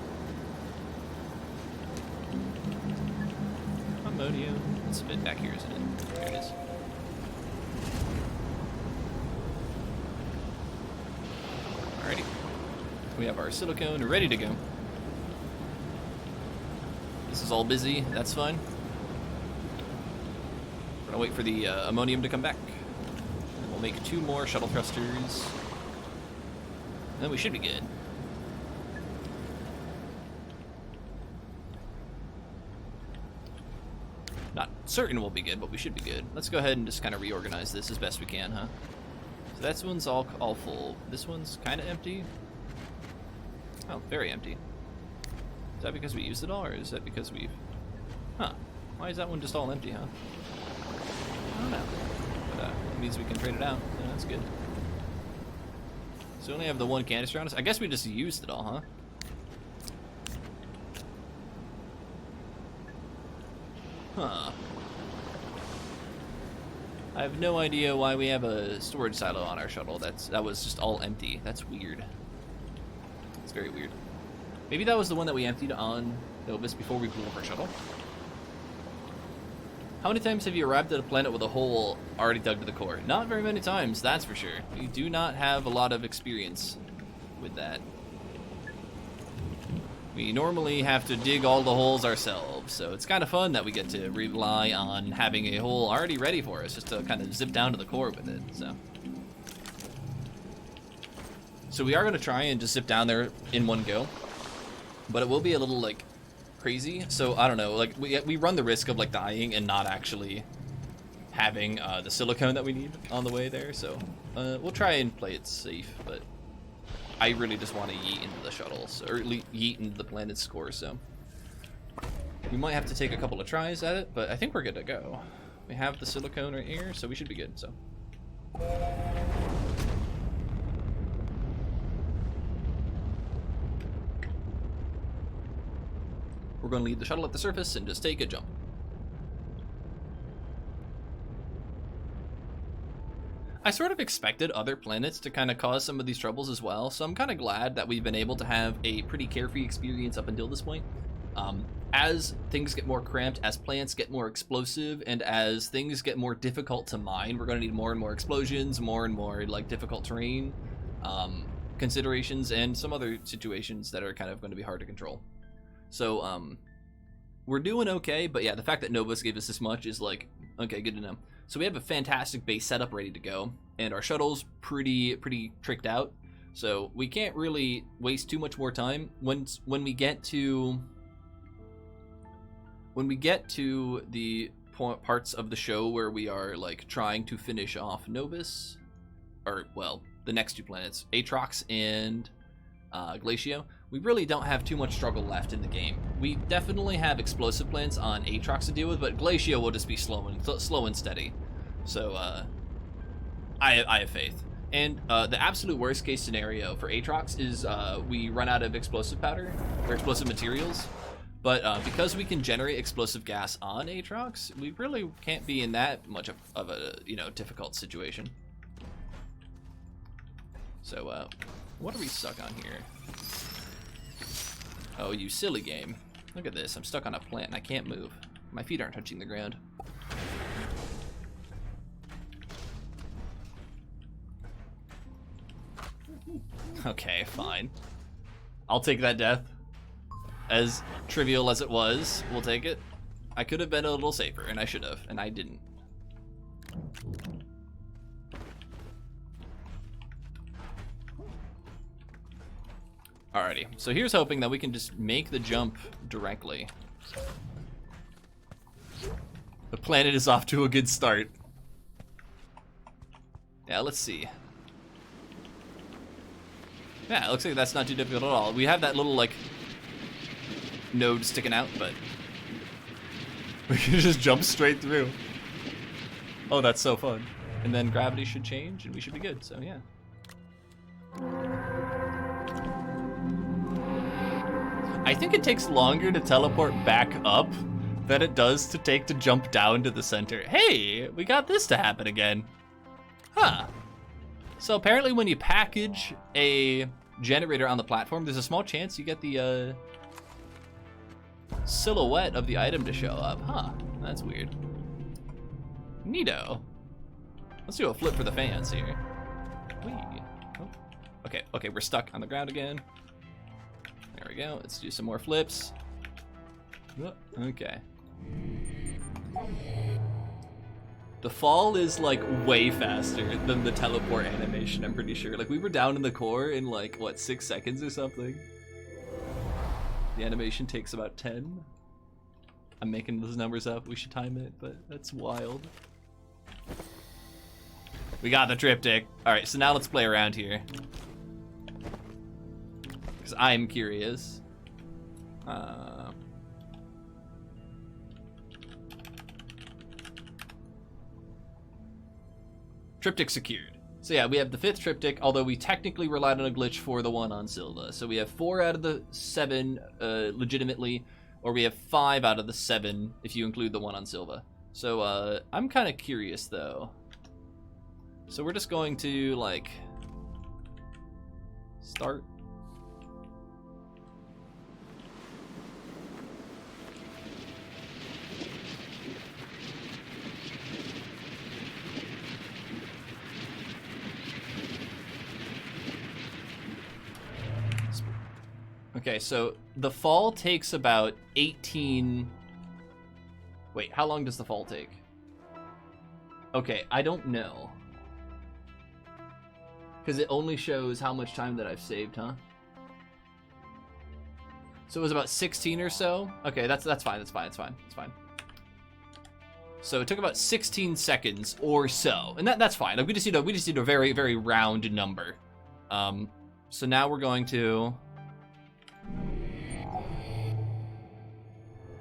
Ammonium. It's a bit back here, isn't it? There it is. Alrighty. We have our silicone ready to go. This is all busy. That's fine. We're gonna wait for the ammonium to come back. And we'll make 2 more shuttle thrusters. Then we should be good. Not certain we'll be good, but we should be good. Let's go ahead and just kind of reorganize this as best we can, huh? So that one's all full. This one's kind of empty. Oh, very empty. Is that because we used it all, or is that because we've... Huh. Why is that one just all empty, huh? I don't know. But it means we can trade it out. Yeah, that's good. So we only have the 1 canister on us. I guess we just used it all, huh? Huh. I have no idea why we have a storage silo on our shuttle. That was just all empty. That's weird. It's very weird. Maybe that was the one that we emptied on Novus before we blew up our shuttle. How many times have you arrived at a planet with a hole already dug to the core? Not very many times, that's for sure. We do not have a lot of experience with that. We normally have to dig all the holes ourselves, so it's kind of fun that we get to rely on having a hole already ready for us, just to kind of zip down to the core with it, so we are going to try and just zip down there in one go, but it will be a little, like, crazy. So I don't know, like we run the risk of like dying and not actually having the silicone that we need on the way there. So we'll try and play it safe, but I really just want to yeet into the shuttles, or yeet into the planet's score. So we might have to take a couple of tries at it, but I think we're good to go. We have the silicone right here, so we should be good. So. We're going to leave the shuttle at the surface and just take a jump. I sort of expected other planets to kind of cause some of these troubles as well, so I'm kind of glad that we've been able to have a pretty carefree experience up until this point. As things get more cramped, as plants get more explosive, and as things get more difficult to mine, we're going to need more and more explosions, more and more like difficult terrain considerations, and some other situations that are kind of going to be hard to control. So we're doing okay, but yeah, the fact that Novus gave us this much is like, okay, good to know. So we have a fantastic base setup ready to go, and our shuttle's pretty tricked out, so we can't really waste too much more time. When we get to the parts of the show where we are like trying to finish off Novus, or well, the next two planets, Atrox and Glacio, we really don't have too much struggle left in the game. We definitely have explosive plants on Atrox to deal with, but Glacio will just be slow and steady. So I have faith. And the absolute worst case scenario for Atrox is we run out of explosive powder or explosive materials. But because we can generate explosive gas on Atrox, we really can't be in that much of a difficult situation. So what are we stuck on here? Oh, you silly game. Look at this. I'm stuck on a plant and I can't move. My feet aren't touching the ground. Okay, fine. I'll take that death. As trivial as it was, we'll take it. I could have been a little safer, and I should have, and I didn't. Alrighty, so here's hoping that we can just make the jump directly. The planet is off to a good start. Yeah, let's see. Yeah, it looks like that's not too difficult at all. We have that little, like, node sticking out, but we can just jump straight through. Oh, that's so fun. And then gravity should change, and we should be good, so yeah. I think it takes longer to teleport back up than it does to jump down to the center. Hey, we got this to happen again. Huh. So apparently when you package a generator on the platform, there's a small chance you get the silhouette of the item to show up. Huh, that's weird. Neato. Let's do a flip for the fans here. Whee. Oh. Okay, we're stuck on the ground again. There we go, let's do some more flips. Oh, okay. The fall is like way faster than the teleport animation, I'm pretty sure. Like we were down in the core in like, what, 6 seconds or something? The animation takes about 10. I'm making those numbers up, we should time it, but that's wild. We got the triptych. Alright, so now let's play around here. Because I'm curious. Triptych secured. So yeah, we have the 5th triptych, although we technically relied on a glitch for the one on Silva. So we have 4 out of the 7 legitimately, or we have 5 out of the 7 if you include the one on Silva. So I'm kind of curious though. So we're just going to like start. Okay, so the fall takes about 18... Wait, how long does the fall take? Okay, I don't know. Because it only shows how much time that I've saved, huh? So it was about 16 or so. Okay, that's fine. That's fine. So it took about 16 seconds or so, and that's fine. Like, we just need a very, very round number. So now we're going to,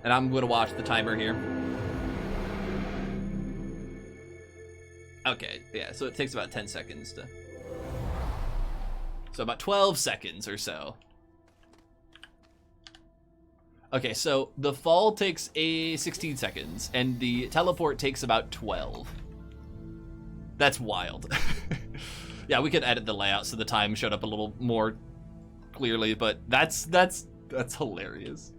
and I'm going to watch the timer here. Okay, yeah. So it takes about 10 seconds to. So about 12 seconds or so. Okay, so the fall takes 16 seconds, and the teleport takes about 12. That's wild. Yeah, we could edit the layout so the time showed up a little more clearly, but that's hilarious.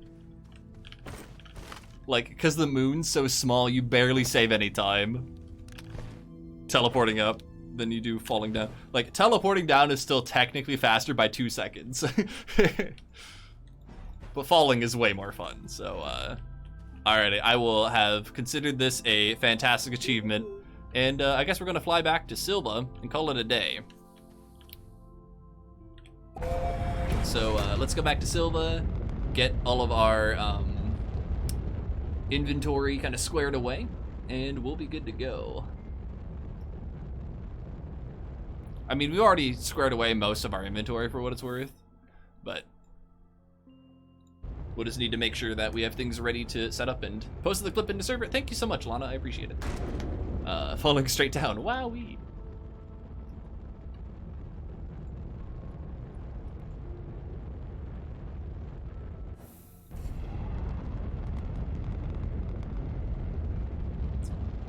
Like, because the moon's so small, you barely save any time teleporting up than you do falling down. Like, teleporting down is still technically faster by 2 seconds. But falling is way more fun, so, alrighty, I will have considered this a fantastic achievement, and I guess we're gonna fly back to Silva and call it a day. So, let's go back to Silva, get all of our, inventory kind of squared away, and we'll be good to go. I mean, we've already squared away most of our inventory for what it's worth, but we'll just need to make sure that we have things ready to set up and post the clip into server. Thank you so much, Lana. I appreciate it. Falling straight down. Wowee.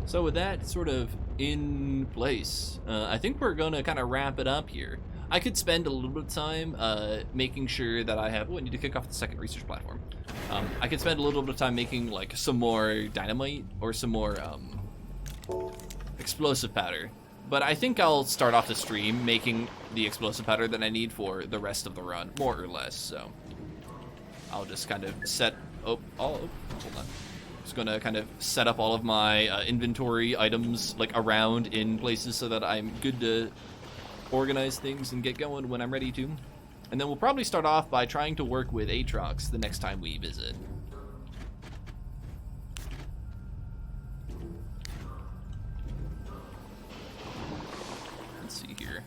So with that sort of in place, I think we're gonna kind of wrap it up here. I could spend a little bit of time making sure that I have. Oh, I need to kick off the second research platform. I could spend a little bit of time making like some more dynamite or some more explosive powder. But I think I'll start off the stream making the explosive powder that I need for the rest of the run, more or less. So I'll just kind of set. Hold on. Just gonna kind of set up all of my inventory items like around in places so that I'm good to organize things and get going when I'm ready to. And then we'll probably start off by trying to work with Aatrox the next time we visit. Let's see here.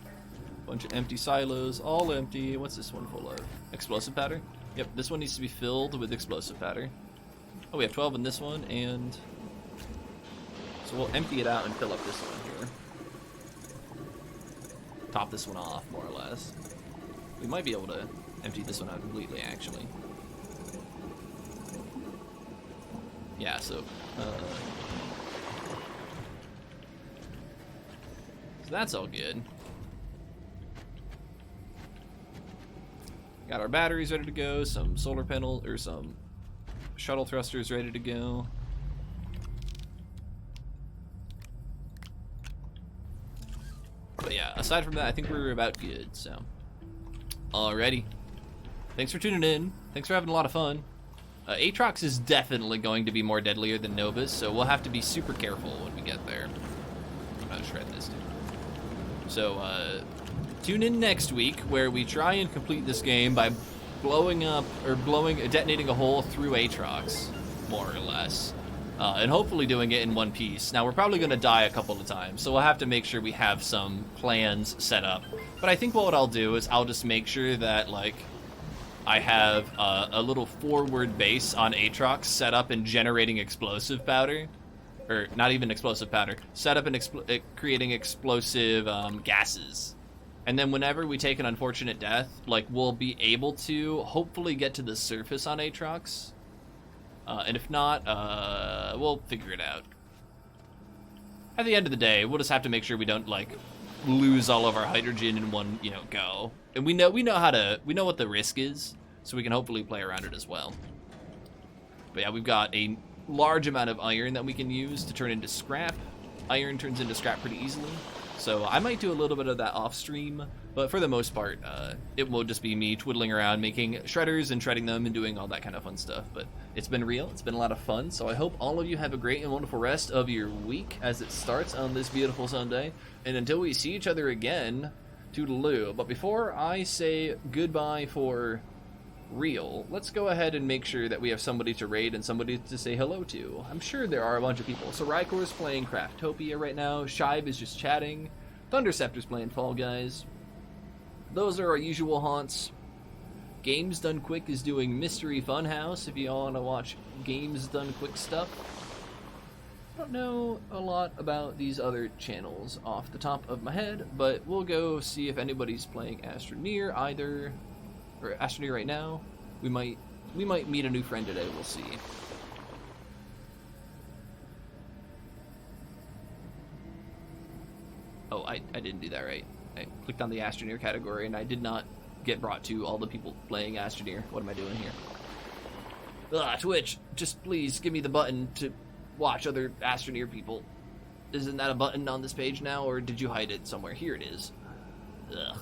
Bunch of empty silos, all empty. What's this one full of? Explosive powder? Yep, this one needs to be filled with explosive powder. Oh, we have 12 in this one, and so we'll empty it out and fill up this one here. Top this one off, more or less. We might be able to empty this one out completely, actually. Yeah, so that's all good. Got our batteries ready to go, some solar panel, or some shuttle thrusters ready to go. But yeah, aside from that, I think we're about good, so. Alrighty. Thanks for tuning in. Thanks for having a lot of fun. Aatrox is definitely going to be more deadlier than Novus, so we'll have to be super careful when we get there. I'm gonna shred this too. So, tune in next week where we try and complete this game by detonating a hole through Aatrox, more or less. And hopefully doing it in one piece. Now, we're probably going to die a couple of times, so we'll have to make sure we have some plans set up. But I think what I'll do is I'll just make sure that, like, I have a little forward base on Aatrox set up and generating explosive powder. Or, not even explosive powder. Set up and creating explosive gases. And then whenever we take an unfortunate death, like, we'll be able to hopefully get to the surface on Aatrox. And if not, we'll figure it out. At the end of the day, we'll just have to make sure we don't, like, lose all of our hydrogen in one, go. And we know what the risk is, so we can hopefully play around it as well. But yeah, we've got a large amount of iron that we can use to turn into scrap. Iron turns into scrap pretty easily. So I might do a little bit of that off stream, but for the most part, it will just be me twiddling around, making shredders and shredding them and doing all that kind of fun stuff. But it's been real, it's been a lot of fun, so I hope all of you have a great and wonderful rest of your week as it starts on this beautiful Sunday. And until we see each other again, toodaloo. But before I say goodbye for real, let's go ahead and make sure that we have somebody to raid and somebody to say hello to. I'm sure there are a bunch of people. So Rykor is playing Craftopia right now. Shive is just chatting. Thunderceptor's playing Fall Guys. Those are our usual haunts. Games Done Quick is doing Mystery Funhouse if you all want to watch Games Done Quick stuff. I don't know a lot about these other channels off the top of my head, but we'll go see if anybody's playing Astroneer either, or Astroneer right now. We might meet a new friend today, we'll see. Oh, I didn't do that right. I clicked on the Astroneer category and I did not get brought to all the people playing Astroneer. What am I doing here? Ugh, Twitch, just please give me the button to watch other Astroneer people. Isn't that a button on this page now, or did you hide it somewhere? Here it is. Ugh.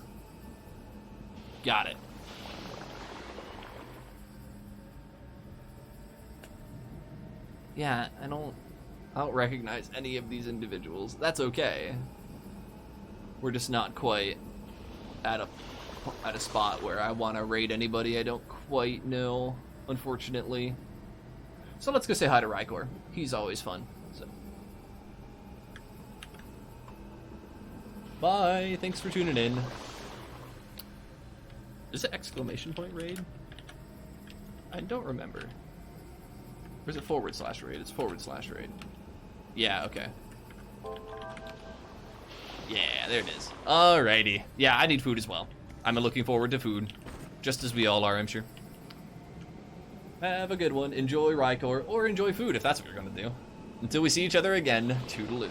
Got it. Yeah, I don't recognize any of these individuals. That's okay. We're just not quite at a spot where I want to raid anybody I don't quite know, unfortunately. So let's go say hi to Rykor. He's always fun. So. Bye. Thanks for tuning in. Is it exclamation point raid? I don't remember. Or is it /raid? It's /raid. Yeah, okay. Yeah, there it is. Alrighty. Yeah, I need food as well. I'm looking forward to food. Just as we all are, I'm sure. Have a good one. Enjoy Rykor, or enjoy food if that's what you're gonna do. Until we see each other again, toodaloo.